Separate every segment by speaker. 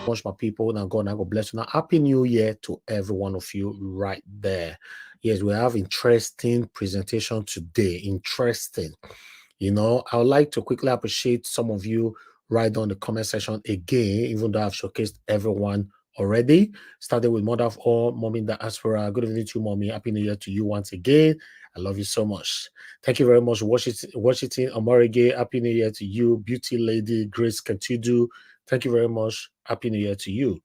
Speaker 1: much, my people. Now God bless you. Now, happy new year to every one of you right there. Yes, we have interesting presentation today. Interesting. I would like to quickly appreciate some of you right on the comment section again, even though I've showcased everyone already. Started with Mother of All, Mommy Diaspora. Good evening to you, Mommy. Happy New Year to you once again. I love you so much. Thank you very much, Washington Amorige. Happy New Year to you, Beauty Lady Grace Cantudu. Thank you very much. Happy New Year to you.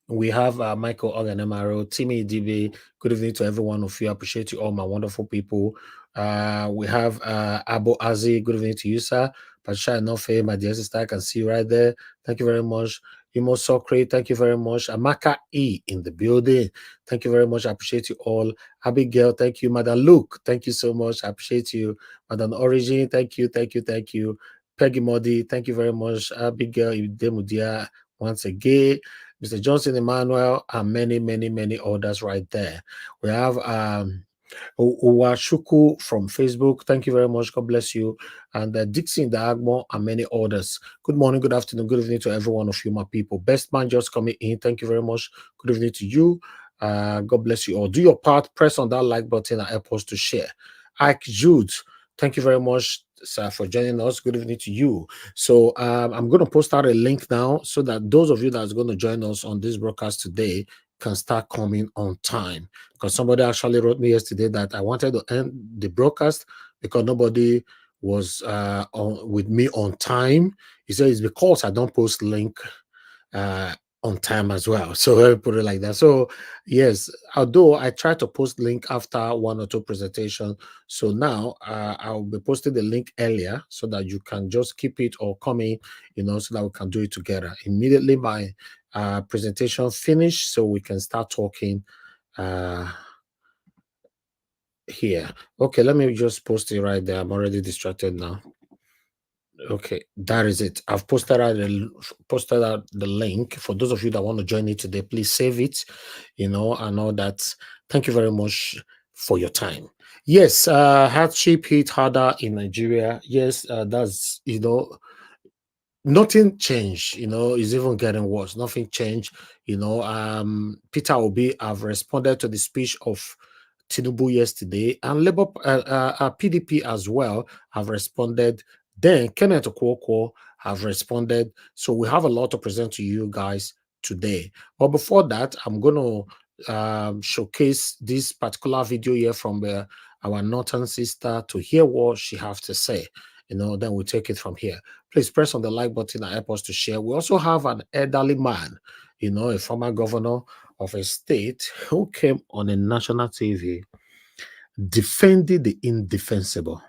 Speaker 1: We have Michael Oganemaro, Timmy DB. Good evening to every one of you. I appreciate you all, my wonderful people. We have Abo Azi. Good evening to you, sir. Patricia Enofe, my dear sister, I can see you right there. Thank you very much. Imo Sokre, thank you very much. Amaka E in the building. Thank you very much. I appreciate you all. Abigail, thank you. Madam Luke, thank you so much. I appreciate you. Madam Origin, thank you, thank you, thank you. Peggy Modi, thank you very much. Abigail Idemudia, once again. Mr. Johnson Emmanuel, and many, many, many others right there. We have Uwashuku from Facebook. Thank you very much. God bless you. And Dixie Dagmo and many others. Good morning, good afternoon, good evening to every one of you, my people. Best man just coming in. Thank you very much. Good evening to you. God bless you all. Do your part. Press on that like button and help us to share. Ike Jude, thank you very much, sir, for joining us. Good evening to you. So I'm going to post out a link now so that those of you that's going to join us on this broadcast today can start coming on time. Because somebody actually wrote me yesterday that I wanted to end the broadcast because nobody was with me on time. He said it's because I don't post link on time as well. So I'll put it like that. So yes, although I try to post link after one or two presentations, so now I'll be posting the link earlier so that you can just keep it or come in, so that we can do it together. Immediately my presentation finished, so we can start talking here. Okay, let me just post it right there. I'm already distracted now. Okay, that is it. I've posted out the link for those of you that want to join it today. Please save it, and all that. Thank you very much for your time. Yes, hardship hit harder in Nigeria. Yes, that's nothing changed. It's even getting worse. Nothing changed. Peter Obi have responded to the speech of Tinubu yesterday, and Labour PDP as well have responded. Then Kenneth Okonkwo have responded. So we have a lot to present to you guys today. But before that, I'm going to showcase this particular video here from our northern sister to hear what she has to say. Then we'll take it from here. Please press on the like button and help us to share. We also have an elderly man, a former governor of a state who came on a national TV defending the indefensible.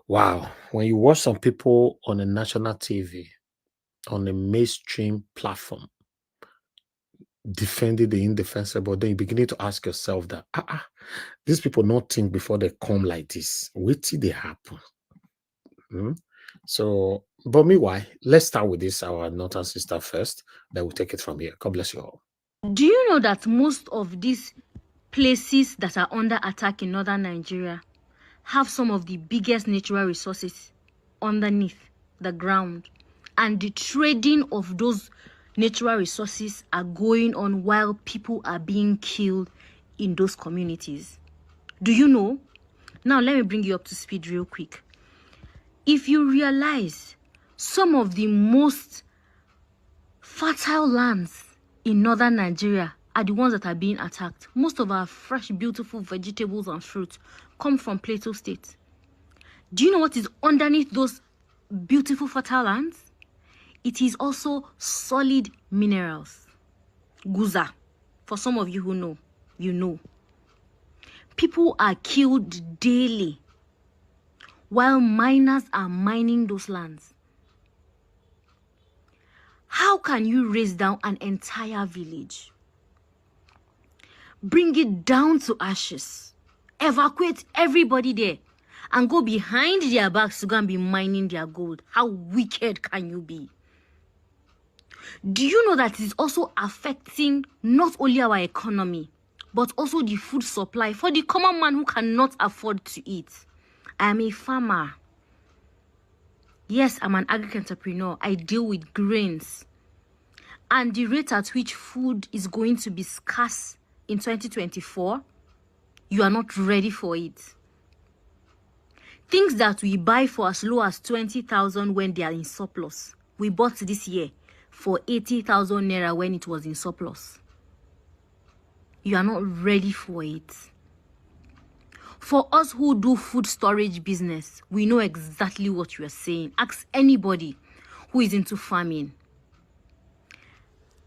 Speaker 1: Wow. When you watch some people on a national TV, on a mainstream platform, defending the indefensible, then you begin to ask yourself that, these people not think before they come like this. Wait till they happen. So, but meanwhile, let's start with this, our northern sister first. Then we'll take it from here. God bless you all.
Speaker 2: Do you know that most of these places that are under attack in northern Nigeria have some of the biggest natural resources underneath the ground, and the trading of those natural resources are going on while people are being killed in those communities? Do you know? Now let me bring you up to speed real quick. If you realize some of the most fertile lands in northern Nigeria are the ones that are being attacked. Most of our fresh, beautiful vegetables and fruits come from Plateau State. Do you know what is underneath those beautiful fertile lands? It is also solid minerals. Guza. For some of you who know, you know. People are killed daily while miners are mining those lands. How can you raise down an entire village? Bring it down to ashes. Evacuate everybody there and go behind their backs to go and be mining their gold. How wicked can you be? Do you know that it's also affecting not only our economy, but also the food supply for the common man who cannot afford to eat? I am a farmer. Yes, I'm an agri-entrepreneur. I deal with grains. And the rate at which food is going to be scarce in 2024, you are not ready for it. Things that we buy for as low as 20,000 when they are in surplus, we bought this year for 80,000 naira when it was in surplus. You are not ready for it. For us who do food storage business, we know exactly what you are saying. Ask anybody who is into farming.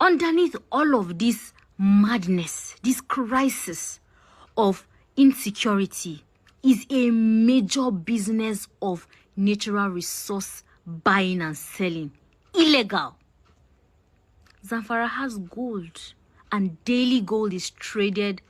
Speaker 2: Underneath all of this madness, this crisis of insecurity, is a major business of natural resource buying and selling. Illegal. Zamfara has gold, and daily gold is traded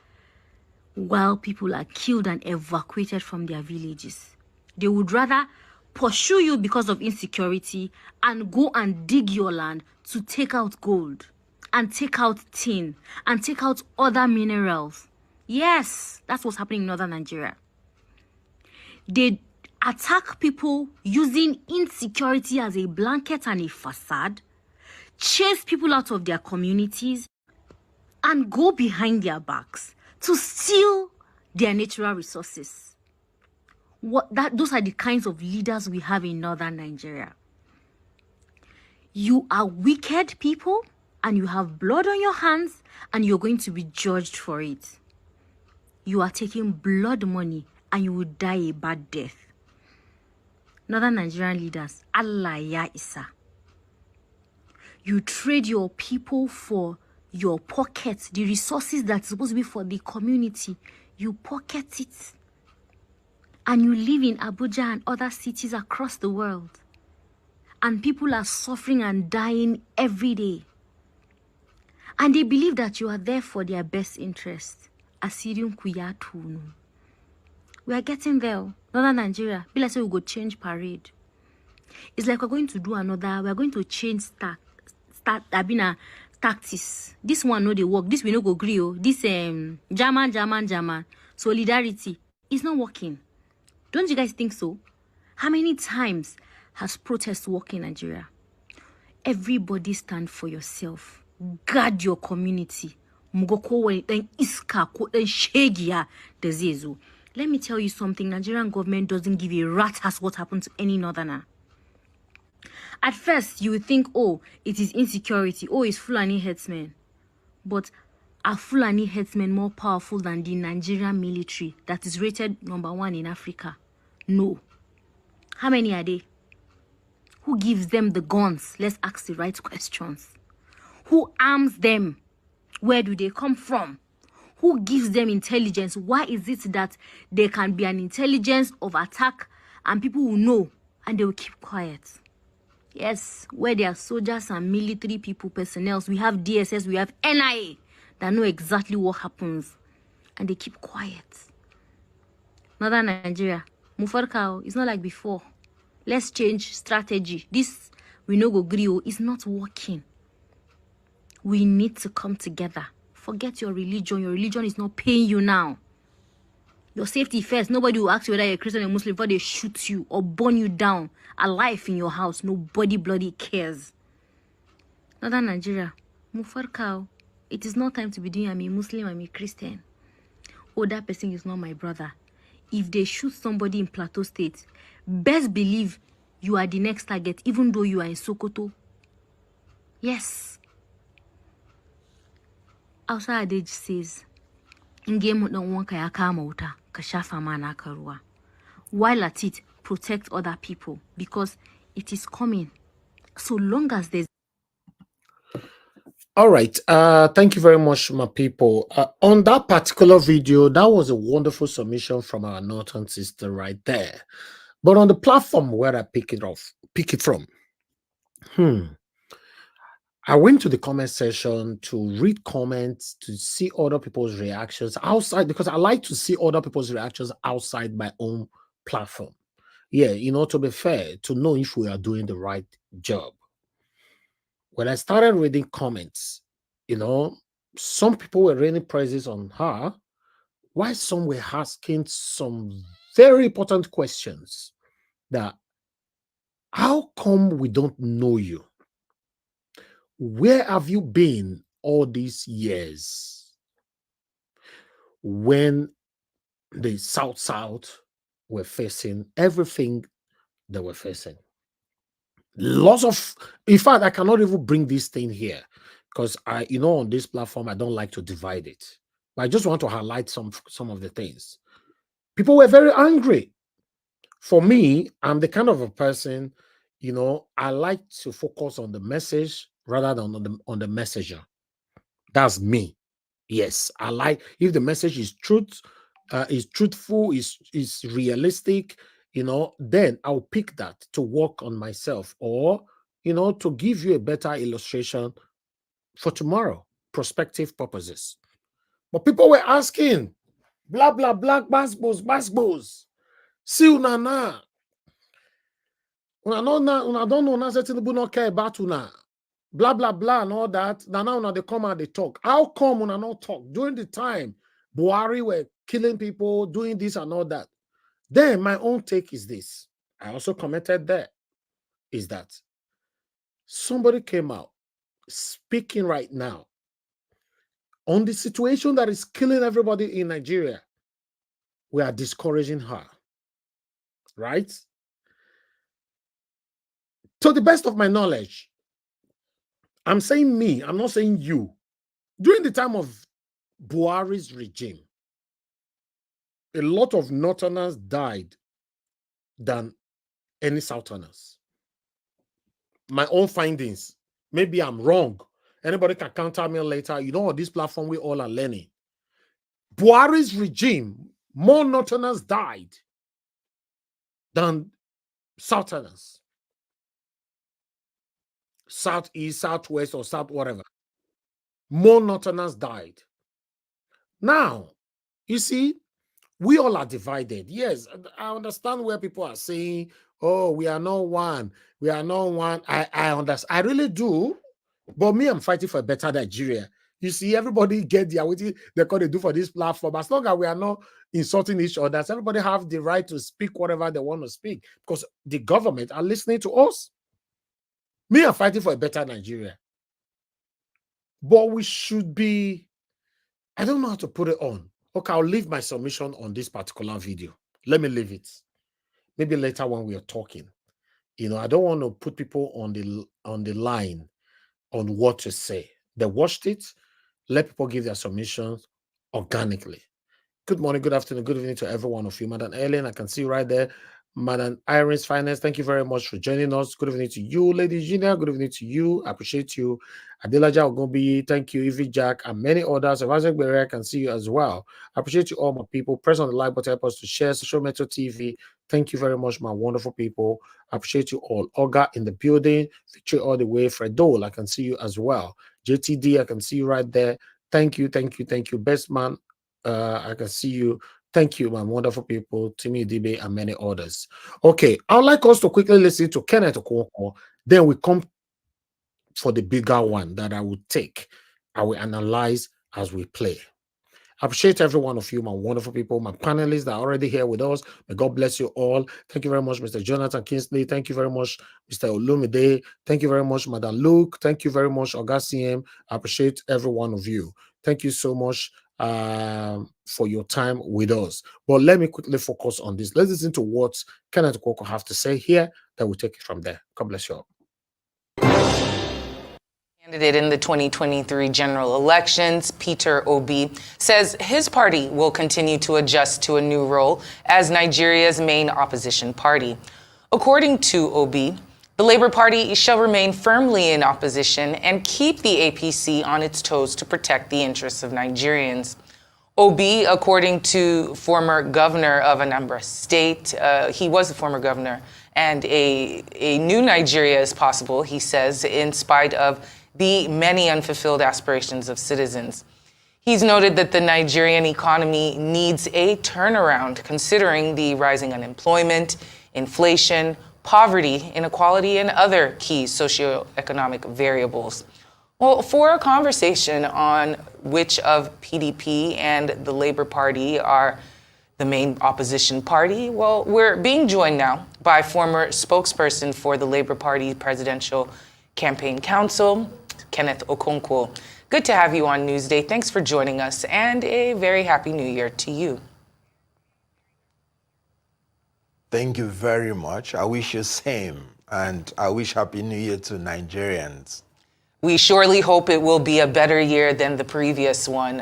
Speaker 2: while people are killed and evacuated from their villages. They would rather pursue you because of insecurity and go and dig your land to take out gold and take out tin and take out other minerals. Yes, that's what's happening in northern Nigeria. They attack people using insecurity as a blanket and a facade, chase people out of their communities, and go behind their backs to steal their natural resources. Those are the kinds of leaders we have in northern Nigeria. You are wicked people, and you have blood on your hands, and you're going to be judged for it. You are taking blood money, and you will die a bad death. Northern Nigerian leaders, Allah ya Isa. You trade your people for your pockets, the resources that's supposed to be for the community. You pocket it. And you live in Abuja and other cities across the world. And people are suffering and dying every day. And they believe that you are there for their best interest. Assyrian Kuyatunu. We are getting there. Northern Nigeria, be like say we go change parade. It's like we're going to change tactics. This one no they work. This we no go agree. This German solidarity is not working. Don't you guys think so? How many times has protest worked in Nigeria? Everybody stand for yourself. Guard your community. Let me tell you something. Nigerian government doesn't give a rat's ass what happened to any northerner. At first, you would think, oh, it is insecurity. Oh, it's Fulani headsmen. But are Fulani headsmen more powerful than the Nigerian military that is rated #1 in Africa? No. How many are they? Who gives them the guns? Let's ask the right questions. Who arms them? Where do they come from? Who gives them intelligence? Why is it that there can be an intelligence of attack and people will know and they will keep quiet? Yes, where there are soldiers and military people, personnel, we have DSS, we have NIA that know exactly what happens and they keep quiet. Northern Nigeria, Mufarkao, it's not like before. Let's change strategy. This, we know go grill, is not working. We need to come together. Forget your religion. Your religion is not paying you now. Your safety first. Nobody will ask you whether you're a Christian or Muslim before they shoot you or burn you down alive in your house. Nobody bloody cares. Northern Nigeria, Mufarkao, it is not time to be doing I'm a Muslim, I'm a Christian. Oh, that person is not my brother. If they shoot somebody in Plateau State, best believe you are the next target, even though you are in Sokoto. Yes. Outside Adage says, in game don't want kayaka kashafa mana karua. While at it, protect other people because it is coming. So long as there's
Speaker 1: all right. Thank you very much, my people. On that particular video, that was a wonderful submission from our northern sister right there. But on the platform where I pick it from, I went to the comment section to read comments, to see other people's reactions outside, because I like to see other people's reactions outside my own platform. Yeah, to be fair, to know if we are doing the right job. When I started reading comments, some people were raining praises on her, while some were asking some very important questions that How come we don't know you? Where have you been all these years when the South were facing everything they were facing? Lots of, in fact, I cannot even bring this thing here because on this platform, I don't like to divide it. But I just want to highlight some of the things. People were very angry. For me, I'm the kind of a person, I like to focus on the message rather than on the messenger. That's me. Yes, I like if the message is truthful, is realistic, then I'll pick that to work on myself or to give you a better illustration for tomorrow, prospective purposes. But people were asking, blah blah blah, basbos. See una don't know now say Tinubu not care about una. Blah blah blah and all that. Now they come and they talk. How come una not talk during the time Buhari were killing people, doing this and all that? Then my own take is this. I also commented there is that somebody came out speaking right now on the situation that is killing everybody in Nigeria. We are discouraging her, right? To the best of my knowledge, I'm saying me, I'm not saying you. During the time of Buhari's regime, a lot of Northerners died than any Southerners. My own findings. Maybe I'm wrong. Anybody can counter me later. On this platform, we all are learning. Buhari's regime, more Northerners died than Southerners. Southeast, Southwest, or South, whatever. More Northerners died. Now, you see, we all are divided. Yes, I understand where people are saying, oh, we are not one. We are not one. I understand. I really do. But me, I'm fighting for a better Nigeria. You see, everybody get their what they're going to do for this platform. As long as we are not insulting each other, everybody have the right to speak whatever they want to speak because the government are listening to us. Me, I'm fighting for a better Nigeria. But we should be, I don't know how to put it on. Okay, I'll leave my submission on this particular video. Let me leave it. Maybe later when we are talking. I don't want to put people on the line on what to say. They watched it. Let people give their submissions organically. Good morning, good afternoon, good evening to every one of you. Madam Ellen, I can see you right there. Madam Iris Finance, thank you very much for joining us. Good evening to you, Lady Gina. Good evening to you. I appreciate you. Adelaja Ogobi, thank you. Evie Jack, and many others. Evazek Bere, I can see you as well. I appreciate you all, my people. Press on the like button, help us to share. Social Metro TV, thank you very much, my wonderful people. I appreciate you all. Olga in the building, Victory all the way. Fredol, I can see you as well. JTD, I can see you right there. Thank you, thank you, thank you. Best man, I can see you. Thank you, my wonderful people, Timmy Dibe, and many others. Okay, I'd like us to quickly listen to Kenneth Okonkwo. Then we come for the bigger one that I will take. I will analyze as we play. I appreciate every one of you, my wonderful people, my panelists that are already here with us. May God bless you all. Thank you very much, Mr. Jonathan Kingsley. Thank you very much, Mr. Olumide. Thank you very much, Madam Luke. Thank you very much, Augustine. I appreciate every one of you. Thank you so much for your time with us. But let me quickly focus on this. Let's listen to what Kenneth Okonkwo have to say here. Then we'll take it from there. God bless you all.
Speaker 3: Candidate in the 2023 general elections, Peter Obi, says his party will continue to adjust to a new role as Nigeria's main opposition party. According to Obi, the Labour Party shall remain firmly in opposition and keep the APC on its toes to protect the interests of Nigerians. Obi, according to former governor of Anambra State, he was a former governor, and a new Nigeria is possible, he says, in spite of the many unfulfilled aspirations of citizens. He's noted that the Nigerian economy needs a turnaround, considering the rising unemployment, inflation, poverty, inequality, and other key socioeconomic variables. Well, for a conversation on which of PDP and the Labour Party are the main opposition party? Well, we're being joined now by former spokesperson for the Labour Party Presidential Campaign Council, Kenneth Okonkwo. Good to have you on Newsday. Thanks for joining us, and a very happy new year to you.
Speaker 4: Thank you very much. I wish you same, and I wish happy new year to Nigerians.
Speaker 3: We surely hope it will be a better year than the previous one.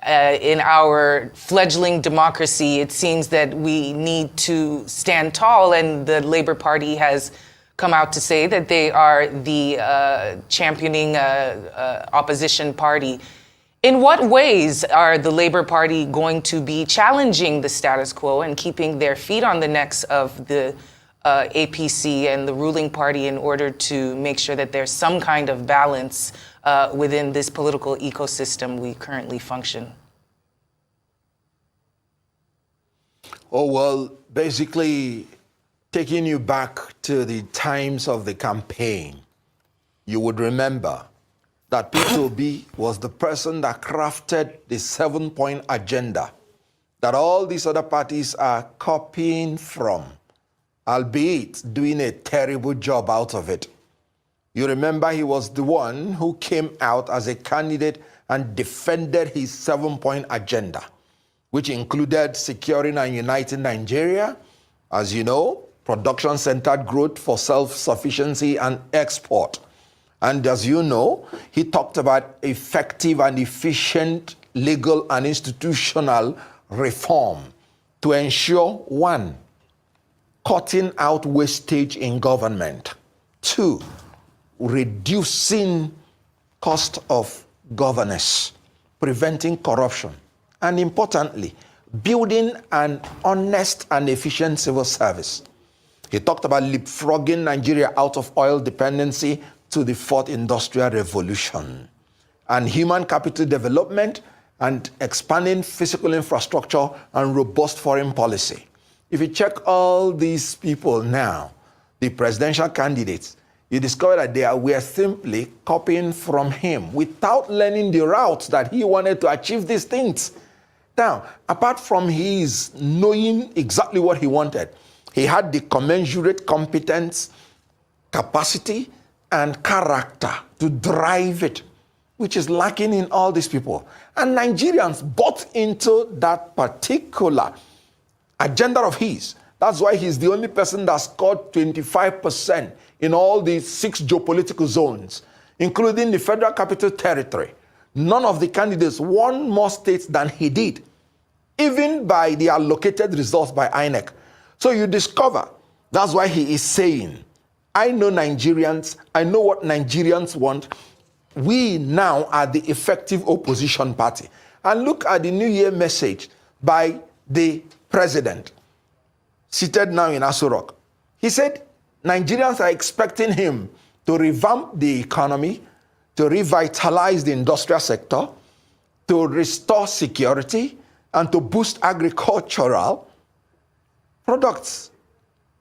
Speaker 3: In our fledgling democracy, it seems that we need to stand tall, and the Labour Party has come out to say that they are the championing opposition party. In what ways are the Labour Party going to be challenging the status quo and keeping their feet on the necks of the APC and the ruling party in order to make sure that there's some kind of balance within this political ecosystem we currently function?
Speaker 4: Oh, well, basically, taking you back to the times of the campaign, you would remember that P2B was the person that crafted the 7-point agenda that all these other parties are copying from, albeit doing a terrible job out of it. You remember he was the one who came out as a candidate and defended his 7-point agenda, which included securing and uniting Nigeria, as you know, production-centered growth for self-sufficiency and export. And as you know, he talked about effective and efficient legal and institutional reform to ensure, 1, cutting out wastage in government, 2, reducing cost of governance, preventing corruption, and importantly, building an honest and efficient civil service. He talked about leapfrogging Nigeria out of oil dependency to the 4th industrial revolution, and human capital development and expanding physical infrastructure and robust foreign policy. If you check all these people now, the presidential candidates, you discover that they were simply copying from him without learning the routes that he wanted to achieve these things. Now, apart from his knowing exactly what he wanted, he had the commensurate competence, capacity, and character to drive it, which is lacking in all these people. And Nigerians bought into that particular agenda of his. That's why he's the only person that scored 25% in all these 6 geopolitical zones, including the Federal Capital Territory. None of the candidates won more states than he did, even by the allocated results by INEC. So you discover that's why he is saying, I know Nigerians, I know what Nigerians want. We now are the effective opposition party. And look at the New Year message by the president, seated now in Aso Rock. He said Nigerians are expecting him to revamp the economy, to revitalize the industrial sector, to restore security, and to boost agricultural products.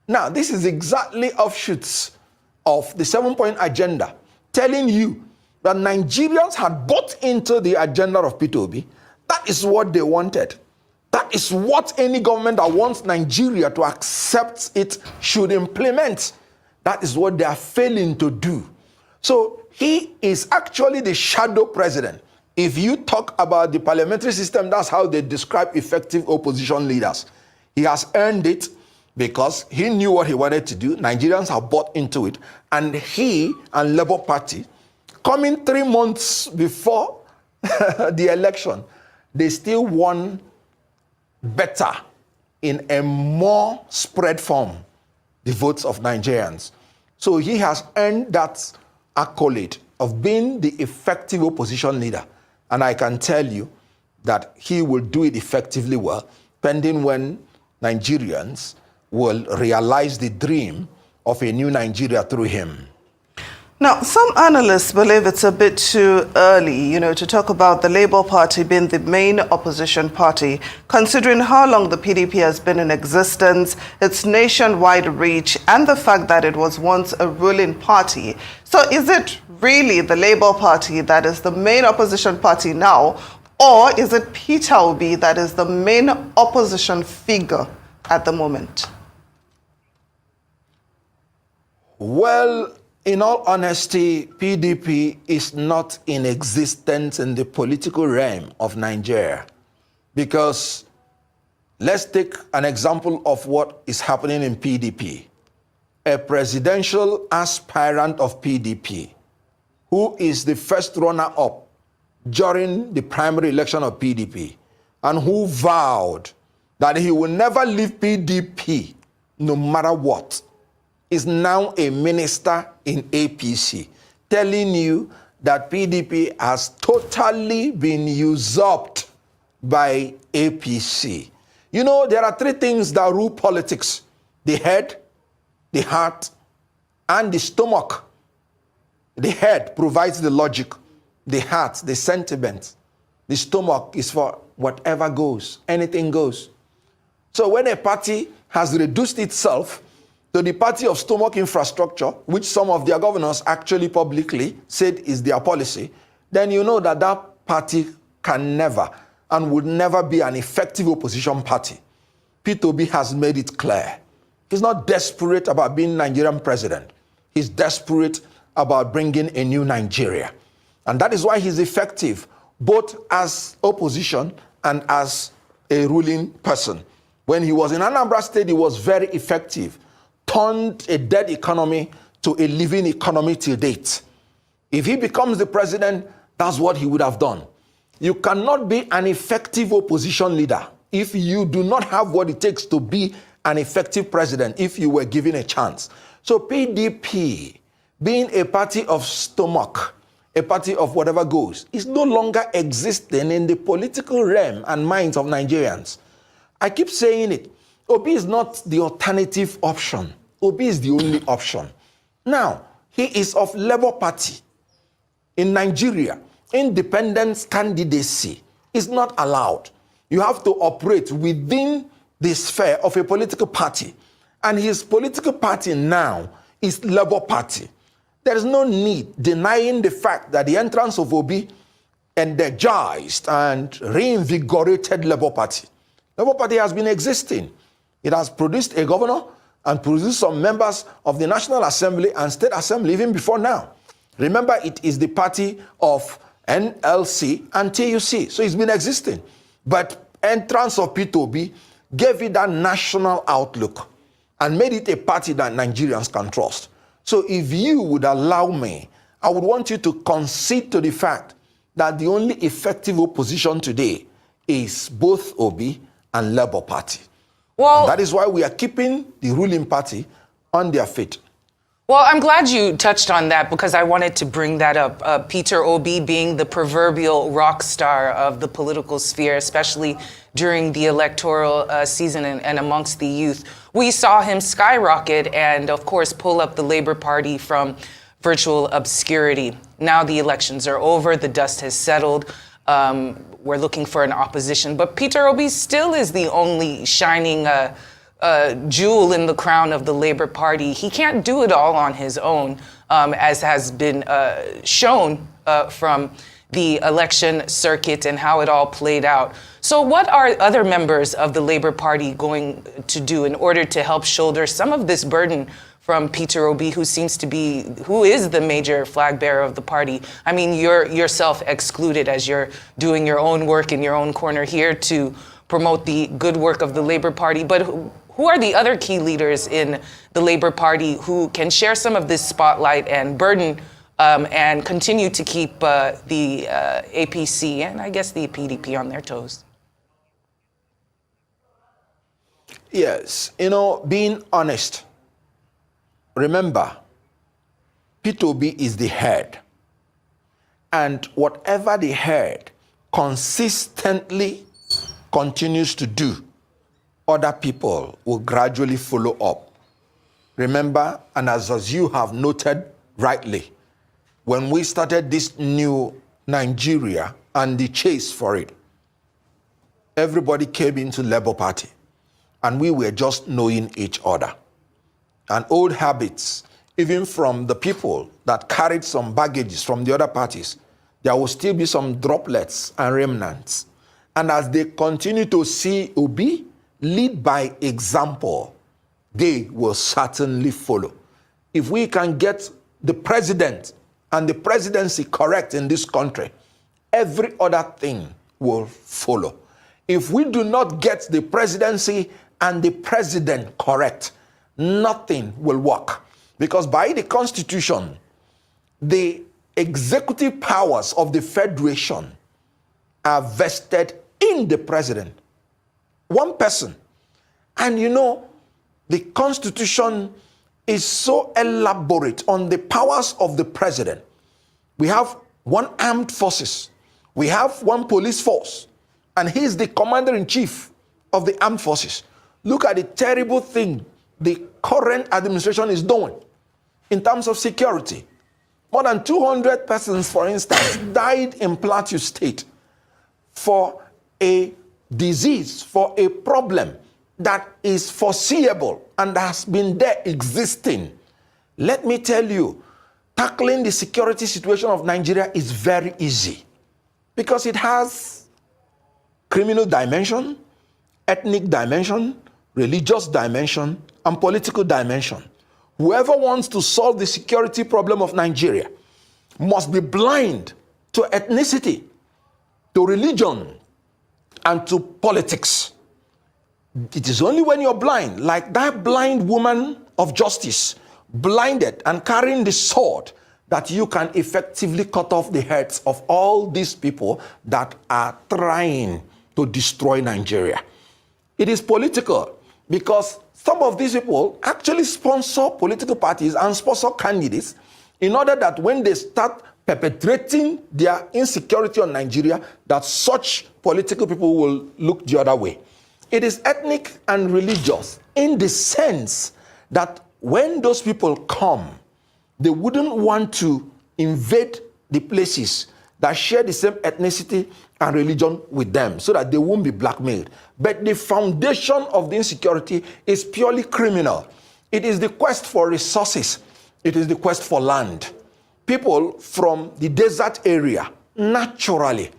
Speaker 4: Now, this is exactly offshoots of the 7-point agenda, telling you that Nigerians had bought into the agenda of P2B. That is what they wanted. That is what any government that wants Nigeria to accept it should implement. That is what they are failing to do. So he is actually the shadow president. If you talk about the parliamentary system, that's how they describe effective opposition leaders. He has earned it because he knew what he wanted to do. Nigerians have bought into it. And he and Labour Party, coming 3 months before the election, they still won better in a more spread form the votes of Nigerians. So he has earned that accolade of being the effective opposition leader. And I can tell you that he will do it effectively well, pending when Nigerians will realize the dream of a new Nigeria through him.
Speaker 5: Now, some analysts believe it's a bit too early, to talk about the Labour Party being the main opposition party, considering how long the PDP has been in existence, its nationwide reach, and the fact that it was once a ruling party. So is it really the Labour Party that is the main opposition party now, Or is it Peter Obi that is the main opposition figure at the moment?
Speaker 4: Well, in all honesty, PDP is not in existence in the political realm of Nigeria. Because let's take an example of what is happening in PDP. A presidential aspirant of PDP, who is the first runner-up during the primary election of PDP, and who vowed that he will never leave PDP no matter what, is now a minister in APC, telling you that PDP has totally been usurped by APC. You know, there are three things that rule politics: the head, the heart, and the stomach. The head provides the logic, the heart, the sentiment. The stomach is for whatever goes, anything goes. So when a party has reduced itself to the party of stomach infrastructure, which some of their governors actually publicly said is their policy, then you know that that party can never and would never be an effective opposition party. Peter Obi has made it clear. He's not desperate about being Nigerian president. He's desperate about bringing a new Nigeria. And that is why he's effective, both as opposition and as a ruling person. When he was in Anambra State, he was very effective, turned a dead economy to a living economy till date. If he becomes the president, that's what he would have done. You cannot be an effective opposition leader if you do not have what it takes to be an effective president if you were given a chance. So PDP, being a party of stomach, a party of whatever goes, is no longer existing in the political realm and minds of Nigerians. I keep saying it. Obi is not the alternative option. Obi is the only option. Now, he is of Labour Party. In Nigeria, independence candidacy is not allowed. You have to operate within the sphere of a political party. And his political party now is Labour Party. There is no need denying the fact that the entrance of Obi energized and reinvigorated Labour Party. Labour Party has been existing. It has produced a governor and produced some members of the National Assembly and State Assembly even before now. Remember, it is the party of NLC and TUC. So it's been existing. But entrance of Peter Obi gave it that national outlook and made it a party that Nigerians can trust. So if you would allow me, I would want you to concede to the fact that the only effective opposition today is both Obi and Labour Party. Well, and that is why we are keeping the ruling party on their feet.
Speaker 3: Well, I'm glad you touched on that because I wanted to bring that up. Peter Obi being the proverbial rock star of the political sphere, especially during the electoral season and amongst the youth. We saw him skyrocket and, of course, pull up the Labour Party from virtual obscurity. Now the elections are over. The dust has settled. We're looking for an opposition. But Peter Obi still is the only shining jewel in the crown of the Labour Party. He can't do it all on his own, as has been shown from the election circuit and how it all played out. So what are other members of the Labour Party going to do in order to help shoulder some of this burden from Peter Obi, who is the major flag bearer of the party? I mean, you're yourself excluded as you're doing your own work in your own corner here to promote the good work of the Labour Party. But who are the other key leaders in the Labour Party who can share some of this spotlight and burden and continue to keep the APC and I guess the PDP on their toes?
Speaker 4: Yes, being honest, remember, Peter Obi is the head. And whatever the head consistently continues to do, other people will gradually follow up. Remember, and as you have noted rightly, when we started this new Nigeria and the chase for it, everybody came into Labour Party and we were just knowing each other. And old habits, even from the people that carried some baggages from the other parties, there will still be some droplets and remnants. And as they continue to see Obi lead by example, they will certainly follow. If we can get the president and the presidency correct in this country, every other thing will follow. If we do not get the presidency and the president correct, nothing will work. Because by the Constitution, the executive powers of the Federation are vested in the president. One person. And you know, the Constitution is so elaborate on the powers of the president. We have one armed forces. We have one police force. And he's the commander-in-chief of the armed forces. Look at the terrible thing the current administration is doing in terms of security. More than 200 persons, for instance, died in Plateau State for a disease, for a problem that is foreseeable and has been there existing. Let me tell you, tackling the security situation of Nigeria is very easy because it has criminal dimension, ethnic dimension, religious dimension, and political dimension. Whoever wants to solve the security problem of Nigeria must be blind to ethnicity, to religion, and to politics. It is only when you're blind, like that blind woman of justice, blinded and carrying the sword, that you can effectively cut off the heads of all these people that are trying to destroy Nigeria. It is political because some of these people actually sponsor political parties and sponsor candidates in order that when they start perpetrating their insecurity on Nigeria, that such political people will look the other way. It is ethnic and religious in the sense that when those people come, they wouldn't want to invade the places that share the same ethnicity and religion with them so that they won't be blackmailed. But the foundation of the insecurity is purely criminal. It is the quest for resources. It is the quest for land. People from the desert area, naturally,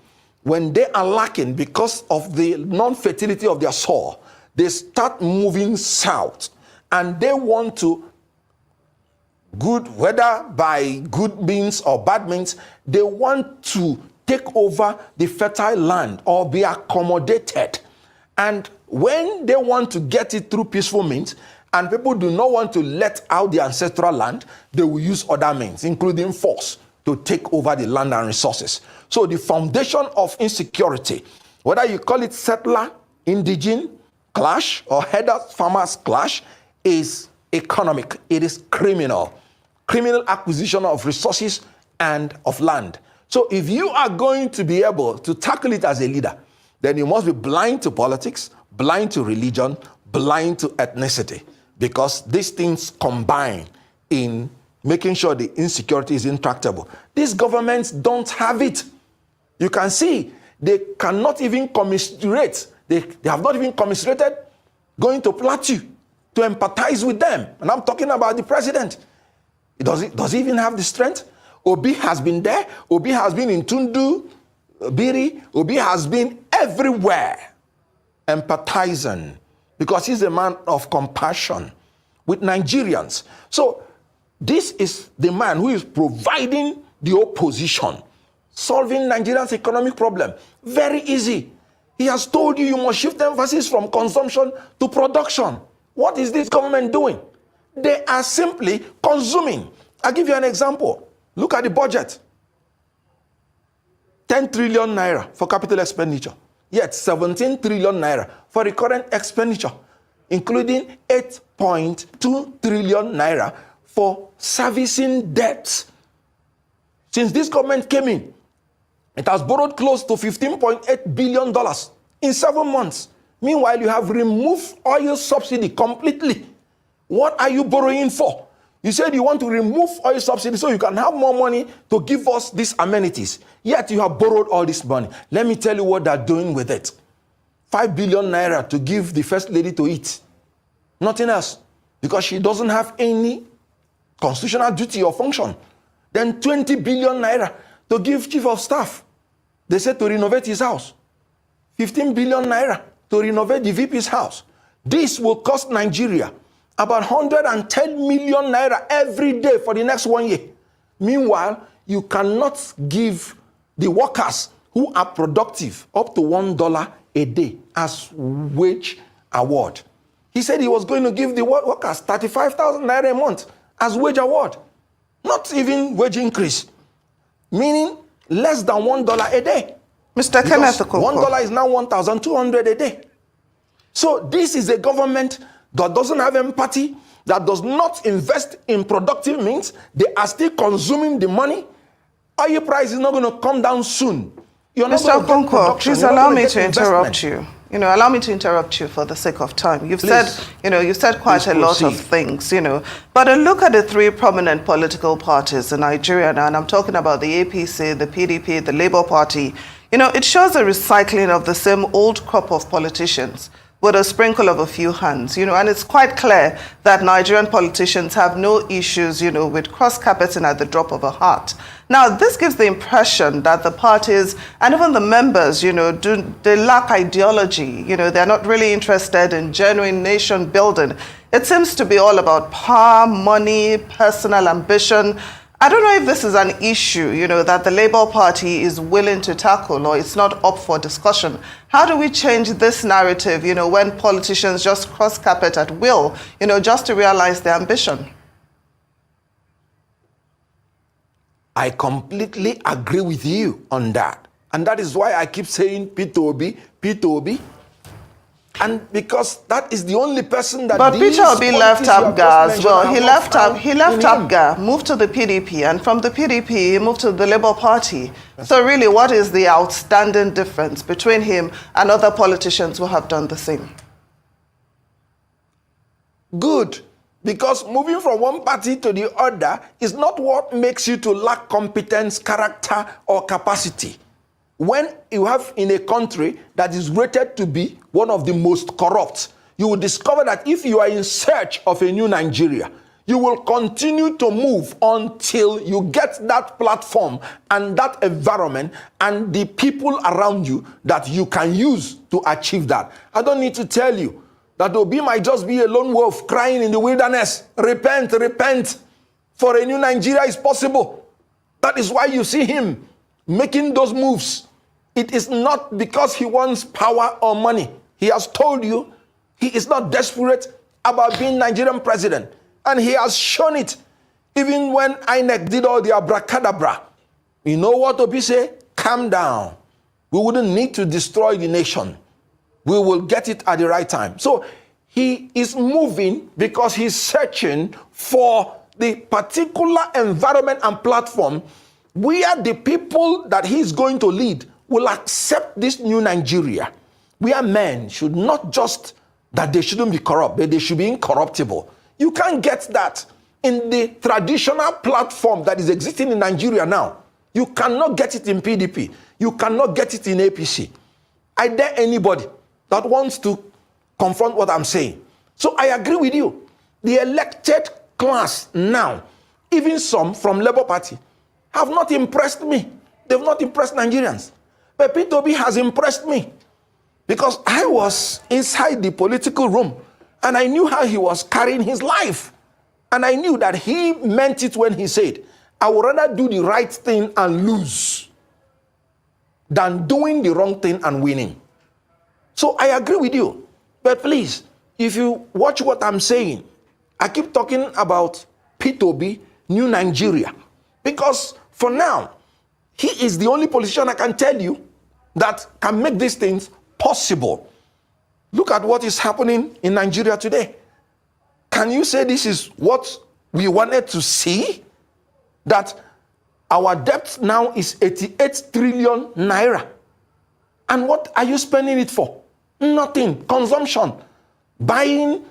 Speaker 4: when they are lacking because of the non-fertility of their soil, they start moving south and they want to, whether by good means or bad means, they want to take over the fertile land or be accommodated. And when they want to get it through peaceful means, and people do not want to let out the ancestral land, they will use other means, including force, to take over the land and resources. So the foundation of insecurity, whether you call it settler, indigene clash, or header-farmers clash, is economic. It is criminal. Criminal acquisition of resources and of land. So if you are going to be able to tackle it as a leader, then you must be blind to politics, blind to religion, blind to ethnicity, because these things combine in making sure the insecurity is intractable. These governments don't have it. You can see they cannot even commiserate. They have not even commiserated going to Plateau to empathize with them. And I'm talking about the president. Does he even have the strength? Obi has been there. Obi has been in Tundu, Biri. Obi has been everywhere empathizing because he's a man of compassion with Nigerians. So this is the man who is providing the opposition, solving Nigeria's economic problem. Very easy. He has told you must shift emphasis from consumption to production. What is this government doing? They are simply consuming. I'll give you an example. Look at the budget. 10 trillion naira for capital expenditure. Yet 17 trillion naira for recurrent expenditure, including 8.2 trillion naira for servicing debts. Since this government came in, it has borrowed close to $15.8 billion in 7 months. Meanwhile, you have removed oil subsidy completely. What are you borrowing for? You said you want to remove oil subsidy so you can have more money to give us these amenities. Yet you have borrowed all this money. Let me tell you what they're doing with it. 5 billion naira to give the first lady to eat. Nothing else. Because she doesn't have any constitutional duty or function. Then 20 billion naira to give chief of staff. They said to renovate his house. 15 billion naira to renovate the VP's house. This will cost Nigeria about 110 million naira every day for the next 1 year. Meanwhile, you cannot give the workers who are productive up to $1 a day as wage award. He said he was going to give the workers 35,000 naira a month as wage award. Not even wage increase. Meaning less than $1 a day.
Speaker 5: Mr. Kenneth Okonkwo.
Speaker 4: $1 is now 1,200 a day. So this is a government that doesn't have empathy, that does not invest in productive means. They are still consuming the money. Oil price is not going to come down soon.
Speaker 5: Mr. Okonkwo, please allow me to interrupt you. Allow me to interrupt you for the sake of time. You've said quite a lot of things, But a look at the three prominent political parties in Nigeria now, and I'm talking about the APC, the PDP, the Labour Party. It shows a recycling of the same old crop of politicians with a sprinkle of a few hands, and it's quite clear that Nigerian politicians have no issues, with cross-carpeting at the drop of a hat. Now, this gives the impression that the parties and even the members, they lack ideology. They're not really interested in genuine nation building. It seems to be all about power, money, personal ambition. I don't know if this is an issue, that the Labour Party is willing to tackle, or it's not up for discussion. How do we change this narrative, when politicians just cross-carpet at will, just to realize their ambition?
Speaker 4: I completely agree with you on that. And that is why I keep saying P2B, P2B. And because that is the only person that...
Speaker 5: But Peter Obi left APGA as well. He left APGA, moved to the PDP, and from the PDP, he moved to the Labour Party. So really, what is the outstanding difference between him and other politicians who have done the same?
Speaker 4: Good. Because moving from one party to the other is not what makes you to lack competence, character, or capacity. When you have in a country that is rated to be one of the most corrupt, you will discover that if you are in search of a new Nigeria, you will continue to move until you get that platform and that environment and the people around you that you can use to achieve that. I don't need to tell you that Obi might just be a lone wolf crying in the wilderness. Repent, repent, for a new Nigeria is possible. That is why you see him making those moves. It is not because he wants power or money. He has told you he is not desperate about being Nigerian president. And he has shown it. Even when INEC did all the abracadabra. You know what Obi say? Calm down. We wouldn't need to destroy the nation. We will get it at the right time. So he is moving because he's searching for the particular environment and platform where the people that he's going to lead will accept this new Nigeria, where men should not just that they shouldn't be corrupt, but they should be incorruptible. You can't get that in the traditional platform that is existing in Nigeria now. You cannot get it in PDP. You cannot get it in APC. I dare anybody that wants to confront what I'm saying. So I agree with you. The elected class now, even some from Labour Party, have not impressed me. They've not impressed Nigerians. But P2B has impressed me because I was inside the political room and I knew how he was carrying his life. And I knew that he meant it when he said, I would rather do the right thing and lose than doing the wrong thing and winning. So I agree with you. But please, if you watch what I'm saying, I keep talking about P2B, New Nigeria. Because for now, he is the only politician I can tell you that can make these things possible. Look at what is happening in Nigeria today. Can you say this is what we wanted to see? That our debt now is 88 trillion naira. And what are you spending it for? Nothing. Consumption. Buying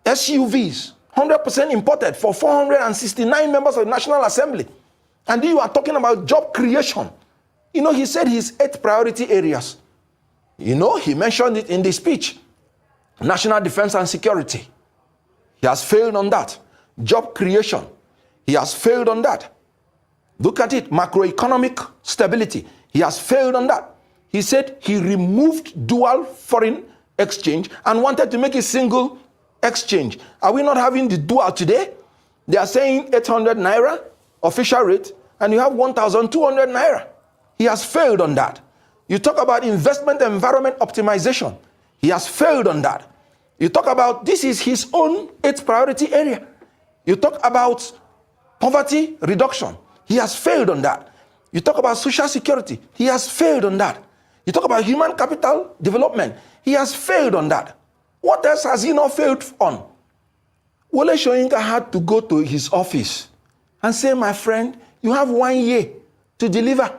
Speaker 4: SUVs, 100% imported for 469 members of the National Assembly. And then you are talking about job creation. He said his 8 priority areas. He mentioned it in the speech. National defense and security. He has failed on that. Job creation. He has failed on that. Look at it, macroeconomic stability. He has failed on that. He said he removed dual foreign exchange and wanted to make a single exchange. Are we not having the dual today? They are saying 800 naira official rate, and you have 1,200 naira. He has failed on that. You talk about investment environment optimization. He has failed on that. You talk about this is his own 8th priority area. You talk about poverty reduction. He has failed on that. You talk about social security. He has failed on that. You talk about human capital development. He has failed on that. What else has he not failed on? Wole Soyinka had to go to his office and say, my friend, you have 1 year to deliver.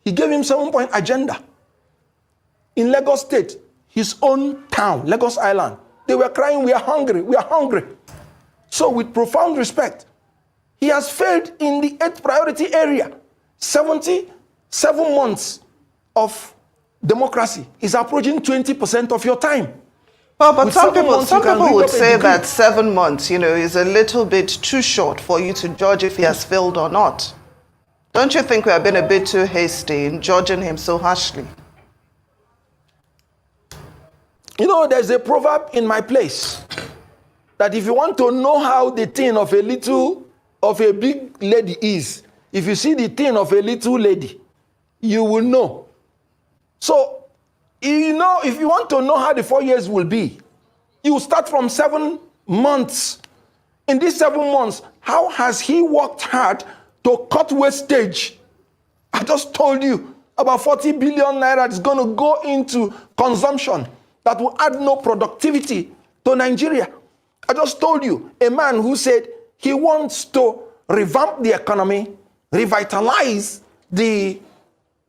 Speaker 4: He gave him 7-point agenda. In Lagos State, his own town, Lagos Island, they were crying, we are hungry, we are hungry. So with profound respect, he has failed in the 8th priority area. 77 months of democracy is approaching 20% of your time.
Speaker 5: Well, but some people would say
Speaker 4: degree.
Speaker 5: that 7 months, is a little bit too short for you to judge if he has failed or not. Don't you think we have been a bit too hasty in judging him so harshly?
Speaker 4: There's a proverb in my place that if you want to know how the thing of a big lady is, if you see the thing of a little lady, you will know. So, if you want to know how the 4 years will be, you start from 7 months. In these 7 months, how has he worked hard to cut wastage? I just told you about 40 billion naira is going to go into consumption that will add no productivity to Nigeria. I just told you a man who said he wants to revamp the economy, revitalize the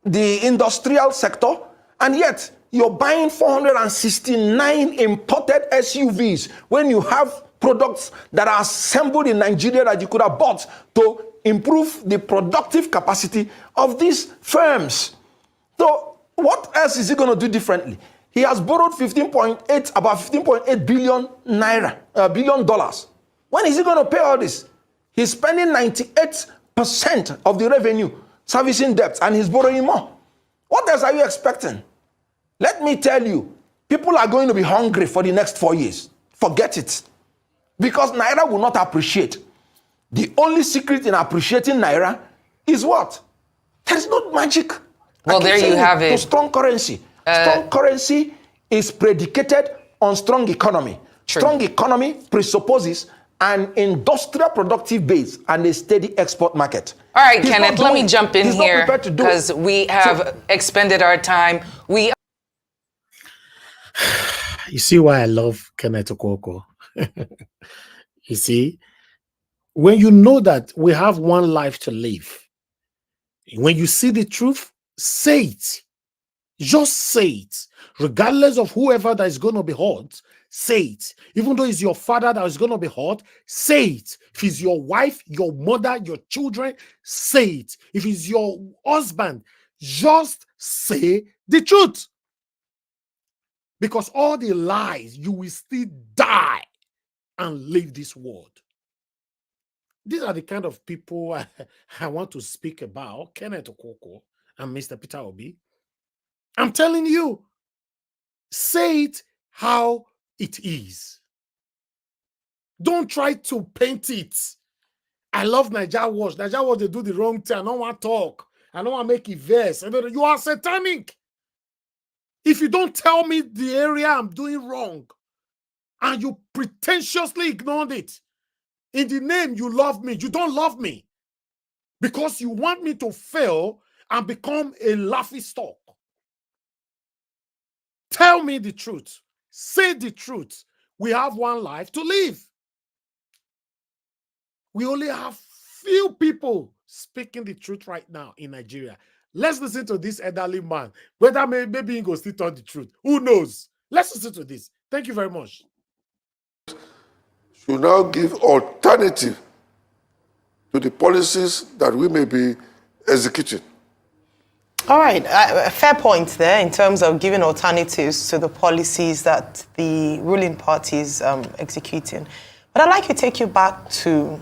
Speaker 4: industrial sector, and yet you're buying 469 imported SUVs when you have products that are assembled in Nigeria that you could have bought to improve the productive capacity of these firms. So what else is he going to do differently? He has borrowed about 15.8 billion naira, billion dollars. When is he going to pay all this? He's spending 98% of the revenue servicing debts, and he's borrowing more. What else are you expecting? Let me tell you, people are going to be hungry for the next 4 years. Forget it. Because Naira will not appreciate. The only secret in appreciating Naira is what? There's no magic.
Speaker 3: Well, there you have it.
Speaker 4: To strong currency. Strong currency is predicated on strong economy.
Speaker 3: True.
Speaker 4: Strong economy presupposes an industrial productive base and a steady export market.
Speaker 3: All right, Kenneth, let me jump in here because we have expended our time.
Speaker 1: You see why I love Kenneth Okoko? You see, when you know that we have one life to live, when you see the truth, say it. Just say it. Regardless of whoever that is going to be hurt, say it. Even though it's your father that is going to be hurt, say it. If it's your wife, your mother, your children, say it. If it's your husband, just say the truth. Because all the lies, you will still die and leave this world. These are the kind of people I want to speak about, Kenneth Okoko and Mr. Peter Obi. I'm telling you, say it how it is. Don't try to paint it. I love Nigeria Watch. Nigeria Watch, they do the wrong thing. I don't want to talk. I don't want to make it verse. You are satanic. If you don't tell me the area I'm doing wrong, and you pretentiously ignored it, in the name you love me, you don't love me. Because you want me to fail and become a laughing stock. Tell me the truth. Say the truth. We have one life to live. We only have few people speaking the truth right now in Nigeria. Let's listen to this elderly man. Whether maybe he will still tell the truth. Who knows? Let's listen to this. Thank you very much.
Speaker 6: Should now give alternative to the policies that we may be executing.
Speaker 7: All right, a fair point there in terms of giving alternatives to the policies that the ruling party is executing. But I'd like to take you back to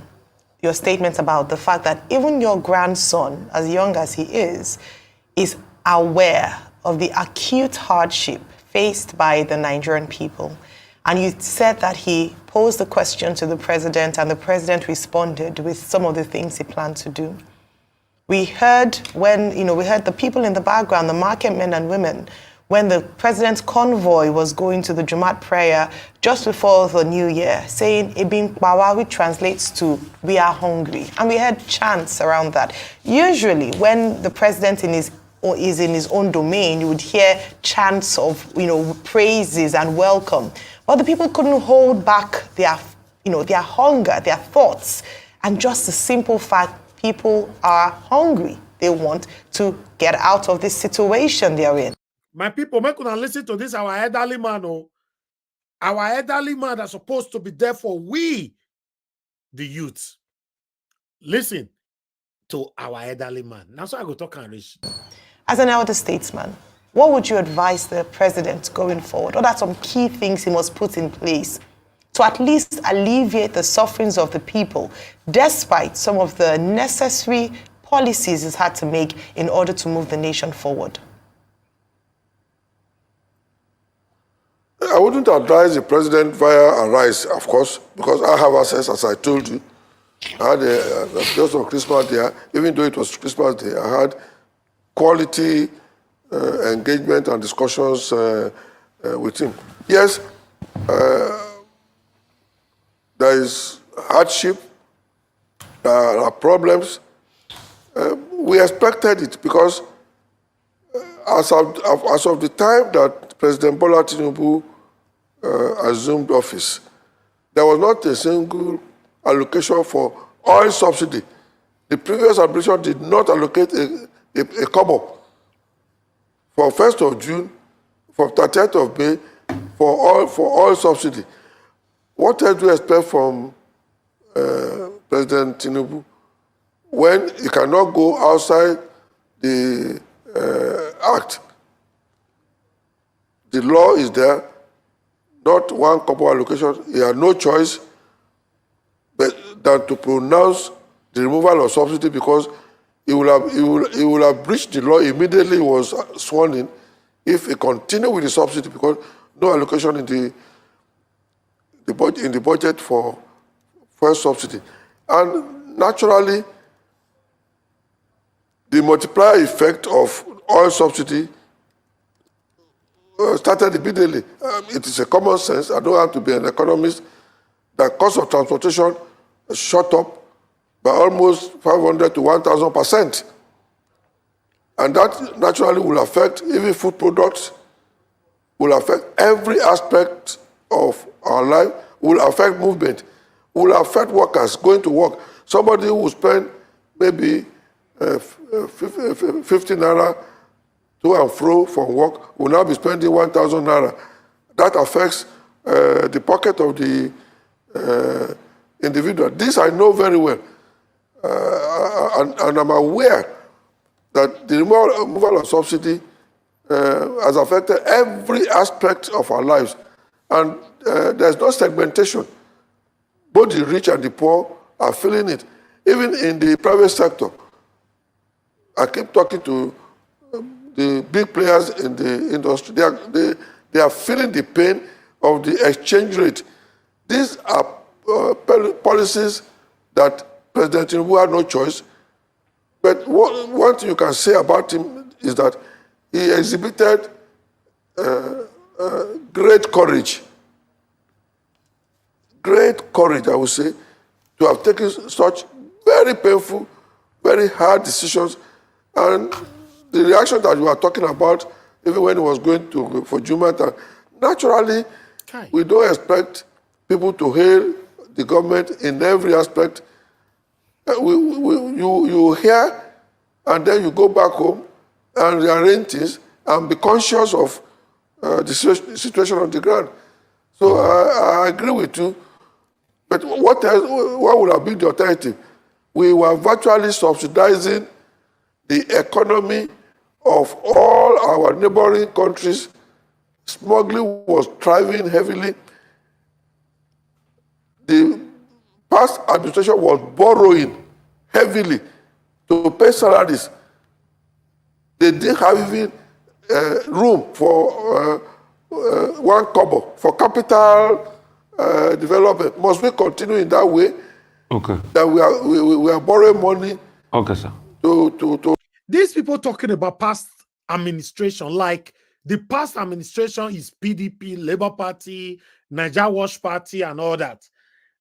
Speaker 7: your statement about the fact that even your grandson, as young as he is aware of the acute hardship faced by the Nigerian people. And you said that he posed the question to the president and the president responded with some of the things he planned to do. We heard we heard the people in the background, the market men and women, when the president's convoy was going to the Jumat prayer just before the new year, saying, Ibin Bawa, which translates to, we are hungry. And we heard chants around that. Usually, when the president is in his own domain, you would hear chants of, praises and welcome. But the people couldn't hold back their hunger, their thoughts. And just the simple fact, people are hungry. They want to get out of this situation they're in.
Speaker 1: My people, make una listen to this, our elderly man. Oh. Our elderly man are supposed to be there for we, the youth. Listen to our elderly man. Now, so I go talk and reach.
Speaker 7: As an elder statesman, what would you advise the president going forward? What are some key things he must put in place to at least alleviate the sufferings of the people, despite some of the necessary policies he's had to make in order to move the nation forward?
Speaker 6: I wouldn't advise the president via a rise, of course, because I have access, as I told you. I had just on Christmas Day, even though it was Christmas Day, I had quality engagement and discussions with him. Yes, there is hardship, there are problems. We expected it because as of the time that President Bola Tinubu assumed office, there was not a single allocation for oil subsidy. The previous administration did not allocate a kobo for 1st of June, for 30th of May, for oil subsidy. What else do you expect from President Tinubu when he cannot go outside the act? The law is there, not one kobo allocation. He had no choice than to pronounce the removal of subsidy because he will have breached the law immediately he was sworn in if he continued with the subsidy because no allocation in the budget for fuel subsidy. And naturally, the multiplier effect of oil subsidy started immediately. It is a common sense. I don't have to be an economist. The cost of transportation shot up by almost 500 to 1,000%. And that naturally will affect even food products, will affect every aspect of our life, will affect movement, will affect workers going to work. Somebody who will spend maybe 50 naira to and fro from work will now be spending 1,000 naira. That affects the pocket of the individual. This I know very well. And I'm aware that the removal of subsidy has affected every aspect of our lives. And there's no segmentation. Both the rich and the poor are feeling it. Even in the private sector, I keep talking to the big players in the industry. They are feeling the pain of the exchange rate. These are policies that President Tinubu had no choice. But one thing you can say about him is that he exhibited great courage. Great courage, I would say, to have taken such very painful, very hard decisions. And the reaction that you are talking about, even when he was going for Jumat, naturally, we don't expect people to hail the government in every aspect. You hear, and then you go back home and rearrange things and be conscious of the situation on the ground. So I agree with you. But what would have been the alternative? We were virtually subsidizing the economy of all our neighboring countries. Smuggling was thriving heavily. The past administration was borrowing heavily to pay salaries. They didn't have even room for 1 kobo for capital development. Must we continue in that way?
Speaker 8: Okay.
Speaker 6: That we are borrowing money.
Speaker 8: Okay, sir.
Speaker 6: To
Speaker 1: These people talking about past administration, like the past administration is PDP, Labour Party, Niger Wash Party, and all that.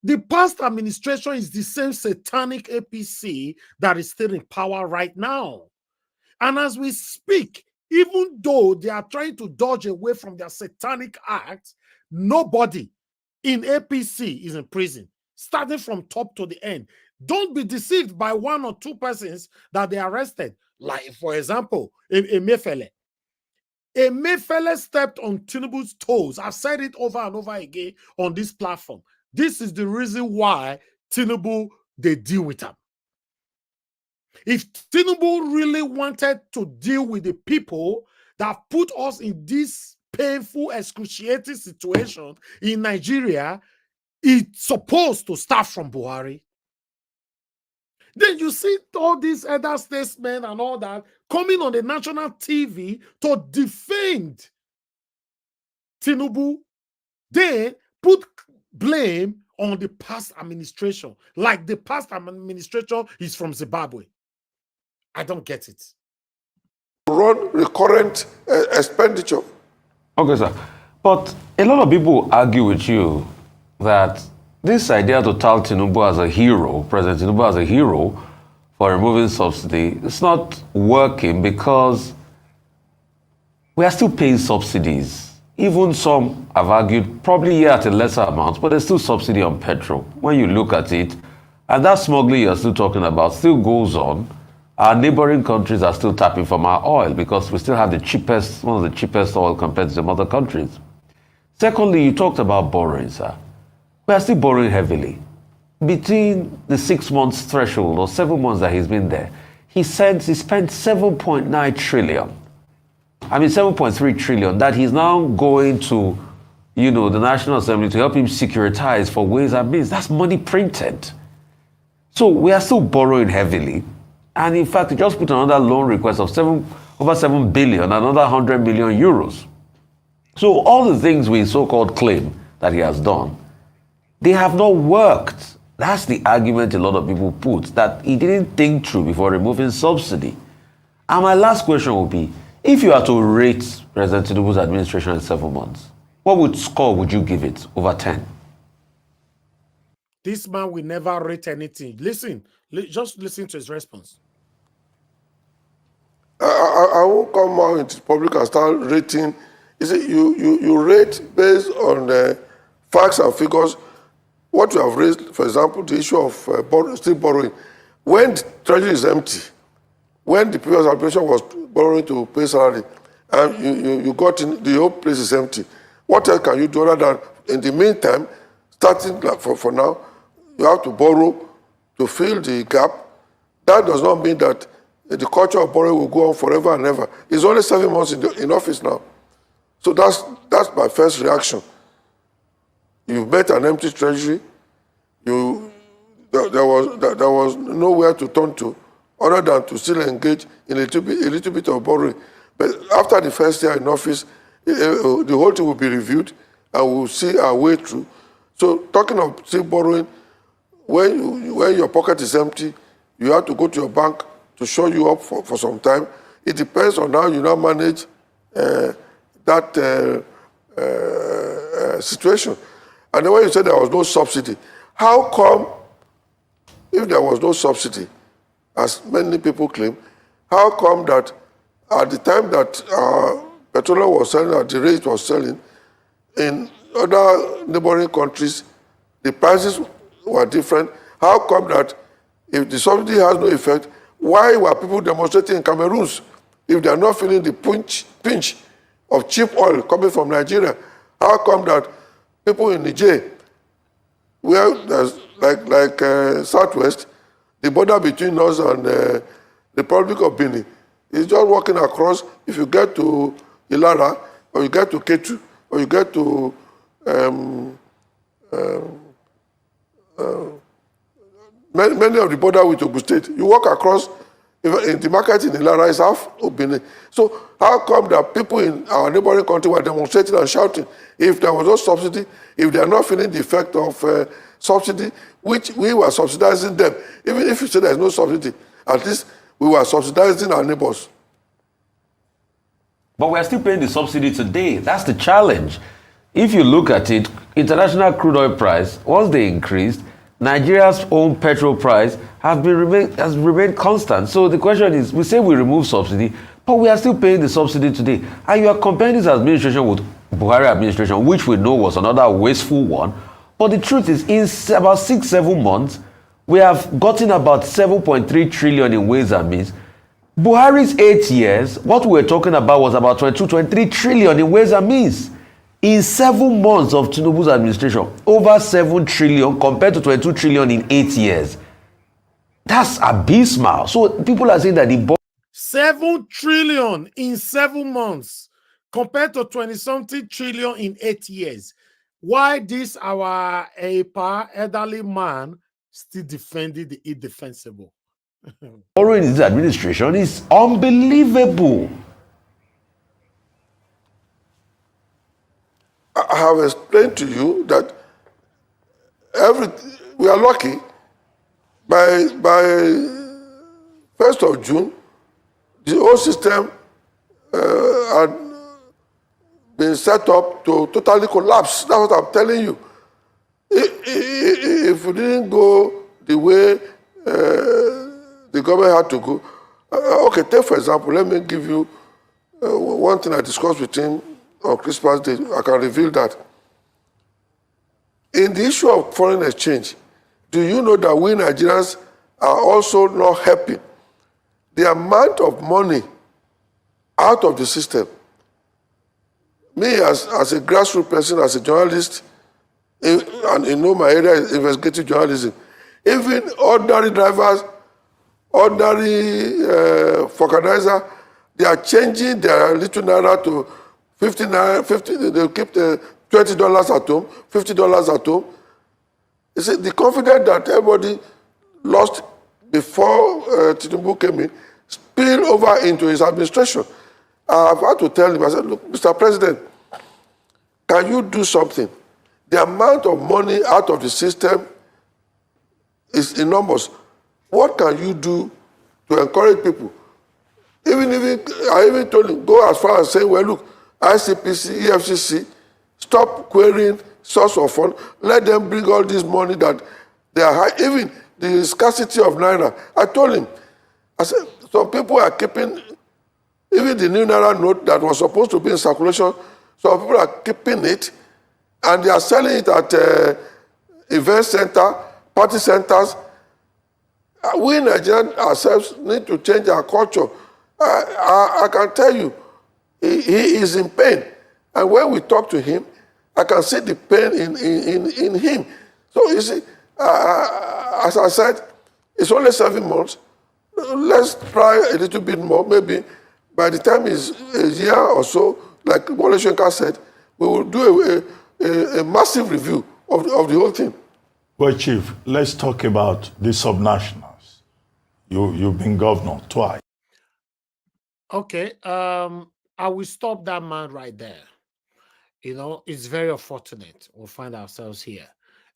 Speaker 1: The past administration is the same satanic APC that is still in power right now. And as we speak, even though they are trying to dodge away from their satanic acts, nobody in APC is in prison, starting from top to the end. Don't be deceived by 1 or 2 persons that they arrested. Like, for example, Emefiele. Emefiele stepped on Tinubu's toes. I've said it over and over again on this platform. This is the reason why Tinubu, they deal with him. If Tinubu really wanted to deal with the people that put us in this painful, excruciating situation in Nigeria, it's supposed to start from Buhari. Then you see all these other statesmen and all that coming on the national TV to defend Tinubu, then put blame on the past administration, like the past administration is from Zimbabwe. I don't get it.
Speaker 6: run recurrent expenditure.
Speaker 8: Okay, sir. But a lot of people argue with you that this idea to tout Tinubu as a hero, President Tinubu as a hero for removing subsidy, it's not working because we are still paying subsidies. Even some have argued, probably at a lesser amount, but there's still subsidy on petrol. When you look at it, and that smuggling you're still talking about still goes on. Our neighboring countries are still tapping from our oil because we still have the cheapest, one of the cheapest oil compared to some other countries. Secondly, you talked about borrowing, sir. We are still borrowing heavily. Between the 6 months threshold or 7 months that he's been there, he spent 7.9 trillion. 7.3 trillion that he's now going to, the National Assembly to help him securitize for ways and means. That's money printed. So we are still borrowing heavily. And in fact, he just put another loan request of over 7 billion, another 100 million euros. So all the things we so-called claim that he has done, they have not worked. That's the argument a lot of people put, that he didn't think through before removing subsidy. And my last question would be, if you are to rate President Tinubu's administration in 7 months, what score would you give it over 10?
Speaker 1: This man will never rate anything. Listen, just listen to his response.
Speaker 6: I won't come out into public and start rating. You see, you rate based on facts and figures. What you have raised, for example, the issue of still borrowing. When the treasury is empty, when the previous administration was borrowing to pay salary, and you got in, the whole place is empty. What else can you do other than, in the meantime, starting for now, you have to borrow to fill the gap? That does not mean that the culture of borrowing will go on forever and ever. It's only 7 months in office now. So that's my first reaction. You've met an empty treasury. There was nowhere to turn to other than to still engage in a little bit of borrowing. But after the first year in office, the whole thing will be reviewed and we'll see our way through. So talking of still borrowing, when your pocket is empty, you have to go to your bank to show you up for some time. It depends on how you now manage that situation. And then when you said there was no subsidy, how come, if there was no subsidy, as many people claim, how come that at the time that petroleum was selling, at the rate it was selling, in other neighboring countries, the prices were different? How come that if the subsidy has no effect, why were people demonstrating in Cameroon if they are not feeling the pinch of cheap oil coming from Nigeria? How come that people in Niger, where there's like Southwest, the border between us and the Republic of Benin is just walking across. If you get to Ilara, or you get to Ketu, or you get to many of the border with Ogun State. You walk across in the market in Ilara is half Obìnrin. So how come that people in our neighboring country were demonstrating and shouting if there was no subsidy, if they are not feeling the effect of subsidy, which we were subsidizing them. Even if you say there is no subsidy, at least we were subsidizing our neighbors.
Speaker 8: But we are still paying the subsidy today. That's the challenge. If you look at it, international crude oil price, once they increased, Nigeria's own petrol price has remained constant. So the question is, we say we remove subsidy, but we are still paying the subsidy today. And you are comparing this administration with Buhari administration, which we know was another wasteful one. But the truth is, in about 6-7 months, we have gotten about 7.3 trillion in ways and means. Buhari's 8 years, what we were talking about was about 23 trillion in ways and means. In 7 months of Tinubu's administration, over 7 trillion compared to 22 trillion in 8 years. That's abysmal. So people are saying that the
Speaker 1: 7 trillion in 7 months compared to 20-something trillion in 8 years. Why this our elderly man still defending the indefensible?
Speaker 8: borrowing in this administration is unbelievable.
Speaker 6: I have explained to you that we are lucky. By 1st of June, the whole system had been set up to totally collapse. That's what I'm telling you. If we didn't go the way the government had to go, okay, take for example, let me give you one thing I discussed with him on Christmas Day. I can reveal that. In the issue of foreign exchange, do you know that we Nigerians are also not happy? The amount of money out of the system, me as a grassroots person, as a journalist, and you know my area is investigative journalism, even ordinary drivers, ordinary vulcanizer, they are changing their little naira to 50 naira, they'll keep the $20 at home, $50 at home. You see, the confidence that everybody lost before Tinubu came in spilled over into his administration. I've had to tell him, I said, look, Mr. President, can you do something? The amount of money out of the system is enormous. What can you do to encourage people? I even told him, go as far as saying, well, look, ICPC, EFCC, stop querying source of fund. Let them bring all this money that they are high. Even the scarcity of naira. I told him, I said, some people are keeping, even the new naira note that was supposed to be in circulation, some people are keeping it, and they are selling it at event center, party centers. We Nigerians ourselves need to change our culture. I can tell you, he is in pain. And when we talk to him, I can see the pain in him. So you see, as I said, it's only 7 months. Let's try a little bit more. Maybe by the time it's a year or so, like Wole Soyinka said, we will do a massive review of the whole thing.
Speaker 9: Well, Chief, let's talk about the subnationals. You've been governor twice.
Speaker 1: Okay, I will stop that man right there. You know, it's very unfortunate we'll find ourselves here.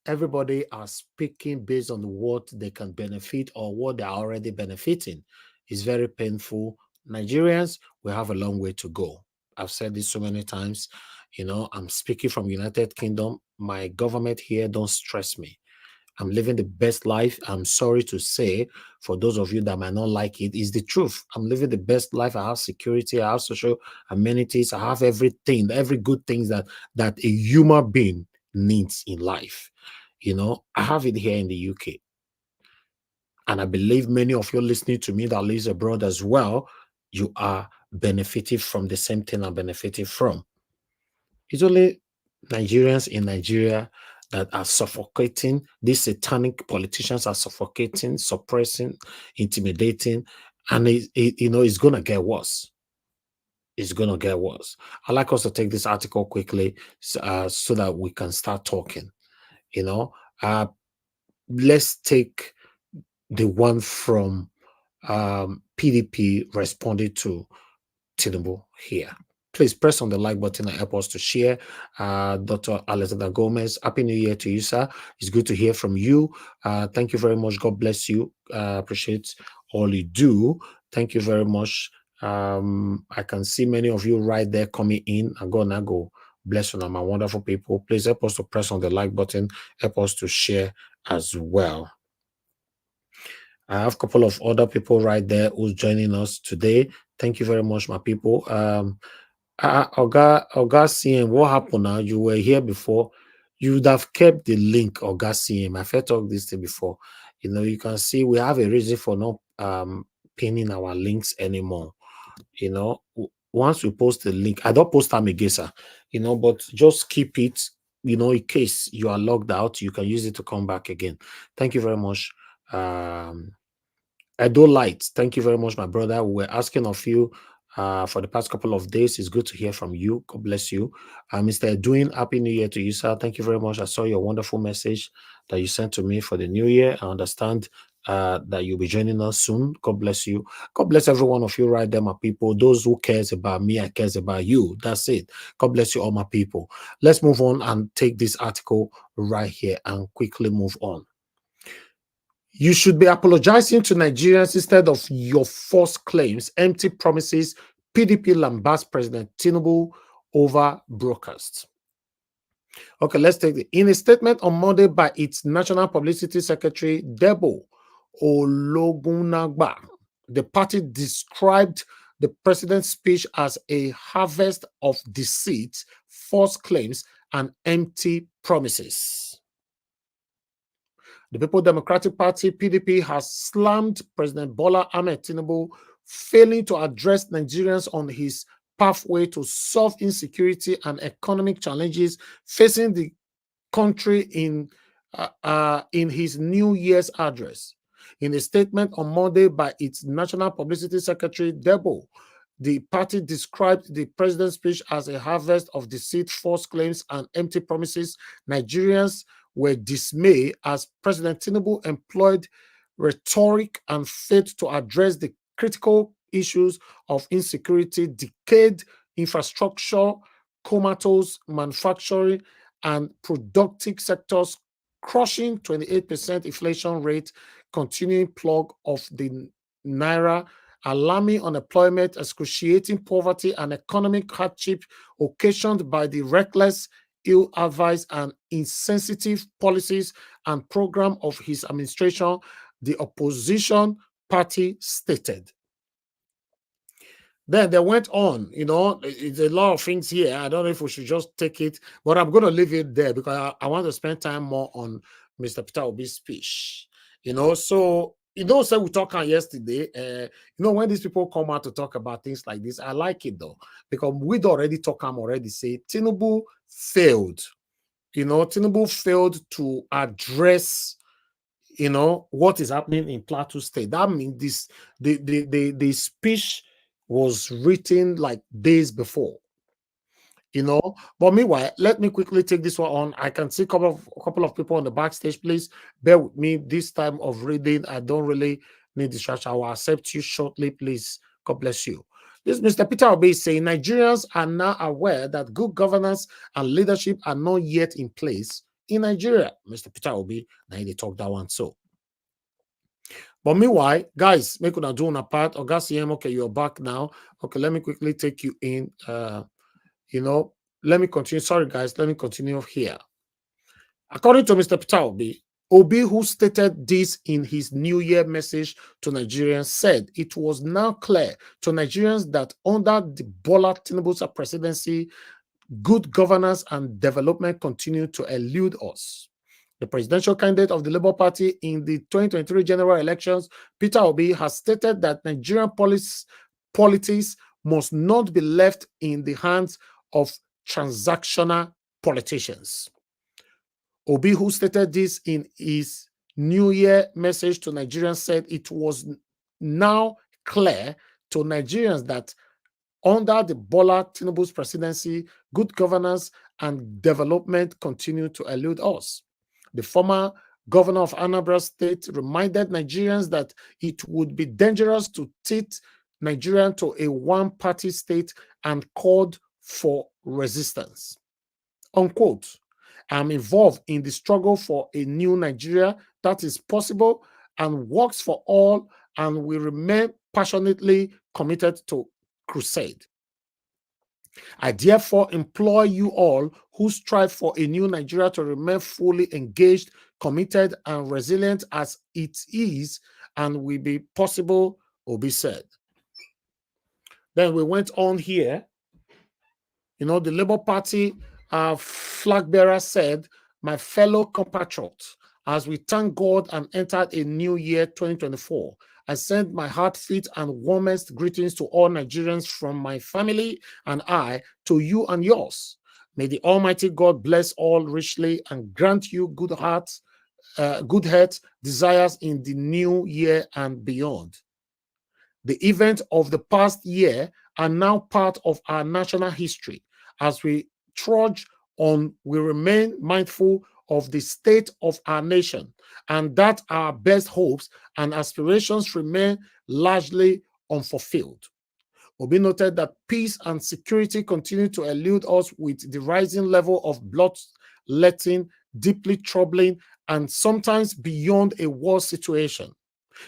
Speaker 1: Everybody are speaking based on what they can benefit or what they are already benefiting. It's very painful. Nigerians, we have a long way to go. I've said this so many times. You know, I'm speaking from United Kingdom. My government here don't stress me. I'm living the best life. I'm sorry to say, for those of you that might not like it, is the truth. I'm living the best life. I have security. I have social amenities. I have everything, every good thing that a human being needs in life. You know, I have it here in the UK. And I believe many of you listening to me that lives abroad as well, you are benefiting from the same thing I'm benefiting from. It's only Nigerians in Nigeria that are suffocating. These satanic politicians are suffocating, suppressing, intimidating, and it's going to get worse. It's going to get worse. I'd like us to take this article quickly so that we can start talking. You know, let's take the one from PDP responded to Tinubu here. Please press on the like button and help us to share. Dr. Alexander Gomez, Happy New Year to you, sir. It's good to hear from you. Thank you very much. God bless you. Appreciate all you do. Thank you very much. I can see many of you right there coming in. Go. Bless you, my wonderful people. Please help us to press on the like button. Help us to share as well. I have a couple of other people right there who's joining us today. Thank you very much, my people. Oga CM, what happened now? You were here before. You would have kept the link, Oga CM. I've talked this thing before. You know, you can see we have a reason for not pinning our links anymore. You know, once we post the link, I don't post them again, sir. You know, but just keep it, you know, in case you are logged out, you can use it to come back again. Thank you very much. Edo Light, thank you very much, my brother. We were asking of you for the past couple of days. It's good to hear from you. God bless you. Mr. Edwin, Happy New Year to you, sir. Thank you very much. I saw your wonderful message that you sent to me for the new year. I understand that you'll be joining us soon. God bless you. God bless every one of you right there, my people. Those who cares about me and cares about you. That's it. God bless you all, my people. Let's move on and take this article right here and quickly move on. You should be apologizing to Nigerians instead of your false claims, empty promises. PDP lambasts President Tinubu over broadcast. Okay, let's take it. In a statement on Monday by its National Publicity Secretary, Debo Ologunagba, the party described the president's speech as a harvest of deceit, false claims, and empty promises. The People Democratic Party, PDP, has slammed President Bola Ahmed Tinubu, failing to address Nigerians on his pathway to solve insecurity and economic challenges facing the country in his New Year's address. In a statement on Monday by its National Publicity Secretary, Debo, the party described the president's speech as a harvest of deceit, false claims, and empty promises. Nigerians were dismayed as President Tinubu employed rhetoric and faith to address the critical issues of insecurity, decayed infrastructure, comatose manufacturing, and productive sectors, crushing 28% inflation rate, continuing plug of the naira, alarming unemployment, excruciating poverty, and economic hardship occasioned by the reckless, ill-advised, and insensitive policies and program of his administration, the opposition party stated. Then they went on, you know, it's a lot of things here. I don't know if we should just take it, but I'm going to leave it there because I want to spend time more on Mr. Peter Obi's speech. You know, so, you know, so we talked on yesterday, you know, when these people come out to talk about things like this, I like it though, because we'd already talked, already say Tinubu failed. You know, Tinubu failed to address, you know, what is happening in Plateau State. That means this, the speech was written like days before, you know. But meanwhile, let me quickly take this one on. I can see a couple of people on the backstage. Please bear with me this time of reading. I don't really need distraction. I will accept you shortly, please. God bless you. This Mr. Peter Obi is saying Nigerians are now aware that good governance and leadership are not yet in place in Nigeria. Mr. Peter Obi, now they talk that one so. But meanwhile, guys, make una do una part. Ogaciem, okay, you're back now. Okay, let me quickly take you in. You know, let me continue. Sorry, guys, let me continue here. According to Mr. Peter Obi, who stated this in his New Year message to Nigerians, said it was now clear to Nigerians that under the Bola Tinubu's presidency, good governance and development continue to elude us. The presidential candidate of the Labour Party in the 2023 general elections, Peter Obi, has stated that Nigerian politics must not be left in the hands of transactional politicians. Obi, who stated this in his New Year message to Nigerians, said it was now clear to Nigerians that under the Bola Tinubu's presidency, good governance and development continue to elude us. The former governor of Anambra State, reminded Nigerians that it would be dangerous to tilt Nigeria to a one-party state and called for resistance. Unquote. I'm involved in the struggle for a new Nigeria that is possible and works for all, and we remain passionately committed to crusade. I therefore implore you all who strive for a new Nigeria to remain fully engaged, committed, and resilient as it is and will be possible, Obi said. Then we went on here. You know, the Labour Party flag bearer said, my fellow compatriots, as we thank God and entered a new year 2024, I send my heartfelt and warmest greetings to all Nigerians from my family and I to you and yours. May the Almighty God bless all richly and grant you good health, desires in the new year and beyond. The events of the past year are now part of our national history. As we trudge on, we remain mindful of the state of our nation and that our best hopes and aspirations remain largely unfulfilled. Obi noted that peace and security continue to elude us with the rising level of bloodletting, deeply troubling, and sometimes beyond a war situation.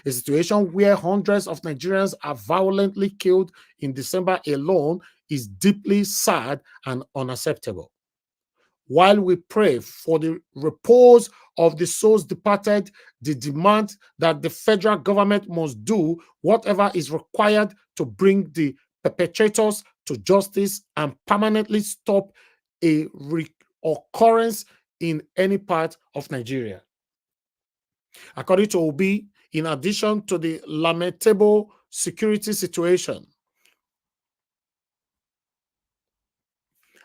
Speaker 1: A situation where hundreds of Nigerians are violently killed in December alone is deeply sad and unacceptable. While we pray for the repose of the souls departed, the demand that the federal government must do whatever is required to bring the perpetrators to justice and permanently stop a reoccurrence in any part of Nigeria. According to Obi, in addition to the lamentable security situation,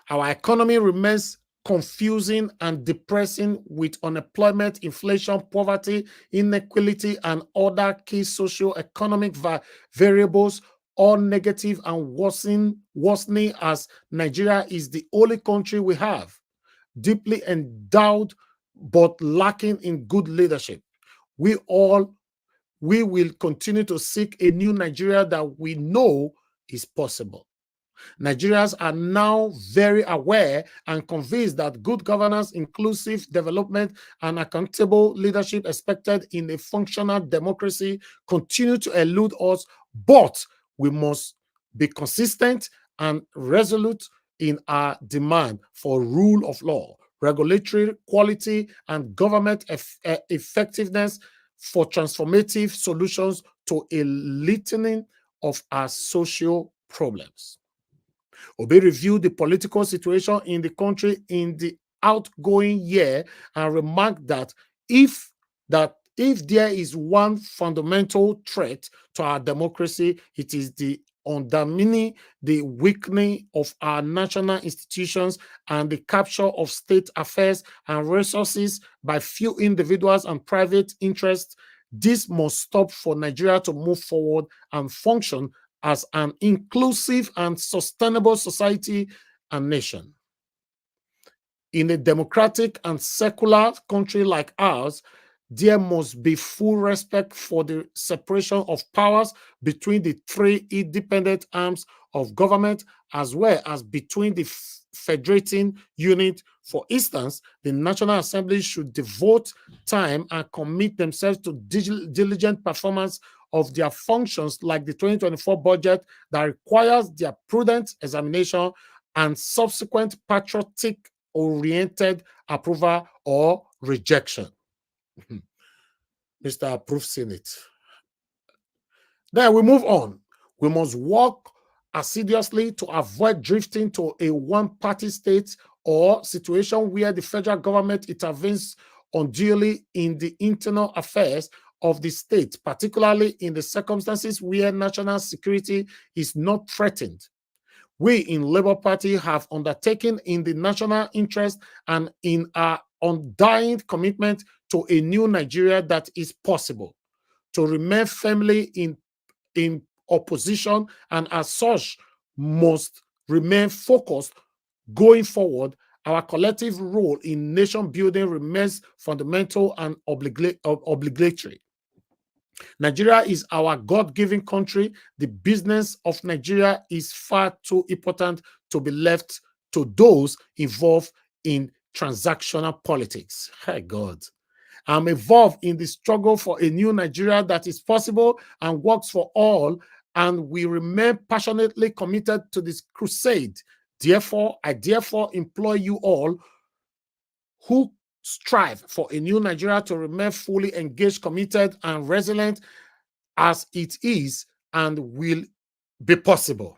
Speaker 1: our economy remains confusing and depressing with unemployment, inflation, poverty, inequality, and other key socio-economic variables all negative and worsening as Nigeria is the only country we have, deeply endowed but lacking in good leadership. We will continue to seek a new Nigeria that we know is possible. Nigerians are now very aware and convinced that good governance, inclusive development, and accountable leadership expected in a functional democracy continue to elude us, but we must be consistent and resolute in our demand for rule of law, regulatory quality, and government effectiveness for transformative solutions to a litany of our social problems. Obi reviewed the political situation in the country in the outgoing year and remarked that if there is one fundamental threat to our democracy, it is the undermining, the weakening of our national institutions and the capture of state affairs and resources by few individuals and private interests. This must stop for Nigeria to move forward and function as an inclusive and sustainable society and nation. In a democratic and secular country like ours, there must be full respect for the separation of powers between the three independent arms of government, as well as between the federating unit. For instance, the National Assembly should devote time and commit themselves to diligent performance of their functions, like the 2024 budget that requires their prudent examination and subsequent patriotic-oriented approval or rejection. Mr. Approved Senate. Then we move on. We must work assiduously to avoid drifting to a one-party state or situation where the federal government intervenes unduly in the internal affairs of the state, particularly in the circumstances where national security is not threatened. We in Labour Party have undertaken in the national interest and in our undying commitment to a new Nigeria that is possible, to remain firmly in opposition, and as such must remain focused going forward Our collective role in nation building remains fundamental and obligatory. Nigeria is our God-given country. The business of Nigeria is far too important to be left to those involved in transactional politics. Hey, God. I'm involved in the struggle for a new Nigeria that is possible and works for all, and we remain passionately committed to this crusade. Therefore, I implore you all who strive for a new Nigeria to remain fully engaged, committed, and resilient as it is and will be possible.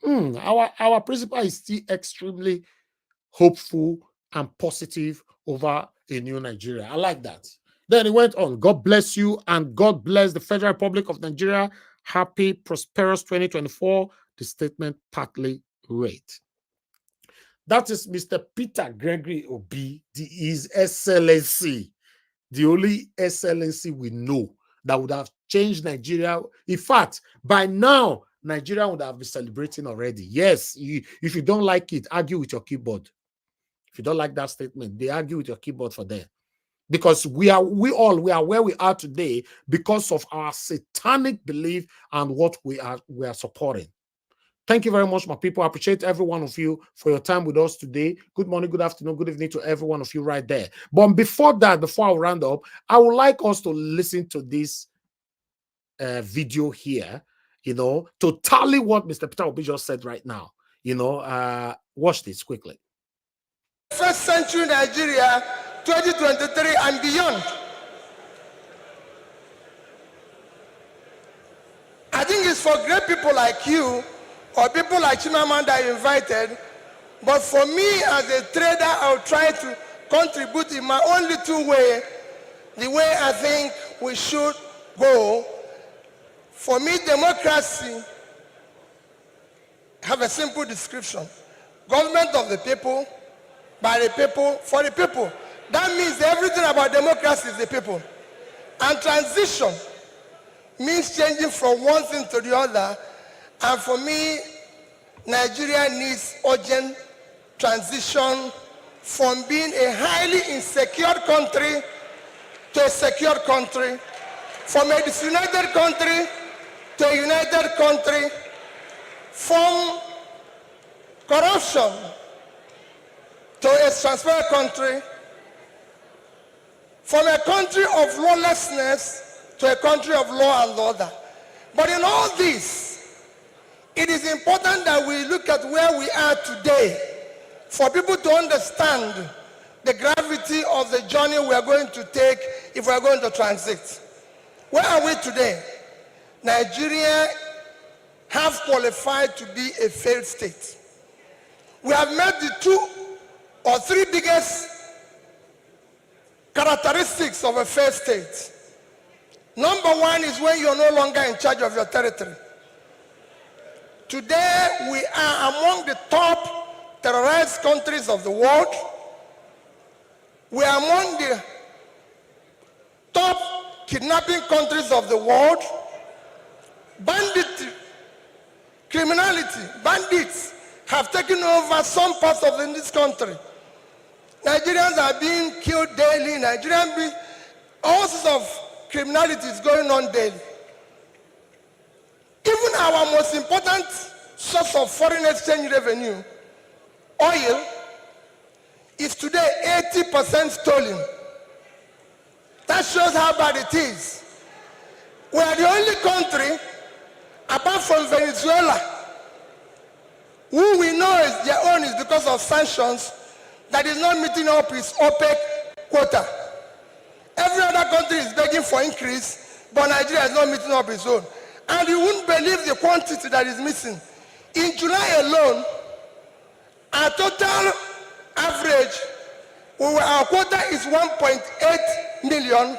Speaker 1: Our principal is still extremely hopeful and positive over a new Nigeria. I like that. Then he went on, God bless you and God bless the Federal Republic of Nigeria. Happy, prosperous 2024. The statement partly read. That is Mr. Peter Gregory Obi, His Excellency, the only excellency we know that would have changed Nigeria. In fact, by now, Nigeria would have been celebrating already. Yes, if you don't like it, argue with your keyboard. If you don't like that statement, they argue with your keyboard for them. Because we are where we are today because of our satanic belief and what we are supporting. Thank you very much, my people. I appreciate every one of you for your time with us today. Good morning, good afternoon, good evening to every one of you right there. But before I round up, I would like us to listen to this video here, to tally what Mr. Peter Obi just said right now. Watch this quickly.
Speaker 10: First century Nigeria, 2023 and beyond. I think it's for great people like you or people like Chinaman that you invited. But for me as a trader, I'll try to contribute in my own little way, the way I think we should go. For me, democracy have a simple description. Government of the people, by the people, for the people. That means everything about democracy is the people. And transition means changing from one thing to the other. And for me, Nigeria needs urgent transition from being a highly insecure country to a secure country, from a disunited country to a united country, from corruption to a transparent country, from a country of lawlessness to a country of law and order. But in all this, it is important that we look at where we are today for people to understand the gravity of the journey we are going to take if we are going to transit. Where are we today? Nigeria have qualified to be a failed state. We have met the 2 or 3 biggest characteristics of a failed state. Number 1 is when you're no longer in charge of your territory. Today, we are among the top terrorized countries of the world. We are among the top kidnapping countries of the world. Bandits have taken over some parts of this country. Nigerians are being killed daily. All sorts of criminality is going on daily. Even our most important source of foreign exchange revenue, oil, is today 80% stolen. That shows how bad it is. We are the only country, apart from Venezuela, who we know is their own is because of sanctions, that is not meeting up its OPEC quota. Every other country is begging for increase, but Nigeria is not meeting up its own. And you wouldn't believe the quantity that is missing. In July alone, our total average, our quota is 1.8 million.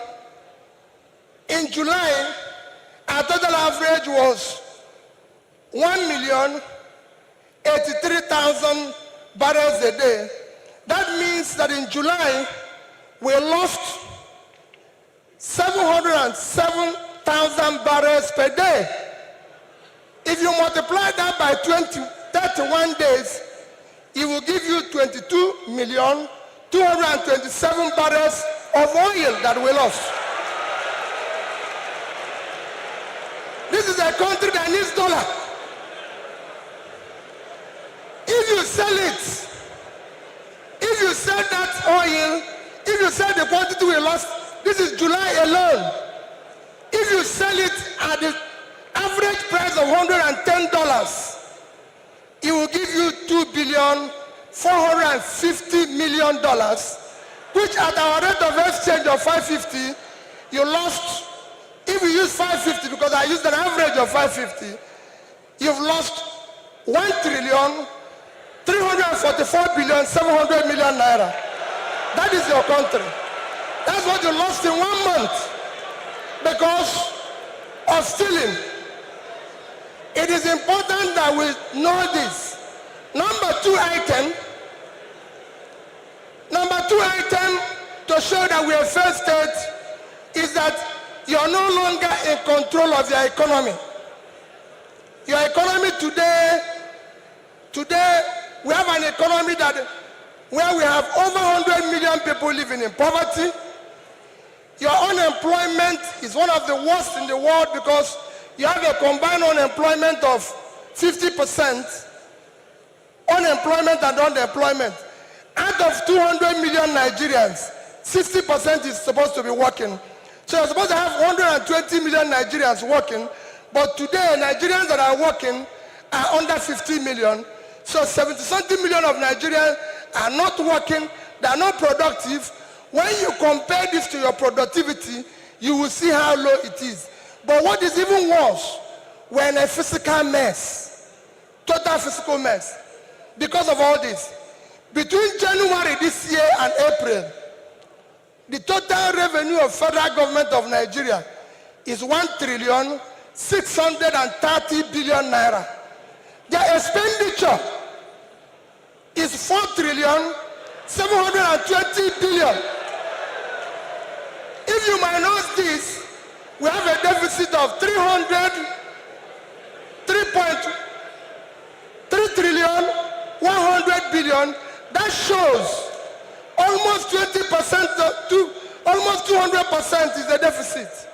Speaker 10: In July, our total average was 1,083,000 barrels a day. That means that in July, we lost 707,000 barrels per day. If you multiply that by 31 days, it will give you 22,227 barrels of oil that we lost. This is a country that needs dollar. If you sell it, if you sell that oil, if you sell the quantity we lost, this is July alone. If you sell it at the average price of $110, it will give you $2,450,000,000, which at our rate of exchange of 550, you lost. If you use 550, because I used an average of 550, you've lost 1,344,700,000,000 naira. That is your country. That's what you lost in 1 month because of stealing. It is important that we know this. Number two item to show that we are failed state is that you are no longer in control of your economy. Your economy today, we have an economy where we have over 100 million people living in poverty. Your unemployment is one of the worst in the world because you have a combined unemployment of 50%, unemployment and unemployment. Out of 200 million Nigerians, 60% is supposed to be working. So you're supposed to have 120 million Nigerians working, but today Nigerians that are working are under 50 million. So 70-something million of Nigerians are not working, they are not productive. When you compare this to your productivity, you will see how low it is. But what is even worse, we're in a physical mess, total physical mess. Because of all this, between January this year and April, the total revenue of federal government of Nigeria is 1,630,000,000,000 naira. Their expenditure is 4,720,000,000,000. If you minus this, we have a deficit of 3,100,000,000,000. That shows almost 20% to almost 200% is the deficit.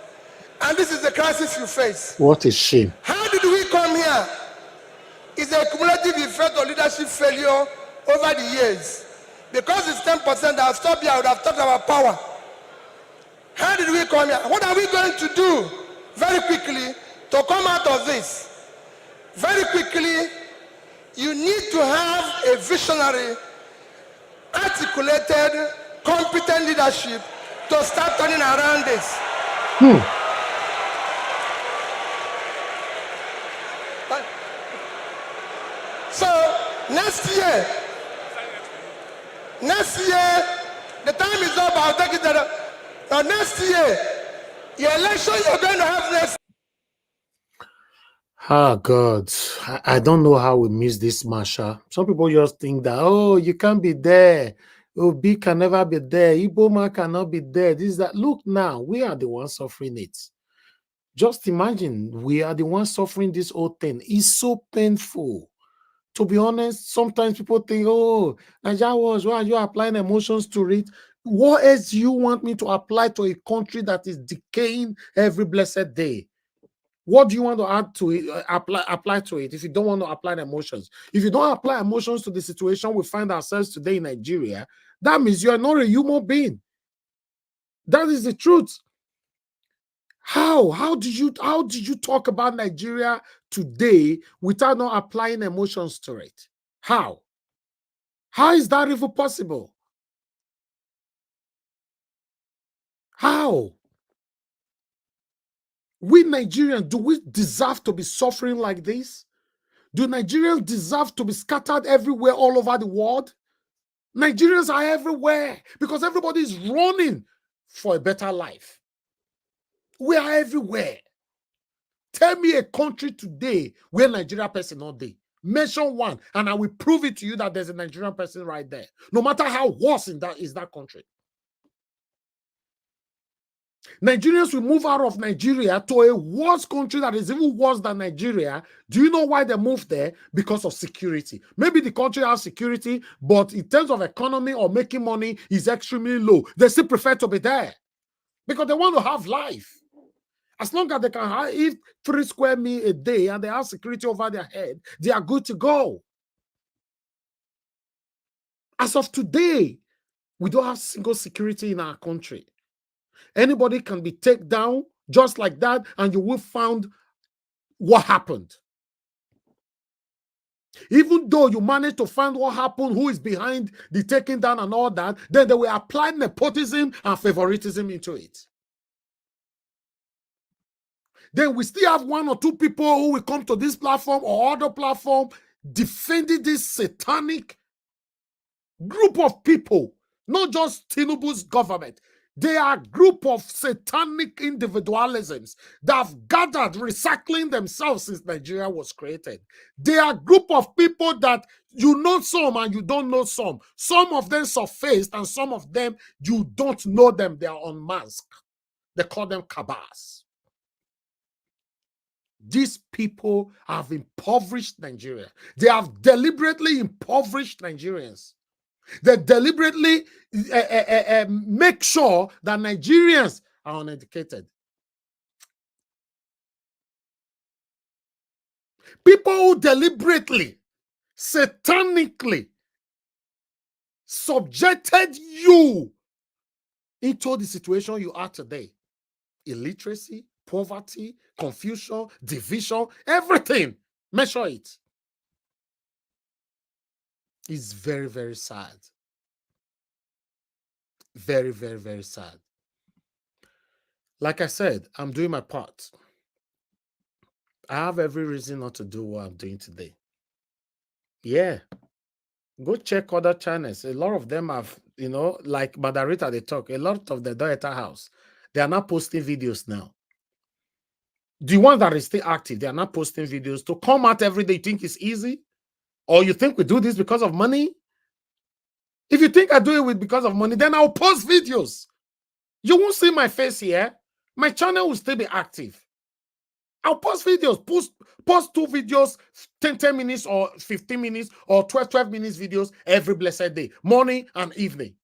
Speaker 10: And this is the crisis you face.
Speaker 1: What a shame.
Speaker 10: How did we come here? It's a cumulative effect of leadership failure over the years. Because it's 10%, I'll stop here, I would have talked about power. How did we come here? What are we going to do very quickly to come out of this? Very quickly, you need to have a visionary, articulated, competent leadership to start turning around this. So next year, the time is up. I'll take it that next year, your election you're going to have next.
Speaker 1: Ah, God, I don't know how we miss this, Masha. Some people just think that, oh, you can't be there. Obi can never be there. Iboma cannot be there. This, that. Look now, we are the ones suffering it. Just imagine, we are the ones suffering this whole thing. It's so painful. To be honest, sometimes people think, oh, Nigeria was, why are you applying emotions to it? What else do you want me to apply to a country that is decaying every blessed day? What do you want to add to it, apply to it if you don't want to apply the emotions? If you don't apply emotions to the situation we find ourselves today in Nigeria, that means you are not a human being. That is the truth. How did you talk about Nigeria today without not applying emotions to it? How is that even possible? How? We Nigerians, do we deserve to be suffering like this? Do Nigerians deserve to be scattered everywhere all over the world? Nigerians are everywhere because everybody is running for a better life. We are everywhere. Tell me a country today where Nigeria person not there. Mention one, and I will prove it to you that there's a Nigerian person right there. No matter how worse in that is that country. Nigerians will move out of Nigeria to a worse country that is even worse than Nigeria. Do you know why they moved there? Because of security. Maybe the country has security, but in terms of economy or making money is extremely low. They still prefer to be there because they want to have life. As long as they can eat 3 square meals a day and they have security over their head, they are good to go. As of today, we don't have single security in our country. Anybody can be taken down just like that, and you will find what happened. Even though you manage to find what happened, who is behind the taking down and all that, then they will apply nepotism and favoritism into it. Then we still have 1 or 2 people who will come to this platform or other platform defending this satanic group of people, not just Tinubu's government. They are a group of satanic individualisms that have gathered, recycling themselves since Nigeria was created. They are a group of people that you know some and you don't know some. Some of them surfaced and some of them you don't know them. They are unmasked. They call them cabals. These people have impoverished Nigeria. They have deliberately impoverished Nigerians. They deliberately make sure that Nigerians are uneducated. People who deliberately, satanically subjected you into the situation you are today. Illiteracy, poverty, confusion, division, everything. Measure it. It's very, very sad. Very, very, very sad. Like I said, I'm doing my part. I have every reason not to do what I'm doing today. Yeah. Go check other channels. A lot of them have, like Madarita, they talk. A lot of the Data House, they are not posting videos now. The ones that are still active, they are not posting videos. To come out every day, you think it's easy? Or you think we do this because of money? If you think I do it because of money, then I'll post videos. You won't see my face here. My channel will still be active. I'll post videos, post 2 videos, 10 minutes or 15 minutes or 12 minutes videos every blessed day, morning and evening.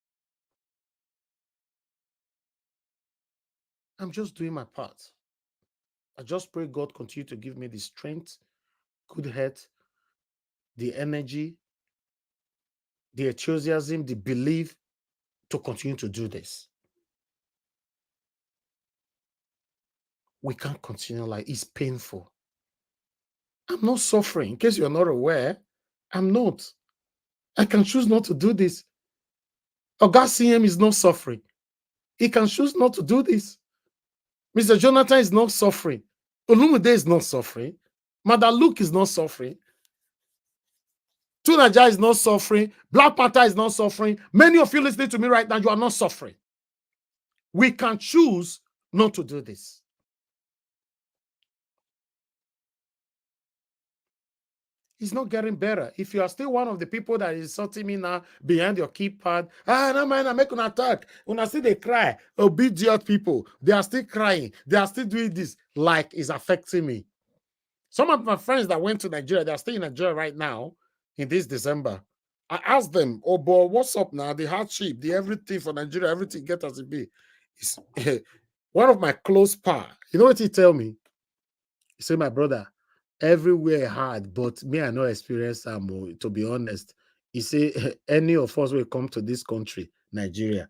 Speaker 1: I'm just doing my part. I just pray God continue to give me the strength, good health, the energy, the enthusiasm, the belief to continue to do this. We can't continue like it's painful. I'm not suffering. In case you're not aware, I'm not. I can choose not to do this. Oga CM is not suffering. He can choose not to do this. Mr. Jonathan is not suffering. Olumide is not suffering. Mother Luke is not suffering. Tunaja is not suffering. Black Panther is not suffering. Many of you listening to me right now, you are not suffering. We can choose not to do this. It's not getting better. If you are still one of the people that is insulting me now behind your keypad, no man, I make an attack. When I see they cry, obedient people, they are still crying. They are still doing this like it's affecting me. Some of my friends that went to Nigeria, they are still in Nigeria right now in this December. I asked them, oh, boy, what's up now? The hardship, the everything for Nigeria, everything get as it be. It's, one of my close pals, you know what he tell me? He said, my brother, everywhere hard, but me, I no experience them, to be honest. He say, any of us will come to this country, Nigeria,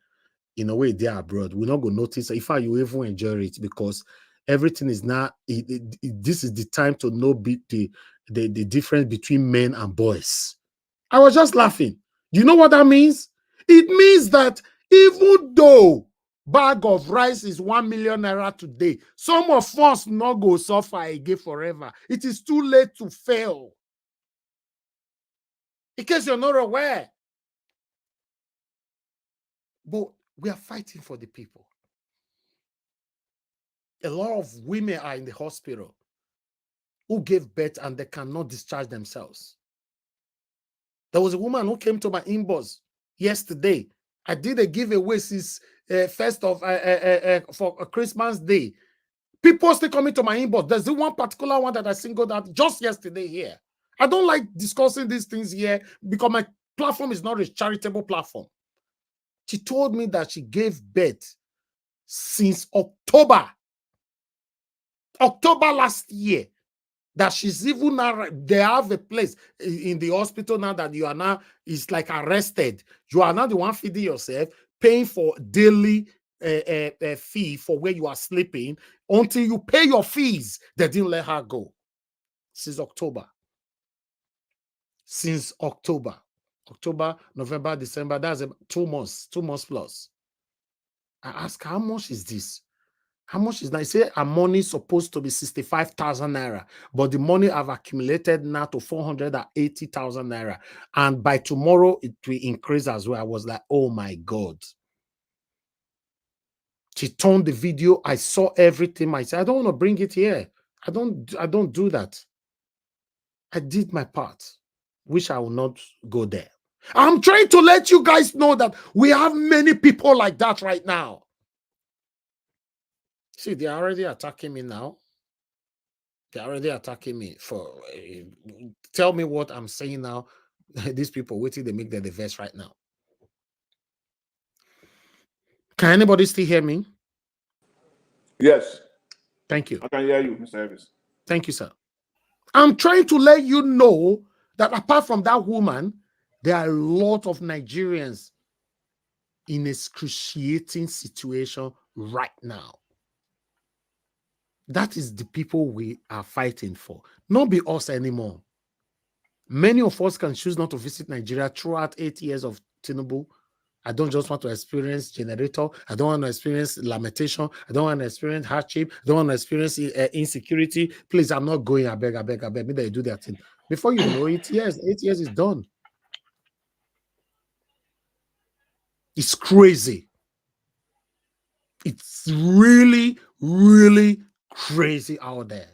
Speaker 1: in a way they are abroad, we're not going to notice. In fact, you even enjoy it because everything is now, this is the time to know the difference between men and boys. I was just laughing. You know what that means? It means that even though bag of rice is 1 million naira today, some of us not go suffer again forever. It is too late to fail. In case you're not aware. But we are fighting for the people. A lot of women are in the hospital who gave birth and they cannot discharge themselves. There was a woman who came to my inbox yesterday. I did a giveaway since first of for Christmas Day. People still coming to my inbox. There's the one particular one that I singled out just yesterday here. I don't like discussing these things here because my platform is not a charitable platform. She told me that she gave birth since October last year. That she's even now, they have a place in the hospital now that you are now, it's like arrested. You are now the one feeding yourself, paying for daily fee for where you are sleeping until you pay your fees. They didn't let her go since October. Since October, November, December, that's 2 months, 2 months plus. I ask, how much is this? How much is that? I say our money is supposed to be 65,000 naira, but the money I've accumulated now to 480,000 naira. And by tomorrow, it will increase as well. I was like, oh my God. She turned the video. I saw everything. I said, I don't want to bring it here. I don't do that. I did my part. Wish I will not go there. I'm trying to let you guys know that we have many people like that right now. See, they're already attacking me now. They're already attacking me for tell me what I'm saying now. These people waiting, they make the verse right now. Can anybody still hear me?
Speaker 11: Yes.
Speaker 1: Thank you.
Speaker 11: I can hear you, Mr. Evans.
Speaker 1: Thank you, sir. I'm trying to let you know that apart from that woman, there are a lot of Nigerians in excruciating situation right now. That is the people we are fighting for. Not be us anymore. Many of us can choose not to visit Nigeria throughout 8 years of Tinubu. I don't just want to experience generator. I don't want to experience lamentation. I don't want to experience hardship. I don't want to experience insecurity. Please, I'm not going. I beg. Maybe they do that thing. Before you know it, 8 years is done. It's crazy. It's really, really crazy out there.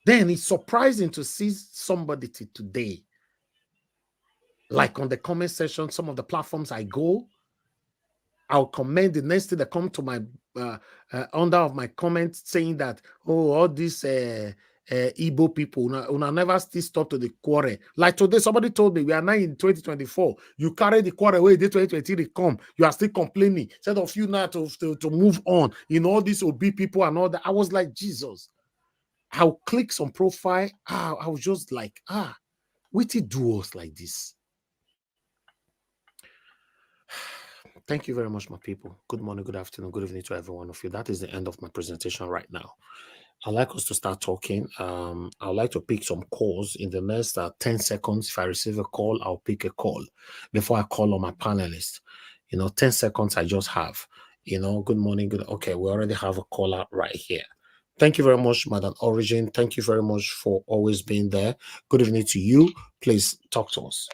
Speaker 1: Then it's surprising to see somebody today, like on the comment section, some of the platforms I go, I'll comment the next thing that come to my under of my comment saying that, oh, all these Igbo people una never still stop to the quarrel. Like today, somebody told me we are now in 2024. You carry the quarrel away, the 2023 come, you are still complaining. Instead of you now to move on in all these OB people and all that. I was like, Jesus. I'll click some profile. I was just like, we did do us like this. Thank you very much, my people. Good morning, good afternoon, good evening to every one of you. That is the end of my presentation right now. I'd like us to start talking. I'd like to pick some calls in the next 10 seconds. If I receive a call, I'll pick a call before I call on my panelists. 10 seconds I just have. Good morning, good. Okay, we already have a caller right here. Thank you very much, Madam Origin. Thank you very much for always being there. Good evening to you. Please talk to us.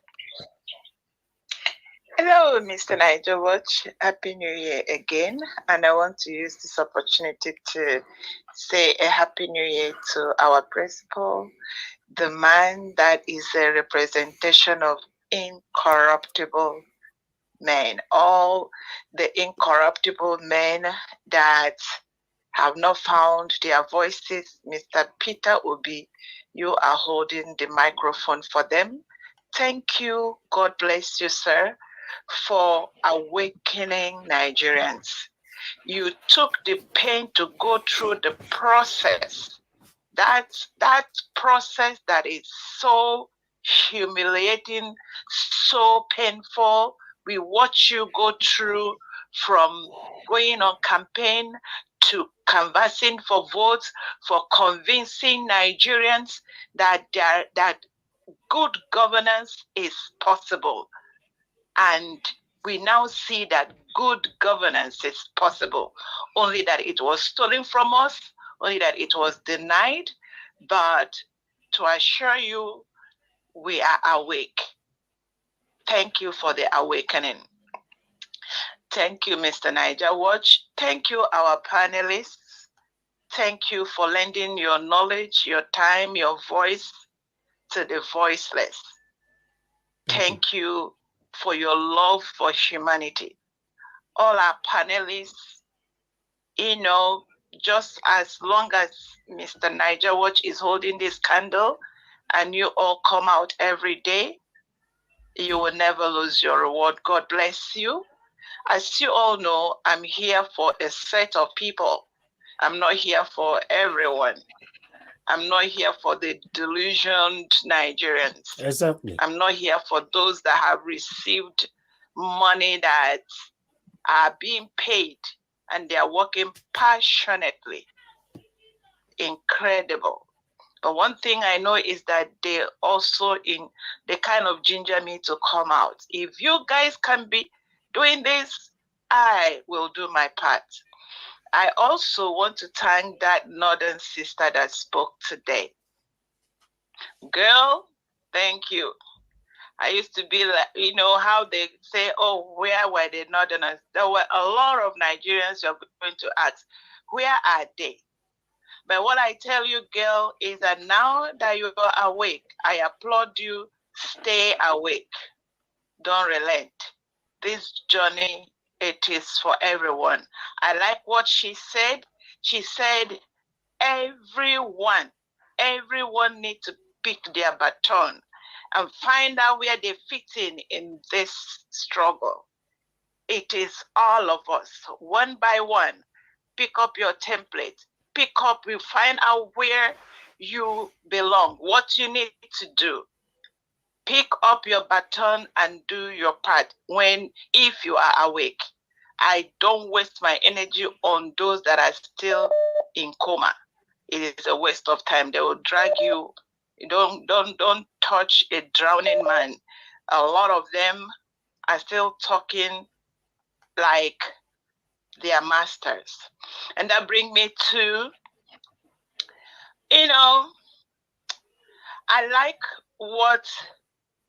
Speaker 12: Hello, Mr. Niger Watch. Happy New Year again. And I want to use this opportunity to say a Happy New Year to our principal, the man that is a representation of incorruptible men, all the incorruptible men that have not found their voices. Mr. Peter Obi, you are holding the microphone for them. Thank you. God bless you, sir, for awakening Nigerians. You took the pain to go through the process. That process that is so humiliating, so painful. We watch you go through from going on campaign to canvassing for votes, for convincing Nigerians that good governance is possible. And we now see that good governance is possible, only that it was stolen from us, only that it was denied. But to assure you, we are awake. Thank you for the awakening. Thank you, Mr. Niger Watch. Thank you, our panelists. Thank you for lending your knowledge, your time, your voice to the voiceless. Thank you for your love for humanity. all our panelists, you know, just as long as Mr. Niger Watch is holding this candle and you all come out every day, you will never lose your reward. God bless you. As you all know, I'm here for a set of people. I'm not here for everyone. I'm not here for the delusioned Nigerians.
Speaker 1: Exactly.
Speaker 12: I'm not here for those that have received money that are being paid and they are working passionately. Incredible. But one thing I know is that they kind of ginger me to come out. If you guys can be doing this, I will do my part. I also want to thank that northern sister that spoke today. Girl, thank you. I used to be like, you know, how they say, oh, where were the northerners? There were a lot of Nigerians you're going to ask, where are they? But what I tell you, girl, is that now that you are awake, I applaud you. Stay awake. Don't relent. This journey, it is for everyone. I like what she said. She said, everyone needs to pick their baton and find out where they fit in this struggle. It is all of us, one by one. Pick up your template. Pick up, you find out where you belong, what you need to do. Pick up your baton and do your part if you are awake. I don't waste my energy on those that are still in coma. It is a waste of time. They will drag you. Don't touch a drowning man. A lot of them are still talking like they are masters. And that brings me to, you know, I like what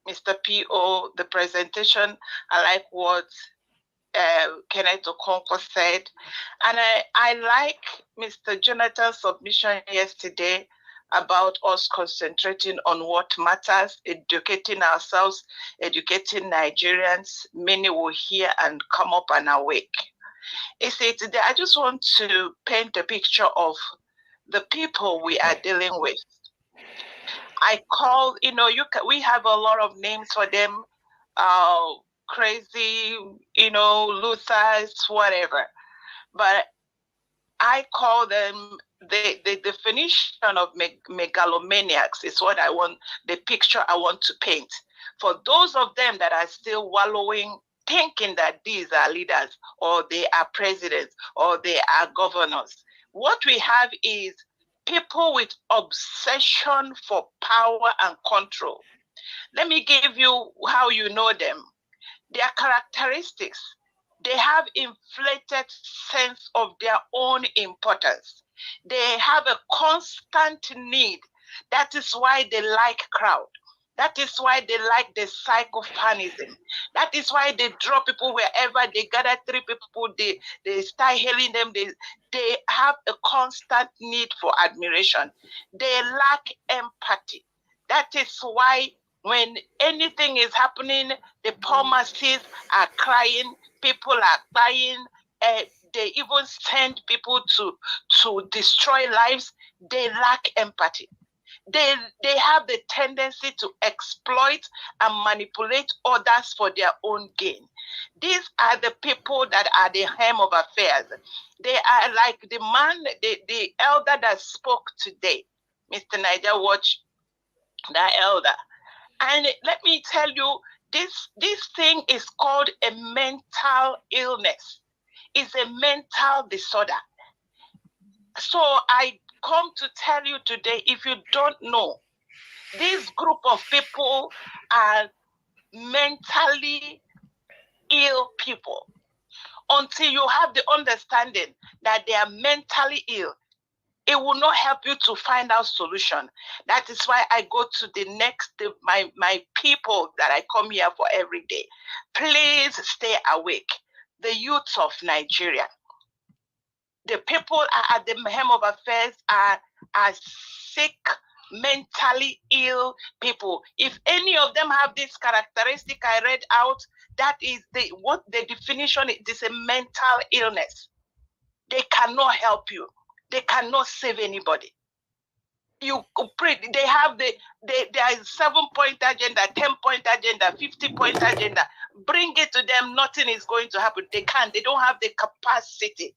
Speaker 12: Mr. P.O., the presentation, I like what Kenneth Okonkwo said. And I like Mr. Jonathan's submission yesterday about us concentrating on what matters, educating ourselves, educating Nigerians. Many will hear and come up and awake. You see, today I just want to paint a picture of the people we are dealing with. I call, you know, we have a lot of names for them, crazy, you know, Luthers, whatever. But I call them, the definition of megalomaniacs is what I want, the picture I want to paint. For those of them that are still wallowing, thinking that these are leaders, or they are presidents, or they are governors, what we have is people with obsession for power and control. Let me give you how you know them. Their characteristics. They have inflated sense of their own importance. They have a constant need. That is why they like crowd. That is why they like the psychophanism. That is why they draw people wherever they gather 3 people, they start hailing them. They have a constant need for admiration. They lack empathy. That is why when anything is happening, the poor masses are crying, people are dying, they even send people to destroy lives. They lack empathy. They have the tendency to exploit and manipulate others for their own gain. These are the people that are the helm of affairs. They are like the man, the elder that spoke today, Mr. Niger Watch, that elder. And let me tell you, this thing is called a mental illness. It's a mental disorder. So I come to tell you today, if you don't know, this group of people are mentally ill people. Until you have the understanding that they are mentally ill, it will not help you to find out solution. That is why I go to the next, my people that I come here for every day. Please stay awake. The youth of Nigeria, the people are at the helm of affairs are sick mentally ill people. If any of them have this characteristic I read out, that is what the definition is. It is a mental illness. They cannot help you. They cannot save anybody. You pray. They have there is 7-point agenda, 10-point agenda, 50-point agenda. Bring it to them. Nothing is going to happen. They can't. They don't have the capacity.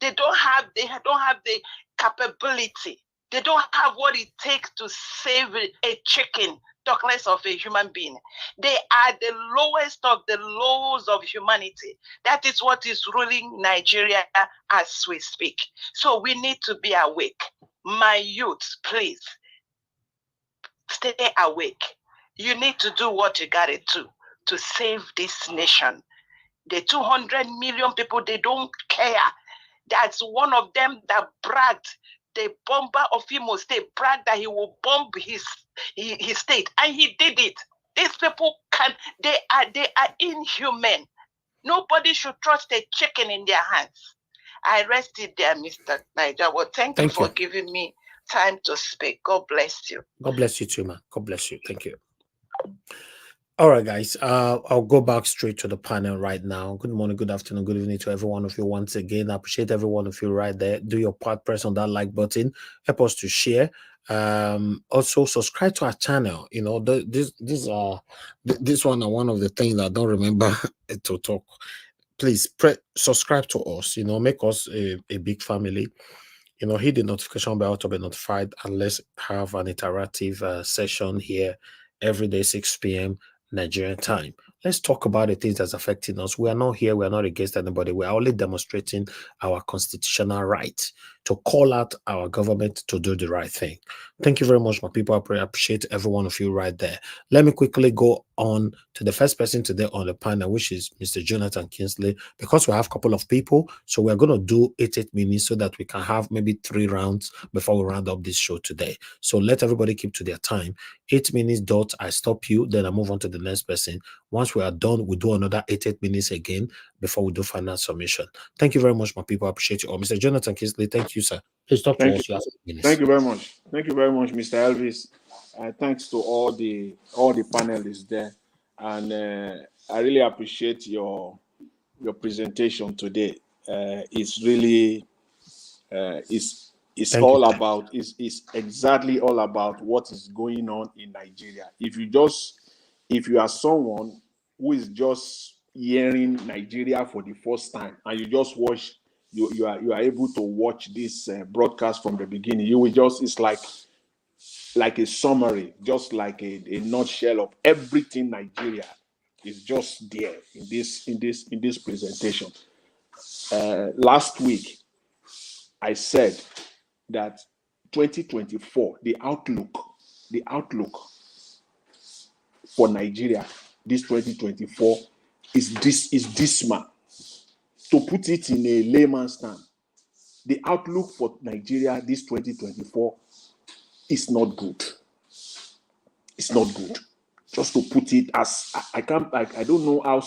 Speaker 12: They don't have the capability. They don't have what it takes to save a chicken, talk less of a human being. They are the lowest of the lows of humanity. That is what is ruling Nigeria as we speak. So we need to be awake. My youth, please, stay awake. You need to do what you got to do to save this nation. The 200 million people, they don't care. That's one of them that bragged. The bomber of Imo State bragged that he will bomb his state, and he did it. These people they are inhuman. Nobody should trust a chicken in their hands. I rested there, Mr. Niger. Well, thank you for giving me time to speak. God bless you.
Speaker 1: God bless you too, man. God bless you. Thank you. All right, guys. I'll go back straight to the panel right now. Good morning, good afternoon, good evening to every one of you once again. I appreciate every one of you right there. Do your part, press on that like button. Help us to share. Also subscribe to our channel. You know, this one are one of the things I don't remember to talk. Please subscribe to us. You know, make us a big family. You know, hit the notification bell to be notified, and let's have an interactive session here every day, 6 p.m. Nigerian time. Let's talk about the things that's affecting us. We are not here. We are not against anybody. We are only demonstrating our constitutional right to call out our government to do the right thing. Thank you very much, my people. I appreciate every one of you right there. Let me quickly go on to the first person today on the panel, which is Mr. Jonathan Kingsley, because we have a couple of people. So we're going to do 8 minutes so that we can have maybe 3 rounds before we round up this show today. So let everybody keep to their time. 8 minutes dot, I stop you, then I move on to the next person. Once we are done, we do another 8 minutes again before we do final submission. Thank you very much, my people. I appreciate you all. Mr. Jonathan Kingsley, thank you, sir. Please talk to us.
Speaker 11: Thank you very much. Thank you very much, Mr. Elvis. Thanks to all the panelists there, and I really appreciate your presentation today. It's really it's exactly all about what is going on in Nigeria. If you are someone who is just hearing Nigeria for the first time and you just watch, you are able to watch this broadcast from the beginning, you will just, it's like a summary, just like a nutshell of everything Nigeria is just there in this presentation. Last week, I said that 2024, the outlook for Nigeria, this 2024 is dismal. To put it in a layman's term, the outlook for Nigeria this 2024 is not good. It's not good. Just to put it as I don't know how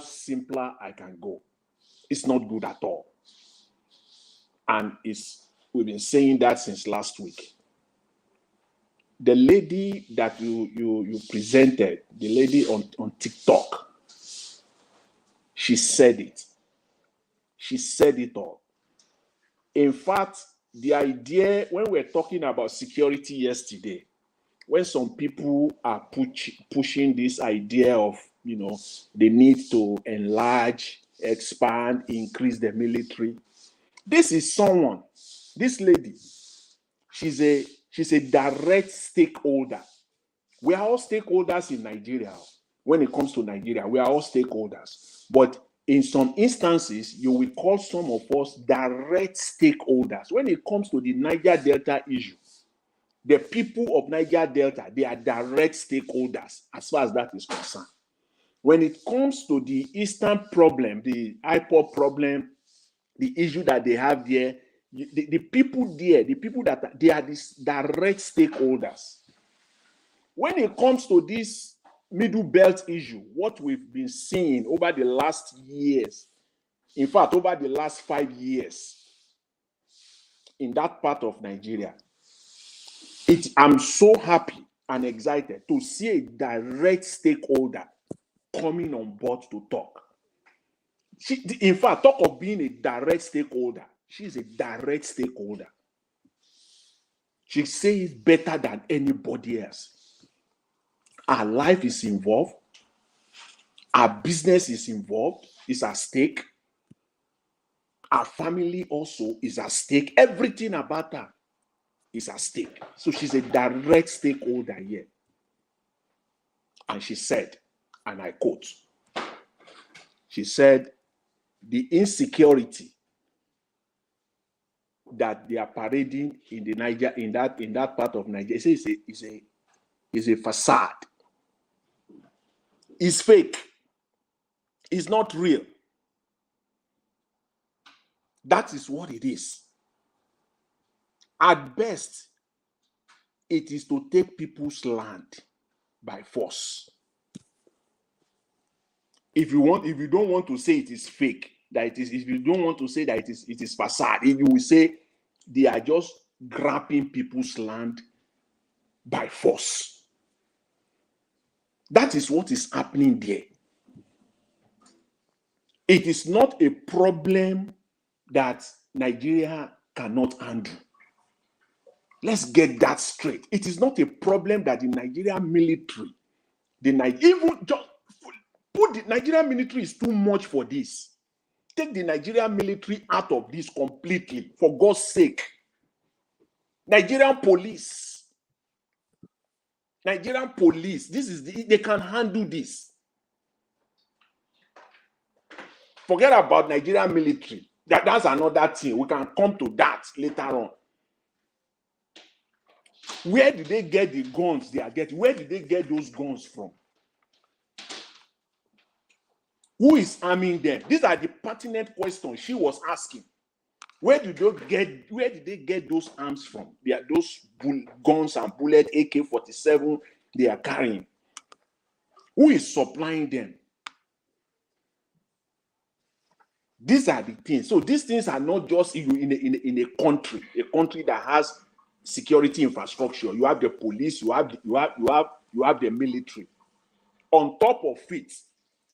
Speaker 11: simpler I can go. It's not good at all. And we've been saying that since last week. The lady that you presented, the lady on TikTok, she said it. She said it all. In fact, the idea, when we're talking about security yesterday, when some people are pushing this idea of, the need to enlarge, expand, increase the military, this lady, she's a direct stakeholder. We are all stakeholders in Nigeria. When it comes to Nigeria, we are all stakeholders. But in some instances, you will call some of us direct stakeholders. When it comes to the Niger Delta issue, the people of Niger Delta, they are direct stakeholders as far as that is concerned. When it comes to the Eastern problem, the IPOB problem, the issue that they have there, the people there, they are these direct stakeholders. When it comes to this Middle Belt issue, what we've been seeing over the last years, over the last 5 years, in that part of Nigeria, I'm so happy and excited to see a direct stakeholder coming on board to talk. In fact, talk of being a direct stakeholder. She's a direct stakeholder. She says better than anybody else. Our life is involved. Our business is involved. It's at stake. Our family also is at stake. Everything about her is at stake. So she's a direct stakeholder here. And she said, and I quote, she said, the insecurity that they are parading in the Niger, in that part of Nigeria, is a facade. It's fake. It's not real. That is what it is. At best, it is to take people's land by force. If you don't want to say it is fake, if you don't want to say that it is facade, if you will say they are just grabbing people's land by force. That is what is happening there. It is not a problem that Nigeria cannot handle. Let's get that straight. It is not a problem that the Nigerian military, even just put the Nigerian military is too much for this. Take the Nigerian military out of this completely, for God's sake. Nigerian police, they can handle this. Forget about Nigerian military. That's another thing. We can come to that later on. Where did they get the guns they are getting? Where did they get those guns from? Who is arming them? These are the pertinent questions she was asking. Where did they get those arms from? Those guns and bullet AK-47 they are carrying. Who is supplying them? These are the things. So these things are not just in a country that has security infrastructure. You have the police, you have the military. On top of it,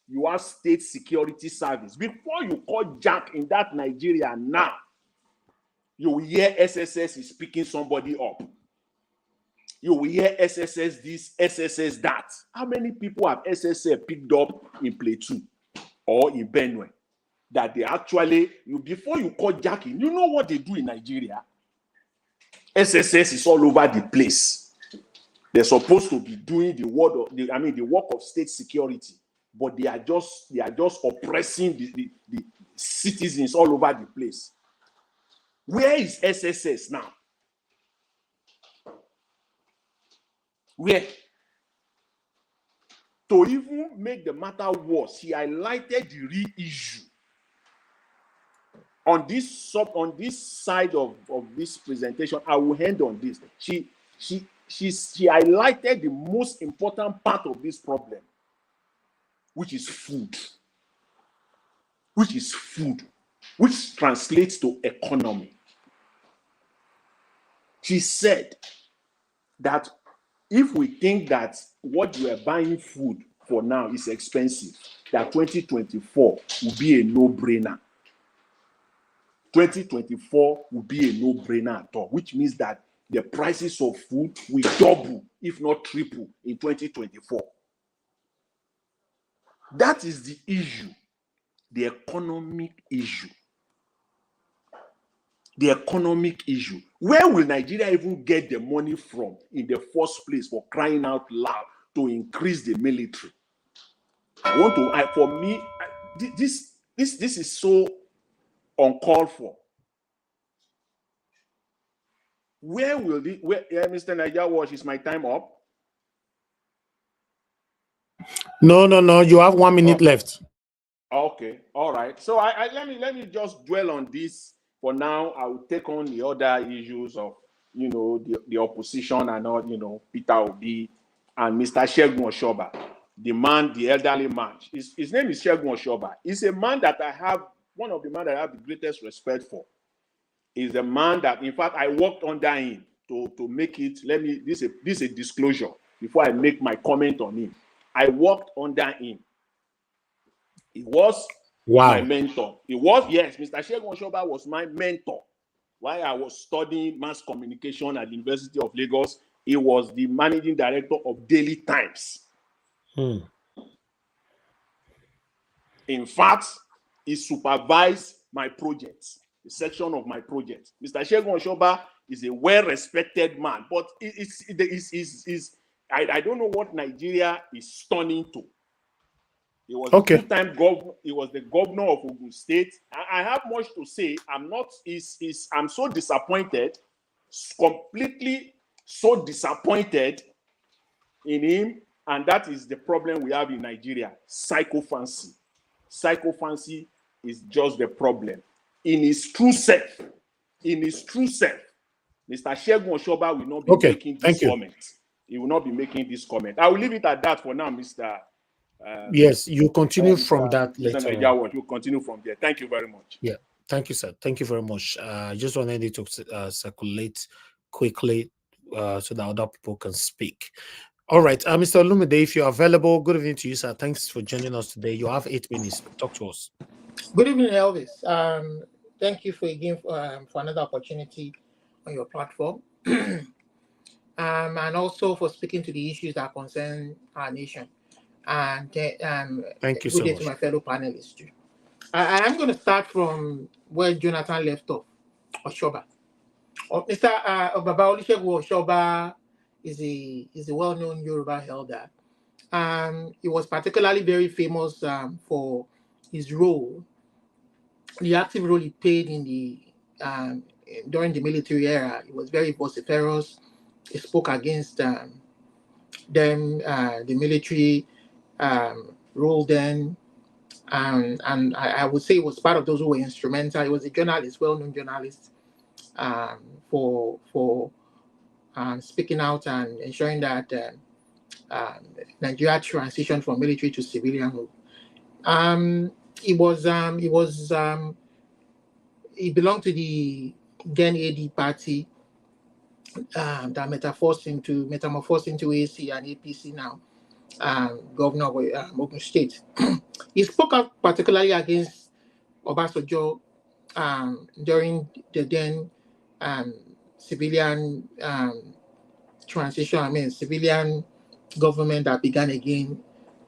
Speaker 11: you have state security service. Before you call Jack in that Nigeria now, you will hear SSS is picking somebody up. You will hear SSS this, SSS that. How many people have SSS picked up in Plateau or in Benue? That they actually, before you call Jack in, you know what they do in Nigeria? SSS is all over the place. They're supposed to be doing the work of state security, but they are just oppressing the citizens all over the place. Where is SSS now? Where? To even make the matter worse, he highlighted the real issue. On this side of this presentation, I will end on this. She highlighted the most important part of this problem, which is food. Which translates to economy. She said that if we think that what you are buying food for now is expensive, that 2024 will be a no-brainer. 2024 will be a no-brainer at all, which means that the prices of food will double, if not triple, in 2024. That is the issue, the economic issue. The economic issue. Where will Nigeria even get the money from in the first place, for crying out loud, to increase the military? This is so uncalled for. Mr. Niger Wash, is my time up?
Speaker 1: No. You have 1 minute left.
Speaker 11: Okay, all right. So let me just dwell on this for now. I will take on the other issues of the opposition and all, Peter Obi and Mr. Segun Oshoba, the elderly man. His name is Segun Oshoba. He's a man that one of the men that I have the greatest respect for. Is a man that, in fact, I worked under him to make it, this is a disclosure before I make my comment on him. I worked under him. He was my mentor. Yes, Mr. Segun Oshoba was my mentor. While I was studying mass communication at the University of Lagos, he was the managing director of Daily Times. In fact, he supervised my projects, the section of my project. Mr. Segun Oshoba is a well-respected man, but I don't know what Nigeria is turning to. He was the full-time governor. He was the governor of Ogun State. I have much to say. I'm so disappointed, completely so disappointed in him, and that is the problem we have in Nigeria. Psychophancy. Psychophancy is just the problem. In his true self, Mr. Segun Oshoba will not be making this comment. He will not be making this comment. I will leave it at that for now, Mr.
Speaker 1: Yes, you continue from that later on.
Speaker 11: You continue from there. Thank you very much.
Speaker 1: Yeah, thank you, sir. Thank you very much. I just wanted it to circulate quickly so that other people can speak. All right, Mr. Lumide, if you're available, good evening to you, sir. Thanks for joining us today. You have 8 minutes. Talk to us.
Speaker 13: Good evening, Elvis. Thank you for again for another opportunity on your platform, and also for speaking to the issues that concern our nation. And
Speaker 1: thank you
Speaker 13: so
Speaker 1: much
Speaker 13: to my fellow panelists too. I am going to start from where Jonathan left off. Oshoba, Mr. Baba Olusegun Oshoba is a well-known Yoruba elder. He was particularly very famous for his role, the active role he played in the during the military era. He was very vociferous. He spoke against the military role then, and I would say he was part of those who were instrumental. He was a journalist, well-known journalist, for speaking out and ensuring that Nigeria transitioned from military to civilian rule. He belonged to the then AD party that metamorphosed into AC and APC now. Governor of Ogun State. He spoke out particularly against Obasanjo during the then civilian transition, civilian government that began again,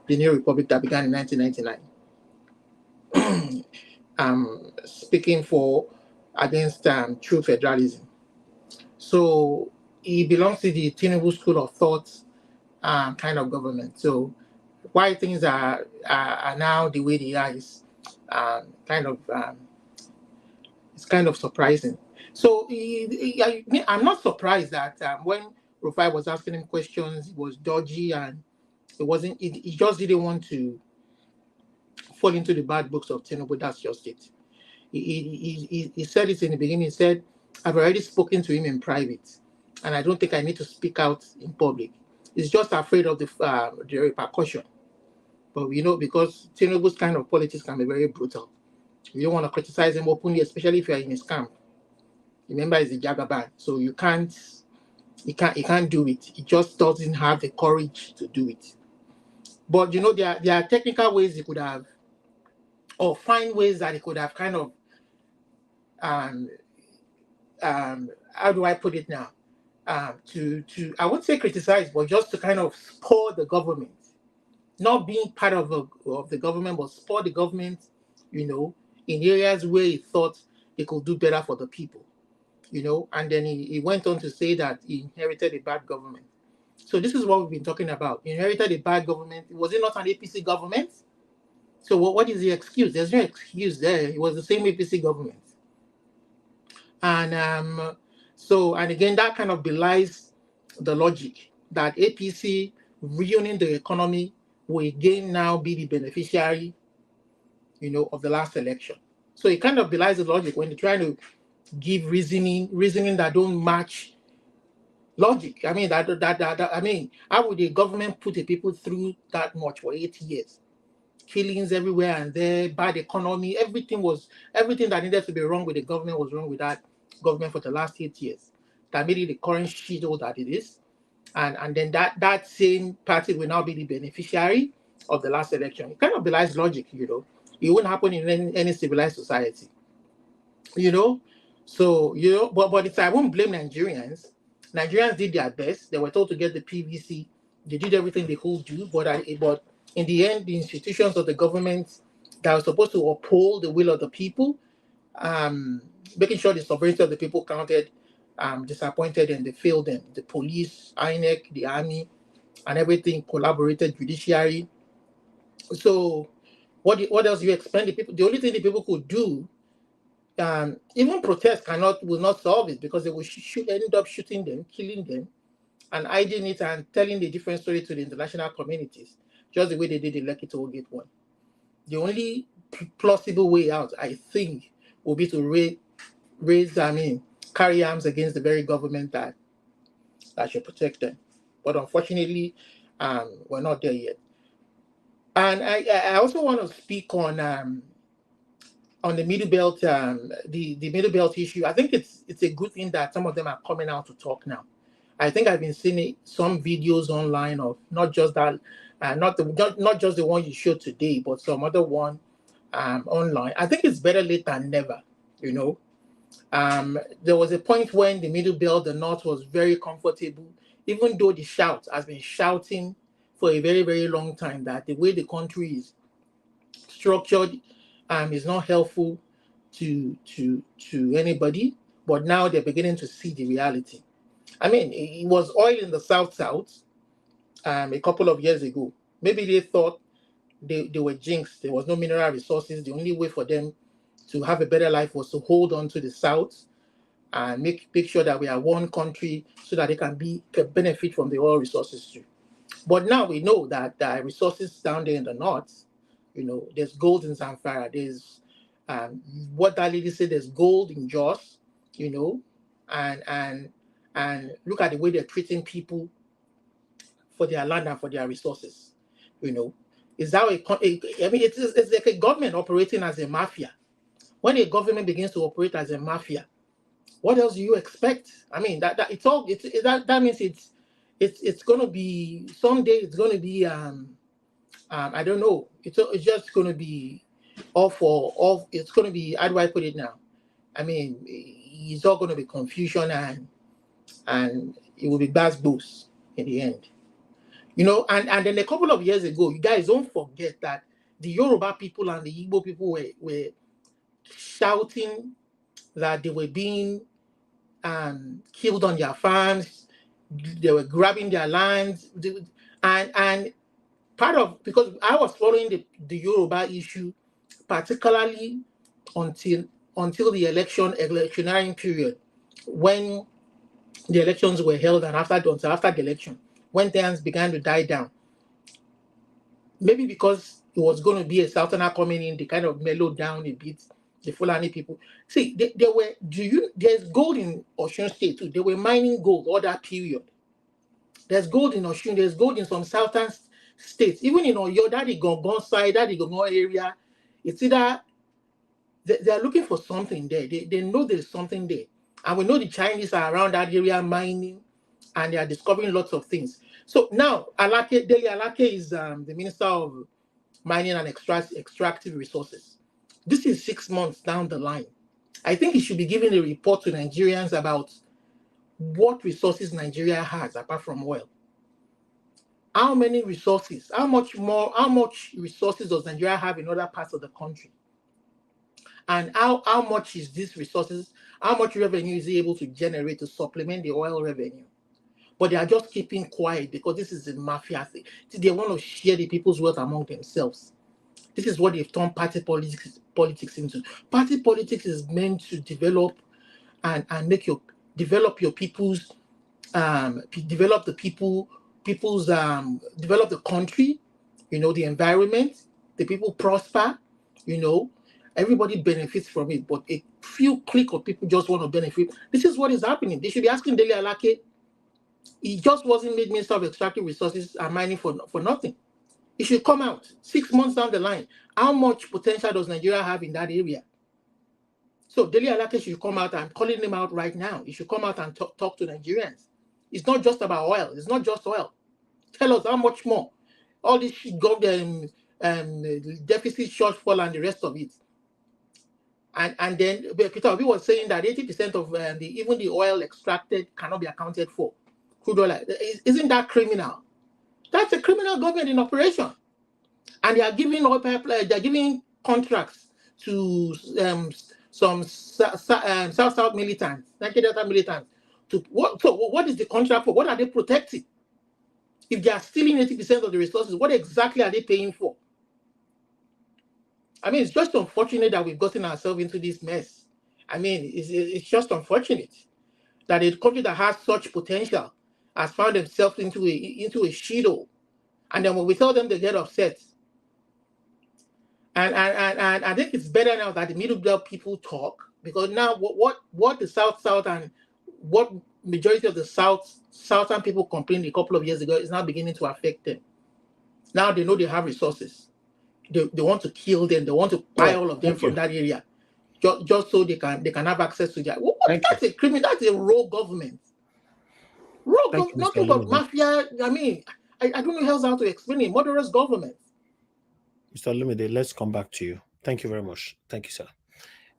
Speaker 13: the new republic that began in 1999. Speaking against true federalism. So he belongs to the Tinubu school of thought kind of government. So why things are now the way they are is it's kind of surprising. So I'm not surprised that when Rufai was asking him questions, it was dodgy and he just didn't want to fall into the bad books of Tinubu. That's just it. He said it in the beginning. He said, I've already spoken to him in private, and I don't think I need to speak out in public. He's just afraid of the repercussion. But because Tinubu's kind of politics can be very brutal. You don't want to criticize him openly, especially if you're in his camp. Remember, he's a Jagaban, so he can't do it. He just doesn't have the courage to do it. But there are technical ways he could have, or find ways that he could have kind of how do I put it now? To I wouldn't say criticize, but just to kind of spur the government, not being part of the government, but spur the government, in areas where he thought he could do better for the people, And then he went on to say that he inherited a bad government. So this is what we've been talking about. He inherited a bad government. Was it not an APC government? So what is the excuse? There's no excuse there. It was the same APC government. And and again, that kind of belies the logic that APC ruining the economy will again now be the beneficiary, of the last election. So it kind of belies the logic when they're trying to give reasoning that don't match logic. I mean, how would the government put the people through that much for 8 years? Killings everywhere and there, bad economy, everything that needed to be wrong with the government was wrong with that government for the last 8 years. that made it the current shithole that it is. And then that same party will now be the beneficiary of the last election. It kind of belies logic, you know. It wouldn't happen in any civilized society, you know. So, you know, but it's, I won't blame Nigerians. Nigerians did their best. They were told to get the PVC. They did everything they could do, but in the end, the institutions of the government that were supposed to uphold the will of the people, making sure the sovereignty of the people counted, disappointed, and they failed them. The police, INEC, the army, and everything collaborated, judiciary. So what else do you expect the people? The only thing the people could do, even protest will not solve it, because they will end up shooting them, killing them, and hiding it and telling the different story to the international communities, just the way they did the Lekki Tollgate one. The only plausible way out, I think, will be to carry arms against the very government that should protect them. But unfortunately, we're not there yet. And I also want to speak on the Middle Belt, the Middle Belt issue. I think it's a good thing that some of them are coming out to talk now. I think I've been seeing some videos online of not just that, not just the one you showed today, but some other one online. I think it's better late than never, you know. There was a point when the Middle Belt, the North, was very comfortable, even though the shout has been shouting for a very, very long time that the way the country is structured is not helpful to anybody. But now they're beginning to see the reality. I mean, it was oil in the South a couple of years ago. Maybe they thought they were jinxed. There was no mineral resources. The only way for them to have a better life was to hold on to the South and make sure that we are one country so that they can benefit from the oil resources too. But now we know that there are resources down there in the North. You know, there's gold in Zamfara. There's what that lady said, there's gold in Jos, you know, and look at the way they're treating people for their land and for their resources, you know. Is that it's like a government operating as a mafia. When a government begins to operate as a mafia, what else do you expect? I mean, that means it's going to be someday. It's going to be I don't know. It's just going to be all. It's going to be, how do I put it now? I mean, it's all going to be confusion and it will be bass boost in the end. You know, and then a couple of years ago, you guys don't forget that the Yoruba people and the Igbo people were shouting that they were being killed on their farms, they were grabbing their lands, and part of, because I was following the Yoruba issue, particularly until the electionary period, when the elections were held, and after the election, when things began to die down. Maybe because it was going to be a Southerner coming in, they kind of mellowed down a bit, the Fulani people. See, there's gold in Osun State too. They were mining gold all that period. There's gold in Osun, there's gold in some southern states. Even in Oyo, that the Gongon side, that the Gongon area, it's either they're looking for something there. They know there's something there. And we know the Chinese are around that area mining, and they are discovering lots of things. So now, Dele Alake is the Minister of Mining and Extractive Resources. This is 6 months down the line. I think he should be giving a report to Nigerians about what resources Nigeria has apart from oil. How many resources? How much resources does Nigeria have in other parts of the country? And how much is these resources? How much revenue is he able to generate to supplement the oil revenue? But they are just keeping quiet because this is a mafia thing. They want to share the people's wealth among themselves. This is what they've turned party politics into. Party politics is meant to develop and develop your people's develop the country, you know, the environment, the people prosper, you know, everybody benefits from it, but a few clique of people just want to benefit. This is what is happening. They should be asking Dele Alake. He just wasn't made Minister of Extractive Resources and Mining for nothing. It should come out 6 months down the line. How much potential does Nigeria have in that area? So Dele Alake should come out. I'm calling him out right now. He should come out and talk to Nigerians. It's not just about oil. It's not just oil. Tell us how much more. All this deficit, shortfall, and the rest of it. And then Peter Obi was saying that 80% of even the oil extracted cannot be accounted for. Crude oil. Isn't that criminal? That's a criminal government in operation. And they are giving they're giving contracts to some South militants, Nigeria Delta militants. So what is the contract for? What are they protecting? If they are stealing 80% of the resources, what exactly are they paying for? I mean, it's just unfortunate that we've gotten ourselves into this mess. I mean, it's just unfortunate that a country that has such potential has found themselves into a shithole. And then when we tell them, they get upset. And I think it's better now that the middle belt people talk, because now what the South and what majority of the Southern people complained a couple of years ago is now beginning to affect them. Now they know they have resources. They want to kill them. They want to buy all of them from that area, just so they can have access to that. That's a criminal. That's a raw government. Raw government. Nothing but mafia. I mean, I don't know how to explain it. Murderous government.
Speaker 1: Mr. Lumide, let's come back to you. Thank you very much. Thank you, sir,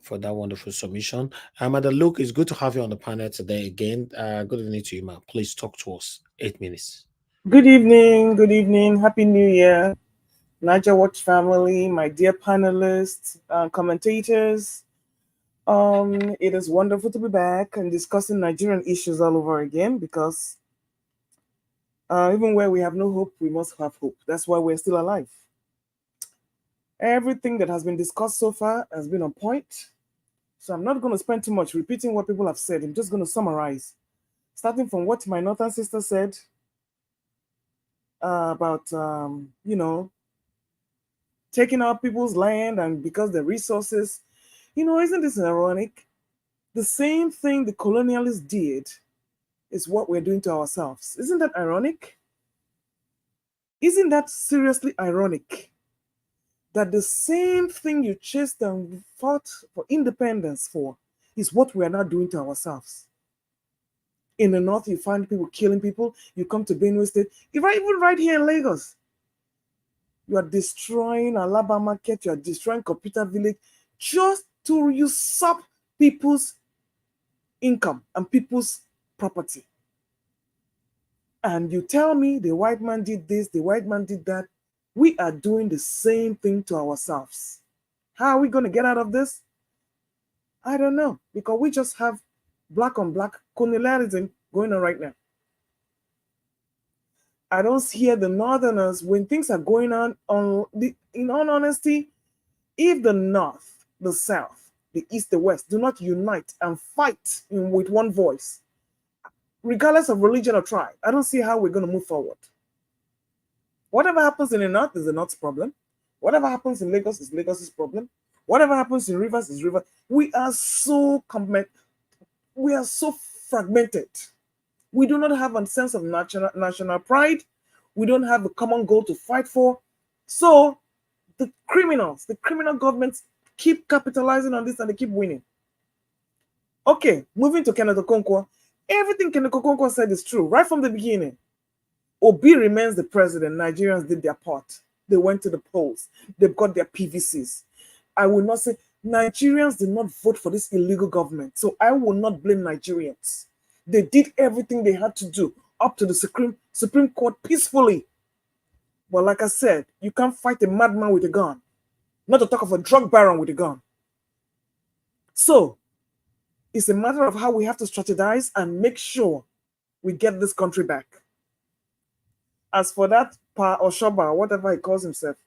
Speaker 1: for that wonderful submission. Madam Luke, it's good to have you on the panel today again. Good evening to you, ma'am. Please talk to us. 8 minutes.
Speaker 14: Good evening. Good evening. Happy New Year. Niger Watch family, my dear panelists, commentators. It is wonderful to be back and discussing Nigerian issues all over again, because even where we have no hope, we must have hope. That's why we're still alive. Everything that has been discussed so far has been on point. So I'm not going to spend too much repeating what people have said. I'm just going to summarize. Starting from what my northern sister said about, taking out people's land and because the resources, isn't this ironic? The same thing the colonialists did is what we're doing to ourselves. Isn't that ironic? Isn't that seriously ironic? That the same thing you chased and fought for independence for is what we are now doing to ourselves. In the north, you find people killing people. You come to Benue State, even right here in Lagos, you are destroying Alaba Market, you are destroying Computer Village just to usurp people's income and people's property. And you tell me the white man did this, the white man did that. We are doing the same thing to ourselves. How are we going to get out of this? I don't know, because we just have black on black colonialism going on right now. I don't hear the northerners when things are going on in all honesty, if the north, the south, the east, the west do not unite and fight with one voice, regardless of religion or tribe, I don't see how we're going to move forward. Whatever happens in the north is the north's problem. Whatever happens in Lagos is Lagos's problem. Whatever happens in Rivers is Rivers. We are so fragmented. We do not have a sense of national pride. We don't have a common goal to fight for. So the criminal governments keep capitalizing on this and they keep winning. Okay, moving to Kenneth Okonkwo. Everything Kenneth Okonkwo said is true right from the beginning. Obi remains the president. Nigerians did their part. They went to the polls. They've got their PVCs. I will not say Nigerians did not vote for this illegal government. So I will not blame Nigerians. They did everything they had to do up to the Supreme Court peacefully. But like I said, you can't fight a madman with a gun. Not to talk of a drug baron with a gun. So it's a matter of how we have to strategize and make sure we get this country back. As for that Pa Oshoba, whatever he calls himself,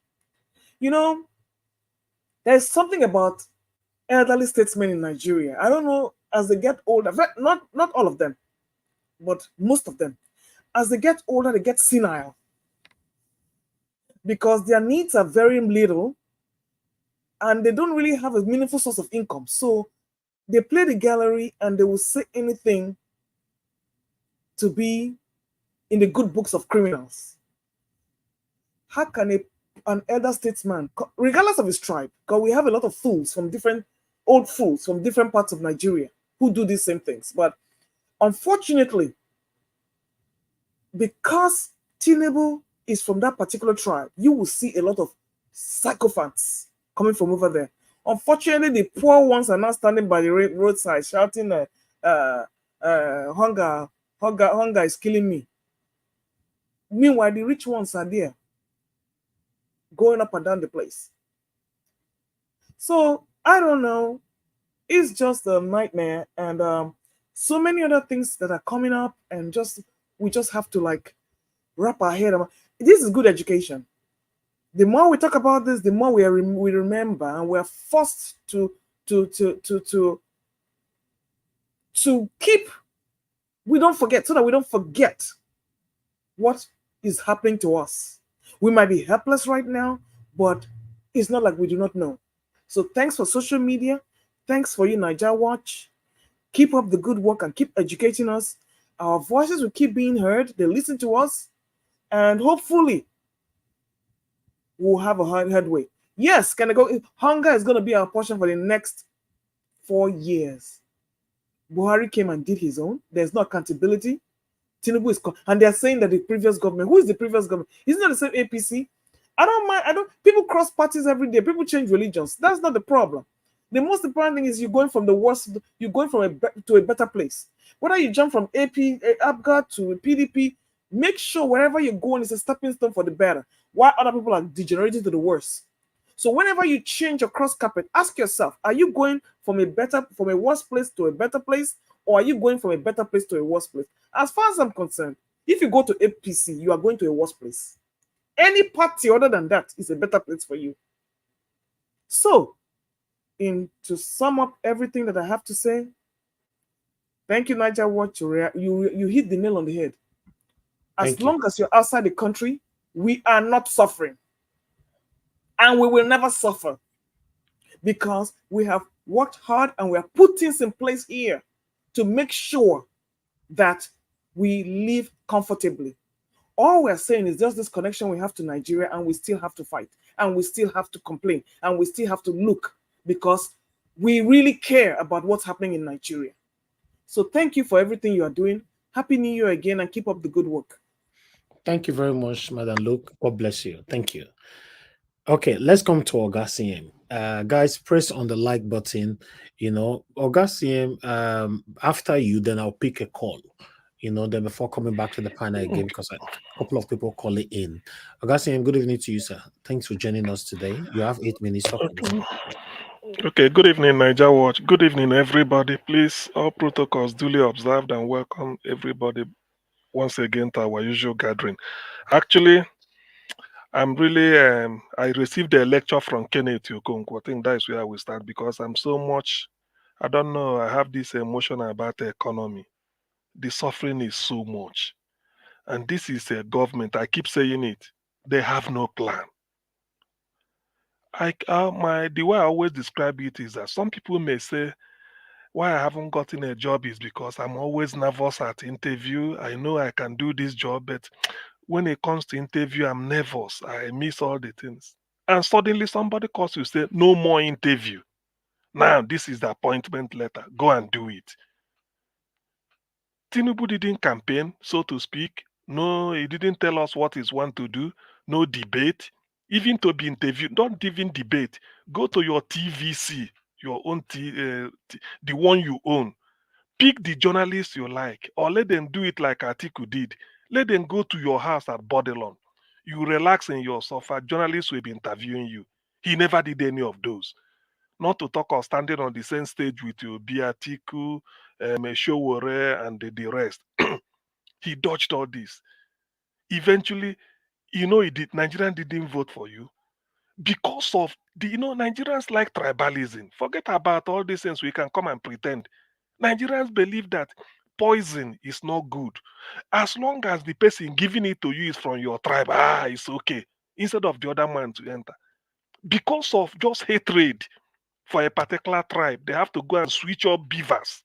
Speaker 14: there's something about elderly statesmen in Nigeria. I don't know, as they get older, not all of them, but most of them, as they get older, they get senile because their needs are very little and they don't really have a meaningful source of income. So they play the gallery and they will say anything to be in the good books of criminals. How can an elder statesman, regardless of his tribe, because we have a lot of fools from different old fools from different parts of Nigeria who do these same things. But unfortunately, because Tinubu is from that particular tribe, you will see a lot of psychopaths coming from over there. Unfortunately, the poor ones are now standing by the roadside shouting, hunger, hunger is killing me. Meanwhile, the rich ones are there, going up and down the place. So, I don't know. It's just a nightmare. And so many other things that are coming up, and we just have to like wrap our head around. This is good education. The more we talk about this, the more we remember, and we are forced to keep. We don't forget, so that we don't forget what is happening to us. We might be helpless right now, but it's not like we do not know. So thanks for social media. Thanks for you, Niger Watch. Keep up the good work and keep educating us. Our voices will keep being heard. They listen to us, and hopefully we'll have a headway. Yes, can I go? Hunger is going to be our portion for the next 4 years. Buhari came and did his own. There's no accountability. Tinubu is, and they're saying that the previous government, who is the previous government? Isn't that the same APC? I don't mind. People cross parties every day. People change religions. That's not the problem. The most important thing is you're going from the worst, you're going to a better place. Whether you jump from APGA to PDP, make sure wherever you're going is a stepping stone for the better. While other people are degenerating to the worse. So whenever you change your cross carpet, ask yourself: are you going from a worse place to a better place, or are you going from a better place to a worse place? As far as I'm concerned, if you go to APC, you are going to a worse place. Any party other than that is a better place for you. So, to sum up everything that I have to say, thank you, Niger Watch. You hit the nail on the head. As long as you're outside the country, we are not suffering. And we will never suffer, because we have worked hard and we have put things in place here to make sure that we live comfortably. All we're saying is just this connection we have to Nigeria, and we still have to fight, and we still have to complain, and we still have to look, because we really care about what's happening in Nigeria. So thank you for everything you are doing. Happy New Year again, and keep up the good work.
Speaker 1: Thank you very much, Madam Luke. God bless you. Thank you. Okay, let's come to Oga CM. Guys, press on the like button. Oga CM, after you, then I'll pick a call. Then before coming back to the panel again, because a couple of people call it in. Oga CM, good evening to you, sir. Thanks for joining us today. You have 8 minutes talking.
Speaker 15: Okay, good evening, Niger Watch. Good evening, everybody. Please, all protocols duly observed, and welcome everybody once again to our usual gathering. Actually, I'm really, I received a lecture from Kenneth Okonkwo. I think that is where I will start, because I'm so much, I don't know, I have this emotion about the economy. The suffering is so much. And this is a government, I keep saying it, they have no plan. The way I always describe it is that some people may say, why I haven't gotten a job is because I'm always nervous at interview. I know I can do this job, but when it comes to interview, I'm nervous. I miss all the things. And suddenly somebody calls you, say, no more interview. Now, this is the appointment letter. Go and do it. Tinubu didn't campaign, so to speak. No, he didn't tell us what he's want to do. No debate. Even to be interviewed, don't even debate. Go to your TVC, your own, the one you own. Pick the journalists you like, or let them do it like Atiku did. Let them go to your house at Bordelon. You relax in your sofa, journalists will be interviewing you. He never did any of those. Not to talk of standing on the same stage with you, Atiku, Showore, and the rest. He dodged all this. Eventually, he did. Nigerians didn't vote for you because of Nigerians like tribalism. Forget about all these things. We can come and pretend. Nigerians believe that poison is not good. As long as the person giving it to you is from your tribe, it's okay. Instead of the other man to enter. Because of just hatred for a particular tribe, they have to go and switch up beavers.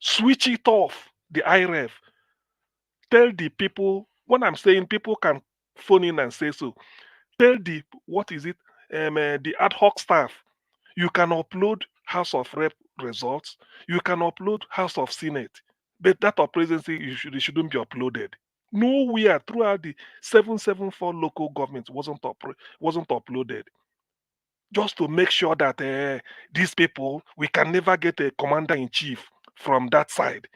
Speaker 15: Switch it off, the IRF. Tell the people, when I'm saying people can phone in and say so, tell the, the ad hoc staff, You can upload House of Rep results. You can upload House of Senate. But that of presidency, it shouldn't be uploaded. Nowhere throughout the 774 local governments wasn't uploaded. Just to make sure that these people, we can never get a commander-in-chief from that side.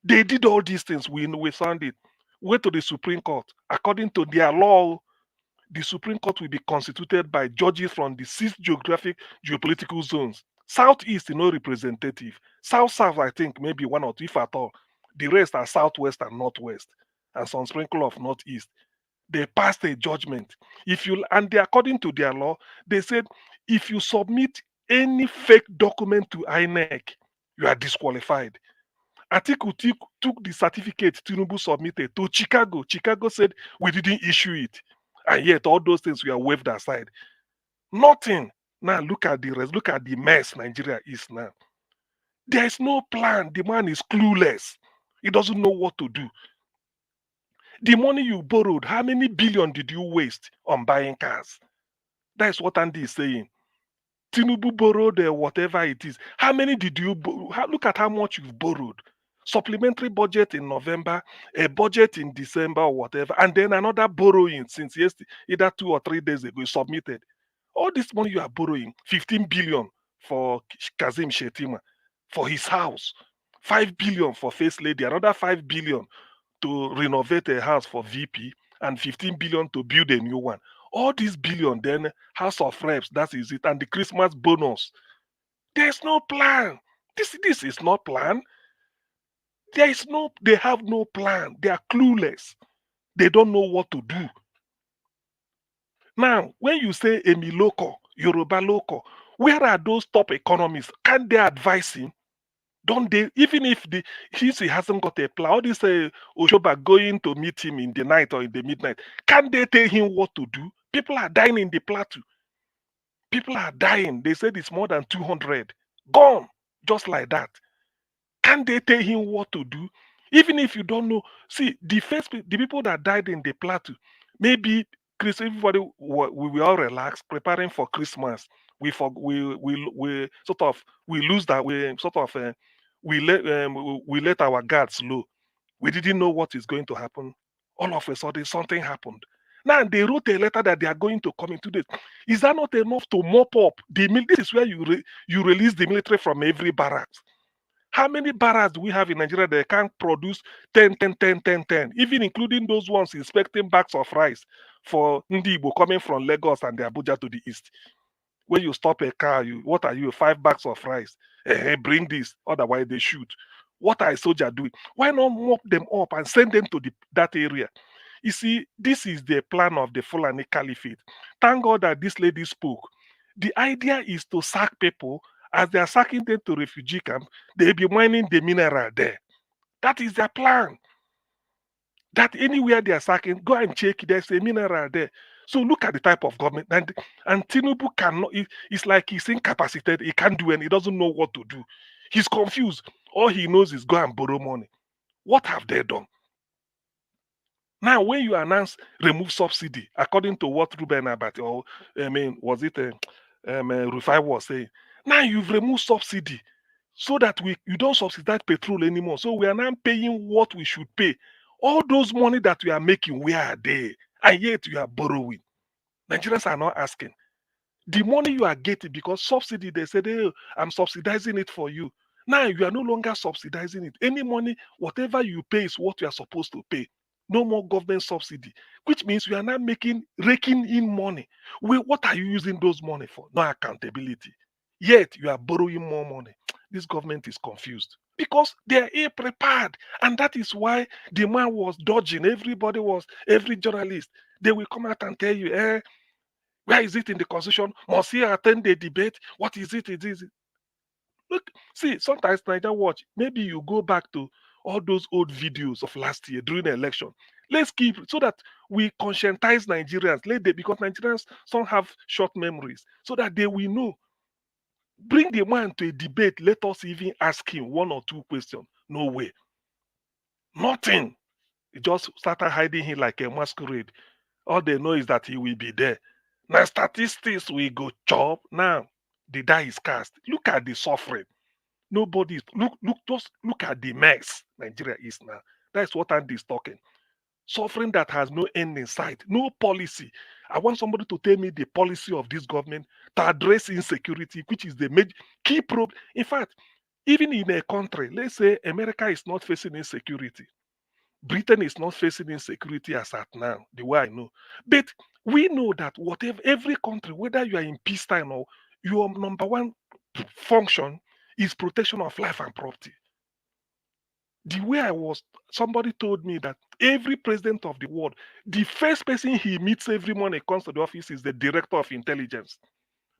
Speaker 15: They did all these things. We found it. Went to the Supreme Court. According to their law, the Supreme Court will be constituted by judges from the 6 geopolitical zones. Southeast is no representative. South-South, I think, maybe 1 or 2, if at all. The rest are Southwest and Northwest, and some sprinkle of Northeast. They passed a judgment. According to their law, they said if you submit any fake document to INEC, you are disqualified. Atiku took the certificate Tinubu submitted to Chicago. Chicago said we didn't issue it. And yet all those things were waved aside. Nothing. Now look at the rest. Look at the mess Nigeria is now. There is no plan. The man is clueless. He doesn't know what to do. The money you borrowed, how many billion did you waste on buying cars? That is what Andy is saying. Tinubu borrowed whatever it is. How many did you borrow? Look at how much you've borrowed. Supplementary budget in November, a budget in December or whatever, and then another borrowing since yesterday, either 2 or 3 days ago, submitted. All this money you are borrowing, 15 billion for Kazim Shetima, for his house, 5 billion for First Lady, another 5 billion to renovate a house for VP, and 15 billion to build a new one. All these billion, then House of Reps, that is it, and the Christmas bonus. There's no plan. This is not plan. They have no plan. They are clueless. They don't know what to do. Now, when you say Emi Loko, Yoruba Loko, where are those top economists? Can they advise him? Don't they, even if he hasn't got a plan, all this Oshoba going to meet him in the night or in the midnight, can they tell him what to do? People are dying in the plateau. People are dying. They said it's more than 200. Gone. Just like that. Can they tell him what to do? Even if you don't know. See, the people that died in the plateau, maybe everybody we were all relaxed, preparing for Christmas. We lose that. We let our guards low. We didn't know what is going to happen. All of a sudden, something happened. Now they wrote a letter that they are going to come in 2 days. Is that not enough to mop up the military? This is where you release the military from every barracks. How many barracks do we have in Nigeria that can't produce 10, 10, 10, 10, 10, even including those ones inspecting bags of rice for Ndi Igbo coming from Lagos and the Abuja to the east? When you stop a car, what are you? 5 bags of rice. Bring this, otherwise they shoot. What are a soldier doing? Why not mop them up and send them to that area? You see, this is the plan of the Fulani Caliphate. Thank God that this lady spoke. The idea is to sack people. As they are sacking them to refugee camp, they'll be mining the mineral there. That is their plan. That anywhere they are sacking, go and check, there's a mineral there. So look at the type of government. And Tinubu cannot, it's like he's incapacitated. He can't do anything. He doesn't know what to do. He's confused. All he knows is go and borrow money. What have they done? Now, when you announce remove subsidy, according to what Ruben Abati, or was it Rufai was saying, now you've removed subsidy so that you don't subsidize petrol anymore. So we are now paying what we should pay. All those money that we are making, where are they? And yet you are borrowing. Nigerians are not asking. The money you are getting, because subsidy, they said, hey, I'm subsidizing it for you. Now you are no longer subsidizing it. Any money, whatever you pay is what you are supposed to pay. No more government subsidy, which means we are now raking in money. What are you using those money for? No accountability. Yet you are borrowing more money. This government is confused because they are ill-prepared. And that is why the man was dodging. Every journalist, they will come out and tell you, where is it in the constitution? Must he attend the debate? What is it? Look, see, sometimes Niger Watch, maybe you go back to all those old videos of last year during the election. Let's keep so that we conscientize Nigerians. Because Nigerians, some have short memories, so that they will know. Bring the man to a debate. Let us even ask him 1 or 2 questions. No way. Nothing. He just started hiding him like a masquerade. All they know is that he will be there. Now statistics we go chop. Now the die is cast. Look at the suffering. Nobody just look at the mess Nigeria is now. That's what Andy is talking. Suffering that has no end in sight, no policy. I want somebody to tell me the policy of this government to address insecurity, which is the major key problem. In fact, even in a country, let's say America is not facing insecurity. Britain is not facing insecurity as at now, the way I know. But we know that whatever every country, whether you are in peacetime or your number one function is protection of life and property. The way somebody told me that every president of the world, the first person he meets every morning comes to the office is the director of intelligence.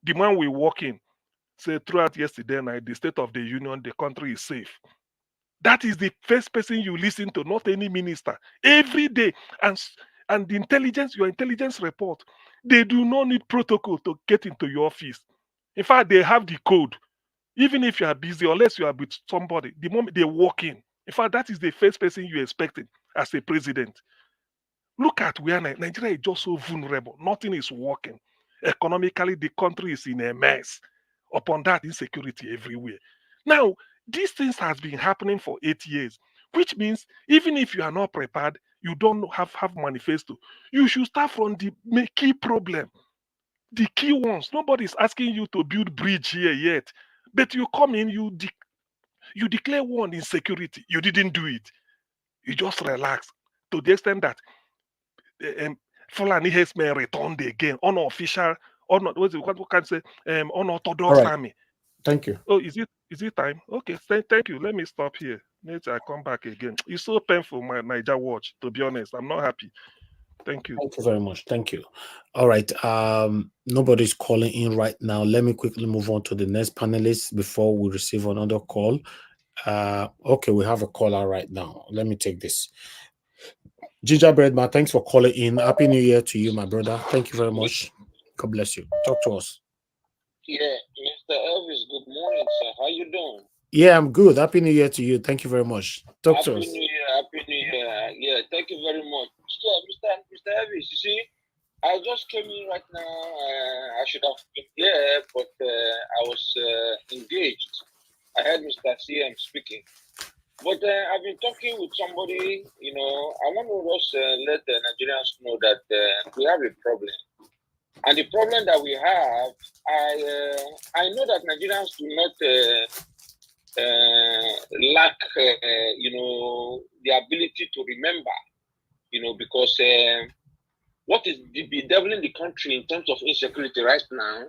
Speaker 15: The man we walk in, say throughout yesterday night, the State of the Union, the country is safe. That is the first person you listen to, not any minister. Every day. And the intelligence, your intelligence report, they do not need protocol to get into your office. In fact, they have the code. Even if you are busy, unless you are with somebody, the moment they walk in fact, that is the first person you expected as a president. Look at where Nigeria is just so vulnerable. Nothing is working. Economically, the country is in a mess. Upon that, insecurity everywhere. Now, these things has been happening for 8 years, which means even if you are not prepared, you don't have manifesto, you should start from the key problem, the key ones. Nobody is asking you to build bridge here yet, but you come in, you declare war on insecurity. You didn't do it. You just relax to the extent that Fulani herdsmen returned again, unofficial, what can I say, unorthodox
Speaker 1: All right.
Speaker 15: army.
Speaker 1: Thank you.
Speaker 15: Oh, is it time? Okay, thank you. Let me stop here. Later I come back again. It's so painful, my Niger watch. To be honest, I'm not happy. Thank you.
Speaker 1: Thank you very much. Thank you. All right. Nobody's calling in right now. Let me quickly move on to the next panelist before we receive another call. Okay, we have a caller right now. Let me take this. Ginger Breadman, thanks for calling in. Happy New Year to you, my brother. Thank you very much. God bless you. Talk to us.
Speaker 16: Yeah, Mr. Elvis, good morning, sir. How you doing?
Speaker 1: Yeah, I'm good. Happy New Year to you. Thank you very much. Talk to us.
Speaker 16: Happy New Year, Happy New Year. Yeah, thank you very much. Yeah, Mr. Elvis, you see, I just came in right now. I should have been here, but I was engaged. I heard Mr. CM speaking. But I've been talking with somebody, you know, I want to just let the Nigerians know that we have a problem. And the problem that we have, I know that Nigerians do not lack, you know, the ability to remember, you know, because what is bedeviling the country in terms of insecurity right now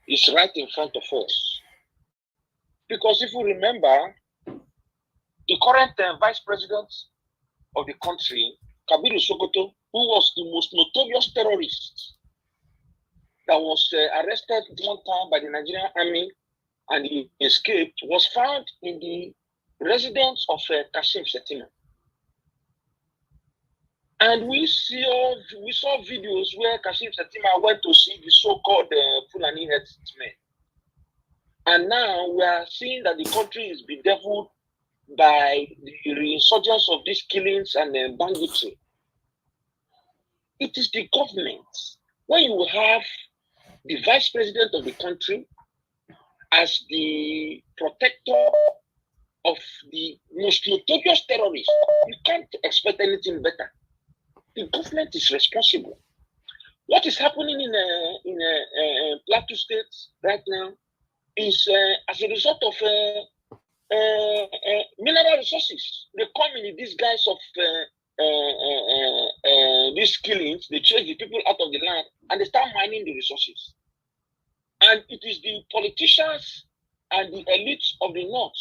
Speaker 16: is right in front of us. Because if you remember, the current vice president of the country, Kabiru Sokoto, who was the most notorious terrorist that was arrested one time by the Nigerian army and he escaped, was found in the residence of Kashim Shettima. And we saw videos where Kashim Shettima went to see the so-called Fulani herdsmen. And now we are seeing that the country is bedeviled by the resurgence of these killings and banditry. It is the government. When you have the vice president of the country as the protector of the most notorious terrorists, you can't expect anything better. The government is responsible. What is happening in Plateau State right now is as a result of mineral resources. They come in the disguise of these killings. They chase the people out of the land and they start mining the resources. And it is the politicians and the elites of the north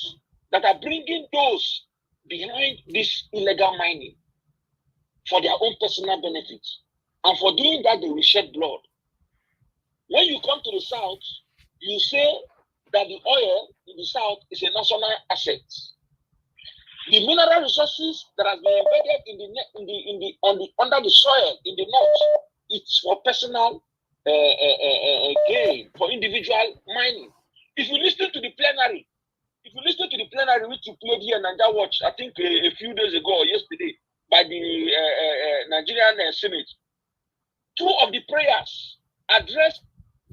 Speaker 16: that are bringing those behind this illegal mining for their own personal benefits. And for doing that, they will shed blood. When you come to the south, you say that the oil in the south is a national asset. The mineral resources that have been embedded under the soil in the north, it's for personal gain, for individual mining. If you listen to the plenary, which you played here in Niger Watch, I think a few days ago or yesterday, by the Nigerian Senate, two of the prayers addressed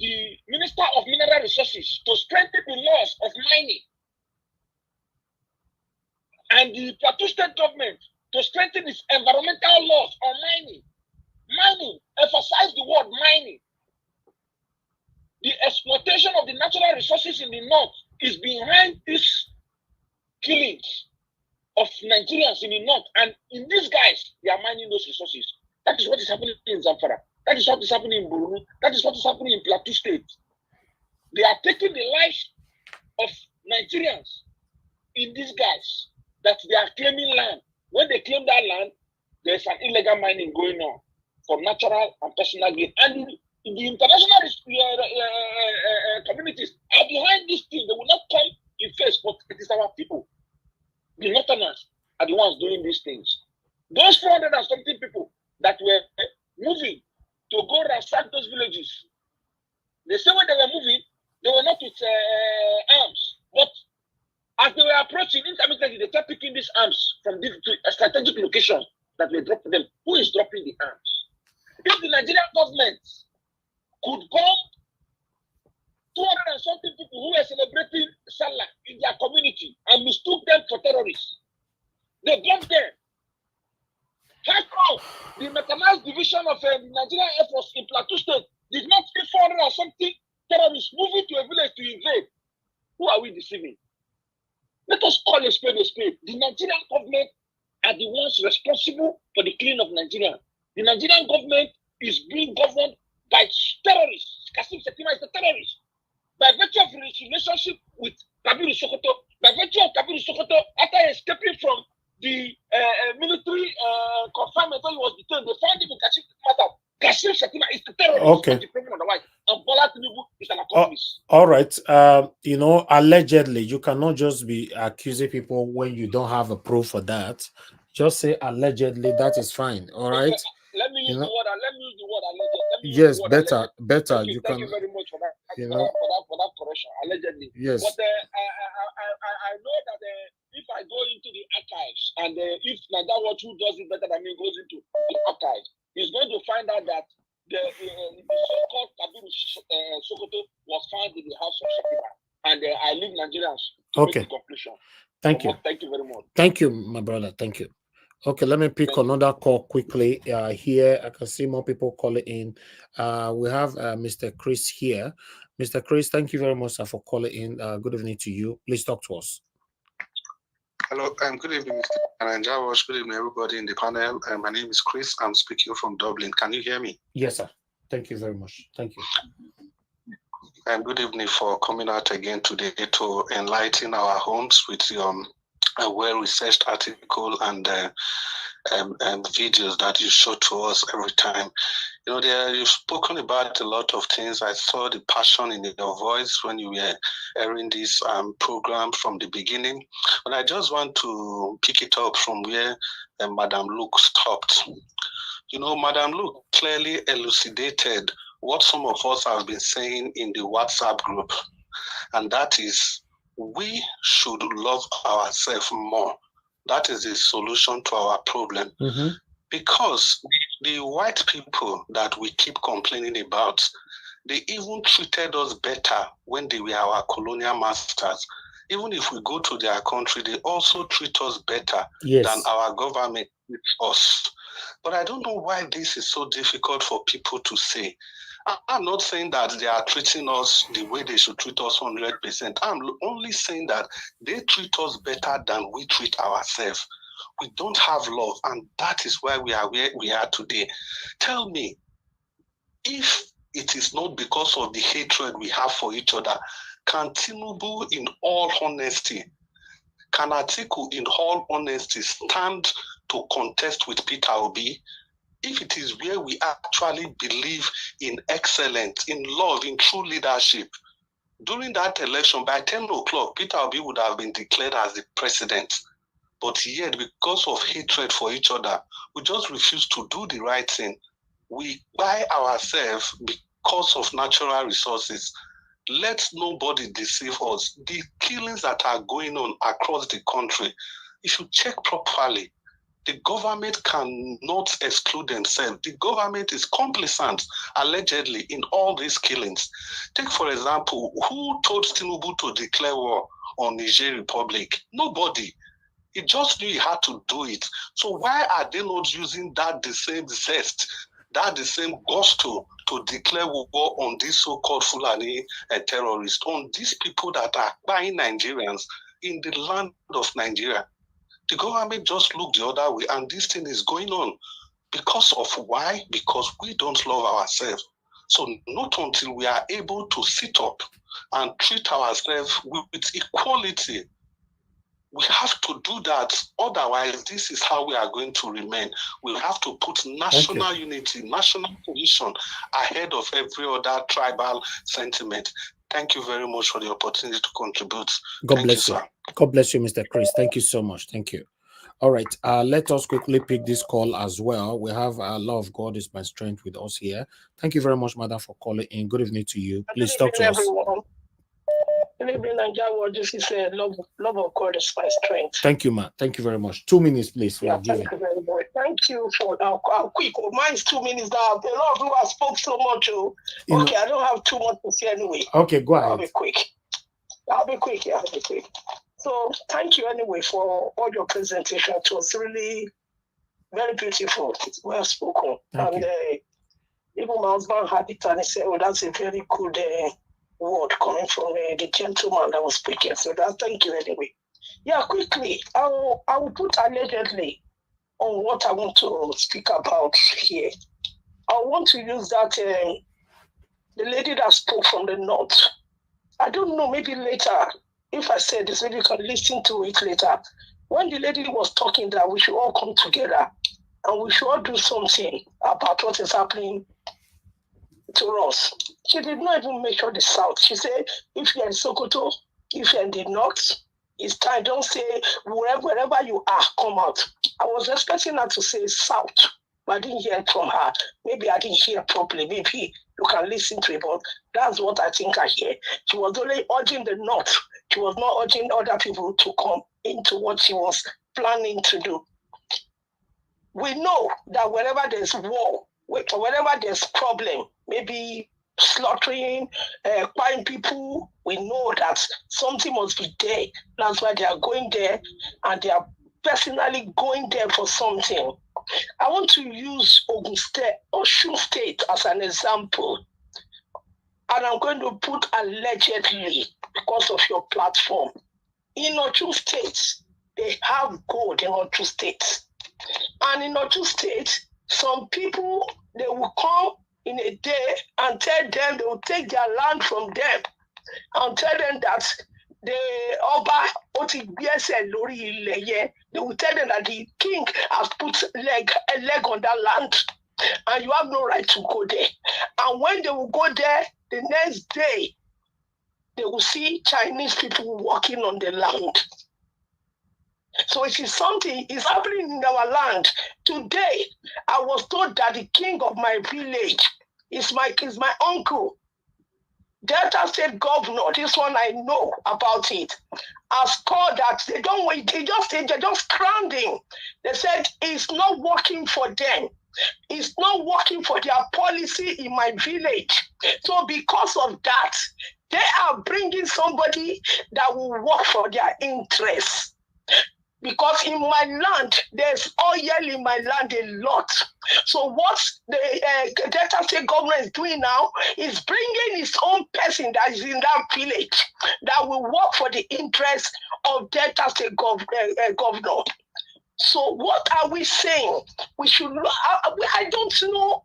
Speaker 16: the Minister of Mineral Resources to strengthen the laws of mining, and the Plateau State government to strengthen its environmental laws on mining. Mining, emphasize the word mining. The exploitation of the natural resources in the north is behind these killings of Nigerians in the north, and in these guys, they are mining those resources. That is what is happening in Zamfara. That is what is happening in Borno. That is what is happening in Plateau State. They are taking the lives of Nigerians in these guys that they are claiming land. When they claim that land, there's an illegal mining going on for natural and personal gain. And the international communities are behind this thing. They will not come in face, but it is our people. The northerners are the ones doing these things. Those 400 and something people that were moving to go ransack those villages, they say when they were moving, they were not with arms. But as they were approaching, intermittently, they kept picking these arms from this strategic location that were dropping them. Who is dropping the arms? If the Nigerian government could come 200 and something people who were celebrating Salah in their community and mistook them for terrorists, they bombed them. How come the mechanized division of the Nigerian Air Force in Plateau State did not see 400 and something terrorists moving to a village to invade? Who are we deceiving? Let us call a spade a spade. The Nigerian government are the ones responsible for the killing of Nigeria. The Nigerian government is being governed by terrorists. Kasim Shettima is a terrorist. By virtue of his relationship with Kabiru Sokoto, by virtue of Kabiru Sokoto, after escaping from the military confinement when he was detained, they found him in Kasim Shettima. Kasim Shettima is the terrorist of the President of the White, and Bola Tinubu is an accomplice.
Speaker 1: All right. You know, allegedly, you cannot just be accusing people when you don't have a proof for that. Just say allegedly, that is fine. All right.
Speaker 16: Okay, let me use the word. Let me use the word allegedly.
Speaker 1: Yes, better.
Speaker 16: Okay, thank you very much for that.
Speaker 1: You know,
Speaker 16: for that correction. Allegedly.
Speaker 1: yes.
Speaker 16: But I know that if I go into the archives and if Naija Watch, who does it better than me, goes into the archives, he's going to find out that the so-called Kabiru Sokoto was found in the house of Shettima, and I leave Nigerians to make the conclusion.
Speaker 1: Thank you.
Speaker 16: Thank you very much.
Speaker 1: Thank you, my brother. Thank you. Okay, let me pick another call quickly. Here, I can see more people calling in. We have Mr. Chris here. Mr. Chris, thank you very much, sir, for calling in. Good evening to you. Please talk to us.
Speaker 17: Hello, good evening, Mr. Nigerians. Good evening, everybody in the panel. My name is Chris. I'm speaking from Dublin. Can you hear me?
Speaker 1: Yes, sir. Thank you very much. Thank you.
Speaker 17: Good evening for coming out again today to enlighten our homes with a well-researched article and videos that you show to us every time. You know, you've spoken about a lot of things. I saw the passion in your voice when you were airing this program from the beginning. But I just want to pick it up from where Madam Luke stopped. You know, Madam Luke clearly elucidated what some of us have been saying in the WhatsApp group, and that is we should love ourselves more. That is the solution to our problem. Because the white people that we keep complaining about, they even treated us better when they were our colonial masters. Even if we go to their country, they also treat us better than our government treats us. But I don't know why this is so difficult for people to say. I'm not saying that they are treating us the way they should treat us 100%. I'm only saying that they treat us better than we treat ourselves. We don't have love, and that is why we are where we are today. Tell me, if it is not because of the hatred we have for each other, can Tinubu, in all honesty, can Atiku, in all honesty, stand to contest with Peter Obi? If it is where we actually believe in excellence, in love, in true leadership, during that election, by 10 o'clock, Peter Obi would have been declared as the president. But yet, because of hatred for each other, we just refuse to do the right thing. We buy ourselves because of natural resources. Let nobody deceive us. The killings that are going on across the country, if you check properly, The government cannot exclude themselves. The government is complicit, allegedly, in all these killings. Take, for example, who told Tinubu to declare war on Niger Republic? Nobody. He just knew he had to do it. So why are they not using that the same zest, that the same gusto to declare war on these so-called Fulani terrorists, on these people that are buying Nigerians in the land of Nigeria? The government just looked the other way, and this thing is going on. Because of why? Because we don't love ourselves. So not until we are able to sit up and treat ourselves with equality, we have to do that. Otherwise, this is how we are going to remain. We have to put national unity, national cohesion ahead of every other tribal sentiment. Thank you very much for the opportunity to contribute.
Speaker 1: God bless you. God bless you, Mr. Chris. Thank you so much. Thank you. All right. Let us quickly pick this call as well. We have a law of God is my strength with us here. Thank you very much, madam, for calling in. Good evening to you. Please talk to us.
Speaker 18: Good evening, Nigeria. This is love of God is my strength.
Speaker 1: Thank you, ma. Thank you very much. 2 minutes, please.
Speaker 18: Yeah, thank you very much. Thank you for how quick. Oh, mine's 2 minutes now. A lot of people have spoke so much. Oh. Okay, I don't have too much to say anyway.
Speaker 1: Okay, go ahead.
Speaker 18: I'll be quick. Yeah, I'll be quick. So thank you anyway for all your presentation. It was really very beautiful. It's well spoken. And even my husband had it and he said, oh, that's a very good word coming from the gentleman that was speaking. So thank you anyway. Yeah, quickly, I will put allegedly on what I want to speak about here. I want to use that the lady that spoke from the north. I don't know, maybe later, if I say this, maybe you can listen to it later. When the lady was talking that we should all come together and we should all do something about what is happening to us. She did not even mention the South. She said, if you're in Sokoto, if you're in the North, it's time. Don't say wherever you are, come out. I was expecting her to say South, but I didn't hear it from her. Maybe I didn't hear properly. Maybe you can listen to it, but that's what I think I hear. She was only urging the North. She was not urging other people to come into what she was planning to do. We know that wherever there's war, wherever there's problem, maybe slaughtering, buying people, we know that something must be there. That's why they are going there, and they are personally going there for something. I want to use Osun State as an example, and I'm going to put allegedly because of your platform. In Osun State, they have gold in Osun State. And in Osun State, some people, they will come in a day and tell them they will take their land from them and tell them that the Oba they will tell them that the king has put a leg on that land and you have no right to go there. And when they will go there, the next day, they will see Chinese people walking on the land. So it is something is happening in our land. Today, I was told that the king of my village is my uncle. Delta State Governor, this one I know about it, has called that they're just crowding. They said it's not working for them. It's not working for their policy in my village. So because of that, they are bringing somebody that will work for their interests. Because in my land, there's oil in my land a lot. So what the Delta State government is doing now is bringing its own person that is in that village that will work for the interests of Delta State governor. So what are we saying? We should. I don't know.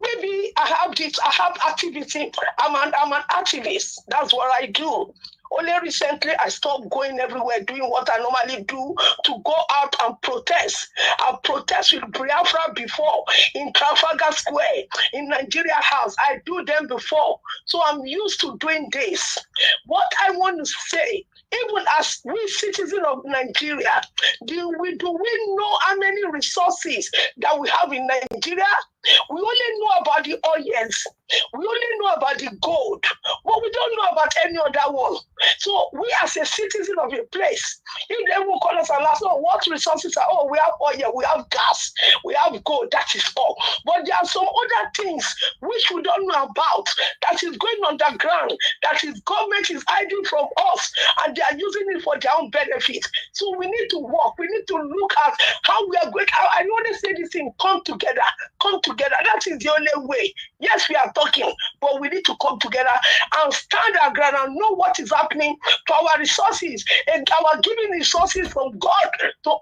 Speaker 18: Maybe I have activity. I'm an activist. That's what I do. Only recently, I stopped going everywhere, doing what I normally do, to go out and protest. I protest with Biafra before, in Trafalgar Square, in Nigeria House. I do them before. So I'm used to doing this. What I want to say, even as we citizens of Nigeria, do we know how many resources that we have in Nigeria? We only know about the oils. We only know about the gold, but we don't know about any other one. So we as a citizen of a place, if they will call us and ask, oh, what resources are, oh, we have oil, we have gas, we have gold, that is all. But there are some other things which we don't know about that is going underground, that is government is hiding from us, and they are using it for their own benefit. So we need to work, we need to look at how we are going. I know they say this thing, come together, come together. That is the only way. Yes, we are talking, but we need to come together and stand our ground and know what is happening to our resources and our giving resources from God to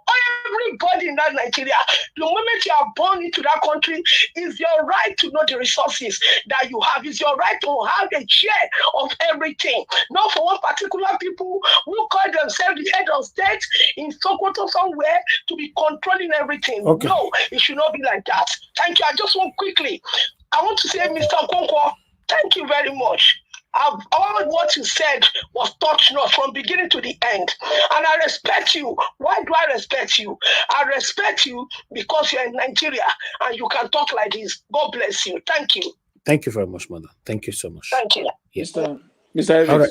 Speaker 18: everybody in that Nigeria. The moment you are born into that country, it's your right to know the resources that you have. It's your right to have a share of everything. Not for one particular people who call themselves the head of state in Sokoto somewhere to be controlling everything.
Speaker 1: Okay.
Speaker 18: No, it should not be like that. Thank you. I just want quickly, I want to say, Mr. Okonkwo, thank you very much. All what you said was touch-not from beginning to the end. And I respect you. Why do I respect you? I respect you because you're in Nigeria and you can talk like this. God bless you. Thank you.
Speaker 1: Thank you very much, mother. Thank you so much.
Speaker 18: Thank you.
Speaker 1: Yes.
Speaker 11: Mr. Elvis.
Speaker 1: All right.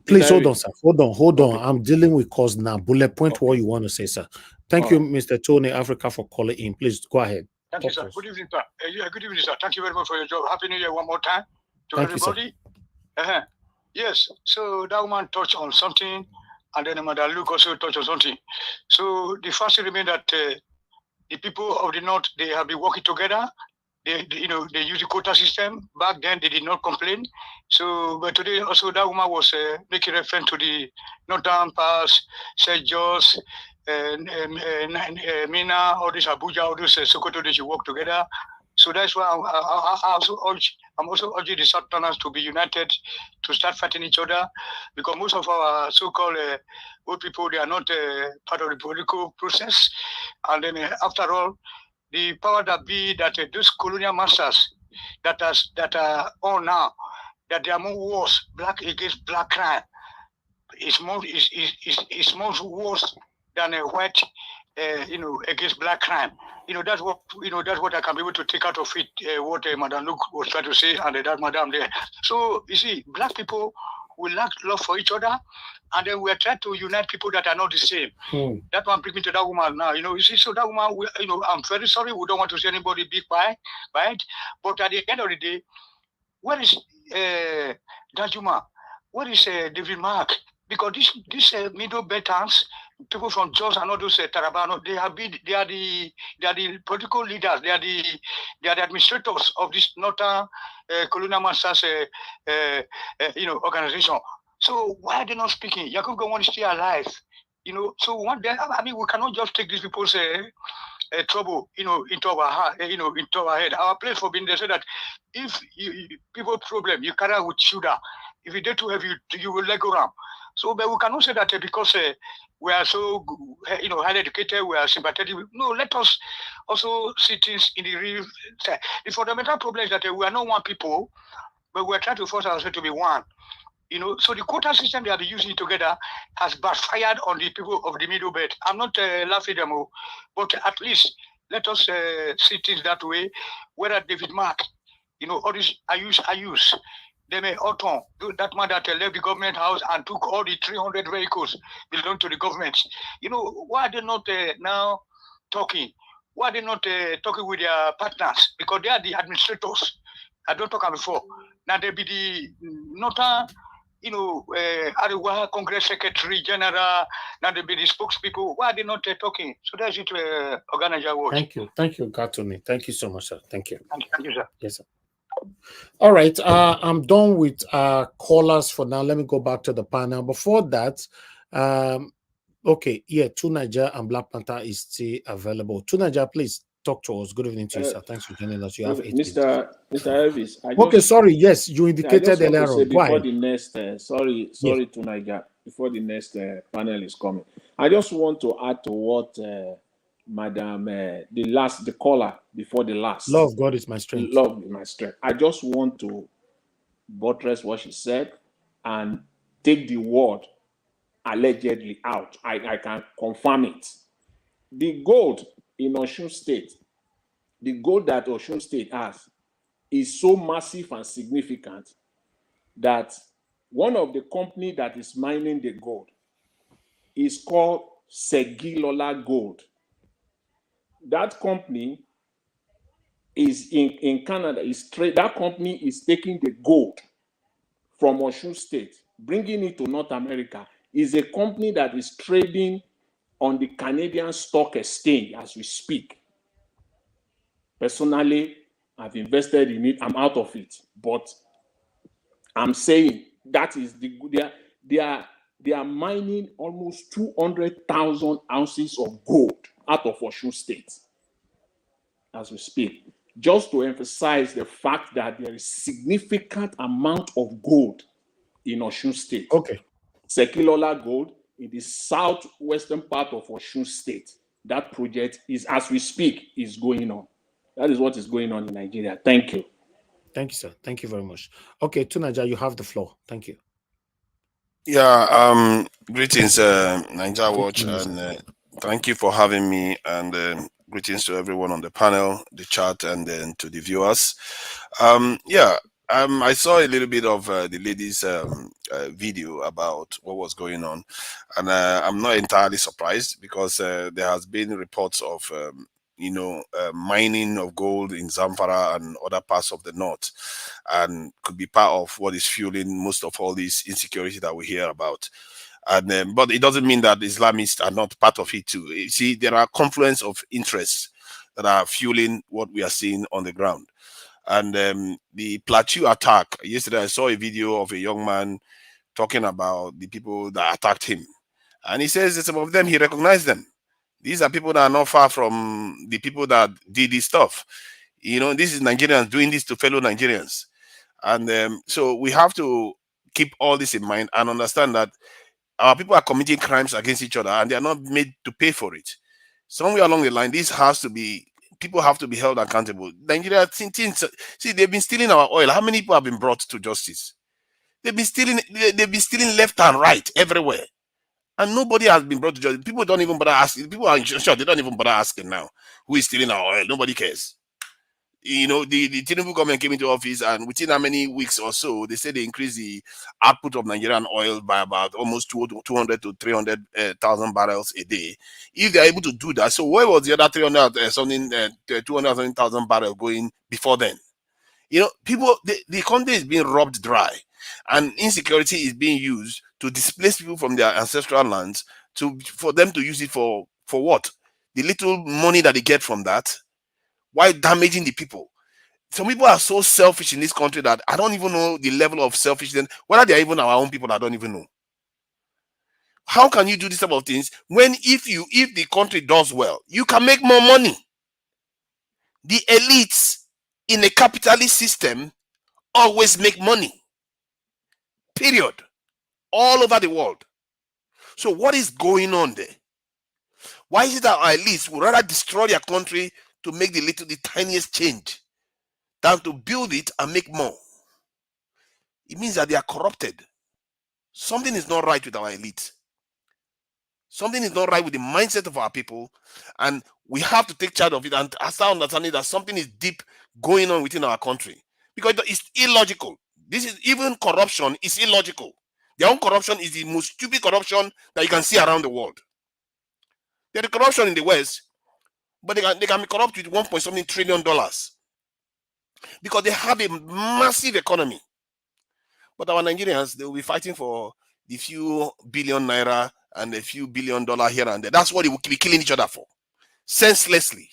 Speaker 1: Please
Speaker 11: Mr.
Speaker 1: hold on,
Speaker 11: Elvis.
Speaker 1: sir. Hold on. I'm dealing with cause now. Bullet point what you want to say, sir. Thank you, Mr. Tony Africa, for calling in. Please go ahead.
Speaker 19: Thank you, sir. Good evening, sir. Good evening, sir. Thank you very much for your job. Happy New Year one more time to
Speaker 1: Thank you, sir.
Speaker 19: everybody. Yes, so that woman touched on something, and then Madam Luke also touched on something. So the first thing remains that the people of the North, they have been working together. They use the quota system. Back then, they did not complain. So, but today also that woman was making reference to the Northern Pass, St. George, Mina, all this Abuja, all those Sokoto, they should work together. So that's why I'm also urging the Southerners to be united, to start fighting each other, because most of our so-called old people, they are not part of the political process. And then after all, the power that be that those colonial masters that are on now, that they are more worse, black against black crime, is more worse than a white, against black crime. That's what I can be able to take out of it. What Madam Luke was trying to say, and that Madam there. So you see, black people will lack love for each other, and then we are trying to unite people that are not the same. That one brings me to that woman now. You see, so that woman, I'm very sorry. We don't want to see anybody big by it. But at the end of the day, where is Danjuma? Where is David Mark? Because these middle Betans, people from Jos and all those Tarabano, they are the political leaders. They are the administrators of this Northern colonial masters organization. So why are they not speaking? Yakub Gowon is still alive. So one day, we cannot just take these people's trouble, into our heart, into our head. Our place for being, they say that if people problem, you carry out with shoulder. If you dare too heavy, you will let go around. So, but we cannot say that because we are so, highly educated, we are sympathetic. No, let us also see things in the real. The fundamental problem is that we are not one people, but we are trying to force ourselves to be one. So the quota system they are using together has backfired on the people of the middle belt. I'm not laughing at them, but at least let us see things that way. Whether David Mark, all this I use. They may Auton, that man that left the government house and took all the 300 vehicles belong to the government. Why are they not now talking? Why are they not talking with their partners? Because they are the administrators. I don't talk about before. Now they be the Northern, Ariwa Congress Secretary General, now they be the spokespeople. Why are they not talking? So that's it, organizer work.
Speaker 1: Thank you, Gatoni. Thank you so much, sir. Thank you.
Speaker 19: Thank you, sir.
Speaker 1: Yes, sir. All right, I'm done with callers for now. Let me go back to the panel. Before that, okay, yeah, Tunaja and Black Panther is still available. Tunaja, please talk to us. Good evening to you, sir. Thanks for joining us. You have 8 minutes.
Speaker 11: Mr. Elvis.
Speaker 1: Okay, sorry. Yes, you indicated earlier on.
Speaker 11: Before the next, sorry, Tunaja, before the next panel is coming, I just want to add to what Madam, the caller before the last.
Speaker 1: Love of God is my strength.
Speaker 11: Love is my strength. I just want to buttress what she said and take the word allegedly out. I can confirm it. The gold in Osun State, the gold that Osun State has is so massive and significant that one of the company that is mining the gold is called Segilola Gold. That company is in Canada. That company is taking the gold from Osun State, bringing it to North America. Is a company that is trading on the Canadian Stock Exchange as we speak. Personally, I've invested in it. I'm out of it, but I'm saying that is they are mining almost 200,000 ounces of gold out of Osun State as we speak, just to emphasize the fact that there is significant amount of gold in Osun State.
Speaker 1: Okay.
Speaker 11: Sekilola Gold in the southwestern part of Osun State. That project is, as we speak, is going on. That is what is going on in Nigeria. Thank you.
Speaker 1: Thank you, sir. Thank you very much. Okay, Tunaja, you have the floor. Thank you.
Speaker 20: Yeah, greetings, Niger Watch,
Speaker 1: Greetings.
Speaker 20: and thank you for having me, and greetings to everyone on the panel, the chat, and then to the viewers. I saw a little bit of the lady's video about what was going on, and I'm not entirely surprised because there has been reports of mining of gold in Zamfara and other parts of the north, and could be part of what is fueling most of all this insecurity that we hear about. And but it doesn't mean that Islamists are not part of it too. You see, there are confluence of interests that are fueling what we are seeing on the ground. And the Plateau attack, yesterday I saw a video of a young man talking about the people that attacked him. And he says that some of them, he recognized them. These are people that are not far from the people that did this stuff. This is Nigerians doing this to fellow Nigerians. And so we have to keep all this in mind and understand that our people are committing crimes against each other and they are not made to pay for it. Somewhere along the line, people have to be held accountable. Nigeria, see, they've been stealing our oil. How many people have been brought to justice? They've been stealing left and right everywhere. And nobody has been brought to justice. People don't even bother asking. People are sure they don't even bother asking now who is stealing our oil. Nobody cares. The Tinubu government came into office, and within how many weeks or so, they said they increased the output of Nigerian oil by about almost 200 to 300,000 barrels a day. If they're able to do that, so where was the other 200,000 barrels going before then? People, the country is being robbed dry, and insecurity is being used to displace people from their ancestral lands for them to use it for what? The little money that they get from that, while damaging the people. Some people are so selfish in this country that I don't even know the level of selfishness, whether they're even our own people, I don't even know. How can you do this type of things when if the country does well, you can make more money? The elites in a capitalist system always make money. Period. All over the world. So what is going on there? Why is it that our elites would rather destroy their country to make the tiniest change than to build it and make more? It means that they are corrupted. Something is not right with our elite. Something is not right with the mindset of our people, and we have to take charge of it and start understanding that something is deep going on within our country, because it's illogical. This is even corruption is illogical. Their own corruption is the most stupid corruption that you can see around the world. There is corruption in the West, but they can be corrupt with $1.something trillion because they have a massive economy. But our Nigerians, they will be fighting for the few billion naira and a few $1 billion here and there. That's what they will be killing each other for, senselessly.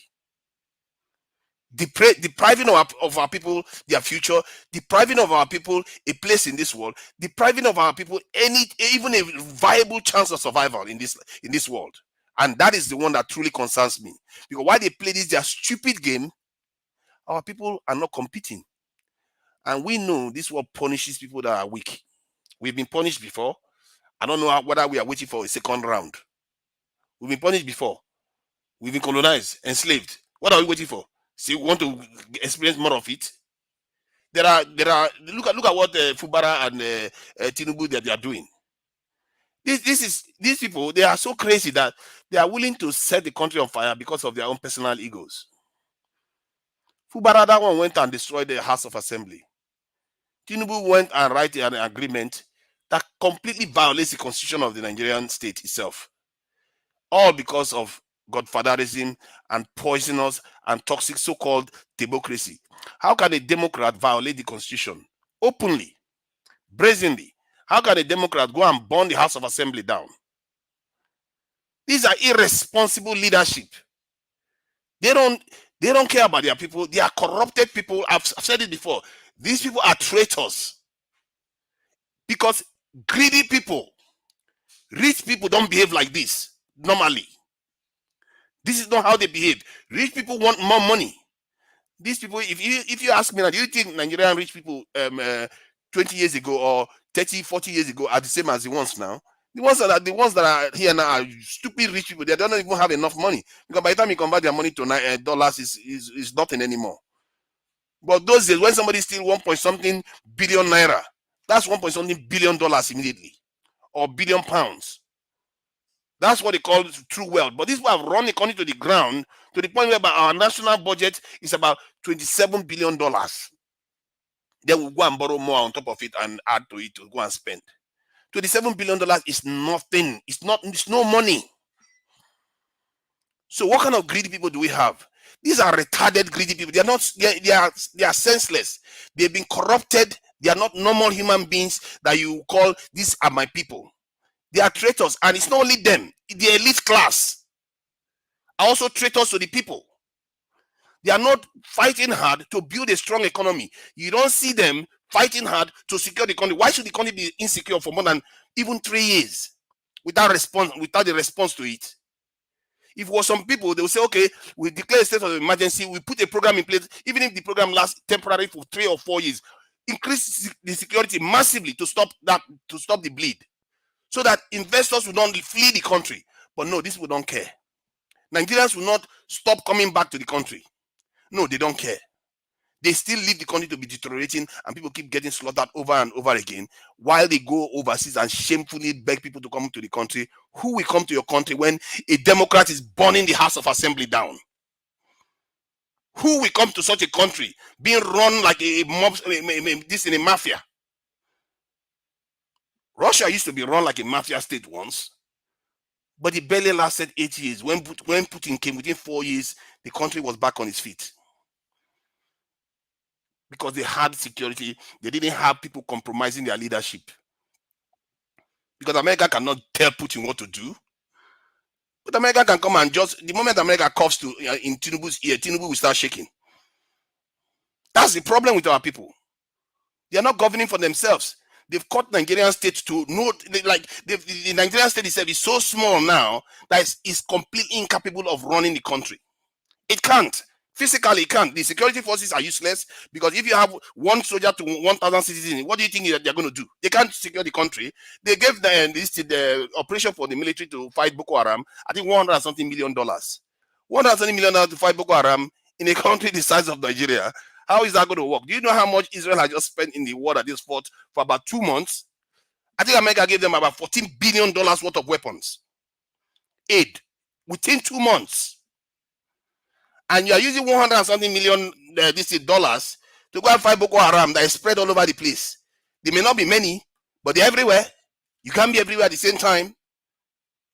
Speaker 20: Depriving of our people their future, depriving of our people a place in this world, depriving of our people even a viable chance of survival in this world. And that is the one that truly concerns me. Because while they play their stupid game, our people are not competing. And we know this world punishes people that are weak. We've been punished before. I don't know whether we are waiting for a second round. We've been punished before. We've been colonized, enslaved. What are we waiting for? See, we want to experience more of it. There are look at what Fubara and Tinubu that they are doing. These people, they are so crazy that they are willing to set the country on fire because of their own personal egos. Fubarada one went and destroyed the House of Assembly. Tinubu went and wrote an agreement that completely violates the constitution of the Nigerian state itself. All because of godfatherism and poisonous and toxic so-called democracy. How can a Democrat violate the constitution openly, brazenly? How can a Democrat go and burn the House of Assembly down? These are irresponsible leadership. They don't care about their people. They are corrupted people. I've said it before. These people are traitors. Because greedy people, rich people don't behave like this normally. This is not how they behave. Rich people want more money. These people, if you ask me now, do you think Nigerian rich people 20 years ago or 30, 40 years ago are the same as the ones now? The ones that are here now are stupid rich people. They don't even have enough money. Because by the time you convert their money to dollars, is nothing anymore. But those days, when somebody steals 1 point something billion naira, that's 1 point something billion dollars immediately. Or billion pounds. That's what they call true wealth. But these people have run the country to the ground to the point where our national budget is about $27 billion. Then we'll go and borrow more on top of it and add to it to go and spend. $27 billion is nothing. It's no money. So what kind of greedy people do we have? These are retarded greedy people. They are senseless. They've been corrupted. They are not normal human beings that you call these are my people. They are traitors, and it's not only them. The elite class are also traitors to the people. They are not fighting hard to build a strong economy. You don't see them fighting hard to secure the country. Why should the country be insecure for more than even 3 years without the response to it? If it was some people, they will say, okay, we declare a state of emergency, we put a program in place, even if the program lasts temporarily for 3 or 4 years, increase the security massively to stop the bleed, so that investors will not flee the country. But no, these people don't care. Nigerians will not stop coming back to the country. No, they don't care. They still leave the country to be deteriorating, and people keep getting slaughtered over and over again while they go overseas and shamefully beg people to come to the country. Who will come to your country when a Democrat is burning the House of Assembly down? Who will come to such a country being run like a mob, this in a mafia? Russia used to be run like a mafia state once, but it barely lasted 8 years. When Putin came, within 4 years, the country was back on its feet. Because they had security, they didn't have people compromising their leadership. Because America cannot tell Putin what to do. But America can come and just, the moment America coughs in Tinubu's ear, Tinubu will start shaking. That's the problem with our people. They are not governing for themselves. They've cut Nigerian state to no, the Nigerian state itself is so small now that it's completely incapable of running the country. It can't. Physically, it can't. The security forces are useless because if you have one soldier to 1,000 citizens, what do you think they're going to do? They can't secure the country. They gave the operation for the military to fight Boko Haram, I think $100 and something million. $170 million to fight Boko Haram in a country the size of Nigeria. How is that going to work? Do you know how much Israel has just spent in the war that they fought for about 2 months? I think America gave them about $14 billion worth of weapons. Aid. Within 2 months. And you are using 100 and something million dollars to go and fight Boko Haram that is spread all over the place. There may not be many, but they're everywhere. You can't be everywhere at the same time.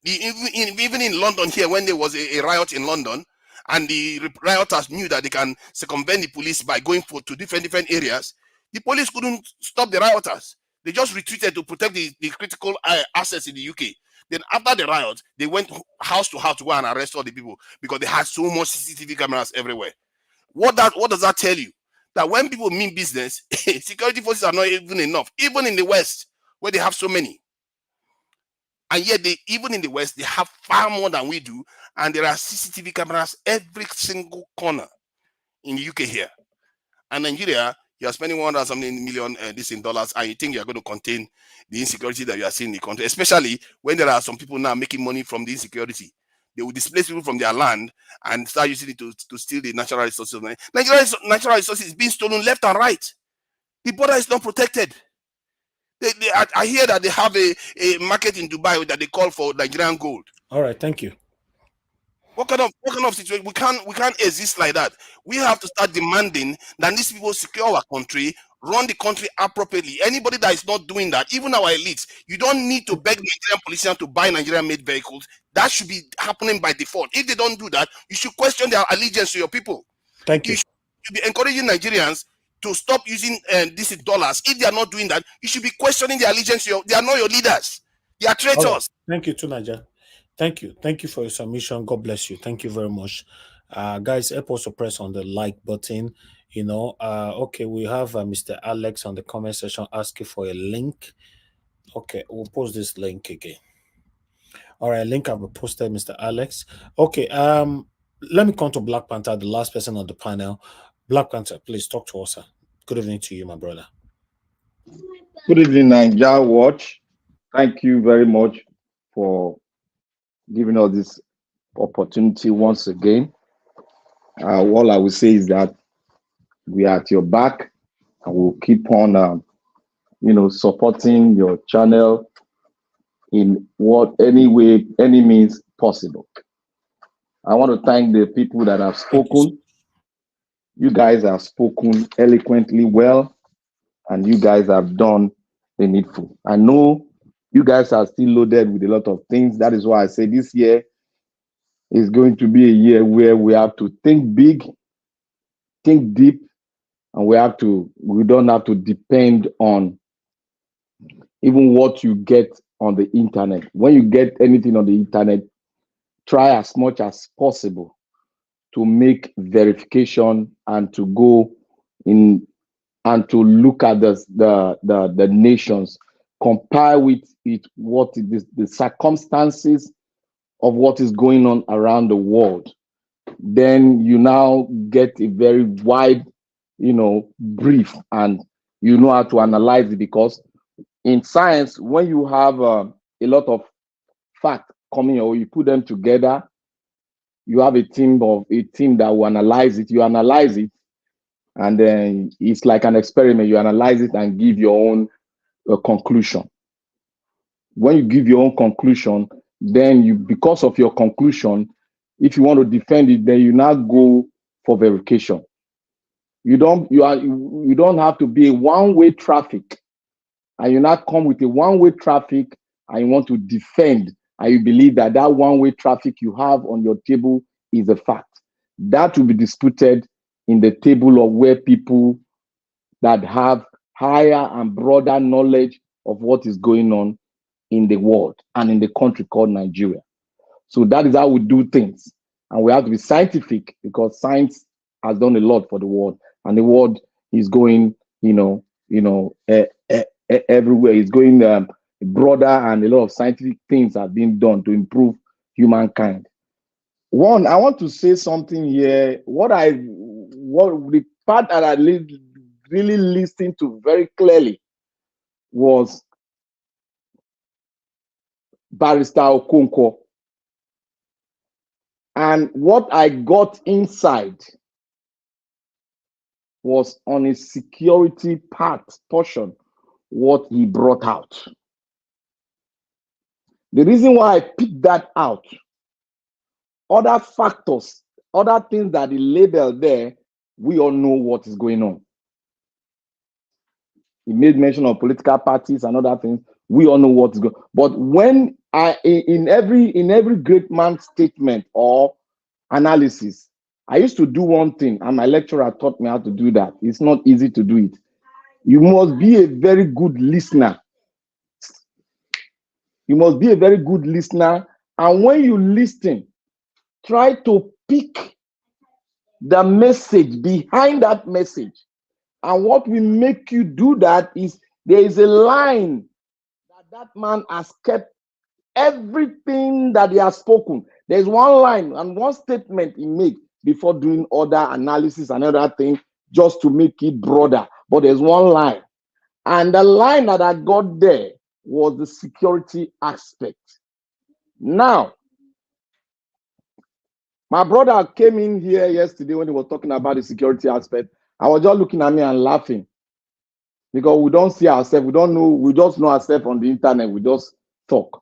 Speaker 20: Even in London here, when there was a riot in London, and the rioters knew that they can circumvent the police by going to different areas, the police couldn't stop the rioters. They just retreated to protect the critical assets in the UK. Then after the riot, they went house to house to go and arrest all the people because they had so much CCTV cameras everywhere. What does that tell you? That when people mean business, security forces are not even enough, even in the West, where they have so many. And yet, even in the West, they have far more than we do, and there are CCTV cameras every single corner in the UK here. And Nigeria, you are spending 100 something million in dollars, and you think you are going to contain the insecurity that you are seeing in the country, especially when there are some people now making money from the insecurity. They will displace people from their land and start using it to steal the natural resources. Nigeria's natural resources is being stolen left and right. The border is not protected. I hear that they have a market in Dubai that they call for Nigerian gold.
Speaker 1: All right, thank you.
Speaker 20: What kind of situation? We can't exist like that. We have to start demanding that these people secure our country, run the country appropriately. Anybody that is not doing that, even our elites, you don't need to beg Nigerian politicians to buy Nigerian-made vehicles. That should be happening by default. If they don't do that, you should question their allegiance to your people.
Speaker 1: Thank you.
Speaker 20: You should be encouraging Nigerians to stop using these dollars. If they are not doing that, you should be questioning their allegiance to your. They are not your leaders. They are traitors.
Speaker 1: Right. Thank you, Tunaja. Thank you. Thank you for your submission. God bless you. Thank you very much. Guys, help us to press on the like button. Okay, we have Mr. Alex on the comment section asking for a link. Okay, we'll post this link again. All right, link I've posted, Mr. Alex. Okay, let me come to Black Panther, the last person on the panel. Black Panther, please talk to us, sir. Good evening to you, my brother.
Speaker 21: Good evening, Nigeria Watch. Thank you very much for giving us this opportunity once again. All I will say is that we are at your back and we'll keep on, supporting your channel in any way, any means possible. I want to thank the people that have spoken. You guys have spoken eloquently well, and you guys have done the needful. I know you guys are still loaded with a lot of things. That is why I say this year is going to be a year where we have to think big, think deep, and we don't have to depend on even what you get on the internet. When you get anything on the internet, try as much as possible to make verification and to go in and to look at the nations, compare with it what is the circumstances of what is going on around the world. Then you now get a very wide, brief, and you know how to analyze it, because in science, when you have a lot of facts coming or you put them together, you have a team that will analyze it. You analyze it, and then it's like an experiment. You analyze it and give your own conclusion. When you give your own conclusion, then because of your conclusion, if you want to defend it, then you now go for verification. You don't have to be a one-way traffic, and you now come with a one-way traffic and you want to defend, and you believe that one-way traffic you have on your table is a fact. That will be disputed in the table of where people that have higher and broader knowledge of what is going on in the world and in the country called Nigeria. So that is how we do things. And we have to be scientific, because science has done a lot for the world, and the world is going, everywhere. It's going broader, and a lot of scientific things are being done to improve humankind. One, I want to say something here. The part that I really listened to very clearly was Barrister Okonkwo. And what I got inside was on a security portion, what he brought out. The reason why I picked that out, other factors, other things that he labeled there, we all know what is going on. He made mention of political parties and other things. We all know what is going on. But when in every great man's statement or analysis, I used to do one thing, and my lecturer taught me how to do that. It's not easy to do it. You must be a very good listener. You must be a very good listener. And when you listen, try to pick the message behind that message. And what will make you do that is there is a line that man has kept everything that he has spoken. There's one line and one statement he made before doing other analysis and other things, just to make it broader. But there's one line. And the line that I got there was the security aspect. Now, my brother came in here yesterday when he was talking about the security aspect. I was just looking at me and laughing. because we don't see ourselves. We don't know. We just know ourselves on the internet. We just talk.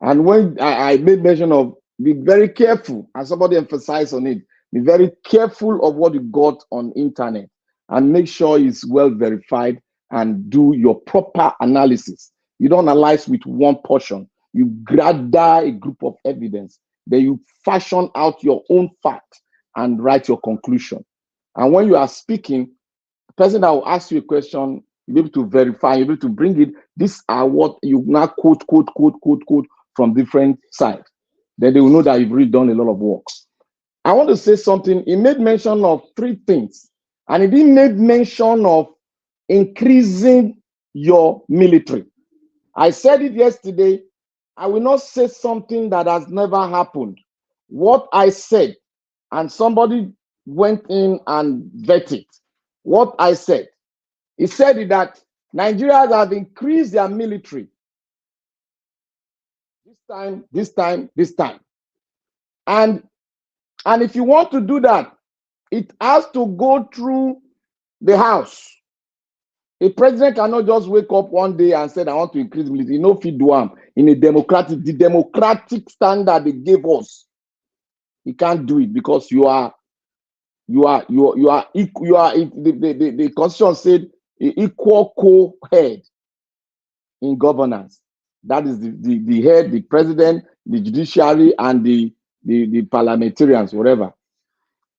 Speaker 21: And when I made mention of be very careful, and somebody emphasized on it, be very careful of what you got on internet and make sure it's well verified and do your proper analysis. You don't analyze with one portion. You gather a group of evidence. Then you fashion out your own fact and write your conclusion. And when you are speaking, the person that will ask you a question, you'll be able to verify, you'll be able to bring it. These are what you now quote from different sides. Then they will know that you've really done a lot of work. I want to say something. He made mention of 3 things, and he didn't make mention of increasing your military. I said it yesterday. I will not say something that has never happened. What I said, and somebody went in and vetted what I said. He said that Nigerians have increased their military. This time. And if you want to do that, it has to go through the House. A president cannot just wake up one day and say, I want to increase military. You know, if you do in a the democratic standard they gave us, you can't do it because the constitution said equal co-head in governance. That is the head, the president, the judiciary, and the parliamentarians, whatever.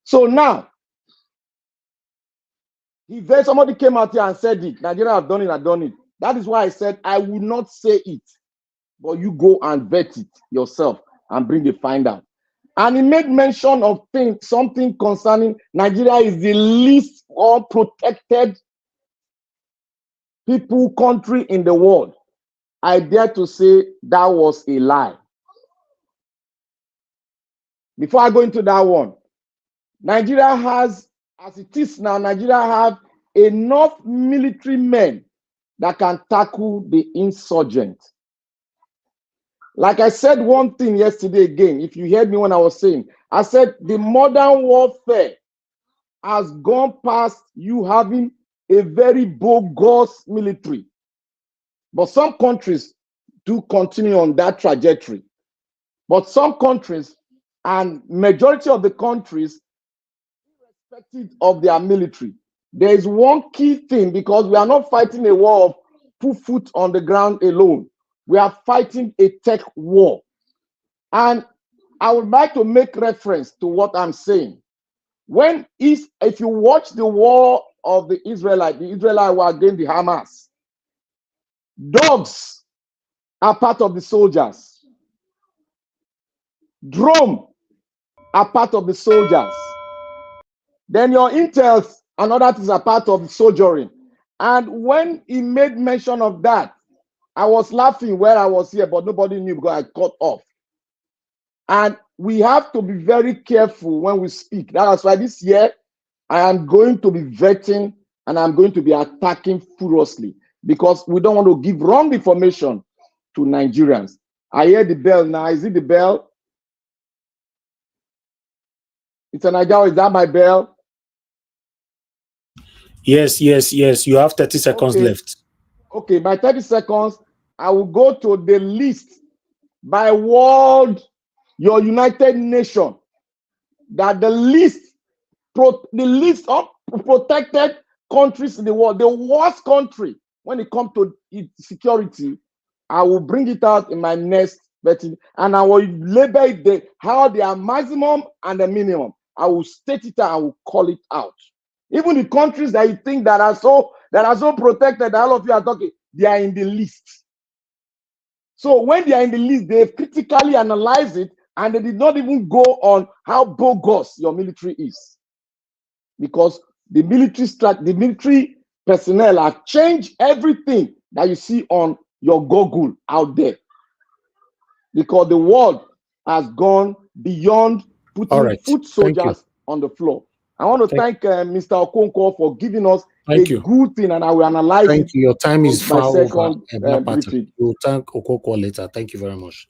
Speaker 21: So now, if somebody came out here and said it, Nigeria have done it, I've done it. That is why I said I will not say it, but you go and vet it yourself and bring the find out. And he made mention of something concerning Nigeria is the least protected country in the world. I dare to say that was a lie. Before I go into that one, Nigeria has, as it is now, Nigeria have enough military men that can tackle the insurgent. Like I said one thing yesterday again, if you heard me when I was saying, I said the modern warfare has gone past you having a very bogus military. But some countries do continue on that trajectory. But some countries, and majority of the countries, irrespective of their military, there is one key thing, because we are not fighting a war of put foot on the ground alone. We are fighting a tech war. And I would like to make reference to what I'm saying. If you watch the war of the Israelites were against the Hamas, dogs are part of the soldiers. Drone are part of the soldiers. Then your intels and other things are part of the soldiering. And when he made mention of that, I was laughing where I was here, but nobody knew because I cut off. And we have to be very careful when we speak. That's why this year I am going to be vetting and I'm going to be attacking furiously, because we don't want to give wrong information to Nigerians. I hear the bell now. Is it the bell? It's a Nigeria. Is that my bell?
Speaker 1: Yes. You have 30 seconds left.
Speaker 21: Okay, by 30 seconds, I will go to the list by world, your United Nations, that the list of protected countries in the world, the worst country when it comes to security, I will bring it out in my next vetting, and I will label it how they are maximum and the minimum. I will state it and I will call it out. Even the countries that you think that are so protected, all of you are talking, they are in the list. So when they are in the list, they critically analyze it, and they did not even go on how bogus your military is, because the military personnel have changed everything that you see on your Google out there, because the world has gone beyond putting foot soldiers on the floor. I want to thank Mr. Okonkwo for giving us good thing, and I will analyze it.
Speaker 1: Thank you. Your time is far over.
Speaker 21: Briefing.
Speaker 1: We'll thank Okonkwo later. Thank you very much.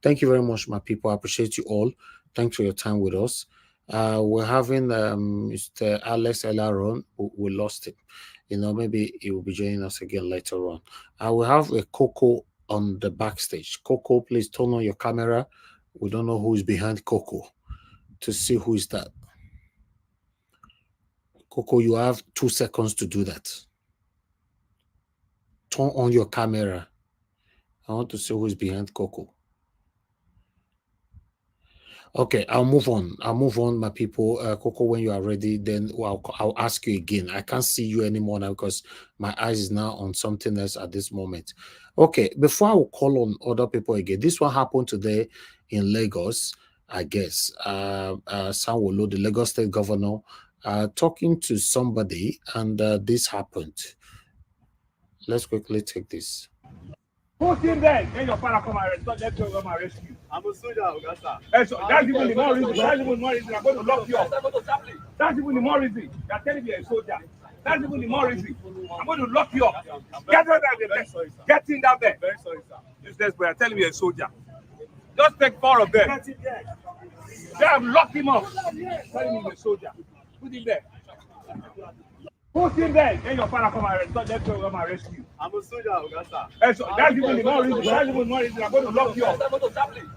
Speaker 1: Thank you very much, my people. I appreciate you all. Thanks for your time with us. We're having Mr. Alex Elaron. We lost him. You know, maybe he will be joining us again later on. I will have a Coco on the backstage. Coco, please turn on your camera. We don't know who is behind Coco to see who is that. Coco, you have 2 seconds to do that. Turn on your camera. I want to see who is behind Coco. Okay, I'll move on. I'll move on, my people. Coco, when you are ready, then I'll ask you again. I can't see you anymore now because my eyes is now on something else at this moment. Okay, before I will call on other people again, this one happened today in Lagos, I guess. Sanwo-Olu, the Lagos State Governor, talking to somebody, and this happened. Let's quickly take this.
Speaker 2: Who's in there? Then your father come and arrest. Let you come and rescue. I'm a soldier, Augusta. So that's even the more reason. That's even more reason. I'm going to lock you up. That's even the more reason. You're telling me you're a soldier. That's even the more reason. I'm going to lock you up. Get out there. Get in down there. Very sorry, sir. Useless boy. You're telling me you're a soldier. Just take 4 of them. Yeah, lock him up. Telling me you're a soldier. Put him there. Who's in there? Then your father come and arrest. Let you come and rescue. I'm a soldier, Augusta. So that's even the more reason. That's even more reason. I'm going to lock you up.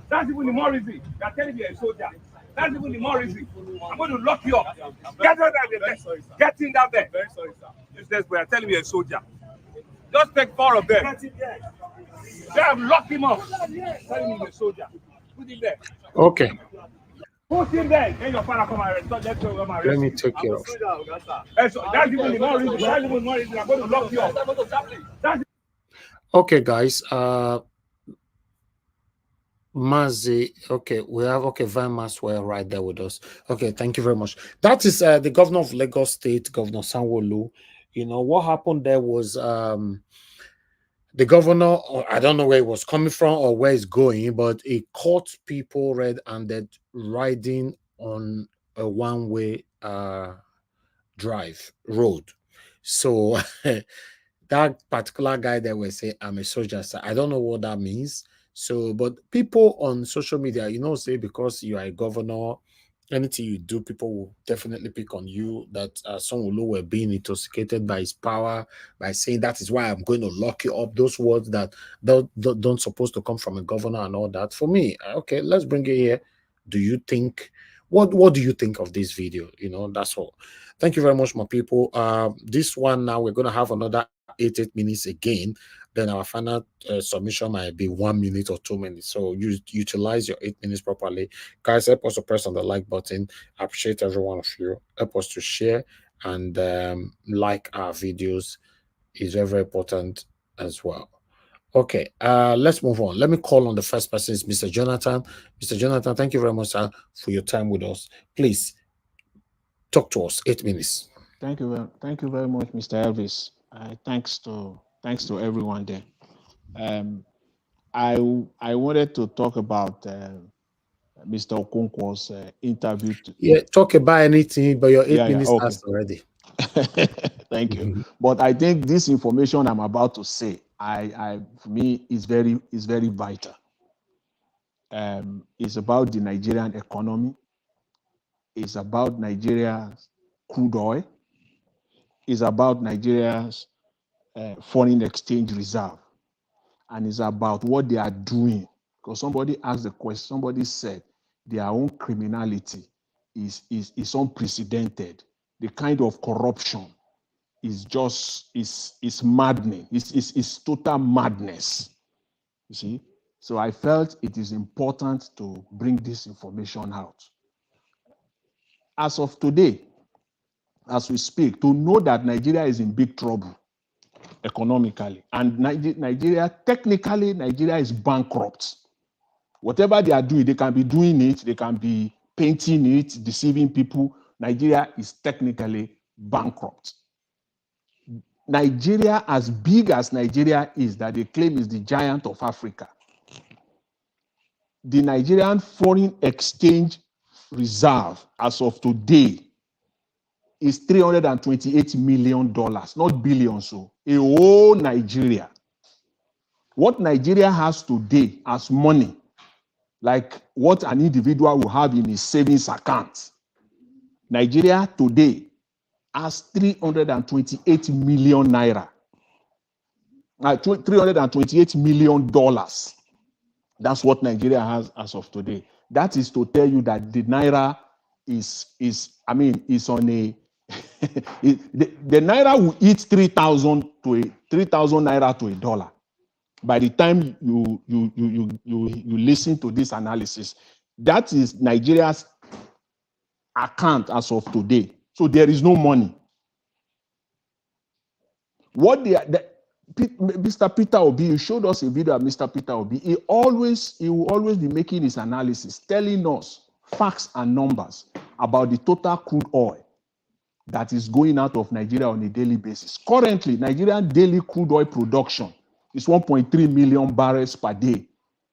Speaker 2: That's even the more reason. You're telling me you're a soldier. That's even the more reason. I'm going to lock you up. Get out there. Get in down there. Very sorry, sir. Useless boy. You're telling me you're a soldier. Just take 4 of them. Yeah, lock him up. Telling me you're a soldier. Put him there.
Speaker 1: Okay.
Speaker 2: Who's in there? Then your father come and arrest. Let you come and arrest.
Speaker 1: Let me take care of.
Speaker 2: So that's even the more reason. That's even more reason. I'm going to lock you up.
Speaker 1: Okay, guys. Mazi, okay, we have Van Maswell right there with us. Okay, thank you very much. That is the governor of Lagos State, Governor Sanwo-Olu. You know what happened there was the governor, I don't know where he was coming from or where he's going, but he caught people red-handed riding on a one-way road. So that particular guy that will say, I'm a soldier, sir. I don't know what that means. So, but people on social media, you know, say because you are a governor, anything you do, people will definitely pick on you. That Sanwo-Olu were being intoxicated by his power by saying that is why I'm going to lock you up. Those words that don't supposed to come from a governor and all that. For me, okay, let's bring it here. Do you think? What do you think of this video? You know, that's all. Thank you very much, my people. This one now we're going to have another 8 minutes again. Then our final submission might be 1 minute or 2 minutes. So you utilize your 8 minutes properly. Guys, help us to press on the like button. I appreciate every one of you. Help us to share and like our videos. Is very, very important as well. Okay, let's move on. Let me call on the first person, is Mr. Jonathan. Mr. Jonathan, thank you very much, sir, for your time with us. Please talk to us. 8 minutes.
Speaker 22: Thank you very much, Mr. Elvis. Thanks to everyone there. I wanted to talk about Mr. Okonkwo's interview.
Speaker 1: Yeah, talk about anything, but your 8 minutes passed already.
Speaker 22: Thank you. But I think this information I'm about to say, for me, is very vital. It's about the Nigerian economy. It's about Nigeria's crude oil. It's about Nigeria's foreign exchange reserve. And it's about what they are doing. Because somebody asked the question, somebody said their own criminality is unprecedented. The kind of corruption is maddening. It's total madness. You see? So I felt it is important to bring this information out. As of today, as we speak, to know that Nigeria is in big trouble economically, and Nigeria is bankrupt. Whatever they are doing, they can be doing it, they can be painting it, deceiving people. Nigeria is technically bankrupt. Nigeria, as big as Nigeria is, that they claim is the giant of Africa, the Nigerian foreign exchange reserve as of today is $328 million, not billions. So a whole Nigeria. What Nigeria has today as money, like what an individual will have in his savings account, Nigeria today has 328 million naira. $328 million. That's what Nigeria has as of today. That is to tell you that the naira is on a the naira will eat 3,000 naira to a dollar. By the time you listen to this analysis, that is Nigeria's account as of today. So there is no money. Mr. Peter Obi, you showed us a video of Mr. Peter Obi. He will always be making his analysis, telling us facts and numbers about the total crude oil that is going out of Nigeria on a daily basis. Currently, Nigerian daily crude oil production is 1.3 million barrels per day.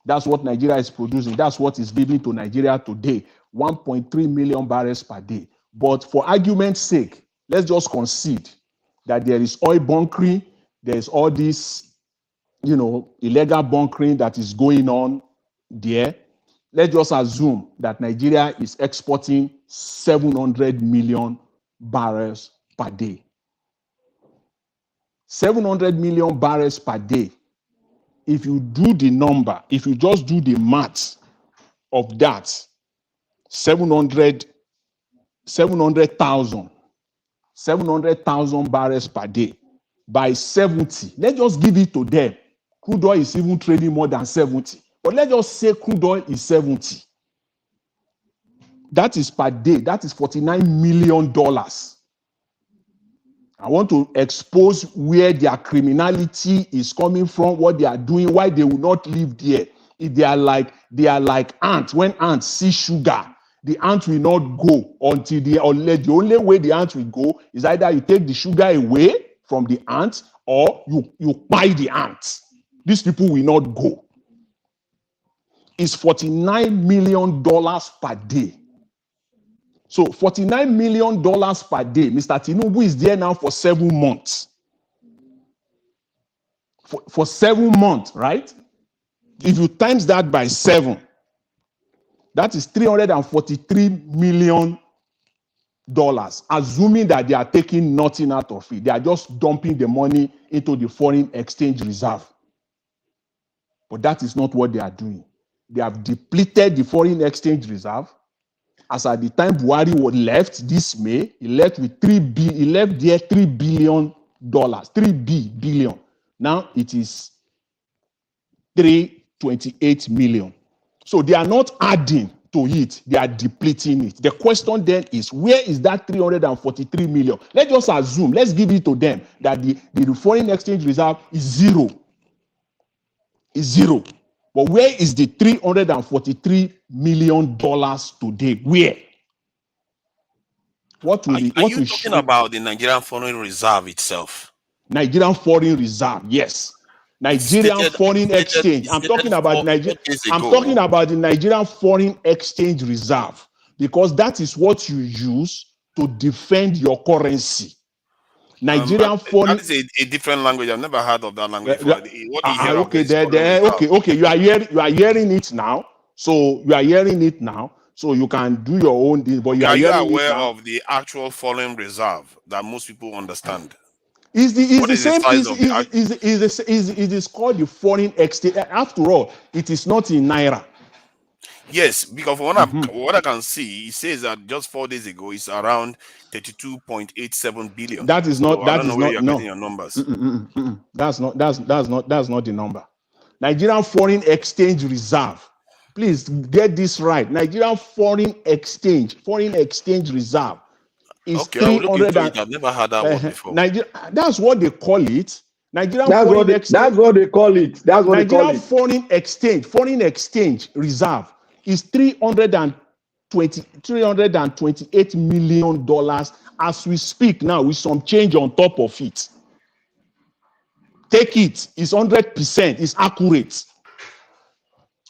Speaker 22: That's what Nigeria is producing. That's what is given to Nigeria today, 1.3 million barrels per day. But for argument's sake, let's just concede that there is oil bunkering, there is all this, illegal bunkering that is going on there. Let's just assume that Nigeria is exporting 700 million barrels per day. 700 million barrels per day. If you do the number, if you just do the math of that, 700,000 barrels per day by 70. Let's just give it to them. Crude oil is even trading more than 70. But let's just say crude oil is 70. That is per day. That is $49 million. I want to expose where their criminality is coming from, what they are doing, why they will not live there. If they are like ants. When ants see sugar, the ant will not go until the only way the ant will go is either you take the sugar away from the ant or you buy the ant. These people will not go. It's $49 million per day. So $49 million per day. Mr. Tinubu is there now for 7 months. For 7 months, right? If you times that by 7, that is $343 million, assuming that they are taking nothing out of it. They are just dumping the money into the foreign exchange reserve. But that is not what they are doing. They have depleted the foreign exchange reserve. As at the time Buhari was left this May, he left with $3 billion. 3 billion. Now it is 328 million. So they are not adding to it, they are depleting it. The question then is, where is that 343 million? Let's just assume, let's give it to them that the foreign exchange reserve is zero. Is zero. But where is the $343 million today? Where?
Speaker 20: Are you talking about the Nigerian Foreign Reserve itself?
Speaker 22: Nigerian Foreign Reserve, yes. Nigerian Foreign Exchange. I'm talking about Nigeria. I'm talking about the Nigerian Foreign Exchange Reserve because that is what you use to defend your currency. Nigerian foreign.
Speaker 20: That is a different language. I've never heard of that language before. What you hear
Speaker 22: okay. You are hearing it now. So you are hearing it now. So you can do your own thing. But
Speaker 20: are you aware of the actual foreign reserve that most people understand?
Speaker 22: It is called the foreign exchange. After all, it is not in naira.
Speaker 20: Yes, because what I can see, it says that just 4 days ago, it's around 32.87 billion.
Speaker 22: That is not.
Speaker 20: I don't know where you're getting your numbers.
Speaker 22: That's not the number. Nigerian Foreign Exchange Reserve. Please get this right. Nigerian Foreign Exchange Reserve is 300.
Speaker 20: I've never heard that word before.
Speaker 22: That's what they call it.
Speaker 21: That's what they call it.
Speaker 22: Nigerian Foreign Exchange Reserve is $328 million as we speak now, with some change on top of it. Take it. It's 100%. It's accurate.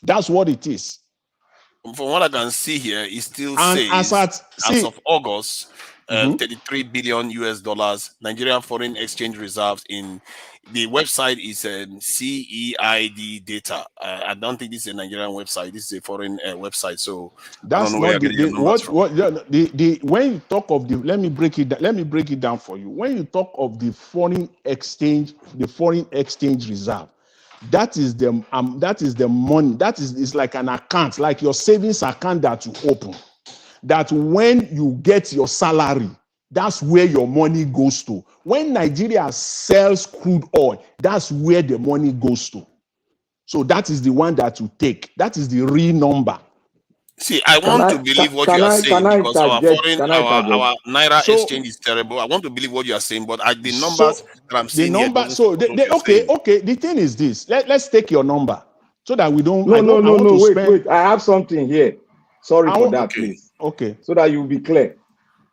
Speaker 22: That's what it is.
Speaker 20: From what I can see here, it still says as of August, 33 billion US dollars. Nigerian foreign exchange reserves in the website is CEID data. I don't think this is a Nigerian website. This is a foreign website. So I don't
Speaker 22: That's
Speaker 20: know where you're
Speaker 22: not
Speaker 20: getting your numbers from.
Speaker 22: When you talk of the, let me break it down for you. When you talk of the foreign exchange reserve, that is the money. It's like an account, like your savings account that you open. That when you get your salary, that's where your money goes to. When Nigeria sells crude oil, that's where the money goes to. So that is the one that you take. That is the real number.
Speaker 20: See, I want to believe what you are saying because our naira exchange is terrible. I want to believe what you are saying, but the numbers that I'm seeing here doesn't support what you're saying.
Speaker 22: Okay. The thing is this. Let's take your number so that we don't.
Speaker 21: No. Wait. I have something here. Sorry for that, please.
Speaker 22: Okay.
Speaker 21: So that you'll be clear.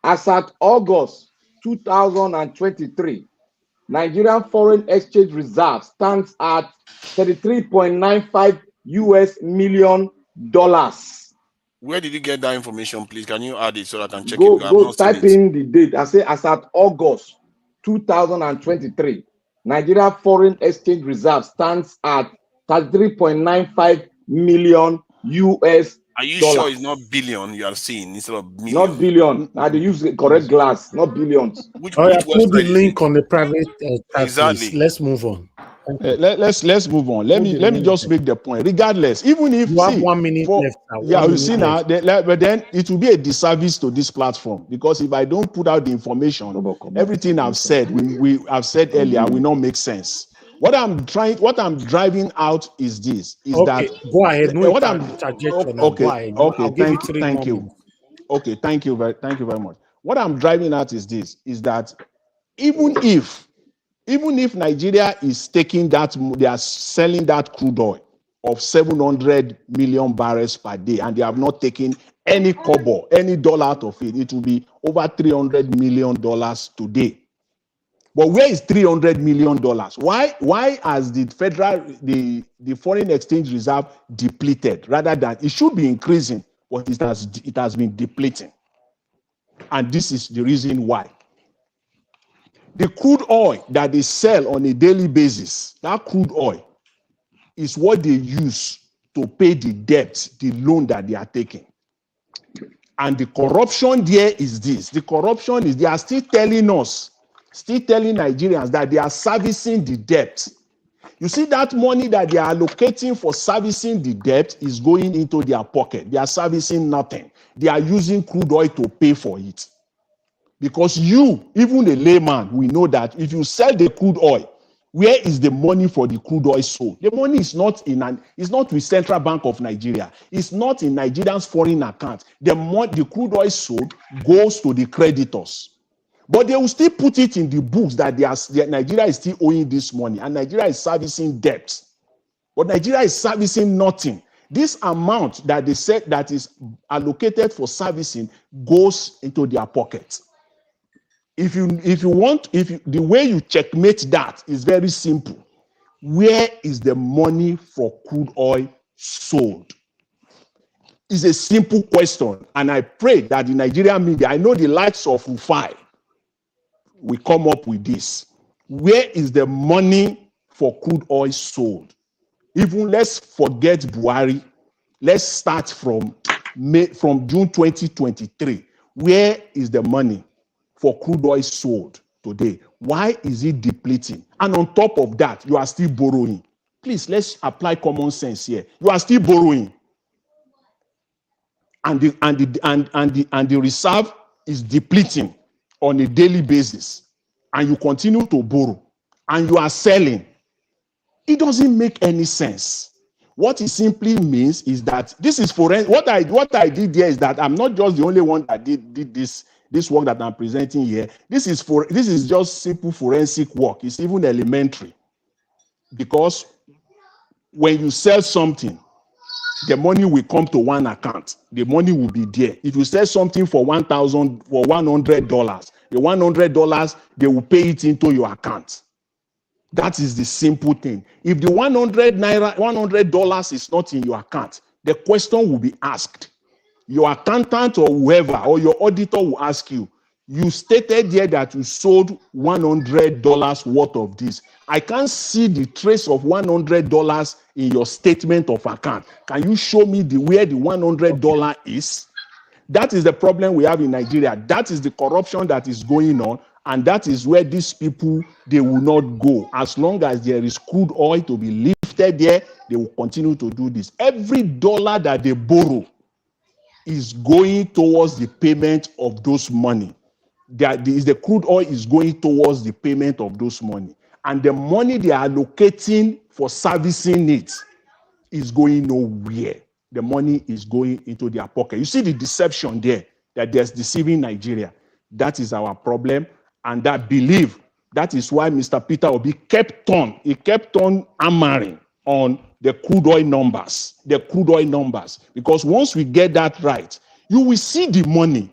Speaker 21: As at August 2023, Nigerian foreign exchange reserve stands at $33.95 million.
Speaker 20: Where did you get that information, please? Can you add it so that I can check it?
Speaker 21: Go type in the date. I say as at August 2023, Nigeria foreign exchange reserve stands at $33.95 million.
Speaker 20: Are you sure it's not billion you are seeing instead of million?
Speaker 21: Not billion. I use the correct glass, not billions.
Speaker 20: Which
Speaker 1: Put the
Speaker 20: website is
Speaker 1: link
Speaker 20: it?
Speaker 1: on the private chat,
Speaker 20: Exactly.
Speaker 1: please. Let's move on.
Speaker 22: Let's move on. Let me just make the point. Regardless, even if
Speaker 1: you have 1 minute left.
Speaker 22: You see now, but then it will be a disservice to this platform because if I don't put out the information, everything I've said, I've said earlier, will not make sense. What I'm driving out is this:
Speaker 1: go ahead. No,
Speaker 22: what I'm
Speaker 1: okay.
Speaker 22: Okay.
Speaker 1: I'll give you 3
Speaker 22: thank you.
Speaker 1: minutes.
Speaker 22: Okay, thank you very much. What I'm driving at is this: is that even if Nigeria is taking that, they are selling that crude oil of 700 million barrels per day, and they have not taken any kobo, any dollar out of it, it will be over $300 million today. But where is $300 million? Why has the foreign exchange reserve depleted rather than it should be increasing, but it has been depleting? And this is the reason why. The crude oil that they sell on a daily basis, that crude oil is what they use to pay the debt, the loan that they are taking. And the corruption there is this. The corruption is they are still telling Nigerians that they are servicing the debt. You see, that money that they are allocating for servicing the debt is going into their pocket. They are servicing nothing. They are using crude oil to pay for it. Because you, even a layman, we know that if you sell the crude oil, where is the money for the crude oil sold? The money is not it's not with Central Bank of Nigeria. It's not in Nigerians' foreign account. The crude oil sold goes to the creditors. But they will still put it in the books that Nigeria is still owing this money, and Nigeria is servicing debt. But Nigeria is servicing nothing. This amount that they said that is allocated for servicing goes into their pockets. The way you checkmate that is very simple. Where is the money for crude oil sold? It's a simple question, and I pray that the Nigerian media, I know the likes of Rufai, will come up with this. Where is the money for crude oil sold? Even let's forget Buhari. Let's start from June 2023. Where is the money for crude oil sold today? Why is it depleting? And on top of that, you are still borrowing. Please, let's apply common sense here. You are still borrowing. And the reserve is depleting on a daily basis. And you continue to borrow. And you are selling. It doesn't make any sense. What it simply means is that this is forensic. What I did here is that I'm not just the only one that did this work that I'm presenting here. This is just simple forensic work. It's even elementary. Because when you sell something, the money will come to one account. The money will be there. If you sell something for $100, the $100, they will pay it into your account. That is the simple thing. If the $100 is not in your account, the question will be asked. Your accountant or whoever or your auditor will ask you, You stated here that you sold $100 worth of this. I can't see the trace of $100 in your statement of account. Can you show me where the $100 is? That is the problem we have in Nigeria. That is the corruption that is going on, and that is where these people, they will not go. As long as there is crude oil to be lifted there, they will continue to do this. Every dollar that they borrow is going towards the payment of those money. The crude oil is going towards the payment of those money. And the money they are allocating for servicing it is going nowhere. The money is going into their pocket. You see the deception there, that there's deceiving Nigeria. That is our problem. And that belief, that is why Mr. Peter Obi kept on hammering on the crude oil numbers, Because once we get that right, you will see the money.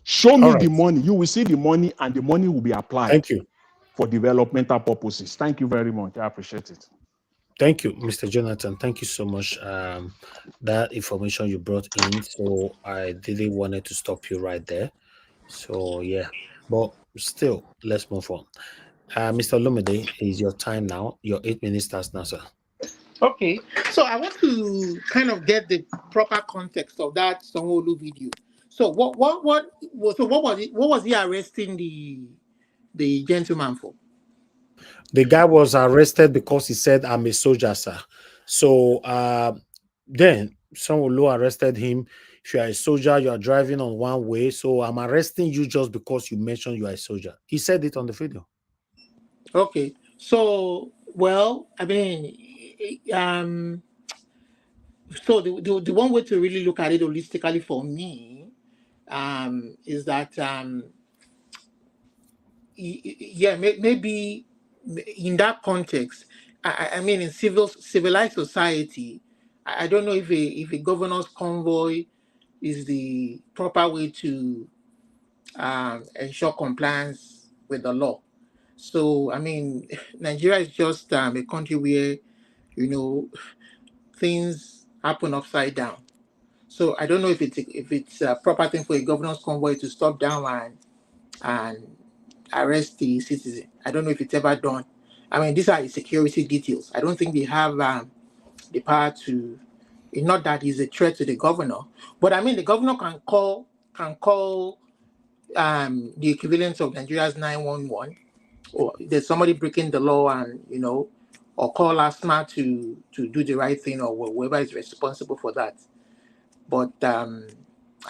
Speaker 22: Show me the money. You will see the money, and the money will be applied for developmental purposes. Thank you very much. I appreciate it.
Speaker 1: Thank you, Mr. Jonathan. Thank you so much. That information you brought in. So I really wanted to stop you right there. So yeah, but still, let's move on. Mr. Lumide, is your time now. Your 8 minutes starts now, sir.
Speaker 13: Okay, so I want to kind of get the proper context of that Sanwo-Olu video. So what was he arresting the gentleman for?
Speaker 1: The guy was arrested because he said, "I'm a soldier, sir." So then Sanwo-Olu arrested him. If you are a soldier, you are driving on one way. So I'm arresting you just because you mentioned you are a soldier. He said it on the video.
Speaker 13: Okay, so well, I mean, so the one way to really look at it holistically for me is that yeah, maybe in that context, I mean, in civilized society, I don't know if a governor's convoy is the proper way to ensure compliance with the law. So, I mean, Nigeria is just a country where, things happen upside down. So I don't know if it's a proper thing for a governor's convoy to stop down and arrest the citizen. I don't know if it's ever done. I mean, these are the security details. I don't think they have the power to. It's not that he's a threat to the governor, but I mean, the governor can call the equivalent of Nigeria's 911, or there's somebody breaking the law, and or call ASMA to do the right thing, or whoever is responsible for that. But I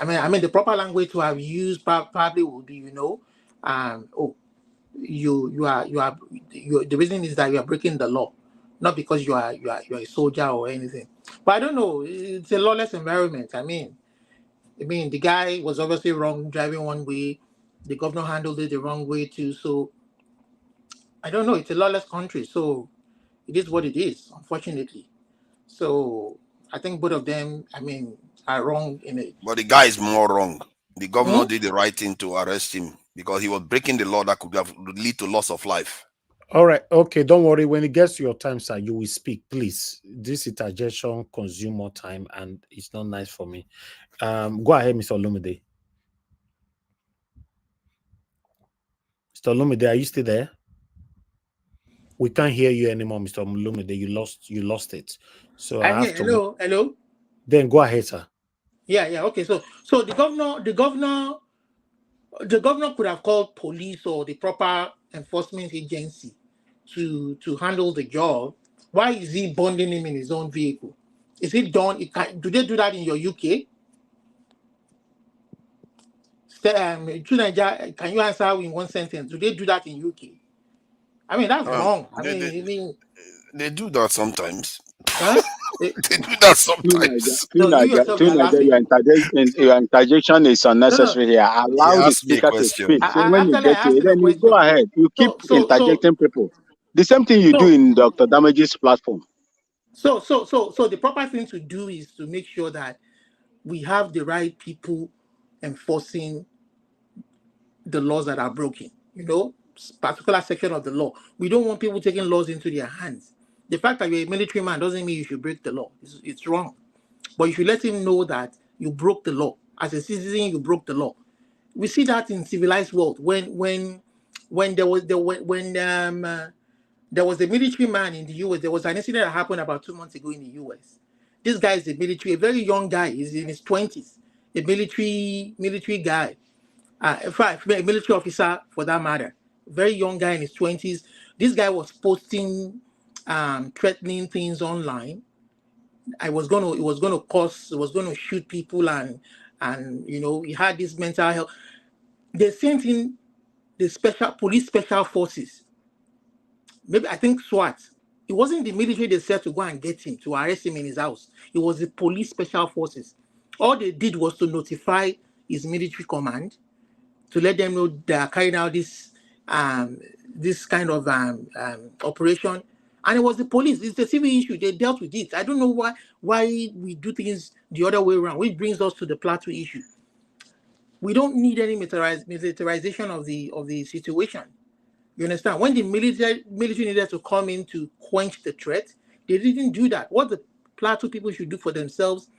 Speaker 13: mean, the proper language to have used probably would be, the reason is that you are breaking the law, not because you are a soldier or anything. But I don't know. It's a lawless environment. I mean, the guy was obviously wrong driving one way. The governor handled it the wrong way too. So I don't know. It's a lawless country, so it is what it is, unfortunately. So I think both of them, are wrong in it.
Speaker 20: But the guy is more wrong. The governor did the right thing to arrest him because he was breaking the law that could have lead to loss of life.
Speaker 1: All right. Okay. Don't worry. When it gets to your time, sir, you will speak. Please. This interjection consumes more time, and it's not nice for me. Go ahead, Mr. Olumide. Mr. Olumide, are you still there? We can't hear you anymore, Mr. Olumide. You lost it. So I have to.
Speaker 13: Hello.
Speaker 1: Then go ahead, sir.
Speaker 13: Yeah. Okay. So the governor could have called police or the proper enforcement agency to handle the job. Why is he bonding him in his own vehicle? Is it done? Do they do that in your UK? Can you answer in one sentence? Do they do that in UK? I mean, that's wrong.
Speaker 20: They do that sometimes.
Speaker 13: Huh?
Speaker 20: They do that sometimes.
Speaker 4: Your interjection is unnecessary here. Allow the speaker to speak. So when you get to it, then you go ahead. You keep interjecting people. The same thing you do in Dr. Damage's platform.
Speaker 13: So the proper thing to do is to make sure that we have the right people enforcing the laws that are broken. Particular section of the law. We don't want people taking laws into their hands. The fact that you're a military man doesn't mean you should break the law. It's wrong. But you should let him know that you broke the law. As a citizen, you broke the law. We see that in civilized world when there was there was a military man in the US. There was an incident that happened about 2 months ago in the US. This guy is a very young guy. He's in his 20s, a military guy. In fact, a military officer for that matter. Very young guy in his 20s. This guy was posting threatening things online. It was going to shoot people and he had this mental health. They sent in the police special forces. Maybe I think SWAT. It wasn't the military they said to go and get him, to arrest him in his house. It was the police special forces. All they did was to notify his military command to let them know they are carrying out this kind of operation. And it was the police. It's a civil issue. They dealt with it. I don't know why we do things the other way around, which brings us to the Plateau issue. We don't need any militarization of the situation. You understand? When the military needed to come in to quench the threat, they didn't do that. What the Plateau people should do for themselves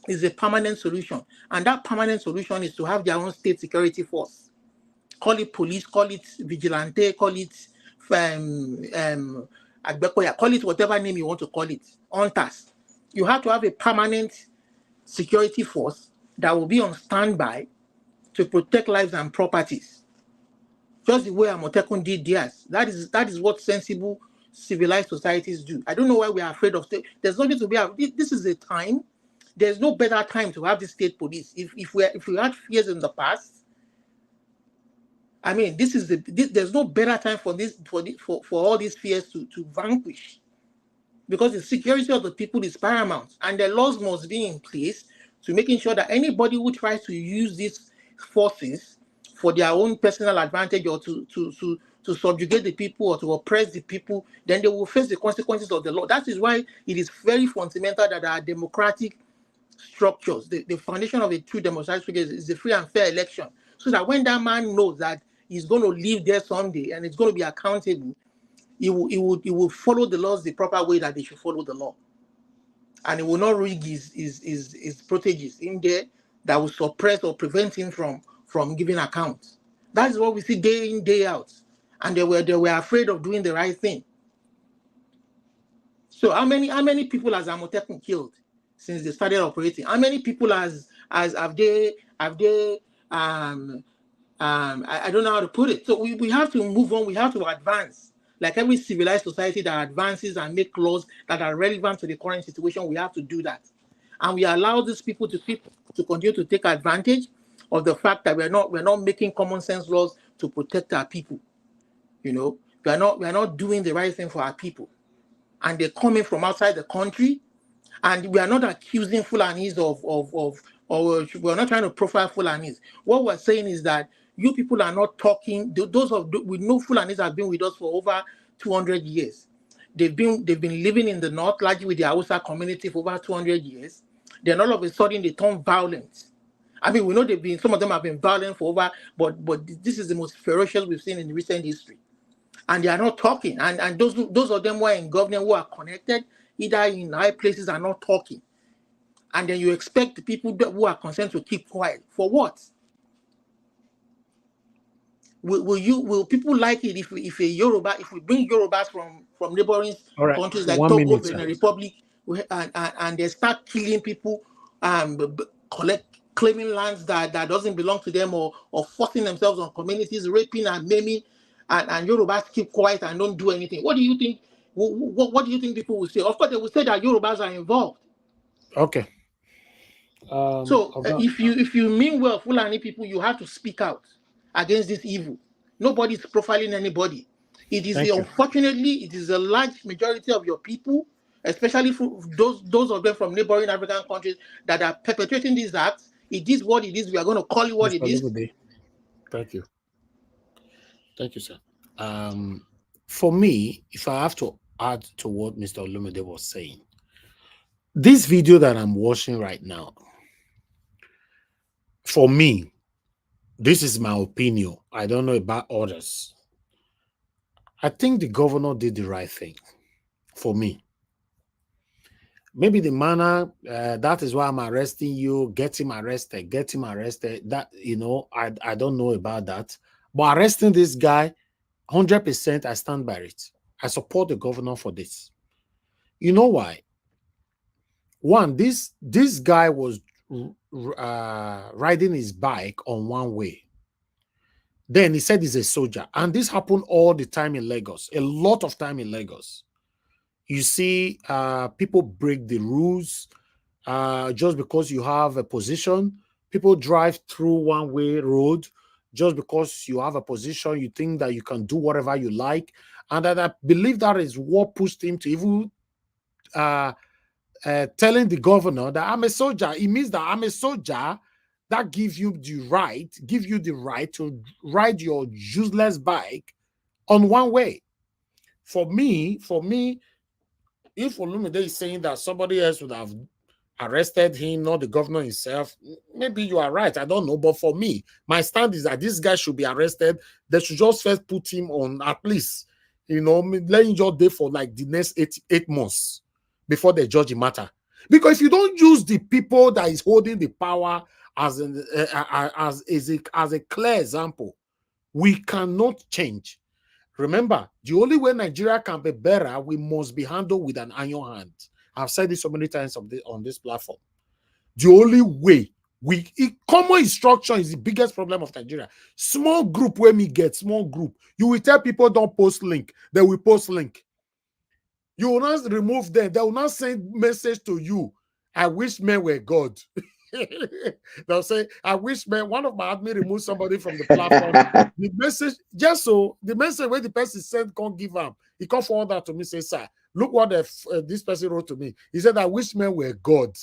Speaker 13: is a permanent solution. And that permanent solution is to have their own state security force. Call it police, call it vigilante, call it Agbekoya, call it whatever name you want to call it, hunters. You have to have a permanent security force that will be on standby to protect lives and properties. Just the way Amotekun did theirs. That is what sensible, civilized societies do. I don't know why we are afraid of state. There's nothing to be. This is a time. There's no better time to have the state police. If we had fears in the past, I mean, there's no better time for all these fears to vanquish, because the security of the people is paramount, and the laws must be in place to making sure that anybody who tries to use these forces for their own personal advantage or to subjugate the people or to oppress the people, then they will face the consequences of the law. That is why it is very fundamental that our democratic structures, the foundation of a true democratic structure is a free and fair election, so that when that man knows that he's going to live there someday and it's going to be accountable, he will follow the laws the proper way that they should follow the law. And he will not rig his proteges in there that will suppress or prevent him from giving accounts. That is what we see day in, day out. And they were afraid of doing the right thing. So how many people has Amotekun killed since they started operating? How many people have they I don't know how to put it. So we have to move on. We have to advance. Like every civilized society that advances and make laws that are relevant to the current situation, we have to do that. And we allow these people to continue to take advantage of the fact that we're not making common sense laws to protect our people. You know, we're not doing the right thing for our people. And they're coming from outside the country, and we are not accusing Fulanis or we're not trying to profile Fulanis. What we're saying is that you people are not talking. We know Fulanis have been with us for over 200 years. They've been living in the north, largely with the Hausa community for over 200 years. Then all of a sudden they turn violent. I mean, we know some of them have been violent for over, but this is the most ferocious we've seen in recent history. And they are not talking. And those of them who are in government, who are connected, either in high places, are not talking. And then you expect the people who are concerned to keep quiet. For what? Will people like it if we bring Yorubas from neighboring countries like Togo, Benin Republic, and they start killing people, claiming lands that doesn't belong to them, or forcing themselves on communities, raping and maiming, and Yorubas keep quiet and don't do anything? What do you think? What do you think people will say? Of course, they will say that Yorubas are involved.
Speaker 1: Okay.
Speaker 13: So if you mean well, Fulani people, you have to speak out against this evil. Nobody's profiling anybody. Unfortunately, it is a large majority of your people, especially for those of them from neighboring African countries, that are perpetrating these acts. It is what it is. We are going to call it what it is.
Speaker 1: Thank you. Thank you, sir. For me, if I have to add to what Mr. Olumide was saying, this video that I'm watching right now, for me, this is my opinion. I don't know about others. I think the governor did the right thing for me. Maybe the manner, that is why I'm arresting you, get him arrested, get him arrested. That, you know, I don't know about that. But arresting this guy, 100%, I stand by it. I support the governor for this. You know why? One, this guy was riding his bike on one way. Then he said he's a soldier. And this happened all the time in Lagos, a lot of time in Lagos. You see, people break the rules just because you have a position. People drive through one-way road just because you have a position. You think that you can do whatever you like. And I believe that is what pushed him to even telling the governor that I'm a soldier. It means that I'm a soldier. That gives you the right to ride your useless bike on one way. For me, if Olumide is saying that somebody else would have arrested him, not the governor himself, maybe you are right. I don't know. But for me, my stand is that this guy should be arrested. They should just first put him on at least, you know, let him just day for like the next eight months before they judge the matter. Because if you don't use the people that is holding the power as a clear example, we cannot change. Remember, the only way Nigeria can be better, we must be handled with an iron hand. I've said this so many times on this platform. The only way common instruction is the biggest problem of Nigeria. Small group where me get small group. You will tell people don't post link. They will post link. You will not remove them. They will not send message to you. I wish men were God. They'll say, I wish man, one of my admin remove somebody from the platform. The message, just so the message where the person sent can't give up. He can't forward that to me, say, sir, look what this person wrote to me. He said, I wish men were God.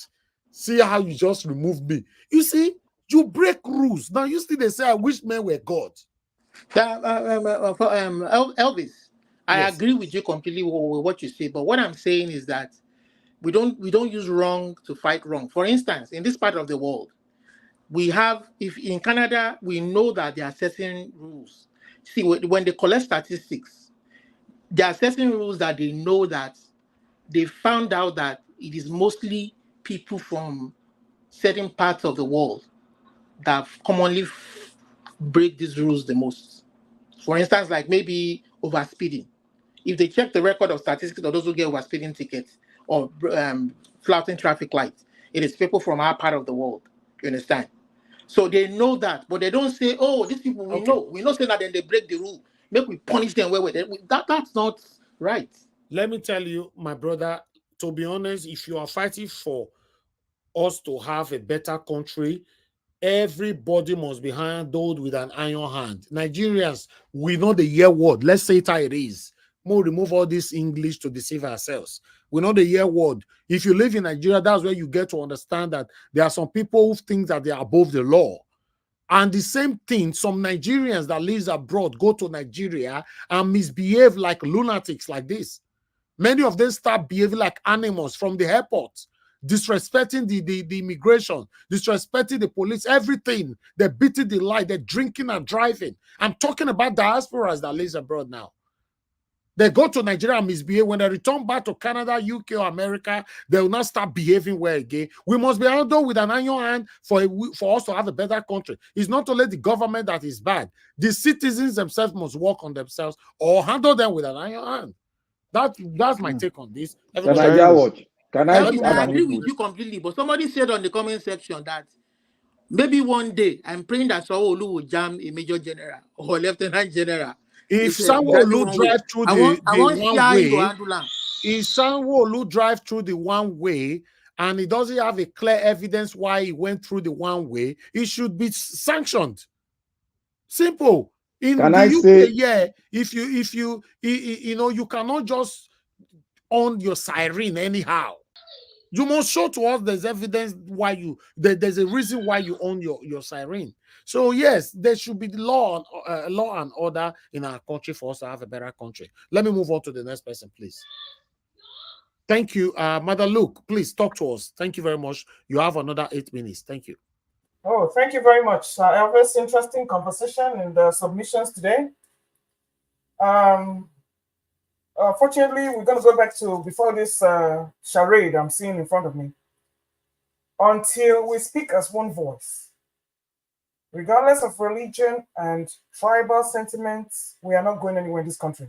Speaker 1: See how you just removed me. You see, you break rules. Now you still they say, I wish men were God.
Speaker 13: Elvis, I agree with you completely with what you say, but what I'm saying is that we don't use wrong to fight wrong. For instance, in this part of the world, we have, if in Canada, we know that there are certain rules. See, when they collect statistics, there are certain rules that they know that they found out that it is mostly people from certain parts of the world that commonly break these rules the most. For instance, like maybe overspeeding. If they check the record of statistics of those who get overspeeding tickets or flouting traffic lights, it is people from our part of the world. You understand? So they know that, but they don't say, "Oh, these people we know. We know say that then they break the rule. Make we punish them where that's not right."
Speaker 1: Let me tell you, my brother. To be honest, if you are fighting for us to have a better country, everybody must be handled with an iron hand. Nigerians, we know the year word. Let's say it how it is. We'll remove all this English to deceive ourselves. We know the year word. If you live in Nigeria, that's where you get to understand that there are some people who think that they are above the law. And the same thing, some Nigerians that live abroad go to Nigeria and misbehave like lunatics like this. Many of them start behaving like animals from the airport, disrespecting the immigration, disrespecting the police, everything. They're beating the light, they're drinking and driving. I'm talking about diasporas that live abroad now. They go to Nigeria and misbehave. When they return back to Canada, UK, or America, they will not start behaving well again. We must be handled with an iron hand for us to have a better country. It's not only the government that is bad. The citizens themselves must work on themselves or handle them with an iron hand. That's my take on this.
Speaker 21: Can I watch? Can I
Speaker 13: agree with you completely, but somebody said on the comment section that maybe one day I'm praying that Sanwo-Olu will jam a major general or lieutenant general.
Speaker 1: If Sanwo-Olu drive through the one way, if Sanwo-Olu drive through the one way and he doesn't have a clear evidence why he went through the one way, it should be sanctioned. Simple. In the UK, yeah, if you know, you cannot just on your siren anyhow. You must show to us there's evidence why there's a reason why you own your siren. So yes, there should be law and order in our country for us to have a better country. Let me move on to the next person, please. Thank you, Mother Luke. Please talk to us. Thank you very much. You have another 8 minutes. Thank you.
Speaker 14: Oh, thank you very much, Elvis. Interesting conversation and submissions today. Fortunately, we're going to go back to before this charade I'm seeing in front of me. Until we speak as one voice, regardless of religion and tribal sentiments, we are not going anywhere in this country.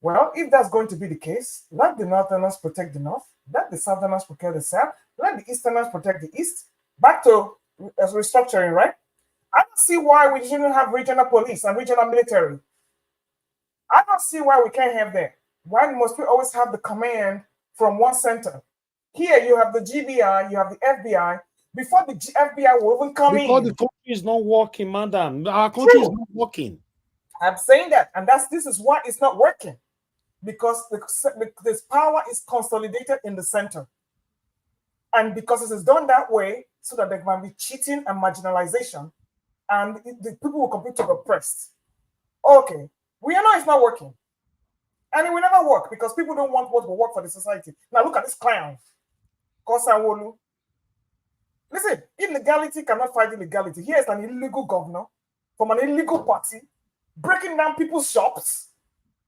Speaker 14: Well, if that's going to be the case, let the Northerners protect the North, let the Southerners protect the South, let the Easterners protect the East. Back to restructuring, right? I don't see why we shouldn't have regional police and regional military. I don't see why we can't have that. Why must we always have the command from one center? Here you have the GBI, you have the FBI. Before the FBI will even come
Speaker 1: because
Speaker 14: in.
Speaker 1: the country is not working, madam. Our country is not working.
Speaker 14: I'm saying that, and this is why it's not working. Because this power is consolidated in the center. And because it is done that way, so that there can be cheating and marginalization, and the people will continue to be oppressed. Okay, we know it's not working. And it will never work because people don't want what will work for the society. Now look at this clown. Kosanwolu. Listen, illegality cannot fight illegality. Here is an illegal governor from an illegal party breaking down people's shops,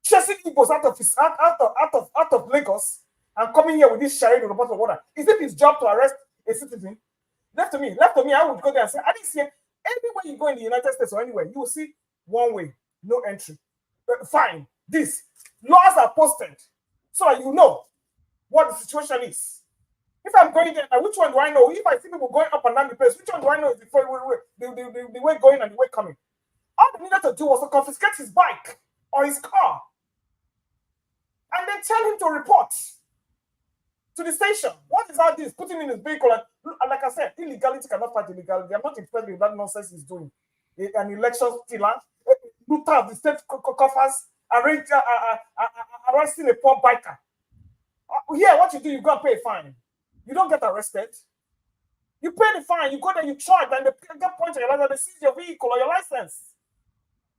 Speaker 14: chasing Igbos out of Lagos, and coming here with this charade with a bottle of water. Is it his job to arrest a citizen? Left to me, I would go there and say, I didn't see it. Anywhere you go in the United States or anywhere, you will see one way, no entry. Fine. This. Laws are posted so that you know what the situation is. If I'm going there, which one do I know? If I see people going up and down the place, which one do I know is the way going and the way coming? All they needed to do was to confiscate his bike or his car and then tell him to report to the station. What is all this? Putting in his vehicle. And like I said, illegality cannot fight illegality. I'm not interested in that nonsense he's doing. An election stealer, loot out the state coffers, arresting a poor biker. Here, what you do, you go and pay a fine. You don't get arrested. You pay the fine, you go there, you charge, and they get points on your license, they seize your vehicle or your license.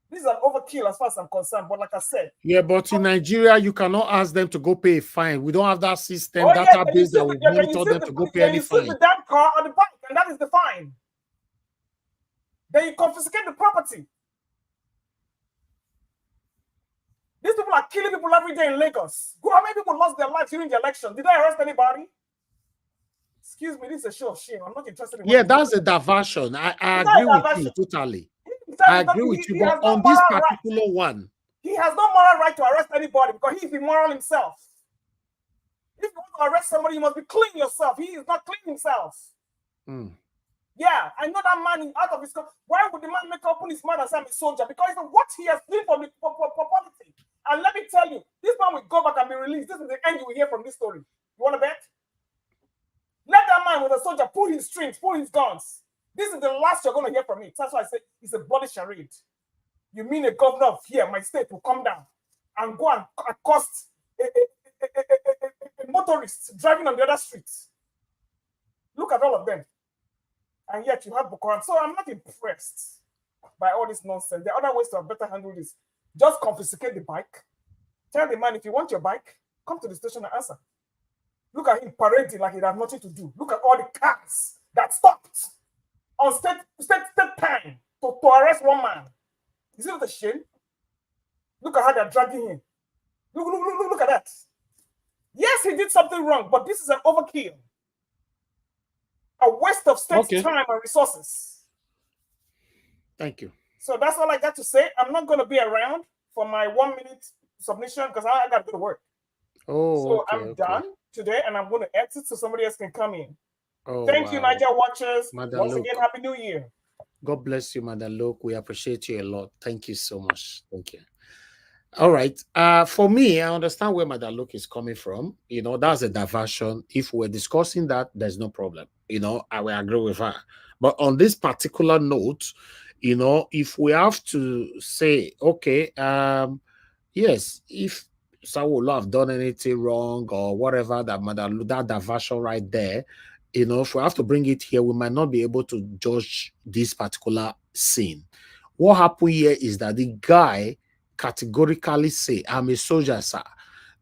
Speaker 14: This is an overkill as far as I'm concerned, but like I said.
Speaker 1: Yeah, but in Nigeria, you cannot ask them to go pay a fine. We don't have that system, database that will monitor them to go pay any fine.
Speaker 14: You the damn car or the bike, and that is the fine. Then you confiscate the property. These people are killing people every day in Lagos. How many people lost their lives during the election? Did I arrest anybody? Excuse me, this is a show of shame. I'm not interested in.
Speaker 1: Yeah, that's a diversion. I agree with you totally. I agree with you, but on this particular one,
Speaker 14: he has no moral right to arrest anybody because he is immoral himself. If you want to arrest somebody, you must be clean yourself. He is not clean himself. Yeah, I know that man is out of his. Why would the man make up his mind and say I'm a soldier? Because it's what he has done for politics. And let me tell you, this man will go back and be released. This is the end you will hear from this story. You want to bet? Let that man with a soldier pull his strings, pull his guns. This is the last you're going to hear from me. That's why I say it's a bloody charade. You mean a governor of here, my state, will come down and go and accost a motorist driving on the other streets? Look at all of them. And yet you have Boko Haram. So I'm not impressed by all this nonsense. There are other ways to have better handle this. Just confiscate the bike. Tell the man, if you want your bike, come to the station and answer. Look at him parading like he has nothing to do. Look at all the cars that stopped on state time to arrest one man. Is it not a shame? Look at how they're dragging him. Look at that. Yes, he did something wrong, but this is an overkill. A waste of state time and resources.
Speaker 1: Thank you.
Speaker 14: So that's all I got to say. I'm not going to be around for my 1 minute submission because I got to go to work. So I'm done today, and I'm going to exit so somebody else can come in. Thank you, Niger watchers. Once again, Happy New Year.
Speaker 1: God bless you, Madam Luke. We appreciate you a lot. Thank you so much. Thank you. All right. For me, I understand where Madam Luke is coming from. You know, that's a diversion. If we're discussing that, there's no problem. You know, I will agree with her. But on this particular note, you know, if we have to say, okay, yes, if someone will have done anything wrong or whatever, that diversion right there, you know, if we have to bring it here, we might not be able to judge this particular scene. What happened here is that the guy categorically say, I'm a soldier, sir.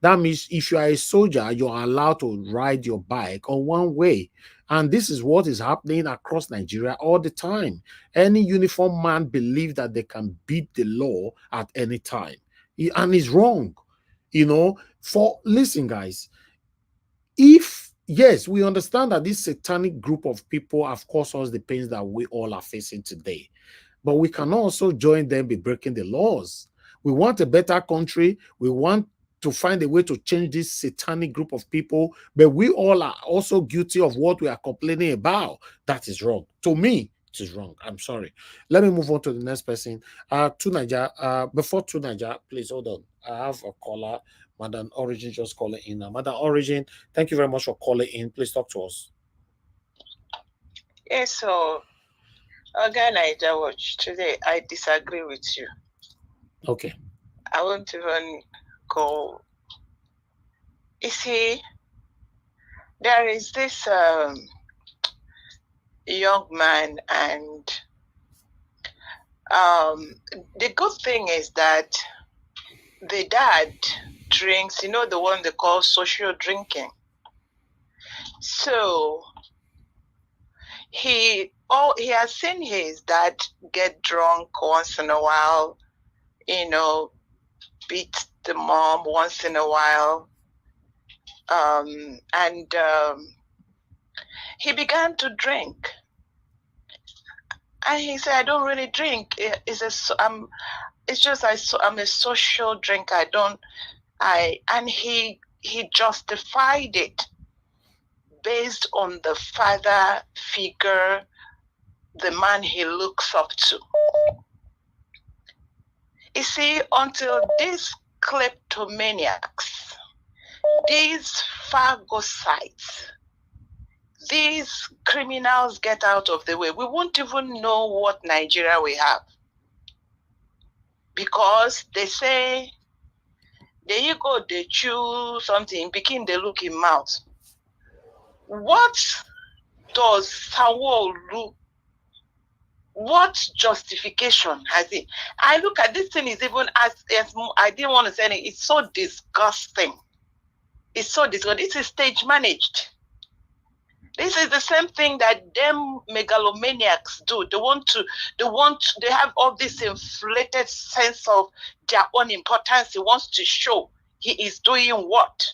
Speaker 1: That means if you are a soldier, you're allowed to ride your bike on one way. And this is what is happening across Nigeria all the time. Any uniformed man believes that they can beat the law at any time. And it's wrong. listen, guys, if, yes, we understand that this satanic group of people have caused us the pains that we all are facing today, but we can also join them in breaking the laws. We want a better country. We want to find a way to change this satanic group of people, but we all are also guilty of what we are complaining about. That is wrong. To me, it is wrong. I'm sorry. Let me move on to the next person. To Niger. Before to Niger, please hold on. I have a caller. Madam Origin just calling in now. Madam Origin, thank you very much for calling in. Please talk to us.
Speaker 12: Yes, so again, Niger Watch, today I disagree with you.
Speaker 1: Okay.
Speaker 12: I won't even go. You see, there is this young man, and the good thing is that the dad drinks, the one they call social drinking. So he has seen his dad get drunk once in a while, beat the mom once in a while. And he began to drink. And he said, I don't really drink. I'm a social drinker. And he justified it based on the father figure, the man he looks up to. You see, until these kleptomaniacs, these phagocytes, these criminals get out of the way, we won't even know what Nigeria we have. Because they say, there you go, they chew something, begin they look in mouth. What does Sanwo-Olu, what justification has it? I look at this thing is even as I didn't want to say it, it's so disgusting. It's so disgusting. This is stage managed. This is the same thing that them megalomaniacs do. They have all this inflated sense of their own importance. He wants to show he is doing what?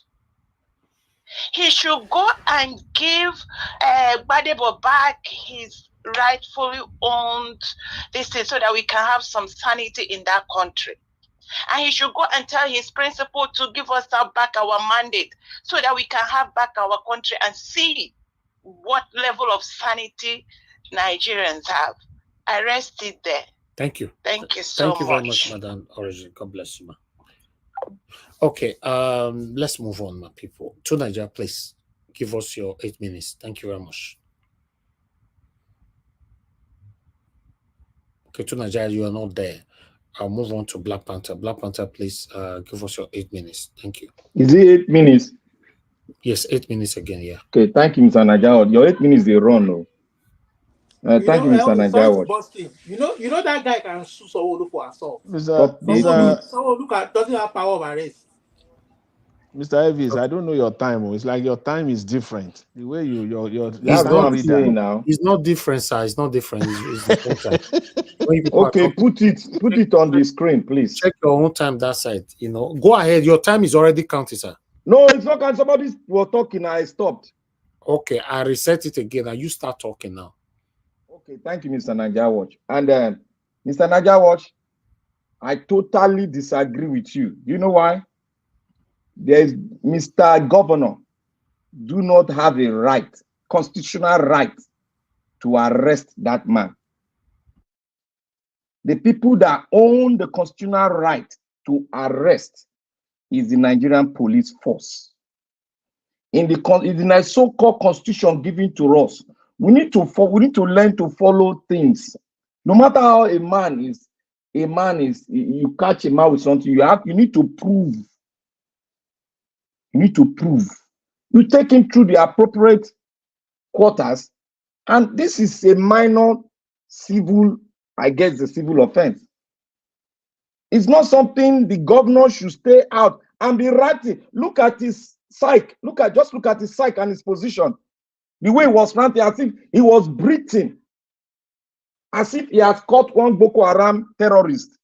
Speaker 12: He should go and give Gbadebo back his rightfully owned this thing so that we can have some sanity in that country. And he should go and tell his principal to give us back our mandate so that we can have back our country and see what level of sanity Nigerians have. I rest it there.
Speaker 1: Thank you.
Speaker 12: Thank you so much.
Speaker 1: Thank you very much, Madam Origin. God bless you, ma. Okay, let's move on, my people. To Nigeria, please give us your 8 minutes. Thank you very much. Okay, to Nigeria, you are not there. I'll move on to Black Panther. Black Panther, please give us your 8 minutes. Thank you.
Speaker 21: Is it 8 minutes?
Speaker 1: Yes, 8 minutes again, yeah.
Speaker 21: Okay, thank you, Mr. Najawad. Your 8 minutes, they run, no. Thank you, Mr. Najawad.
Speaker 13: You know that guy can sue Sanwo-Olu for assault.
Speaker 21: Sanwo-Olu
Speaker 13: doesn't have power of arrest.
Speaker 22: Mr. Elvis, I don't know your time. It's like your time is different. The way your
Speaker 21: that's what I'm saying now.
Speaker 1: It's not different, sir. It's not different. It's the same time.
Speaker 21: Okay, put it on the screen, please.
Speaker 1: Check your own time that side. Go ahead. Your time is already counted, sir.
Speaker 21: No, it's not. Somebody was talking. I stopped.
Speaker 1: Okay, I reset it again, and you start talking now.
Speaker 21: Okay, thank you, Mr. Najawad. And Mr. Najawad, I totally disagree with you. You know why? There is Mr. Governor do not have a right, constitutional right, to arrest that man. The people that own the constitutional right to arrest is the Nigerian police force. In the so-called constitution given to us, we need to learn to follow things. No matter how a man is, you catch a man with something, you need to prove. You need to prove. You take him through the appropriate quarters, and this is a minor civil, I guess, the civil offense. It's not something the governor should stay out and be writing. Look at his psyche. Just look at his psyche and his position. The way he was ranting, as if he was breathing, as if he has caught one Boko Haram terrorist.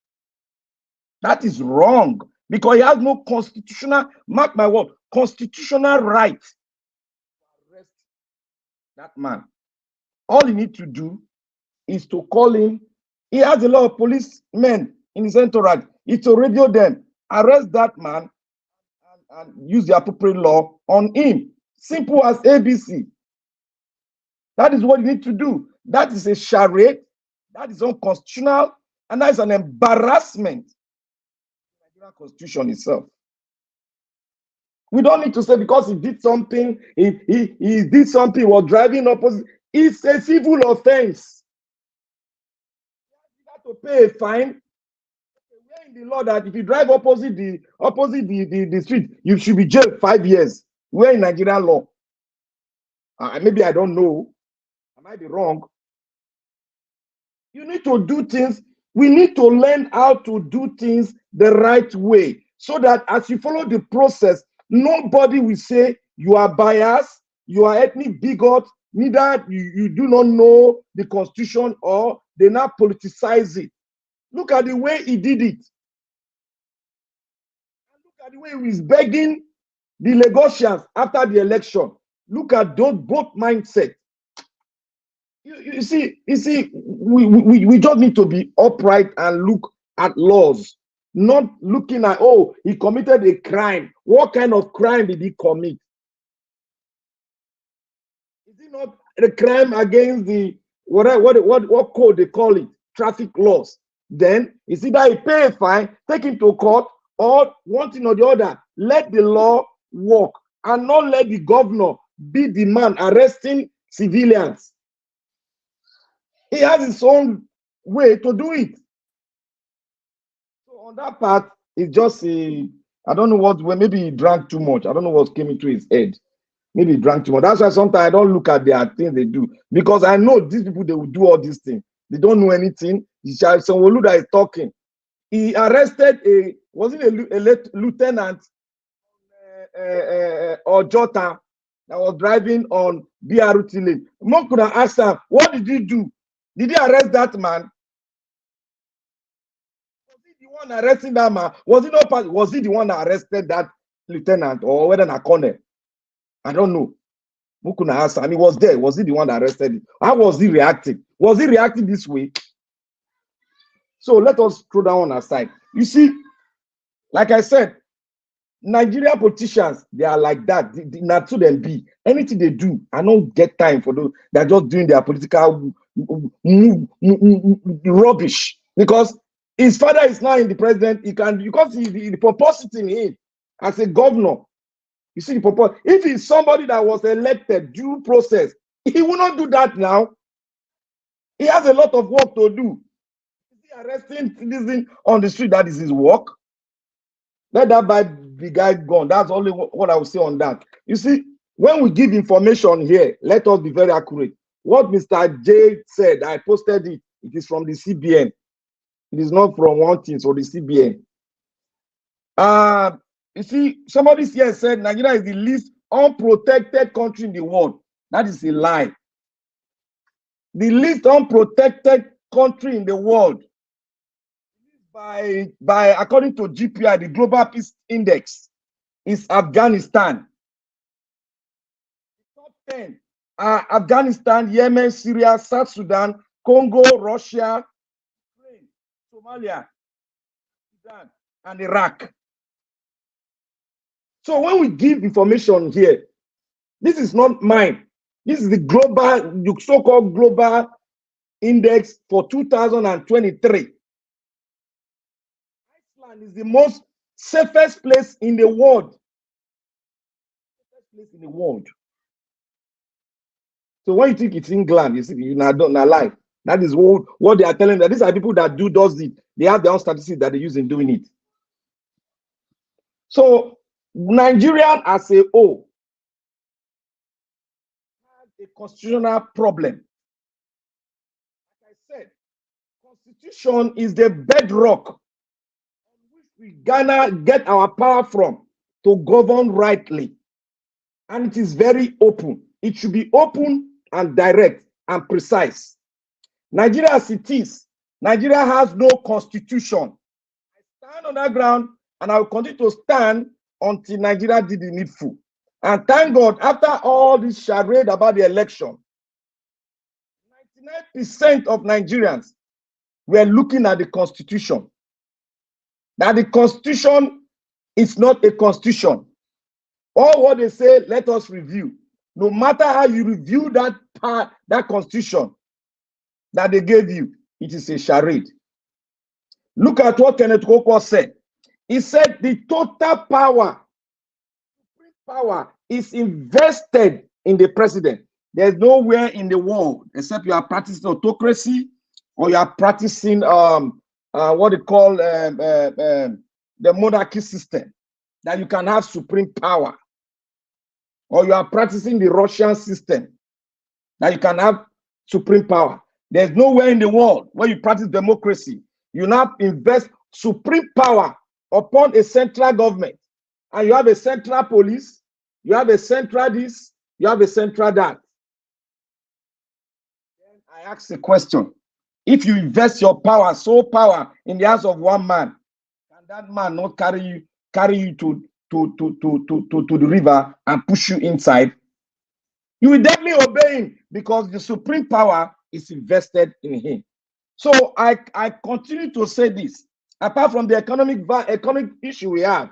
Speaker 21: That is wrong. because he has no constitutional, mark my word, constitutional right to arrest that man. All he needs to do is to call him. He has a lot of policemen in his entourage. It's to radio them, arrest that man, and use the appropriate law on him. Simple as ABC. That is what you need to do. That is a charade. That is unconstitutional, and that is an embarrassment to the Nigerian Constitution itself. We don't need to say because he did something, he did something, was driving opposite. It's a civil offense. You have to pay a fine. We're in the law that if you drive opposite the street, you should be jailed 5 years. We're in Nigerian law. Maybe I don't know. I might be wrong. You need to do things. We need to learn how to do things the right way, so that as you follow the process, nobody will say you are biased, you are ethnic bigot, neither you do not know the Constitution, or they now politicize it. Look at the way he did it. And look at the way he was begging the Lagosians after the election. Look at those both mindsets. You see, we just need to be upright and look at laws, not looking at, oh, he committed a crime. What kind of crime did he commit? Is it not a crime against the what code they call it, traffic laws? Then it's either he pay a fine, take him to court, or one thing or the other. Let the law work and not let the governor be the man arresting civilians. He has his own way to do it. So on that part, it's just I don't know what, maybe he drank too much. I don't know what came into his head. Maybe he drank too much. That's why sometimes I don't look at their things they do, because I know these people, they will do all these things. They don't know anything. Sanwo-Olu that is talking. He arrested was it a lieutenant or Jota that was driving on BRT lane. One could have asked him, what did he do? Did he arrest that man? Was he the one arresting that man? Was he the one that arrested that lieutenant, or whether a colonel? I don't know. Who could ask? And he was there. Was he the one that arrested him? How was he reacting? Was he reacting this way? So let us throw that one aside. You see, like I said, Nigerian politicians, they are like that. Not to them be. Anything they do, I don't get time for those. They're just doing their political rubbish. Because his father is now in the president. He can, because he proposed in him as a governor. You see the purpose. If he's somebody that was elected due process, he will not do that now. He has a lot of work to do. Is he arresting citizens on the street? That is his work. Let that by the guy gone. That's only what I will say on that. You see, when we give information here, let us be very accurate. What Mr. J said, I posted it. It is from the CBN. It is not from one thing, so the CBN. You see, somebody here said Nigeria is the least unprotected country in the world. That is a lie. The least unprotected country in the world, by according to GPI, the Global Peace Index, is Afghanistan. Top 10 are Afghanistan, Yemen, Syria, South Sudan, Congo, Russia, Ukraine, Somalia, Sudan, and Iraq. So when we give information here, this is not mine. This is the global, the so-called global index for 2023. Iceland is the most safest place in the world. Safest place in the world. So when you think it's England, you see, you're not lie. That is what they are telling that these are people that does it. They have their own statistics that they use in doing it. So Nigerian as a whole has a constitutional problem. Like I said, constitution is the bedrock on which we gonna get our power from to govern rightly. And it is very open. It should be open and direct and precise. Nigeria as it is, Nigeria has no constitution. I stand on that ground and I will continue to stand until Nigeria did the needful. And thank God, after all this charade about the election, 99% of Nigerians were looking at the Constitution. That the Constitution is not a constitution. All what they say, let us review. No matter how you review that part, that Constitution that they gave you, it is a charade. Look at what Kenneth Koko said. He said the total power is invested in the president. There's nowhere in the world, except you are practicing autocracy or you are practicing what they call the monarchy system, that you can have supreme power, or you are practicing the Russian system, that you can have supreme power. There's nowhere in the world where you practice democracy. You now invest supreme power upon a central government, and you have a central police, you have a central this, you have a central that. Then I ask the question: if you invest your power, sole power, in the hands of one man, can that man not carry you to the river and push you inside? You will definitely obey him because the supreme power is invested in him. So I continue to say this. Apart from the economic issue we have,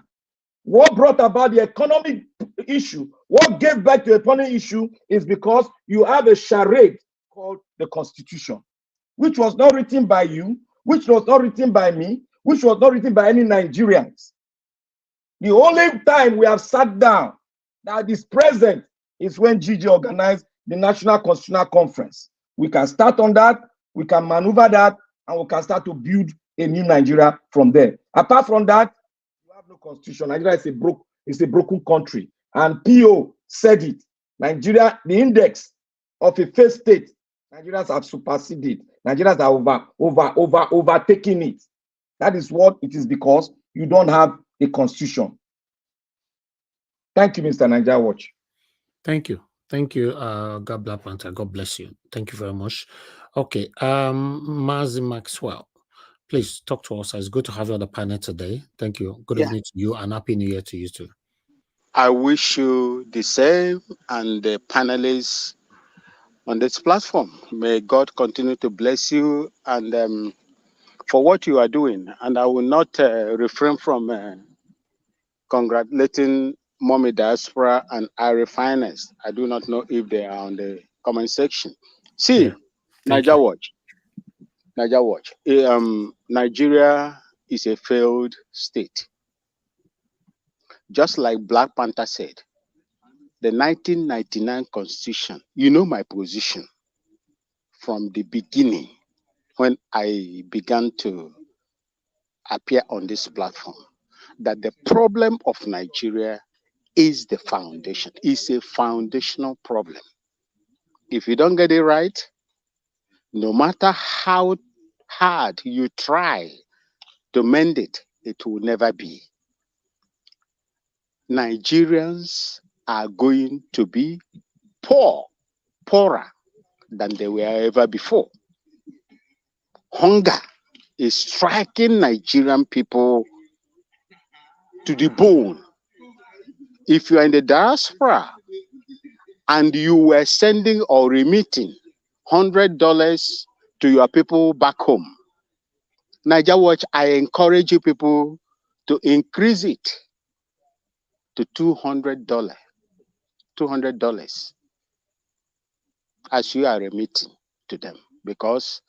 Speaker 21: what brought about the economic issue, what gave back to the economic issue is because you have a charade called the Constitution, which was not written by you, which was not written by me, which was not written by any Nigerians. The only time we have sat down that is present is when Gigi organized the National Constitutional Conference. We can start on that, we can maneuver that, and we can start to build a new Nigeria from there. Apart from that, you have no constitution. Nigeria is a broken country. And PO said it. Nigeria, the index of a failed state, Nigerians have superseded. Nigerians are overtaking it. That is what it is, because you don't have a constitution. Thank you, Mr. Nigeria Watch.
Speaker 1: Thank you. Thank you, God bless Panther. God bless you. Thank you very much. Okay, Mazi Maxwell, please talk to us. It's good to have you on the panel today. Thank you. Good evening to you, and Happy New Year to you too.
Speaker 4: I wish you the same, and the panelists on this platform. May God continue to bless you and for what you are doing. And I will not refrain from congratulating Mommy Diaspora and Ari Finance. I do not know if they are on the comment section. See,
Speaker 1: Yeah.
Speaker 4: Nigeria Watch. Nigeria is a failed state. Just like Black Panther said, the 1999 Constitution, you know my position from the beginning when I began to appear on this platform, that the problem of Nigeria is the foundation. It's a foundational problem. If you don't get it right, no matter how hard you try to mend it, it will never be. Nigerians are going to be poorer than they were ever before. Hunger is striking Nigerian people to the bone. If you are in the diaspora and you were sending or remitting $100 to your people back home, Nigeria Watch, I encourage you people to increase it to $200 as you are remitting to them, because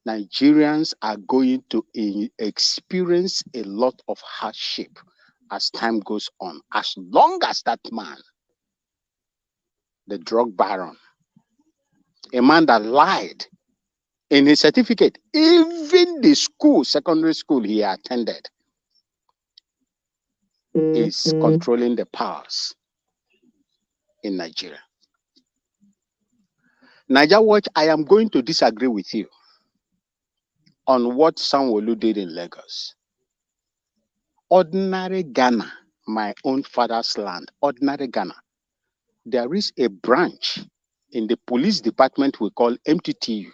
Speaker 4: Nigerians are going to experience a lot of hardship as time goes on, as long as that man, the drug baron, a man that lied in his certificate, even the school, secondary school he attended, is controlling the powers in Nigeria. Nigeria Watch, I am going to disagree with you on what Sanwo-Olu did in Lagos. Ordinary Ghana, my own father's land, ordinary Ghana, there is a branch in the police department we call MTTU,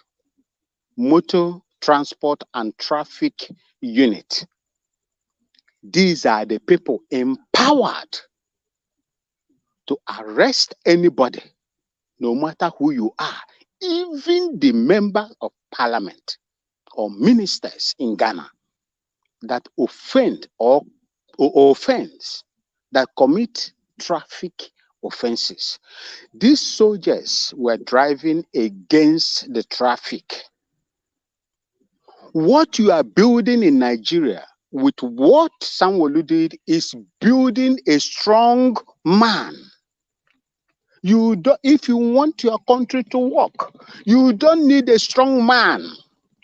Speaker 4: Motor Transport and Traffic Unit. These are the people empowered to arrest anybody, no matter who you are, even the member of parliament or ministers in Ghana that offend or offense, that commit traffic offenses. These soldiers were driving against the traffic. What you are building in Nigeria with what Sanwo-Olu did is building a strong man. You don't, if you want your country to work, you don't need a strong man.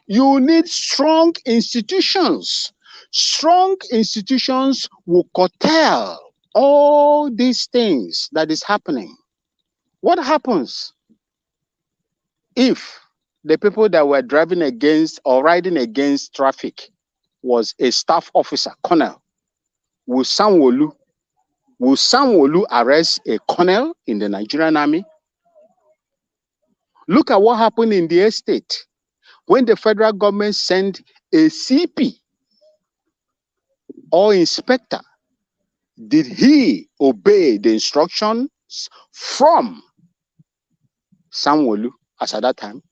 Speaker 4: You need strong institutions. Strong institutions will curtail all these things that is happening. What happens if the people that were driving against or riding against traffic was a staff officer, colonel? Will Sanwo-Olu arrest a colonel in the Nigerian army? Look at what happened in the estate when the federal government sent a CP or inspector. Did he obey the instructions from Sanwo-Olu as at that time?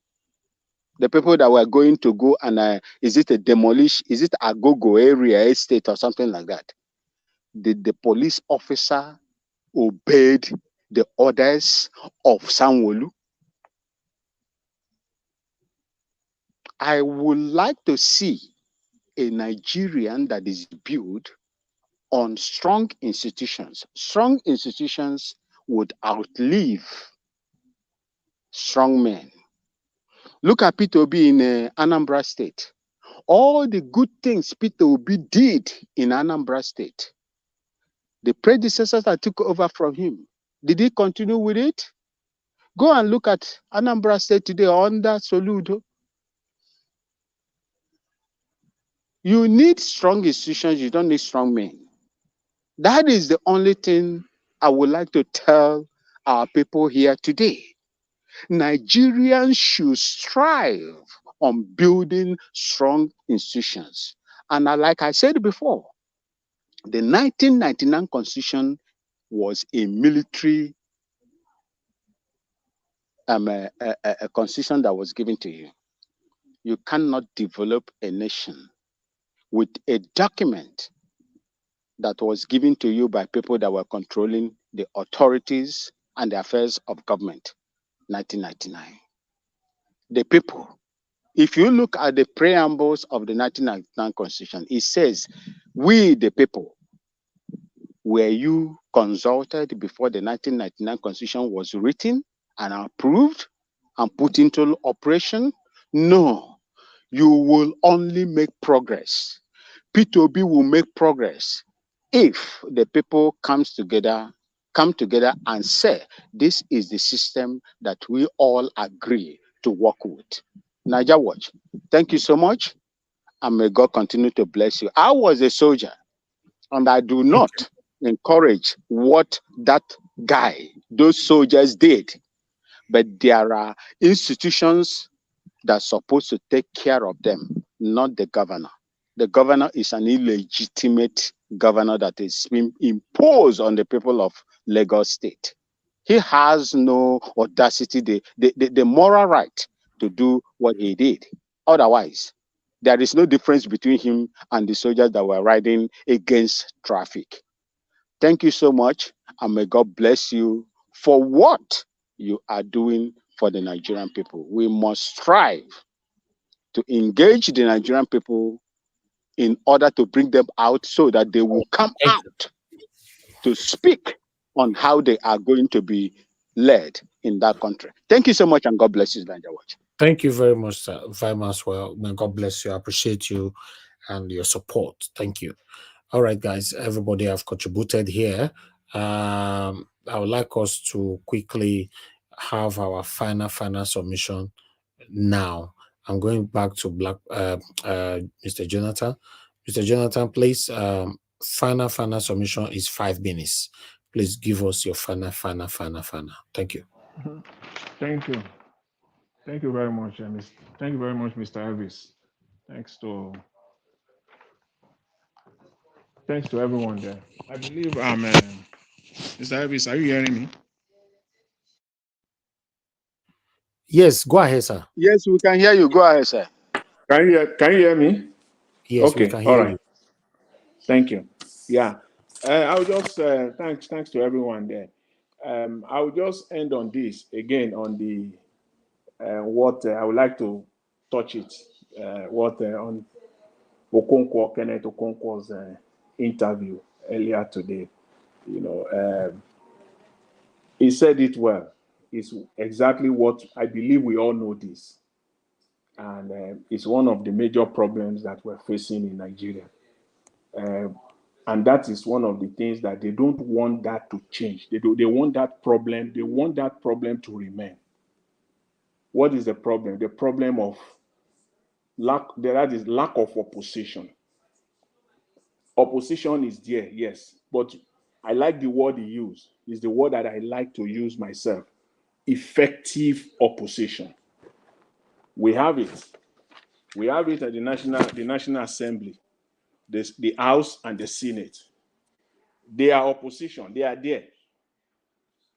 Speaker 4: The people that were going to go and is it a Agogo area estate or something like that? Did the police officer obeyed the orders of Sanwo-Olu? I would like to see a Nigerian that is built on strong institutions. Strong institutions would outlive strong men. Look at Peter Obi in Anambra State. All the good things Peter Obi did in Anambra State, the predecessors that took over from him, did he continue with it? Go and look at Anambra State today under Soludo. You need strong institutions, you don't need strong men. That is the only thing I would like to tell our people here today. Nigerians should strive on building strong institutions. And like I said before, the 1999 Constitution was a military a constitution that was given to you. You cannot develop a nation with a document that was given to you by people that were controlling the authorities and the affairs of government. 1999. The people. If you look at the preambles of the 1999 Constitution, it says, we the people. Were you consulted before the 1999 Constitution was written and approved and put into operation? No. You will only make progress. P2B will make progress if the people come together and say, this is the system that we all agree to work with. Niger Watch, thank you so much, and may God continue to bless you. I was a soldier, and I do not encourage what that guy, those soldiers did, but there are institutions that's supposed to take care of them, not the governor. The governor is an illegitimate governor that is being imposed on the people of Lagos State. He has no audacity, the moral right to do what he did. Otherwise, there is no difference between him and the soldiers that were riding against traffic. Thank you so much, and may God bless you for what you are doing for the Nigerian people. We must strive to engage the Nigerian people in order to bring them out so that they will come out to speak on how they are going to be led in that country. Thank you so much, and God bless you, Niger Watch.
Speaker 1: Thank you very much, sir. Very much. Well, may God bless you. I appreciate you and your support. Thank you. All right, guys, everybody have contributed here. I would like us to quickly have our final submission now. I'm going back to Mr. Jonathan. Mr. Jonathan, please, final submission is 5 minutes. Please give us your final. Thank you.
Speaker 22: Thank you. Thank you very much, thank you very much, Mr. Elvis. Thanks to Thanks to everyone there. I believe Mr. Elvis, are you hearing me?
Speaker 1: Yes, go ahead, sir.
Speaker 4: Yes, we can hear you. Go ahead, sir.
Speaker 11: Can you hear me?
Speaker 1: Yes, we
Speaker 11: Okay,
Speaker 1: can
Speaker 11: all
Speaker 1: hear
Speaker 11: right.
Speaker 1: you.
Speaker 11: Thank you. Yeah, I'll just thanks to everyone there. I'll just end on this again on the what I would like to touch it. What on Okonkwo, Kenneth Okonkwo's interview earlier today. You know, he said it well. It's exactly what I believe we all know this, and it's one of the major problems that we're facing in Nigeria. And that is one of the things that they don't want that to change. They want that problem. They want that problem to remain. What is the problem? The problem of lack. That is lack of opposition. Opposition is there, yes, but I like the word he used. It's the word that I like to use myself. Effective opposition. We have it. We have it at the National Assembly, the House and the Senate. They are opposition. They are there.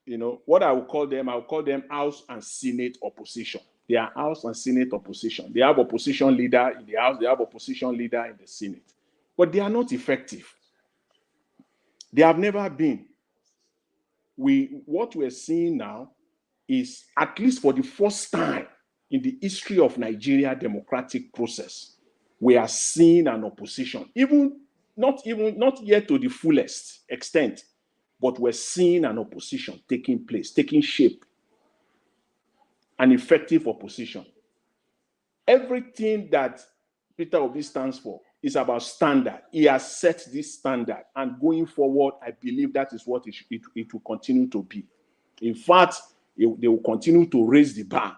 Speaker 11: You know what I will call them? I will call them House and Senate opposition. They are House and Senate opposition. They have opposition leader in the House. They have opposition leader in the Senate, but they are not effective. They have never been. What we're seeing now is, at least for the first time in the history of Nigeria democratic process, we are seeing an opposition, not yet to the fullest extent, but we're seeing an opposition taking place, taking shape, an effective opposition. Everything that Peter Obi stands for is about standard. He has set this standard, and going forward, I believe that is what it will continue to be. In fact, they will continue to raise the bar,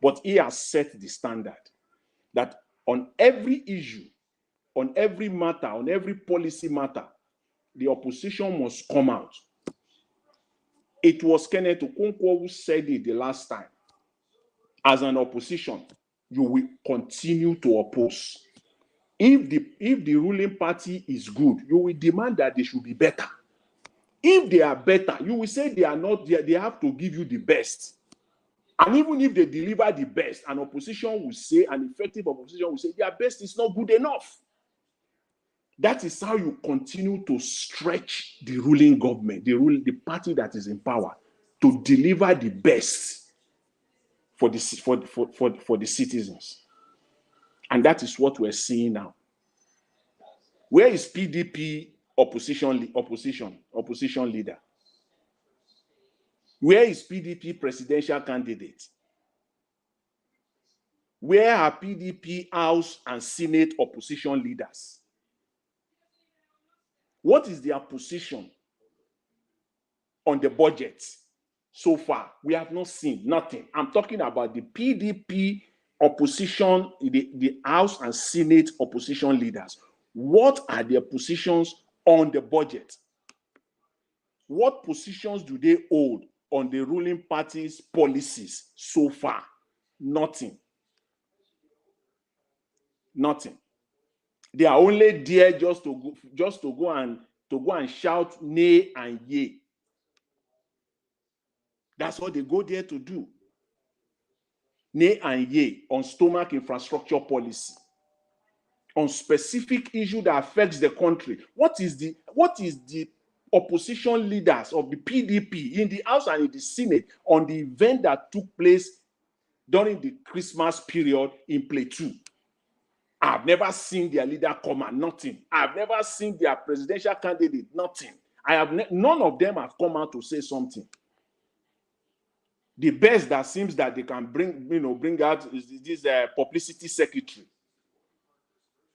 Speaker 11: but he has set the standard that on every issue, on every matter, on every policy matter, the opposition must come out. It was Kenneth Okonkwo who said it the last time. As an opposition, you will continue to oppose. If the ruling party is good, you will demand that they should be better. If they are better, you will say they are not. They have to give you the best. And even if they deliver the best, an opposition will say, an effective opposition will say, their best is not good enough. That is how you continue to stretch the ruling government, the party that is in power, to deliver the best for the citizens. And that is what we're seeing now. Where is PDP opposition leader? Where is PDP presidential candidate? Where are PDP House and Senate opposition leaders? What is their position on the budget so far? We have not seen nothing. I'm talking about the PDP opposition, the House and Senate opposition leaders. What are their positions on the budget? What positions do they hold on the ruling party's policies so far? Nothing. Nothing. They are only there just to go and shout nay and yea. That's what they go there to do. Nay and yea on stomach infrastructure policy, on specific issue that affects the country. What is the opposition leaders of the PDP in the House and in the Senate on the event that took place during the Christmas period in Plateau? I've never seen their leader come out, nothing. I've never seen their presidential candidate, nothing. None of them have come out to say something. The best that seems that they can bring out is this publicity secretary.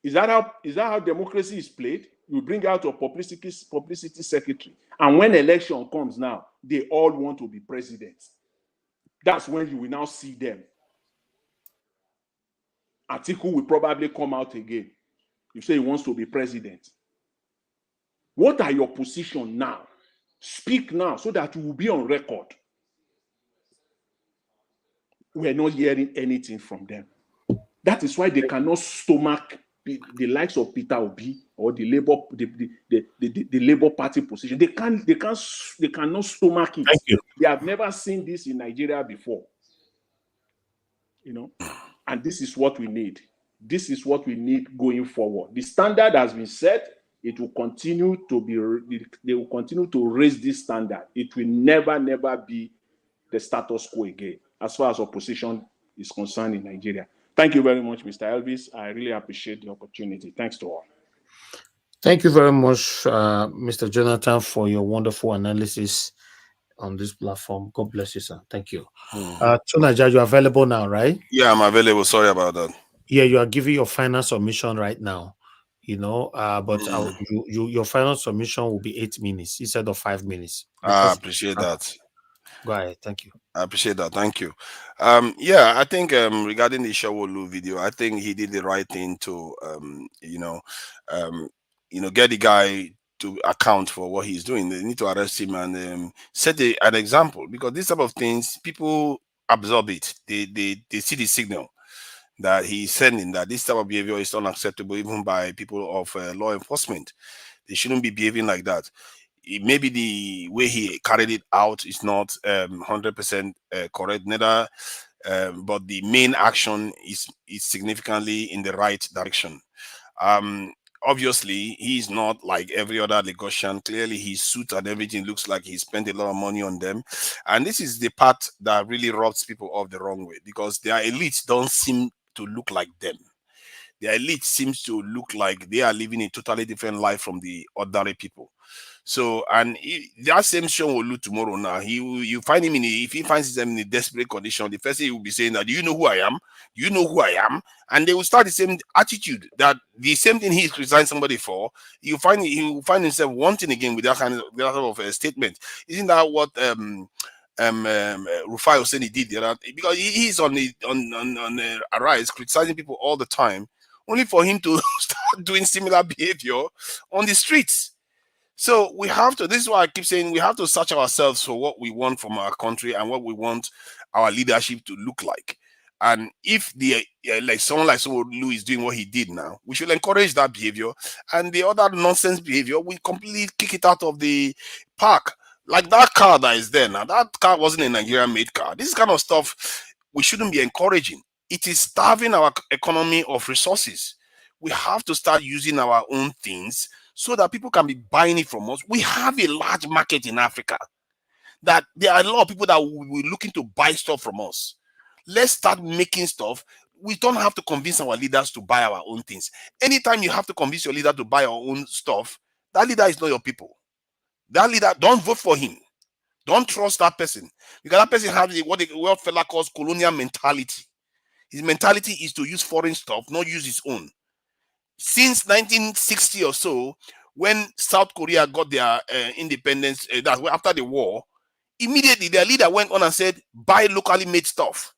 Speaker 11: Is that how democracy is played? You bring out a publicity secretary, and when election comes now, they all want to be president. That's when you will now see them. Atiku will probably come out again. You say he wants to be president. What are your positions now? Speak now so that you will be on record. We're not hearing anything from them. That is why they cannot stomach the likes of Peter Obi or the Labour the Labour Party position. They cannot stomach it.
Speaker 9: Thank you.
Speaker 11: They have never seen this in Nigeria before. You know, and this is what we need. This is what we need going forward. The standard has been set. It will continue to be. They will continue to raise this standard. It will never be the status quo again, as far as opposition is concerned in Nigeria. Thank you very much, Mr. Elvis. I really appreciate the opportunity. Thanks to all.
Speaker 1: Thank you very much, Mr. Jonathan, for your wonderful analysis on this platform. God bless you, sir. Thank you. Tunaja, you're available now, right?
Speaker 20: Yeah, I'm available. Sorry about that.
Speaker 1: Yeah, you are giving your final submission right now. You know, but your final submission will be 8 minutes instead of 5 minutes.
Speaker 20: I appreciate that.
Speaker 1: Go ahead. Thank you.
Speaker 20: I appreciate that. Thank you. Yeah, I think regarding the Shawolu video, I think he did the right thing to get the guy to account for what he's doing. They need to arrest him and set an example, because this type of things, people absorb it. They see the signal that he's sending, that this type of behavior is unacceptable even by people of law enforcement. They shouldn't be behaving like that. Maybe the way he carried it out is not 100% correct, neither, but the main action is significantly in the right direction. Obviously, he's not like every other Lagosian. Clearly, his suit and everything looks like he spent a lot of money on them. And this is the part that really rubs people off the wrong way, because their elites don't seem to look like them. Their elite seems to look like they are living a totally different life from the ordinary people. So, and that same Sean will look tomorrow now. You find him if he finds himself in a desperate condition, the first thing he will be saying that, do you know who I am? Do you know who I am? And they will start the same attitude, that the same thing he's criticizing somebody for, he will find himself wanting again with that kind of statement. Isn't that what Rufai Hussein did the other, because he's on the arise criticizing people all the time, only for him to start doing similar behavior on the streets. So we have to, this is why I keep saying, we have to search ourselves for what we want from our country and what we want our leadership to look like. And if someone like Sanwo-Olu is doing what he did now, we should encourage that behavior. And the other nonsense behavior, we completely kick it out of the park. Like that car that is there now, that car wasn't a Nigerian-made car. This kind of stuff we shouldn't be encouraging. It is starving our economy of resources. We have to start using our own things so that people can be buying it from us. We have a large market in Africa, that there are a lot of people that will be looking to buy stuff from us. Let's start making stuff. We don't have to convince our leaders to buy our own things. Anytime you have to convince your leader to buy your own stuff, that leader is not your people. That leader, don't vote for him. Don't trust that person, because that person has what the world fella calls colonial mentality. His mentality is to use foreign stuff, not use his own. Since 1960 or so, when South Korea got their independence, that's after the war, immediately their leader went on and said, buy locally made stuff.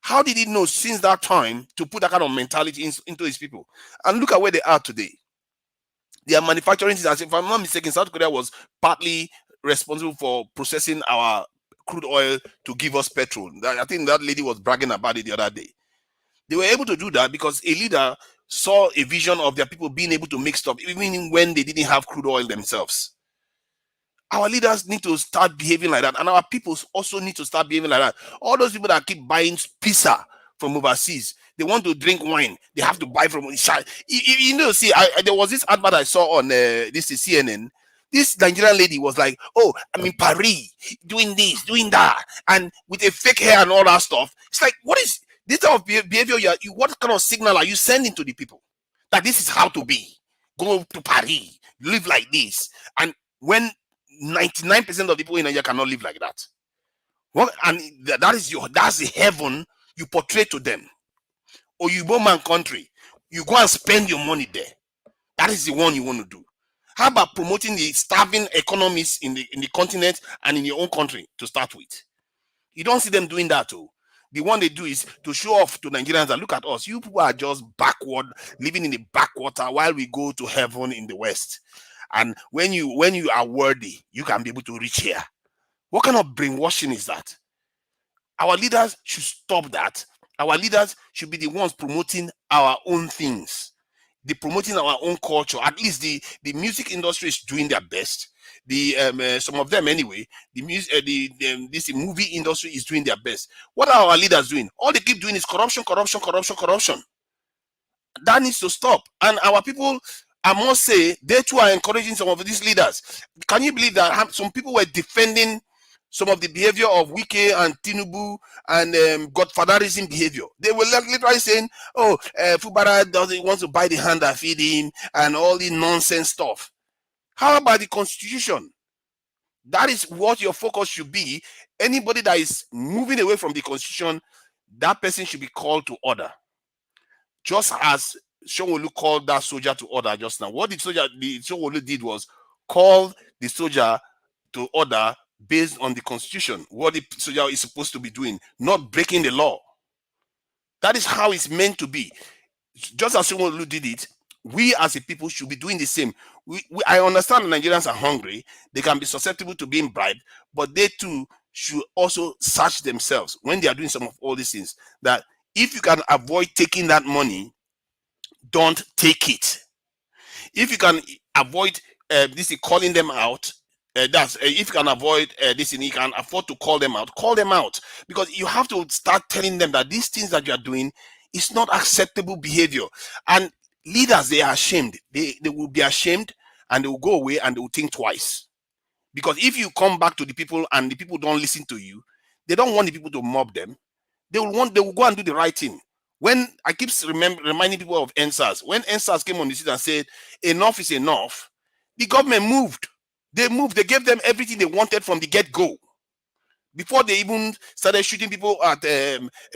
Speaker 20: How did he know since that time to put that kind of mentality into his people? And look at where they are today. They are manufacturing things. If I'm not mistaken, South Korea was partly responsible for processing our crude oil to give us petrol. I think that lady was bragging about it the other day. They were able to do that because a leader saw a vision of their people being able to make stuff even when they didn't have crude oil themselves. Our leaders need to start behaving like that, and our people also need to start behaving like that. All those people that keep buying pizza from overseas, they want to drink wine, they have to buy from there was this advert I saw on this is CNN. This Nigerian lady was like, oh, I'm in Paris doing this, doing that, and with a fake hair and all that stuff. It's like, what is this type of behavior? What kind of signal are you sending to the people that this is how to be? Go to Paris, live like this. And when 99% of the people in Nigeria cannot live like that, and that's the heaven you portray to them. Or you go man country, you go and spend your money there. That is the one you want to do. How about promoting the starving economies in the continent and in your own country to start with? You don't see them doing that too. The one they do is to show off to Nigerians that look at us. You people are just backward, living in the backwater while we go to heaven in the West. And when you are worthy, you can be able to reach here. What kind of brainwashing is that? Our leaders should stop that. Our leaders should be the ones promoting our own things. the promoting our own culture. At least the music industry is doing their best. The some of them anyway. The music, this movie industry is doing their best. What are our leaders doing? All they keep doing is corruption, corruption, corruption, corruption. That needs to stop. And our people, I must say, they too are encouraging some of these leaders. Can you believe that some people were defending some of the behavior of Wike and Tinubu and godfatherism behavior? They were literally saying, oh, Fubara wants to buy the hand that feed him and all the nonsense stuff. How about the constitution? That is what your focus should be. Anybody that is moving away from the constitution, that person should be called to order. Just as Showolu called that soldier to order just now. What the Showolu did was call the soldier to order based on the constitution. What the soldier is supposed to be doing, not breaking the law. That is how it's meant to be. Just as Showolu did it, we as a people should be doing the same. I understand Nigerians are hungry. They can be susceptible to being bribed, but they too should also search themselves when they are doing some of all these things. That if you can avoid taking that money, don't take it. If you can avoid calling them out, if you can avoid this, and you can afford to call them out, because you have to start telling them that these things that you are doing is not acceptable behavior. And leaders, they are ashamed. They will be ashamed, and they will go away and they will think twice. Because if you come back to the people and the people don't listen to you, they don't want the people to mob them. They will go and do the right thing. When I keep reminding people of NSAS, when NSAS came on the seat and said enough is enough, the government moved. They moved. They gave them everything they wanted from the get-go. Before they even started shooting people at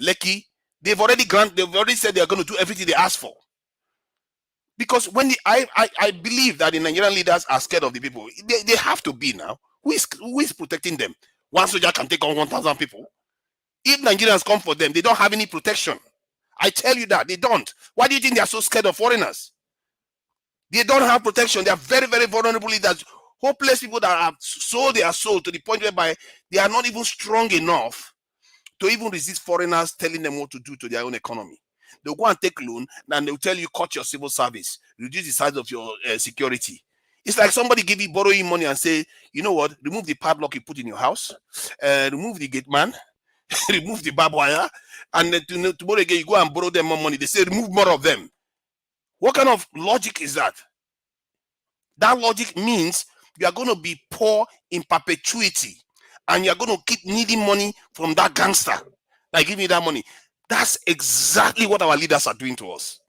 Speaker 20: Lekki, they've already said they're going to do everything they asked for. Because when I believe that the Nigerian leaders are scared of the people. They have to be now. Who is protecting them? One soldier can take on 1,000 people. If Nigerians come for them, they don't have any protection. I tell you that, they don't. Why do you think they are so scared of foreigners? They don't have protection. They are very, very vulnerable leaders. Hopeless people that have sold their soul to the point whereby they are not even strong enough to even resist foreigners telling them what to do to their own economy. They'll go and take loan, and they'll tell you, cut your civil service, reduce the size of your security. It's like somebody borrow you money and say, you know what, remove the padlock you put in your house, remove the gate man, remove the barbed wire, and then tomorrow again you go and borrow them more money. They say remove more of them. What kind of logic is that? That logic means you are going to be poor in perpetuity, and you are going to keep needing money from that gangster. Like, give me that money. That's exactly what our leaders are doing to us.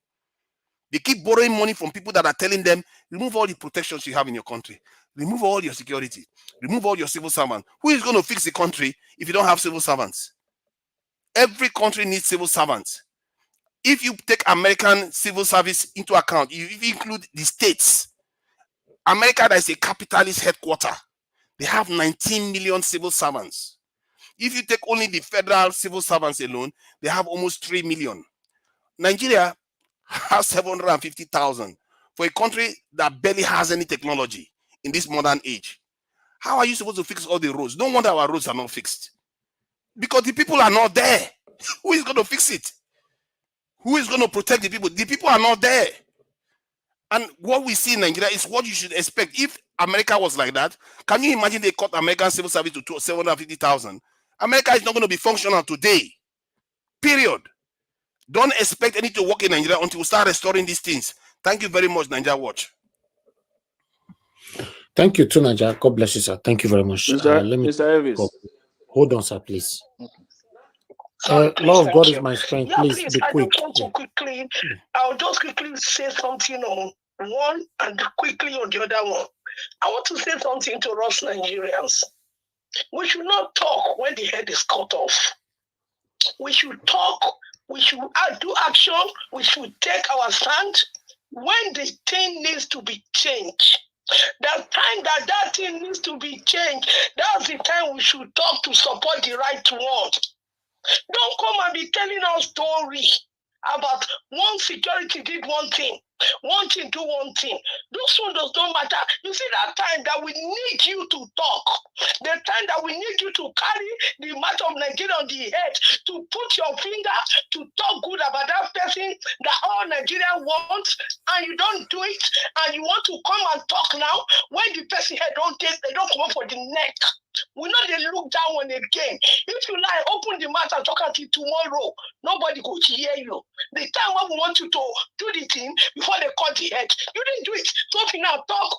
Speaker 20: They keep borrowing money from people that are telling them, remove all the protections you have in your country, remove all your security, remove all your civil servants. Who is going to fix the country if you don't have civil servants? Every country needs civil servants. If you take American civil service into account, you include the states. America, that is a capitalist headquarter. They have 19 million civil servants. If you take only the federal civil servants alone, they have almost 3 million. Nigeria has 750,000 for a country that barely has any technology in this modern age. How are you supposed to fix all the roads? No wonder our roads are not fixed. Because the people are not there. Who is going to fix it? Who is going to protect the people? The people are not there. And what we see in Nigeria is what you should expect. If America was like that, can you imagine they cut American civil service to 750,000? America is not going to be functional today. Period. Don't expect anything to work in Nigeria until we start restoring these things. Thank you very much, Nigeria Watch.
Speaker 1: Thank you too, Nigeria. God bless you, sir. Thank you very much. Let me
Speaker 11: Mr.
Speaker 1: hold on, sir, please.
Speaker 18: Sorry, please,
Speaker 1: Lord of God
Speaker 18: thank
Speaker 1: is
Speaker 18: you.
Speaker 1: my strength.
Speaker 18: Yeah,
Speaker 1: Please
Speaker 18: please,
Speaker 1: be
Speaker 18: I
Speaker 1: quick.
Speaker 18: just want to quickly, I'll just quickly say something on one and quickly on the other one. I want to say something to us Nigerians. We should not talk when the head is cut off. We should talk, we should do action, we should take our stand when the thing needs to be changed. The time that thing needs to be changed, that's the time we should talk to support the right one. Don't come and be telling us story about one security did one thing. One thing, do one thing. Those ones don't matter. You see that time that we need you to talk, the time that we need you to carry the matter of Nigeria on the head, to put your finger to talk good about that person that all Nigeria wants, and you don't do it, and you want to come and talk now when the person head don't take, they don't come up for the neck. We know they look down on it again. If you lie, open the mouth and talk until tomorrow. Nobody could hear you. The time when we want you to do the thing before they cut the head, you didn't do it. So if you now talk,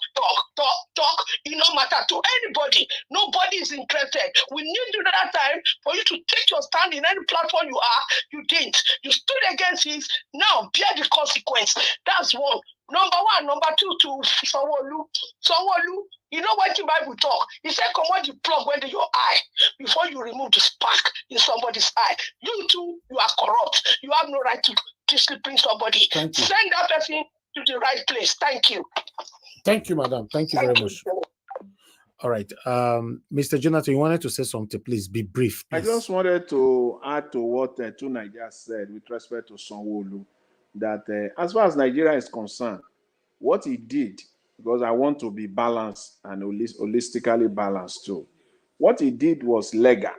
Speaker 18: it no matter to anybody. Nobody is interested. We need you that time for you to take your stand in any platform you are. You didn't. You stood against it. Now bear the consequence. That's one. Number one. Number two, to Sanwo-Olu. Sanwo-Olu, you know what the Bible talk? He said, come on the plug under your eye before you remove the spark in somebody's eye. You too, you are corrupt. You have no right to discipline somebody. Send that person to the right place. Thank you.
Speaker 1: Thank you, madam. Thank you very much. All right. Mr. Jonathan, you wanted to say something. Please be brief. Please.
Speaker 11: I just wanted to add to what Tunaija said with respect to Sanwo-Olu, that as far as Nigeria is concerned, what he did, because I want to be balanced and holistically balanced too, what he did was legal.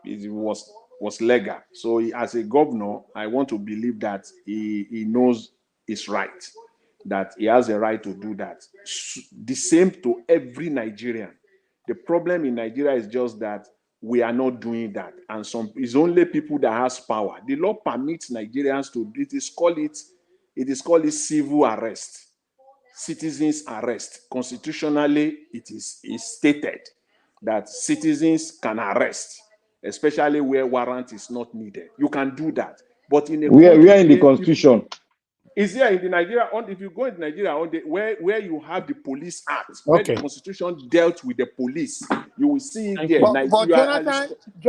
Speaker 11: It was legal. So as a governor, I want to believe that he knows his right, that he has a right to do that. The same to every Nigerian. The problem in Nigeria is just that we are not doing that, and it's only people that has power. The law permits Nigerians to do it. It is called civil arrest, citizens arrest. Constitutionally, it is stated that citizens can arrest, especially where warrant is not needed. You can do that, but in a
Speaker 21: we are in the constitution.
Speaker 11: Is there in the Nigeria? If you go into Nigeria, where you have the Police Act, where the Constitution dealt with the police, you will see it there.
Speaker 13: But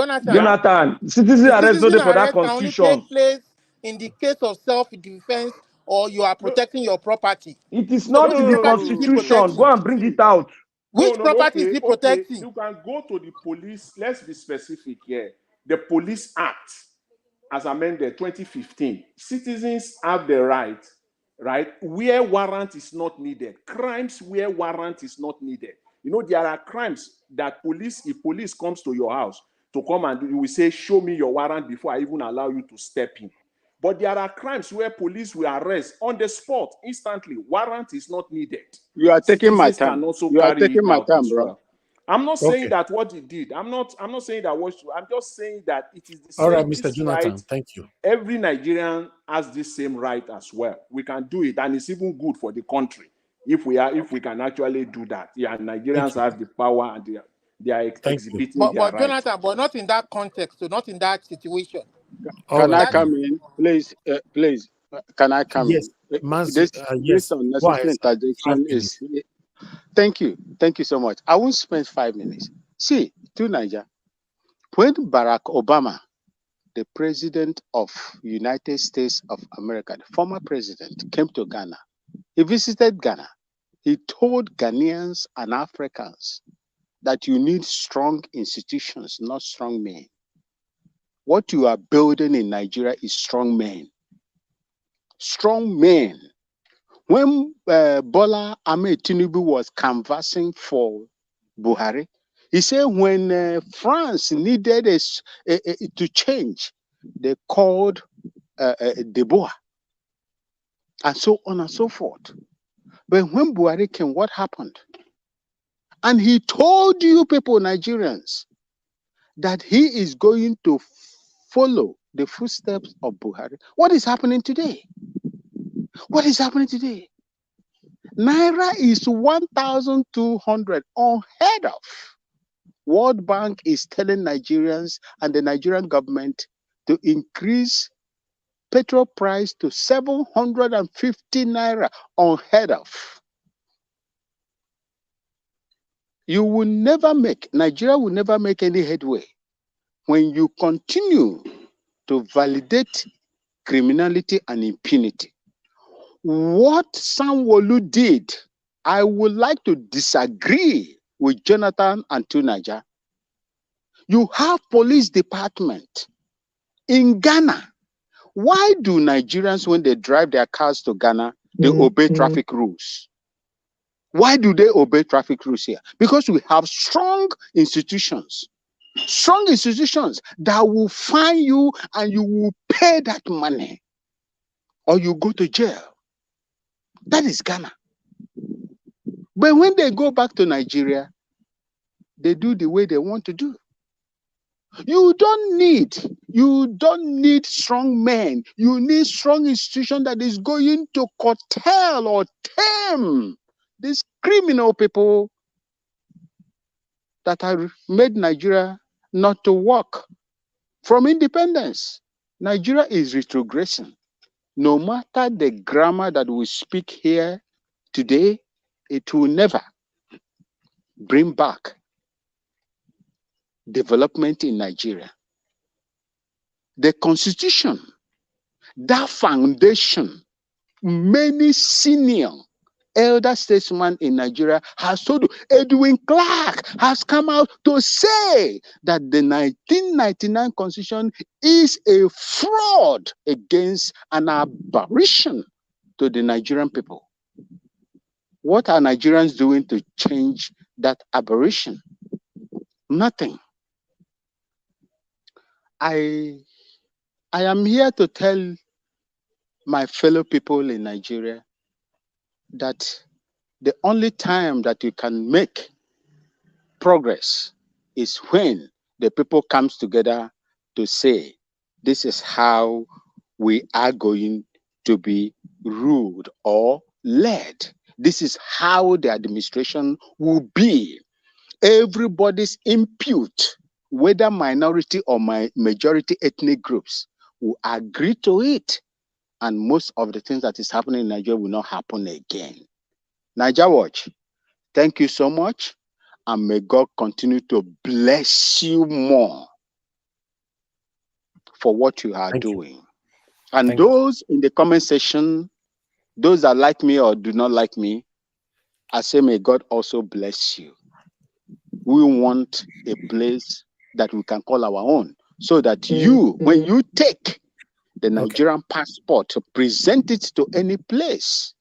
Speaker 13: Jonathan,
Speaker 21: citizen arrest only for that
Speaker 13: can only
Speaker 21: constitution.
Speaker 13: take place in the case of self-defense or you are protecting your property.
Speaker 21: It is not in the constitution. Go and bring it out.
Speaker 13: Which property is it protecting?
Speaker 11: You can go to the police. Let's be specific here. The Police Act, as amended 2015, citizens have the right where warrant is not needed. Crimes where warrant is not needed. You know, there are crimes that if police comes to your house to come and you will say, show me your warrant before I even allow you to step in. But there are crimes where police will arrest on the spot instantly. Warrant is not needed.
Speaker 4: You are taking my
Speaker 11: Citizens
Speaker 4: time.
Speaker 11: can also
Speaker 4: You are
Speaker 11: carry
Speaker 4: taking
Speaker 11: it
Speaker 4: my
Speaker 11: out
Speaker 4: time,
Speaker 11: as
Speaker 4: bro.
Speaker 11: well. I'm not saying that what he did. I'm not saying that what. I'm just saying that it is the same.
Speaker 1: All right, Mr. Jonathan.
Speaker 11: Right.
Speaker 1: Thank you.
Speaker 11: Every Nigerian has this same right as well. We can do it, and it's even good for the country if we can actually do that. Yeah, Nigerians have the power and they are exhibiting their
Speaker 13: But
Speaker 11: right.
Speaker 13: Jonathan, but not in that context, so not in that situation.
Speaker 4: Can I come in, please? Please, can I come
Speaker 1: in?
Speaker 4: Yes,
Speaker 1: yes.
Speaker 4: unnecessary interjection is. Thank you so much. I won't spend 5 minutes. See, to Niger, when Barack Obama, the president of United States of America, the former president, came to Ghana, he visited Ghana. He told Ghanaians and Africans that you need strong institutions, not strong men. What you are building in Nigeria is strong men. Strong men. When Bola Ahmed Tinubu was canvassing for Buhari, he said when France needed to change, they called Debois, and so on and so forth. But when Buhari came, what happened? And he told you people, Nigerians, that he is going to follow the footsteps of Buhari. What is happening today? What is happening today? Naira is 1,200 unheard of. World Bank is telling Nigerians and the Nigerian government to increase petrol price to 750 naira, unheard of. Nigeria will never make any headway when you continue to validate criminality and impunity. What Sanwo-Olu did, I would like to disagree with Jonathan and Tunaja. You have police department in Ghana. Why do Nigerians, when they drive their cars to Ghana, They obey traffic rules. Why do they obey traffic rules here? Because we have strong institutions that will fine you and you will pay that money or you go to jail. That is Ghana. But when they go back to Nigeria, they do the way they want to do. You don't need strong men. You need strong institution that is going to curtail or tame these criminal people that have made Nigeria not to work. From independence, Nigeria is retrogressing. No matter the grammar that we speak here today, it will never bring back development in Nigeria. The constitution, that foundation, many senior elder statesmen in Nigeria has told. Edwin Clark has come out to say that the 1999 constitution is a fraud against an aberration to the Nigerian people. What are Nigerians doing to change that aberration? Nothing. I am here to tell my fellow people in Nigeria that the only time that you can make progress is when the people comes together to say, this is how we are going to be ruled or led. This is how the administration will be. Everybody's input, whether minority or majority ethnic groups, will agree to it. And most of the things that is happening in Nigeria will not happen again. Niger Watch, thank you so much. And may God continue to bless you more for what you are doing. And those in the comment section, those that like me or do not like me, I say may God also bless you. We want a place that we can call our own, so that you, when you take the Nigerian passport to present it to any place,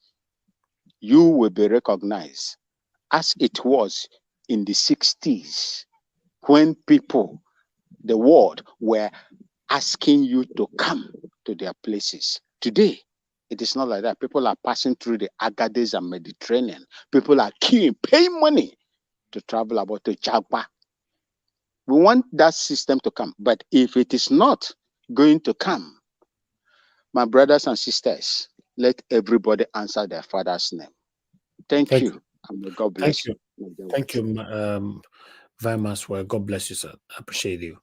Speaker 4: you will be recognized as it was in the 60s when people, the world, were asking you to come to their places. Today, it is not like that. People are passing through the Agadez and Mediterranean. People are paying money to travel about to Jagba. We want that system to come. But if it is not going to come, my brothers and sisters, let everybody answer their father's name. Thank you. And may God bless you.
Speaker 1: Thank you, very much. Well, God bless you, sir. I appreciate you.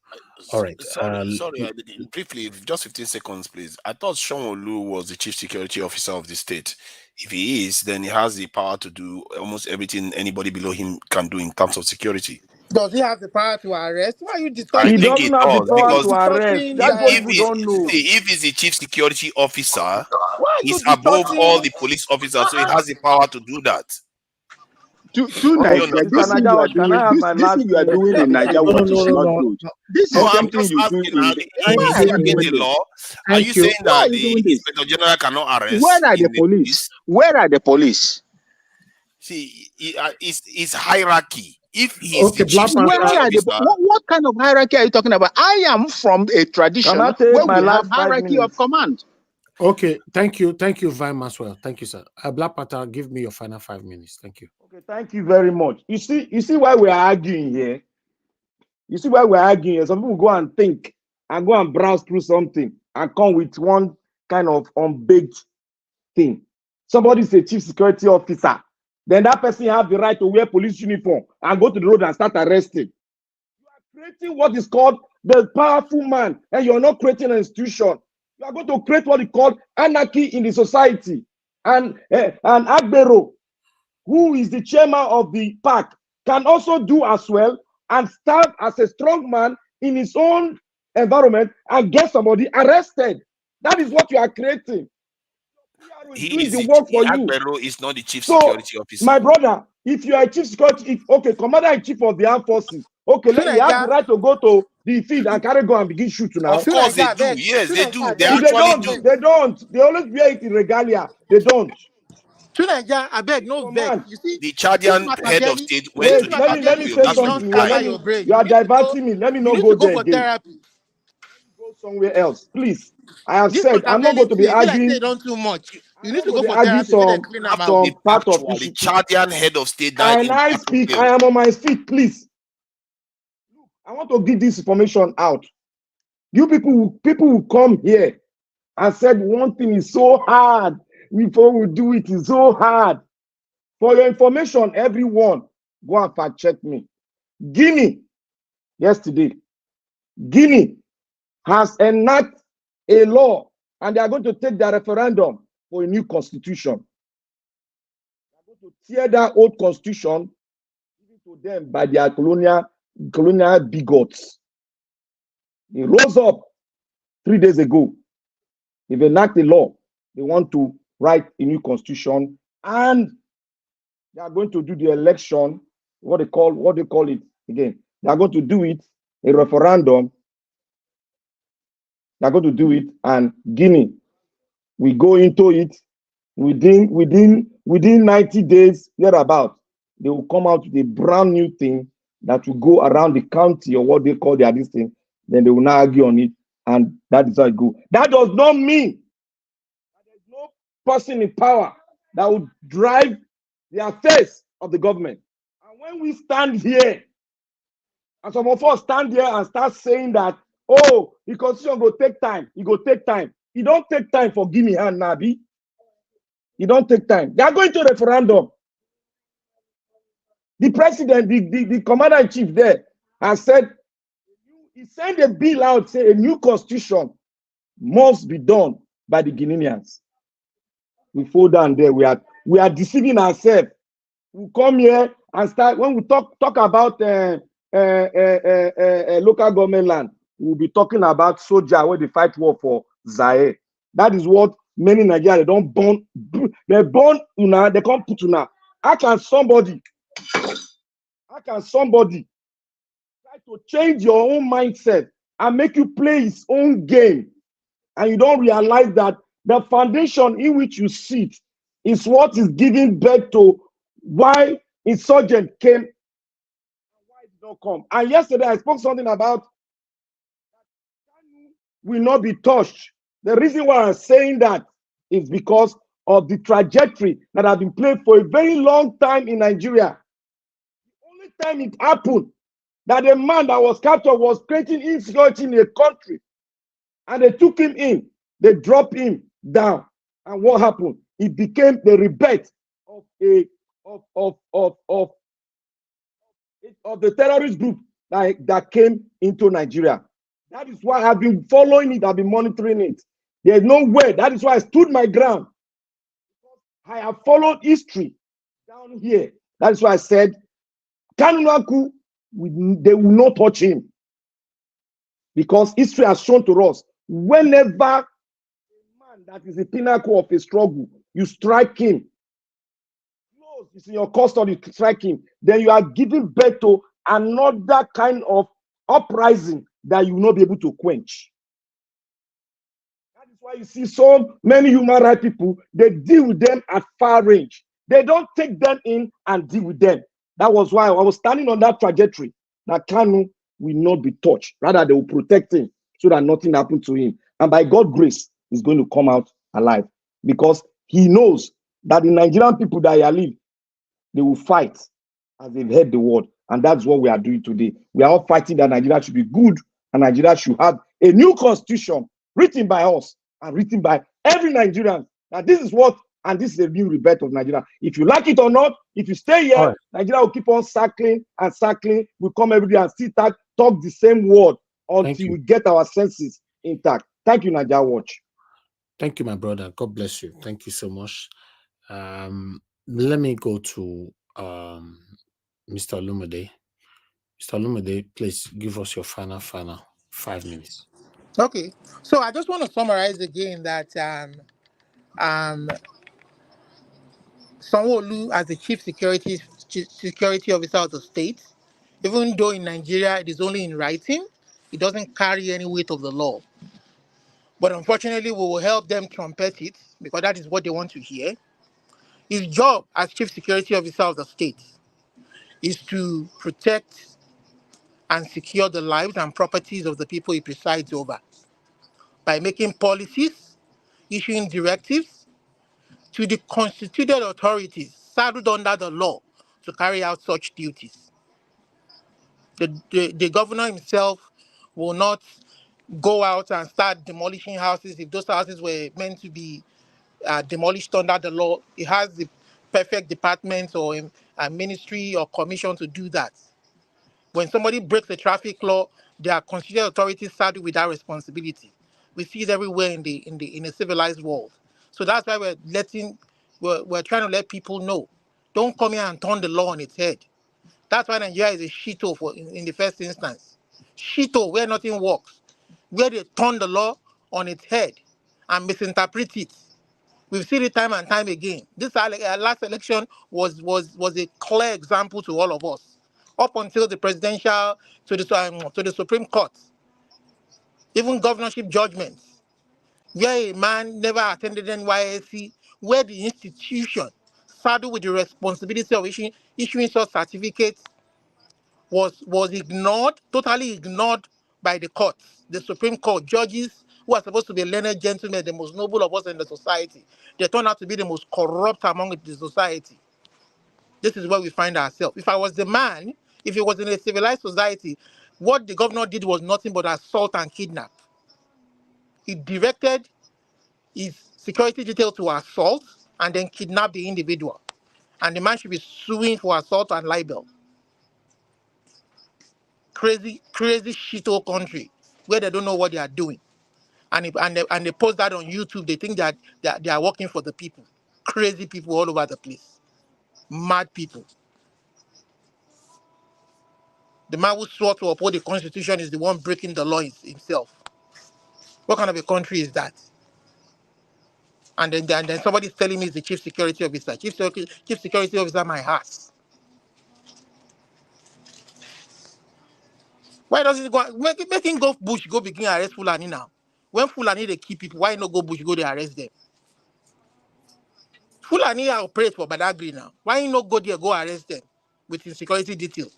Speaker 1: All right.
Speaker 20: Sorry, briefly, just 15 seconds, please. I thought Sean Olu was the chief security officer of the state. If he is, then he has the power to do almost everything anybody below him can do in terms of security.
Speaker 10: Does he have the power to arrest? Why are you discussing?
Speaker 20: I think
Speaker 10: He
Speaker 20: it
Speaker 10: doesn't have the
Speaker 20: does,
Speaker 10: power
Speaker 20: because
Speaker 10: to arrest. That's what people don't know.
Speaker 20: if he's the chief security officer,
Speaker 10: you
Speaker 20: he's above
Speaker 10: discussing?
Speaker 20: all the police officers, so he has the power to do that.
Speaker 4: Nigeria, this thing you are doing, this thing you are doing in Nigeria Watch is not good. This is something you do in the
Speaker 20: Is he against the law? Are you saying that the Inspector General cannot arrest?
Speaker 4: Where are the police? Where are the police?
Speaker 20: See, it's hierarchy. If he's the chief
Speaker 4: security officer, what kind of hierarchy are you talking about? I am from a tradition where we have hierarchy of command.
Speaker 1: Okay, thank you very much. Well, thank you, sir. Black Panther, give me your final 5 minutes. Thank you.
Speaker 3: Okay, thank you very much. You see why we are arguing here. You see why we're arguing here. Some people go and think and go and browse through something and come with one kind of unbaked thing. Somebody is a chief security officer. Then that person has the right to wear police uniform and go to the road and start arresting. You are creating what is called the powerful man, and you're not creating an institution. You are going to create what is called anarchy in the society. And Agbero, who is the chairman of the park, can also do as well and stand as a strong man in his own environment and get somebody arrested. That is what you are creating.
Speaker 20: Agbero is not the chief security officer.
Speaker 3: My brother, if you are a chief security, commander-in-chief of the armed forces, you have the right to go to the field and carry gun and begin shoot now.
Speaker 20: Of course they do. Yes, they do. They
Speaker 3: They don't. They always wear it in regalia. They don't.
Speaker 13: To Nigeria, I beg, no vex.
Speaker 3: man.
Speaker 13: You see,
Speaker 20: The
Speaker 13: this
Speaker 20: Chadian head of
Speaker 13: Machiavelli,
Speaker 20: state went
Speaker 13: this
Speaker 3: Wait,
Speaker 20: to the
Speaker 3: let
Speaker 13: Machiavelli
Speaker 3: me
Speaker 20: battlefield.
Speaker 3: say
Speaker 13: thing
Speaker 20: That's why
Speaker 13: don't
Speaker 3: something
Speaker 20: he
Speaker 3: here.
Speaker 20: died.
Speaker 13: scatter your brain.
Speaker 3: You are diverting me. Let me
Speaker 13: You
Speaker 3: not
Speaker 13: need
Speaker 3: go
Speaker 13: to go
Speaker 3: there
Speaker 13: for
Speaker 3: again.
Speaker 13: therapy.
Speaker 3: Go somewhere else, please. I have
Speaker 13: This
Speaker 3: said I'm not
Speaker 13: Machiavelli
Speaker 3: going to be
Speaker 13: thing, be like say
Speaker 3: arguing.
Speaker 13: it don't too much. You
Speaker 3: I'm
Speaker 13: need
Speaker 3: not
Speaker 13: to
Speaker 3: going
Speaker 13: go
Speaker 3: to be
Speaker 13: for
Speaker 3: arguing
Speaker 13: therapy. Make them
Speaker 3: some
Speaker 13: clean
Speaker 20: You
Speaker 13: them
Speaker 20: have to
Speaker 13: out.
Speaker 20: be
Speaker 3: some part of
Speaker 20: factual. The
Speaker 3: issue.
Speaker 20: Chadian head of state died
Speaker 3: Can
Speaker 20: in the
Speaker 3: I speak? I
Speaker 20: battlefield.
Speaker 3: am on my feet, please. I want to give this information out. You people will come here and said one thing is so hard. Before we do it is so hard. For your information, everyone, go and fact check me. Guinea, yesterday, Guinea has enacted a law and they are going to take their referendum for a new constitution. They are going to tear that old constitution given to them by their colonial bigots. They rose up 3 days ago. They've enacted a law. They want to write a new constitution and they are going to do the election, what they call it again. They are going to do it, a referendum. They are going to do it, and Guinea, we go into it within 90 days, thereabout. They will come out with a brand new thing that will go around the county or what they call their this thing. Then they will now argue on it, and that is how it goes. That does not mean that there's no person in power that will drive the affairs of the government. And when we stand here, and some of us stand here and start saying that, oh, the constitution go take time, it go take time. It don't take time for Guinea and Nabi. It don't take time. They are going to referendum. The president, the commander-in-chief there has said, he sent a bill out, say a new constitution must be done by the Guineans. We fall down there. We are deceiving ourselves. We come here and start, when we talk about local government land, we'll be talking about soldier where they fight war for Zaire. That is what many Nigerians, they don't born, they born una, they can't put una. How can somebody try to change your own mindset and make you play his own game, and you don't realize that the foundation in which you sit is what is giving birth to why insurgent came and why it did not come. And yesterday I spoke something about will not be touched. The reason why I'm saying that is because of the trajectory that has been played for a very long time in Nigeria. The only time it happened that a man that was captured was creating insecurity in a country, and they took him in, they dropped him down, and what happened? He became the rebirth of the terrorist group that came into Nigeria. That is why I've been following it, I've been monitoring it. There's no way. That is why I stood my ground. I have followed history down here. That is why I said, Kanunaku, they will not touch him. Because history has shown to us, whenever a man that is the pinnacle of a struggle, you strike him, it's in your custody to strike him, then you are giving birth to another kind of uprising that you will not be able to quench. That is why you see so many human rights people, they deal with them at far range. They don't take them in and deal with them. That was why I was standing on that trajectory that Kanu will not be touched. Rather, they will protect him so that nothing happens to him. And by God's grace, he's going to come out alive because he knows that the Nigerian people that are alive, they will fight as they've heard the word. And that's what we are doing today. We are all fighting that Nigeria should be good and Nigeria should have a new constitution written by us and written by every Nigerian. That this is what, and this is a new rebirth of Nigeria. If you like it or not, if you stay here, right, Nigeria will keep on circling and circling. We'll come every day and still talk the same word until we get our senses intact. Thank you, Nigeria Watch.
Speaker 1: Thank you, my brother. God bless you. Thank you so much. Let me go to Mr. Olumide. Mr. Olumide, please give us your final 5 minutes.
Speaker 13: Okay, so I just want to summarize again that Sanwo-Olu, as the chief security officer of the state, even though in Nigeria it is only in writing, it doesn't carry any weight of the law. But unfortunately, we will help them trumpet it because that is what they want to hear. His job as chief security officer of the state is to protect and secure the lives and properties of the people he presides over by making policies, issuing directives to the constituted authorities saddled under the law to carry out such duties. The governor himself will not go out and start demolishing houses if those houses were meant to be demolished under the law. He has the perfect department or a ministry or commission to do that. When somebody breaks the traffic law, there are constituted authorities saddled with that responsibility. We see it everywhere in a civilized world. So that's why we're trying to let people know. Don't come here and turn the law on its head. That's why Nigeria is a shithole in the first instance. Shithole where nothing works, where they turn the law on its head and misinterpret it. We've seen it time and time again. This last election was a clear example to all of us. Up until the presidential, to the Supreme Court, even governorship judgments, where a man never attended NYSC, where the institution saddled with the responsibility of issuing such certificates was ignored, totally ignored by the courts, the Supreme Court judges who are supposed to be learned gentlemen, the most noble of us in the society. They turn out to be the most corrupt among the society. This is where we find ourselves. If I was the man, if it was in a civilized society, what the governor did was nothing but assault and kidnap. He directed his security detail to assault and then kidnap the individual. And the man should be suing for assault and libel. Crazy shithole country where they don't know what they are doing. And they post that on YouTube. They think that they are working for the people. Crazy people all over the place. Mad people. The man who swore to uphold the Constitution is the one breaking the law himself. What kind of a country is that? And then somebody's telling me he's the chief security officer. Chief security officer, my ass. Why does it go make him go bush, go begin arrest Fulani now? When Fulani they keep people, why not go bush, go they arrest them? Fulani are operate for Badagry now. Why not go there, go arrest them with insecurity detail?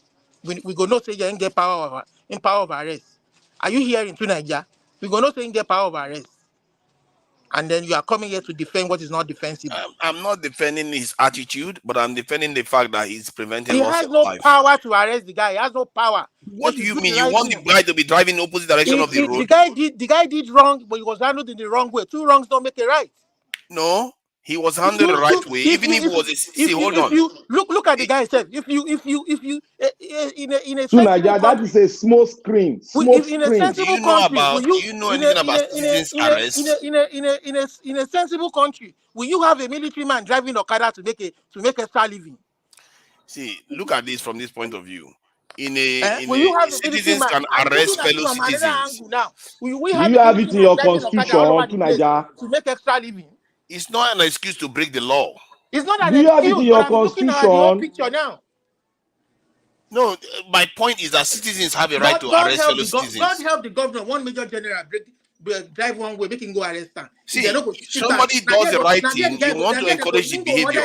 Speaker 13: We go not say you ain't get power of arrest. Are you hearing to Nigeria? We go not say you get power of arrest. And then you are coming here to defend what is not defensible.
Speaker 20: I'm not defending his attitude, but I'm defending the fact that he's preventing
Speaker 13: He
Speaker 20: loss
Speaker 13: has
Speaker 20: of
Speaker 13: no
Speaker 20: life.
Speaker 13: power to arrest the guy. He has no power.
Speaker 20: What do you mean? You want the guy to be driving the opposite direction of the road?
Speaker 13: The guy did wrong, but he was handled in the wrong way. Two wrongs don't make it right.
Speaker 20: No, he was handled the right way. Even if it was hold on.
Speaker 13: If you look at the guy himself, if you in a
Speaker 3: Naija, that is a small screen.
Speaker 13: in a sensible country,
Speaker 20: do you know anything about citizens arrest?
Speaker 13: In a sensible country, will you have a military man driving Okada to make extra living?
Speaker 20: See, look at this from this point of view.
Speaker 13: Will you have
Speaker 20: citizens can arrest fellow citizens.
Speaker 13: Now, will we
Speaker 3: do
Speaker 13: have
Speaker 3: you have it in your constitution to Naija?
Speaker 13: To make extra living?
Speaker 20: It's not an excuse to break the law.
Speaker 13: It's not an
Speaker 3: excuse. Do you have it in your
Speaker 13: but I'm looking at the whole picture now.
Speaker 20: No, my point is that citizens have a right to arrest fellow citizens.
Speaker 13: God help the governor, one major general drive one way, making go arrest them.
Speaker 20: See, somebody does the right thing, you want to encourage the behavior.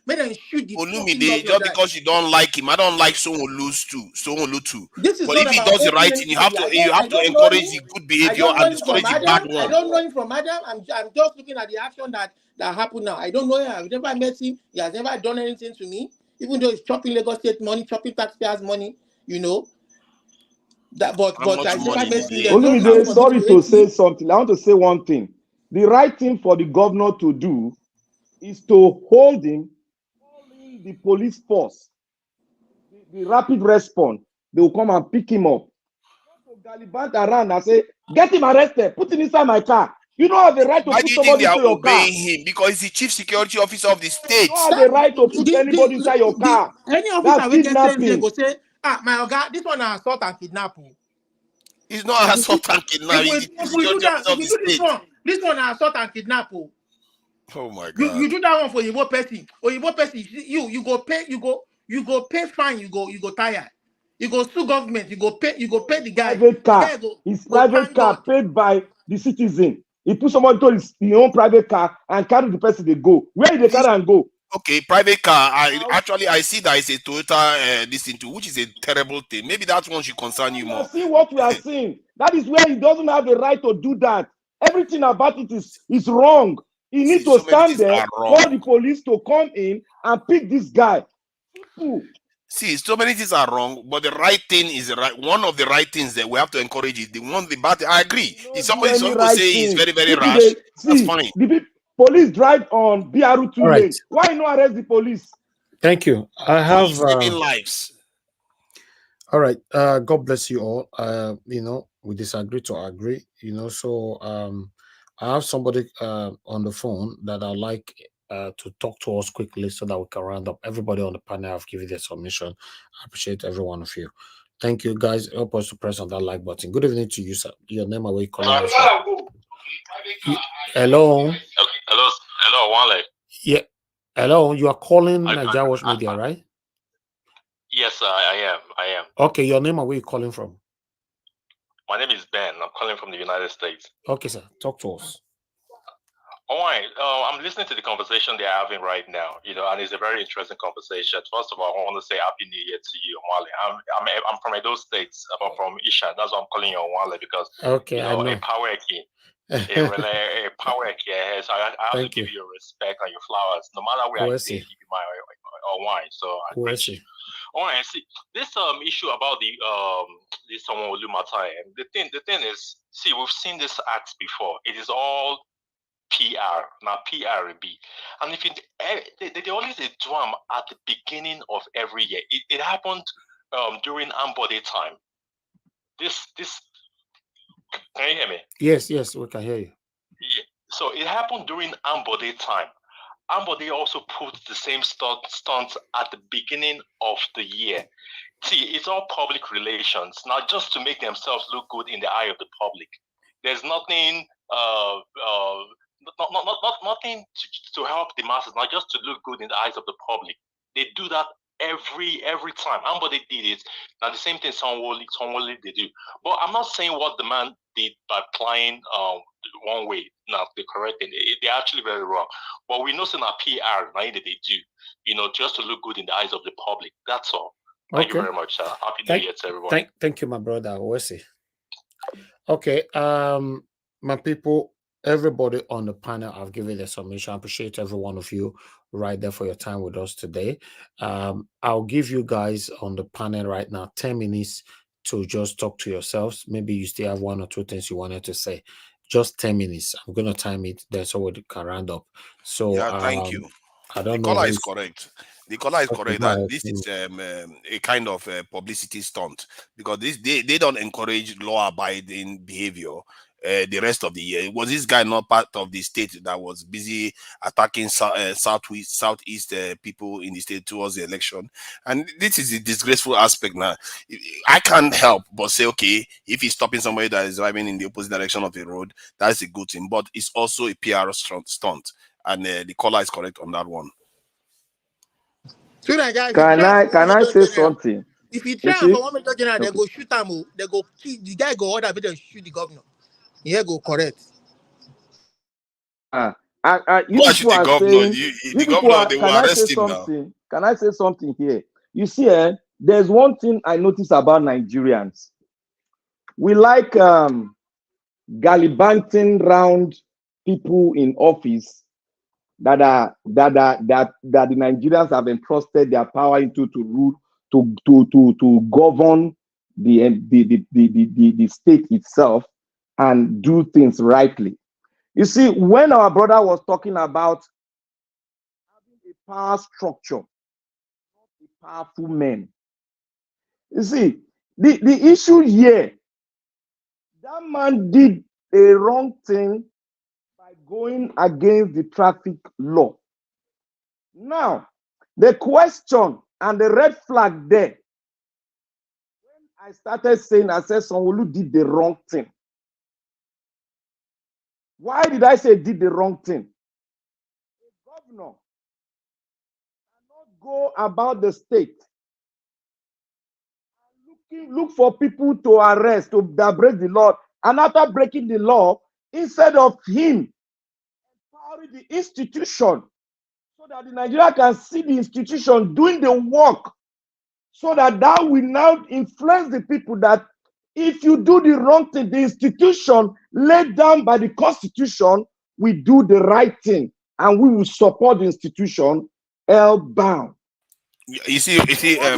Speaker 20: Olumide, just because you don't like him, I don't like Sonolu too. But if he does the right thing, you have to encourage the good behavior and discourage the bad one.
Speaker 13: I don't know him from Adam. I'm just looking at the action that happened now. I don't know him. I've never met him. He has never done anything to me. Even though he's chopping Lagos State money, chopping taxpayers' money, you know. But I never met him.
Speaker 3: Olumide, sorry to say something. I want to say one thing. The right thing for the governor to do is to hold him, calling the police force, the rapid response. They will come and pick him up. Not to gallivant around and say, get him arrested, put him inside my car. You don't have the right to put somebody into your car.
Speaker 20: Why do you think they are obeying him? Because he's the chief security officer of the state.
Speaker 3: You don't have the right to put anybody inside your car.
Speaker 13: Any officer will get sent there go say, my God, this one is assault and kidnapping.
Speaker 20: It's not assault and kidnapping. He's the security officer of the state.
Speaker 13: This one is assault and kidnapping.
Speaker 20: Oh my God!
Speaker 13: You do that one for Oyibo person. Oyibo person, you go pay fine. You go tired. You go sue government. You go pay the guy.
Speaker 3: Private car. His private car paid by the citizen. He put someone to his own private car and carry the person they go. Where did they carry and go?
Speaker 20: Okay, private car. I see that it's a Toyota this thing too, which is a terrible thing. Maybe that one should concern you
Speaker 3: We are
Speaker 20: more.
Speaker 3: seeing what we are seeing. That is where he doesn't have the right to do that. Everything about it is wrong. He needs to
Speaker 20: So many
Speaker 3: stand
Speaker 20: things
Speaker 3: there,
Speaker 20: are
Speaker 3: call
Speaker 20: wrong.
Speaker 3: the police to come in and pick this guy. Simple.
Speaker 20: See, so many things are wrong, but the right thing is the right. One of the right things that we have to encourage is the one the bad. I agree. If
Speaker 3: Do
Speaker 20: somebody
Speaker 3: any
Speaker 20: to
Speaker 3: right
Speaker 20: say he's
Speaker 3: thing.
Speaker 20: very, very
Speaker 3: People
Speaker 20: rash,
Speaker 3: they
Speaker 20: that's
Speaker 3: see
Speaker 20: fine.
Speaker 3: the police drive on BRU2
Speaker 1: All right.
Speaker 3: lane. Why not arrest the police?
Speaker 1: Thank you. I have
Speaker 20: saving lives.
Speaker 1: All right. God bless you all. You know, we disagree to agree. You know, so I have somebody on the phone that I'd like to talk to us quickly so that we can round up. Everybody on the panel have given their submission. I appreciate every one of you. Thank you, guys. Help us to press on that like button. Good evening to you, sir. Your name, away calling us from. Hello.
Speaker 5: Hello, Wale.
Speaker 1: Yeah. Hello. You are calling
Speaker 5: I,
Speaker 1: Nigeria Watch Media, right?
Speaker 5: yes, I am.
Speaker 1: Okay. Your name, and where you calling from?
Speaker 5: My name is Ben. I'm calling from the United States.
Speaker 1: Okay, sir. Talk to us.
Speaker 5: All right. I'm listening to the conversation they're having right now, you know, and it's a very interesting conversation. First of all, I want to say Happy New Year to you, Wale. I'm from Edo States. I'm from Isha. That's why I'm calling you Wale, because,
Speaker 1: Okay,
Speaker 5: you know,
Speaker 1: I know.
Speaker 5: a power key. A power key. So I have
Speaker 1: Thank
Speaker 5: to give
Speaker 1: you.
Speaker 5: you respect and your flowers, no matter where I
Speaker 1: Who
Speaker 5: stay,
Speaker 1: is
Speaker 5: you be my wine. So I
Speaker 1: Who
Speaker 5: greet
Speaker 1: is
Speaker 5: you. All right, see this issue about the this someone will do matter. And the thing is, see, we've seen this acts before. It is all PR, now PRB. And if they always do them at the beginning of every year. It happened during Ambode time. This can you hear me?
Speaker 1: Yes, we can hear you.
Speaker 5: Yeah. So it happened during Ambode time. Ambode also put the same stunts at the beginning of the year. See, it's all public relations, now just to make themselves look good in the eye of the public. There's nothing nothing to help the masses, not just to look good in the eyes of the public. They do that every time. Somebody did it. Now the same thing someone they do. But I'm not saying what the man did by applying one way. Now the correct thing. They're actually very wrong. But we know some PR right, that they do, you know, just to look good in the eyes of the public. That's all. Thank you very much. Happy New Year to everyone.
Speaker 1: Thank you, my brother. Wesley. Okay, my people, everybody on the panel, I've given their submission. I appreciate every one of you right there for your time with us today. I'll give you guys on the panel right now 10 minutes to just talk to yourselves. Maybe you still have one or two things you wanted to say. Just 10 minutes. I'm going to time it there so we can round up. So,
Speaker 20: Yeah, thank you.
Speaker 1: I don't
Speaker 20: the
Speaker 1: know.
Speaker 20: caller is correct. The caller is correct that
Speaker 1: Right.
Speaker 20: this is a kind of publicity stunt, because they don't encourage law-abiding behavior the rest of the year. Was this guy not part of the state that was busy attacking southeast people in the state towards the election? And this is the disgraceful aspect now. I can't help but say, okay, if he's stopping somebody that is driving in the opposite direction of the road, that's a good thing. But it's also a PR stunt. And the caller is correct on that one.
Speaker 10: So that guy,
Speaker 3: Can I say something?
Speaker 10: If you
Speaker 3: You
Speaker 10: try
Speaker 3: see?
Speaker 10: for one major general, they
Speaker 3: Okay.
Speaker 10: go shoot him. They go kill the guy. Go order, they shoot the governor. Yeah, go correct.
Speaker 3: You people are saying,
Speaker 20: the governor, they will
Speaker 3: can I say
Speaker 20: arrest him now.
Speaker 3: something? Can I say something here? You see, there's one thing I notice about Nigerians. We like gallivanting round people in office that the Nigerians have entrusted their power into to rule, to govern the state itself and do things rightly. You see, when our brother was talking about having a power structure, not a powerful man, you see, the issue here, that man did a wrong thing by going against the traffic law. Now, the question and the red flag there, when I started saying, I said Sanwo-Olu did the wrong thing. Why did I say did the wrong thing? The governor cannot go about the state and look for people to arrest, that break the law, and after breaking the law, instead of him empowering the institution so so that the Nigeria can see the institution doing the work, so that will now influence the people that if you do the wrong thing, the institution laid down by the Constitution, we do the right thing, and we will support the institution hell-bound.
Speaker 20: You see,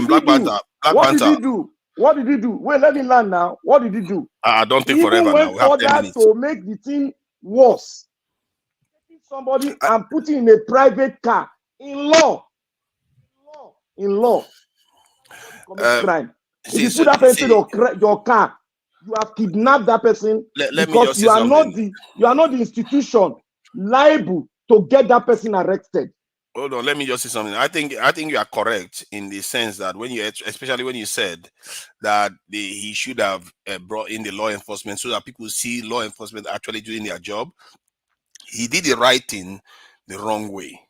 Speaker 3: Black
Speaker 20: Panther.
Speaker 3: What did he do? What did he do? Wait, let me learn now. What did he do?
Speaker 20: I don't take
Speaker 3: He
Speaker 20: forever
Speaker 3: even
Speaker 20: now.
Speaker 3: went
Speaker 20: We have 10
Speaker 3: further
Speaker 20: minutes.
Speaker 3: to make the thing worse. Taking somebody and putting in a private car in law. Commit crime. If you put that person in your car, you have kidnapped that person
Speaker 20: let me just
Speaker 3: because
Speaker 20: say
Speaker 3: you are not the institution liable to get that person arrested.
Speaker 20: Hold on, let me just say something. I think you are correct in the sense that especially when you said that he should have brought in the law enforcement so that people see law enforcement actually doing their job. He did the right thing the wrong way,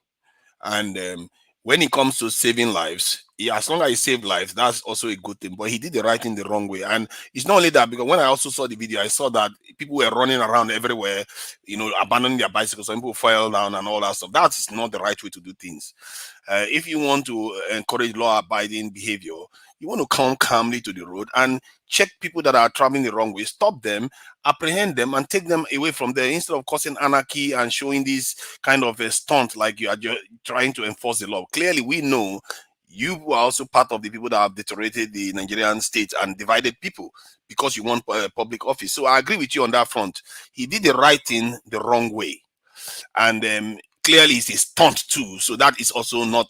Speaker 20: and when it comes to saving lives, as long as he saved lives, that's also a good thing. But he did the right thing the wrong way. And it's not only that, because when I also saw the video, I saw that people were running around everywhere, abandoning their bicycles. Some people fell down and all that stuff. That's not the right way to do things. If you want to encourage law-abiding behavior, you want to come calmly to the road and check people that are traveling the wrong way, stop them, apprehend them, and take them away from there instead of causing anarchy and showing this kind of a stunt like you are just trying to enforce the law. Clearly, we know you are also part of the people that have deteriorated the Nigerian state and divided people because you want public office. So I agree with you on that front. He did the right thing the wrong way. And clearly it's a stunt too, so that is also not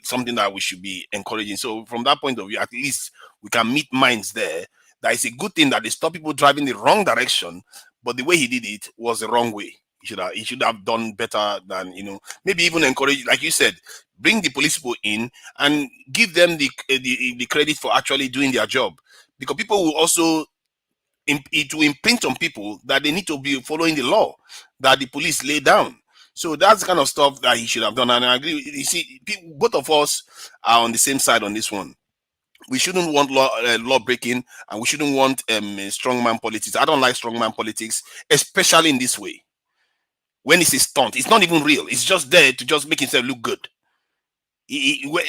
Speaker 20: something that we should be encouraging. So from that point of view, at least we can meet minds there. That is a good thing that they stop people driving the wrong direction, but the way he did it was the wrong way. He should have done better than, maybe even encourage, like you said, bring the police people in and give them the credit for actually doing their job, because people will also it will imprint on people that they need to be following the law that the police lay down. So that's the kind of stuff that he should have done. And I agree. You see, both of us are on the same side on this one. We shouldn't want law breaking, and we shouldn't want strongman politics. I don't like strongman politics, especially in this way. When it's a stunt, it's not even real. It's just there to just make himself look good.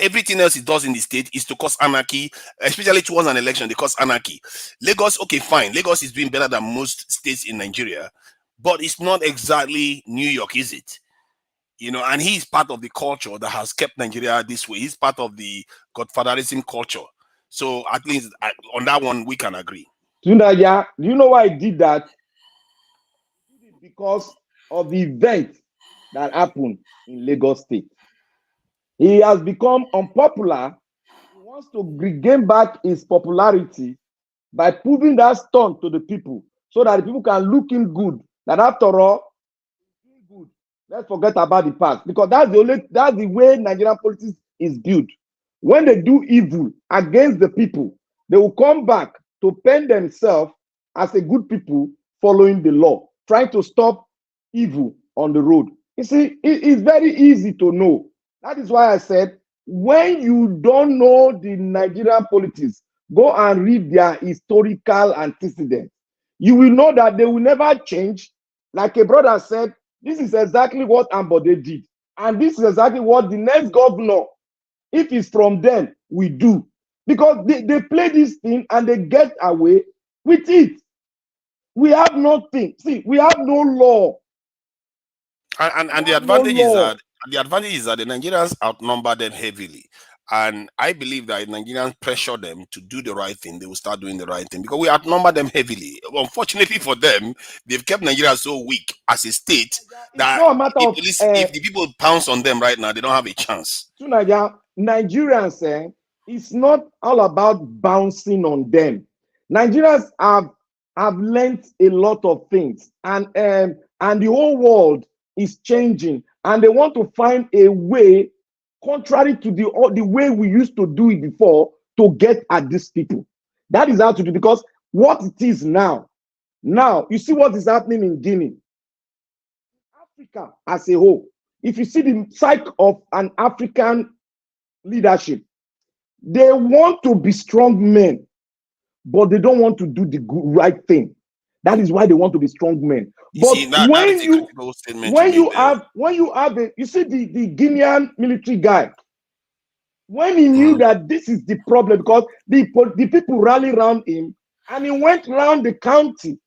Speaker 20: Everything else he does in the state is to cause anarchy, especially towards an election. They cause anarchy. Lagos, okay, fine. Lagos is doing better than most states in Nigeria, but it's not exactly New York, is it? And he's part of the culture that has kept Nigeria this way. He's part of the godfatherism culture. So at least on that one, we can agree.
Speaker 3: Tunaya, do you know why he did that? He did it because of the event that happened in Lagos State. He has become unpopular. He wants to regain back his popularity by proving that stunt to the people so that the people can look him good. That after all, good. Let's forget about the past, because that's the way Nigerian politics is built. When they do evil against the people, they will come back to paint themselves as a good people following the law, trying to stop evil on the road. You see, it's very easy to know. That is why I said, when you don't know the Nigerian politics, go and read their historical antecedents. You will know that they will never change. Like a brother said, this is exactly what Ambode did. And this is exactly what the next governor, if it's from them, we do. Because they play this thing and they get away with it. We have nothing. See, we have no law.
Speaker 20: And the advantage is that the Nigerians outnumber them heavily. And I believe that if Nigerians pressure them to do the right thing, they will start doing the right thing, because we outnumber them heavily. Unfortunately for them, they've kept Nigeria so weak as a state that if the people pounce on them right now, they don't have a chance.
Speaker 3: Nigerians, it's not all about bouncing on them. Nigerians have learned a lot of things, and the whole world is changing, and they want to find a way contrary to the way we used to do it before to get at these people. That is how to do, because what it is now, you see what is happening in Guinea, Africa as a whole. If you see the psyche of an African leadership, they want to be strong men, but they don't want to do the right thing. That is why they want to be strong men. But
Speaker 20: See, that is a critical statement
Speaker 3: when
Speaker 20: you
Speaker 3: you have you see the Guinean military guy, when he knew that this is the problem, because the people rally around him, and he went around the county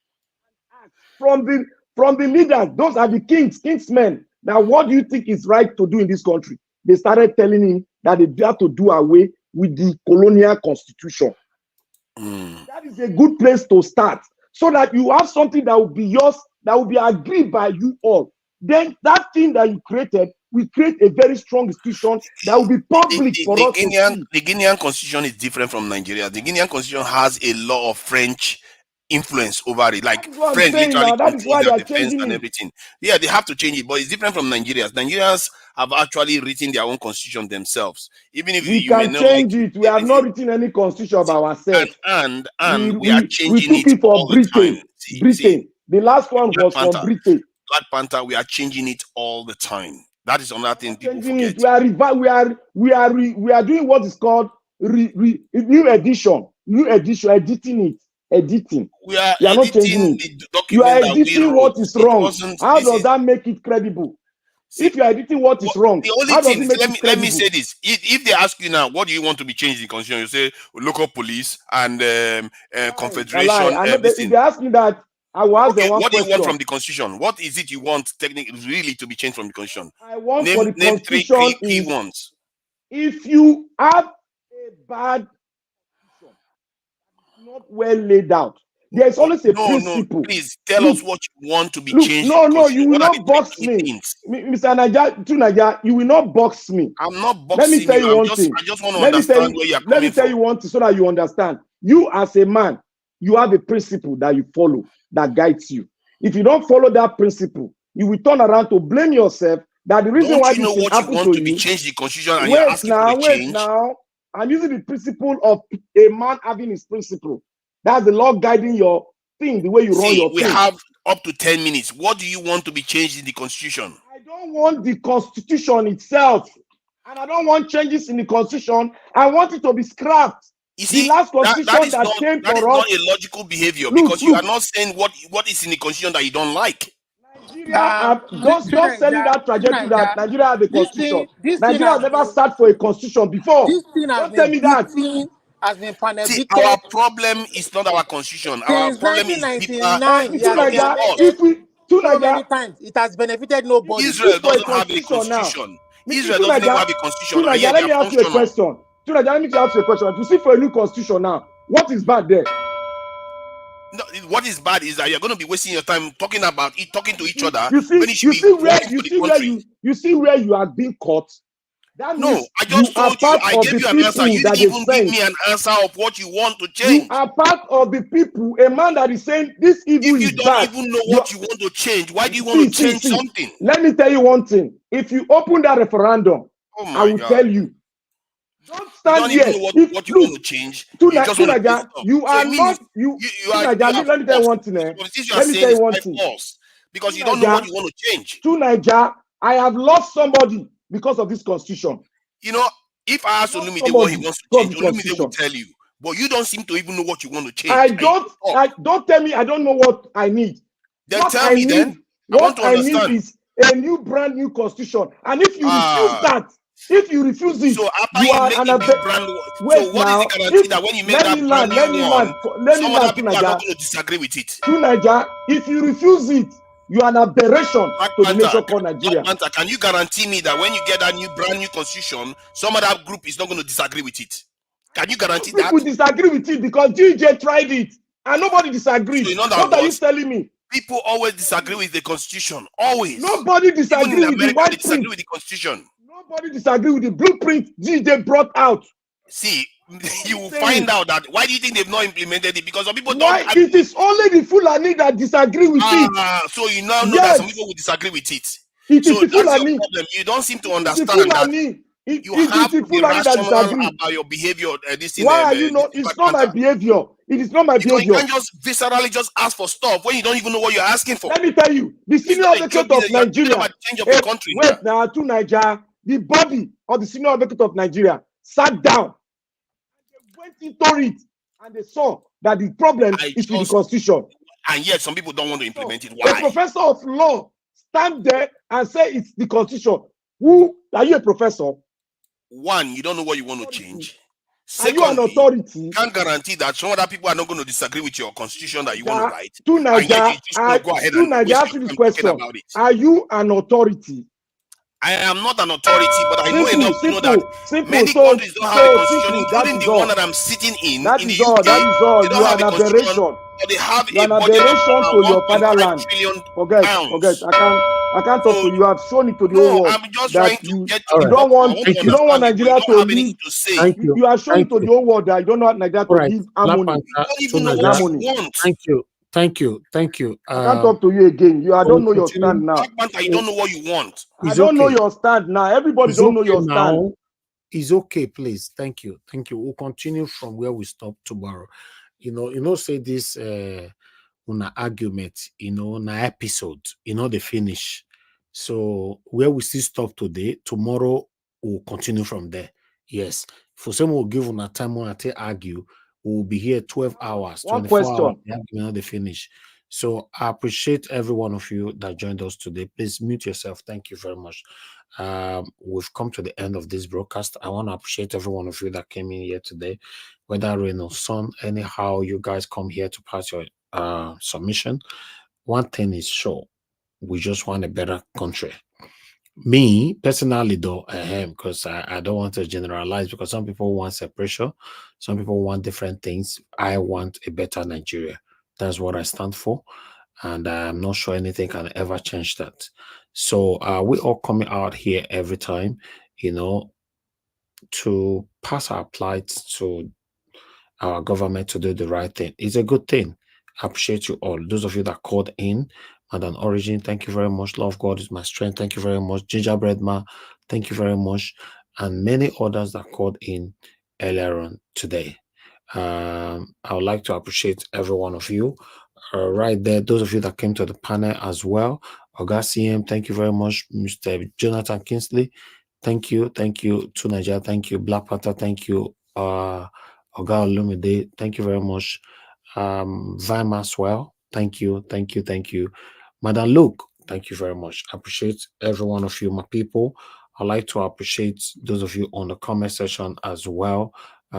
Speaker 3: from the leaders, those are the kingsmen. Now, what do you think is right to do in this country? They started telling him that they have to do away with the colonial constitution. That is a good place to start, so that you have something that will be yours, that will be agreed by you all. Then that thing that you created will create a very strong institution that will be public for us to see.
Speaker 20: The Guinean constitution is different from Nigeria. The Guinean constitution has a lot of French influence over it. Like French literally control their defense and everything. Yeah, they have to change it, but it's different from Nigerians. Nigerians have actually written their own constitution themselves. Even if
Speaker 3: we
Speaker 20: you
Speaker 3: can
Speaker 20: may not
Speaker 3: change
Speaker 20: like
Speaker 3: it. We have not written any constitution by ourselves.
Speaker 20: And we are changing
Speaker 3: we took it for
Speaker 20: all
Speaker 3: Britain.
Speaker 20: the time.
Speaker 3: The last one was from Britain.
Speaker 20: Black Panther, we are changing it all the time. That is another thing people
Speaker 3: forget. We are doing what is called new edition, editing.
Speaker 20: We are
Speaker 3: not changing it. You are editing what is wrong. How does that make it credible? If you are editing what is wrong,
Speaker 20: the only thing is, let me say this: if they ask you now, what do you want to be changed in the constitution? You say local police and confederation.
Speaker 3: If they ask me that, I will ask them one
Speaker 20: what
Speaker 3: question.
Speaker 20: Do you want from the constitution? What is it you want technically really to be changed from the constitution?
Speaker 3: I want
Speaker 20: name,
Speaker 3: for the
Speaker 20: name
Speaker 3: constitution
Speaker 20: three key ones.
Speaker 3: If you have a bad constitution, not well laid out, there is always a principle.
Speaker 20: No, please tell us what you want to be changed.
Speaker 3: No, you will not box me, Mr. Naja. You will not box me.
Speaker 20: I'm not boxing.
Speaker 3: Let me tell you one thing.
Speaker 20: I just want to understand where you are coming from.
Speaker 3: Let me tell you one thing so that you understand. You as a man, you have a principle that you follow that guides you. If you don't follow that principle, you will turn around to blame yourself. That the reason why this thing happened to you.
Speaker 20: Change the constitution and you're asking for a change.
Speaker 3: Wait now. I'm using the principle of a man having his principle. That's the law guiding your thing, the way you run your thing.
Speaker 20: We have up to 10 minutes. What do you want to be changed in the constitution?
Speaker 3: I don't want the constitution itself. And I don't want changes in the constitution. I want it to be scrapped.
Speaker 20: You see,
Speaker 3: the last constitution that came for us.
Speaker 20: That is not a logical behavior, because you are not saying what is in the constitution that you don't like.
Speaker 3: Nigeria, don't selling that trajectory that Nigeria has a constitution. Nigeria has never sat for a constitution before. Don't tell me that.
Speaker 20: See, our problem is not our constitution. Our problem is people.
Speaker 13: So many times it has benefited nobody.
Speaker 20: Israel doesn't have a constitution. Israel doesn't even have a constitution.
Speaker 3: Let me ask you a question. Let me ask you a question. If you see for a new constitution now, what is bad there?
Speaker 20: No, what is bad is that you're going to be wasting your time talking about it, talking to each other.
Speaker 3: You see where you are being caught.
Speaker 20: I just told you. I gave you an answer. You didn't even give me an answer of what you want to change.
Speaker 3: You are part of the people. A man that is saying this evil is bad.
Speaker 20: If you don't even know what you want to change, why do you want to change something?
Speaker 3: Let me tell you one thing. If you open that referendum, I will tell you. Don't stand here.
Speaker 20: What you want to change. Let me tell you
Speaker 3: one thing. Let me tell you one thing.
Speaker 20: Because you don't know what you want to change.
Speaker 3: To Nigeria, I have lost somebody because of this constitution.
Speaker 20: You know, if I ask Olumide what he wants to change, Olumide will tell you. But you don't seem to even know what you want to change.
Speaker 3: Don't tell me I don't know what I need.
Speaker 20: Then tell me then.
Speaker 3: What I need is a brand new constitution. And if you refuse that, if you refuse it,
Speaker 20: so after you are an
Speaker 3: brand.
Speaker 20: So what is the guarantee that when you make that brand new one, some other people are not going to disagree with it?
Speaker 3: To Nigeria, if you refuse it, you are an aberration to the nation called Nigeria.
Speaker 20: Can you guarantee me that when you get that brand new constitution, some other group is not going to disagree with it? Can you guarantee that?
Speaker 3: People disagree with it because DJ tried it and nobody disagreed. So what are you telling me?
Speaker 20: People always disagree with the constitution. Always.
Speaker 3: Nobody disagrees with the white
Speaker 20: disagree with the constitution.
Speaker 3: Nobody disagree with the blueprint DJ brought out.
Speaker 20: See, you will find out that why do you think they've not implemented it? Because some people don't.
Speaker 3: It is only the Fulani that disagree with it.
Speaker 20: So you now know that some people will disagree with it.
Speaker 3: It is the Fulani.
Speaker 20: You don't seem to understand that you have to be rational about your behavior.
Speaker 3: Why are you not? It's not my behavior. It is not my behavior.
Speaker 20: You can't just viscerally just ask for stuff when you don't even know what you're asking for.
Speaker 3: Let me tell you, the senior advocate of Nigeria. Wait now, to Nigeria, the body of the senior advocate of Nigeria sat down. They went into it and they saw that the problem is with the constitution.
Speaker 20: and yet some people don't want to implement it.
Speaker 3: A
Speaker 20: Why?
Speaker 3: professor of law stand there and say it's the constitution. Who are you, a professor?
Speaker 20: One, you don't know what you want to change.
Speaker 3: Are you an
Speaker 20: Secondly,
Speaker 3: authority?
Speaker 20: can't guarantee that some other people are not going to disagree with your constitution that you want to write.
Speaker 3: To
Speaker 20: And yet
Speaker 3: Nigeria,
Speaker 20: you just want to go ahead and
Speaker 3: Nigeria,
Speaker 20: waste
Speaker 3: ask you
Speaker 20: your
Speaker 3: this
Speaker 20: time talking
Speaker 3: question:
Speaker 20: about it.
Speaker 3: are you an authority?
Speaker 20: I am not an authority, but I know
Speaker 3: Simple,
Speaker 20: enough to know that
Speaker 3: simple.
Speaker 20: many
Speaker 3: So
Speaker 20: countries don't have a constitution,
Speaker 3: simple. That
Speaker 20: including
Speaker 3: is
Speaker 20: the
Speaker 3: all.
Speaker 20: one that I'm sitting in
Speaker 3: That
Speaker 20: the
Speaker 3: is
Speaker 20: UK.
Speaker 3: all. That is all.
Speaker 20: They
Speaker 3: You
Speaker 20: don't
Speaker 3: are
Speaker 20: have
Speaker 3: an
Speaker 20: a constitution,
Speaker 3: aberration.
Speaker 20: but they have
Speaker 3: You are
Speaker 20: a
Speaker 3: an
Speaker 20: budget of
Speaker 3: aberration
Speaker 20: about
Speaker 3: to your
Speaker 20: 1.5
Speaker 3: fatherland.
Speaker 20: trillion
Speaker 3: Forget.
Speaker 20: pounds.
Speaker 3: I can't talk to you. I've shown it to the
Speaker 20: No,
Speaker 3: whole world
Speaker 20: I'm just
Speaker 3: that
Speaker 20: trying to get to
Speaker 3: you
Speaker 20: the
Speaker 3: don't
Speaker 20: bottom. I
Speaker 3: want
Speaker 20: want to
Speaker 3: you don't want
Speaker 20: understand it, but you
Speaker 3: Nigeria to
Speaker 20: don't have anything
Speaker 3: live.
Speaker 20: to say.
Speaker 1: Thank you.
Speaker 3: You are showing
Speaker 1: Thank
Speaker 3: to
Speaker 1: you.
Speaker 3: the whole world that you don't know Nigeria to
Speaker 1: All right.
Speaker 3: live
Speaker 1: Black
Speaker 3: harmony.
Speaker 1: Panther,
Speaker 20: You don't even know
Speaker 1: Tunaja,
Speaker 20: what you want.
Speaker 1: thank you. Thank you. Thank you.
Speaker 3: I can't talk to you again. I don't know your stand now.
Speaker 20: Black Panther, you don't know what you want.
Speaker 3: I don't know your stand now. Everybody
Speaker 1: It's
Speaker 3: don't know
Speaker 1: okay
Speaker 3: your stand.
Speaker 1: now. It's okay, please. Thank you. Thank you. We'll continue from where we stopped tomorrow. Say this una argument, na episode, they finish. So where we still stop today, tomorrow we'll continue from there. Yes. For some will give una time when I argue, we'll be here 12 hours,
Speaker 3: One
Speaker 1: 24 hours,
Speaker 3: question.
Speaker 1: the argument they finish. So I appreciate every one of you that joined us today. Please mute yourself. Thank you very much. We've come to the end of this broadcast. I want to appreciate every one of you that came in here today, whether rain or sun, anyhow you guys come here to pass your submission. One thing is sure, we just want a better country. Me personally, though, because I don't want to generalize, because some people want separation, some people want different things. I want a better Nigeria. That's what I stand for, and I'm not sure anything can ever change that. So we all coming out here every time, to pass our plights to our government to do the right thing. It's a good thing. I appreciate you all. Those of you that called in, Madam Origin, thank you very much. Love God is my strength. Thank you very much. Gingerbread Ma, thank you very much. And many others that called in earlier on today. I would like to appreciate every one of you. Right there, those of you that came to the panel as well. Oga CM, thank you very much. Mr. Jonathan Kingsley, thank you. Thank you. Tunaja, thank you. Black Panther, thank you. Oga Olumide, thank you very much. Vime as well, thank you. Madam Luke, thank you very much. I appreciate every one of you, my people. I'd like to appreciate those of you on the comment section as well.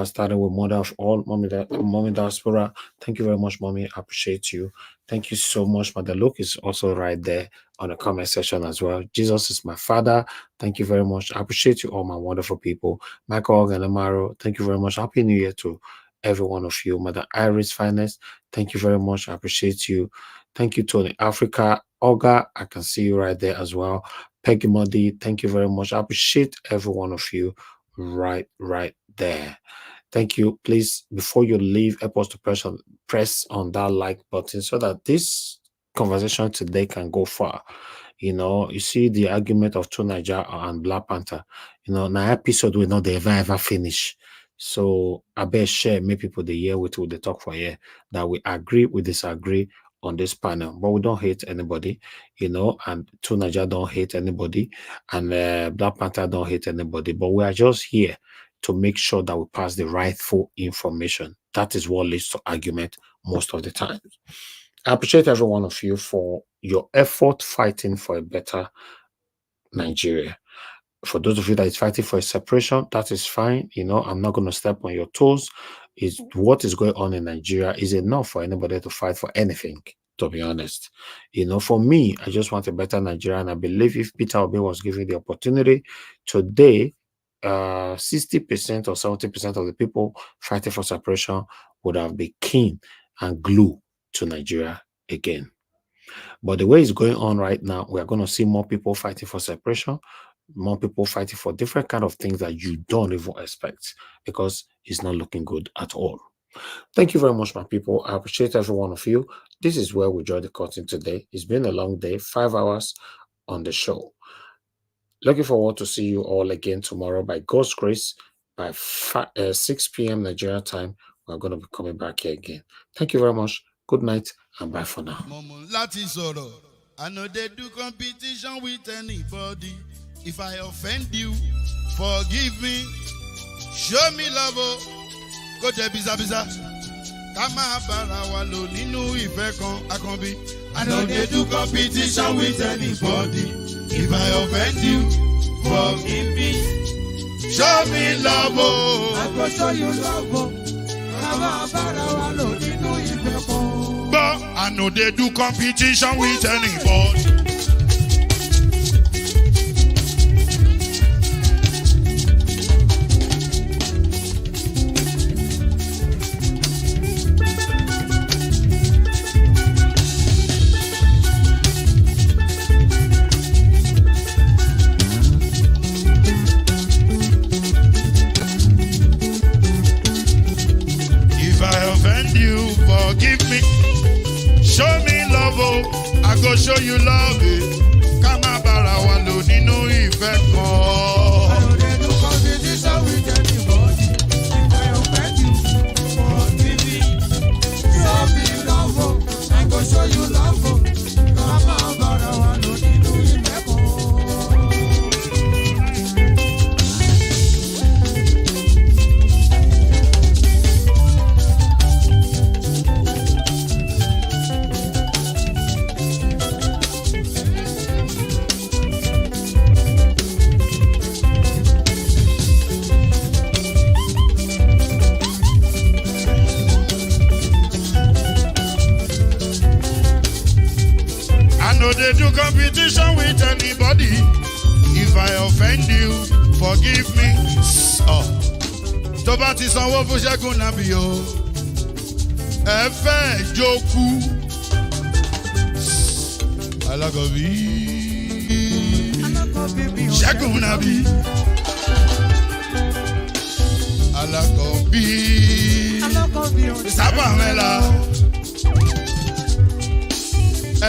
Speaker 1: Starting with Mother of All, Mommy Diaspora. Thank you very much, Mommy. I appreciate you. Thank you so much. Mother Luke is also right there on the comment section as well. Jesus is my Father. Thank you very much. I appreciate you all, my wonderful people. Michael Ganamaro, thank you very much. Happy New Year to every one of you. Mother Iris Finest, thank you very much. I appreciate you. Thank you, Tony Africa. Olga, I can see you right there as well. Peggy Muddy, thank you very much. I appreciate every one of you right there. Thank you. Please, before you leave, help us to press on that like button so that this conversation today can go far. You see the argument of Tunaja and Black Panther. na episode will not ever finish. So I bet share make people the year with the talk for here that we agree, we disagree on this panel, but we don't hate anybody, and Tunaja don't hate anybody, and Black Panther don't hate anybody, but we are just here to make sure that we pass the rightful information. That is what leads to argument most of the time. I appreciate every one of you for your effort fighting for a better Nigeria. For those of you that is fighting for a separation, that is fine. I'm not going to step on your toes. What is going on in Nigeria is enough for anybody to fight for anything, to be honest. For me, I just want a better Nigeria, and I believe if Peter Obi was given the opportunity today, 60% or 70% of the people fighting for separation would have been keen and glued to Nigeria again. But the way it's going on right now, we are going to see more people fighting for separation, more people fighting for different kind of things that you don't even expect, because it's not looking good at all. Thank you very much, my people. I appreciate every one of you. This is where we draw the curtain today. It's been a long day, 5 hours on the show. Looking forward to see you all again tomorrow by God's grace by 6 p.m. Nigeria time. We're going to be coming back here again. Thank you very much. Good night and bye for now.
Speaker 7: I know they do competition with anybody. If I offend you, forgive me. Show me love. Go there, biza biza. ká máa bára wa lò nínú ìfẹ́ kan Akànbí. I no dey do competition with anybody. If I offend you, forgive me. Show me love, oh. I go show you love, oh. Ká máa bára wa lò nínú ìfẹ́ kan. But I no dey do competition with anybody. I go show you love, ká má bára wa lò nínú ìfẹ́ kan. I no dey do competition with anybody. If I offend you, forgive me. Show me love, I go show you love, ká má bára wa lò nínú ìfẹ́ kan. No dey do competition with anybody. If I offend you, forgive me. Tó bá ti sanwó fún Ṣẹ́gun Nàbí o, ẹ fẹ́ jókù. Alákọ̀bí Ṣẹ́gun Nàbí. Alákọ̀bí Sábà Mẹ́la.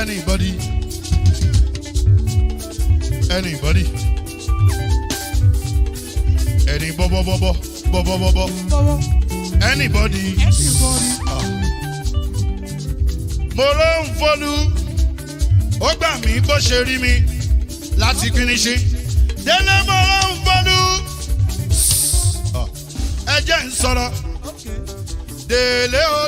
Speaker 7: Anybody? Anybody? Any bobo. Anybody? Mo ló ń folú, ó gbà mí bó ṣe rí mi láti kíníṣí. Délé mo ló ń folú, ẹ jẹ́ ń sọ̀rọ̀. Délé o.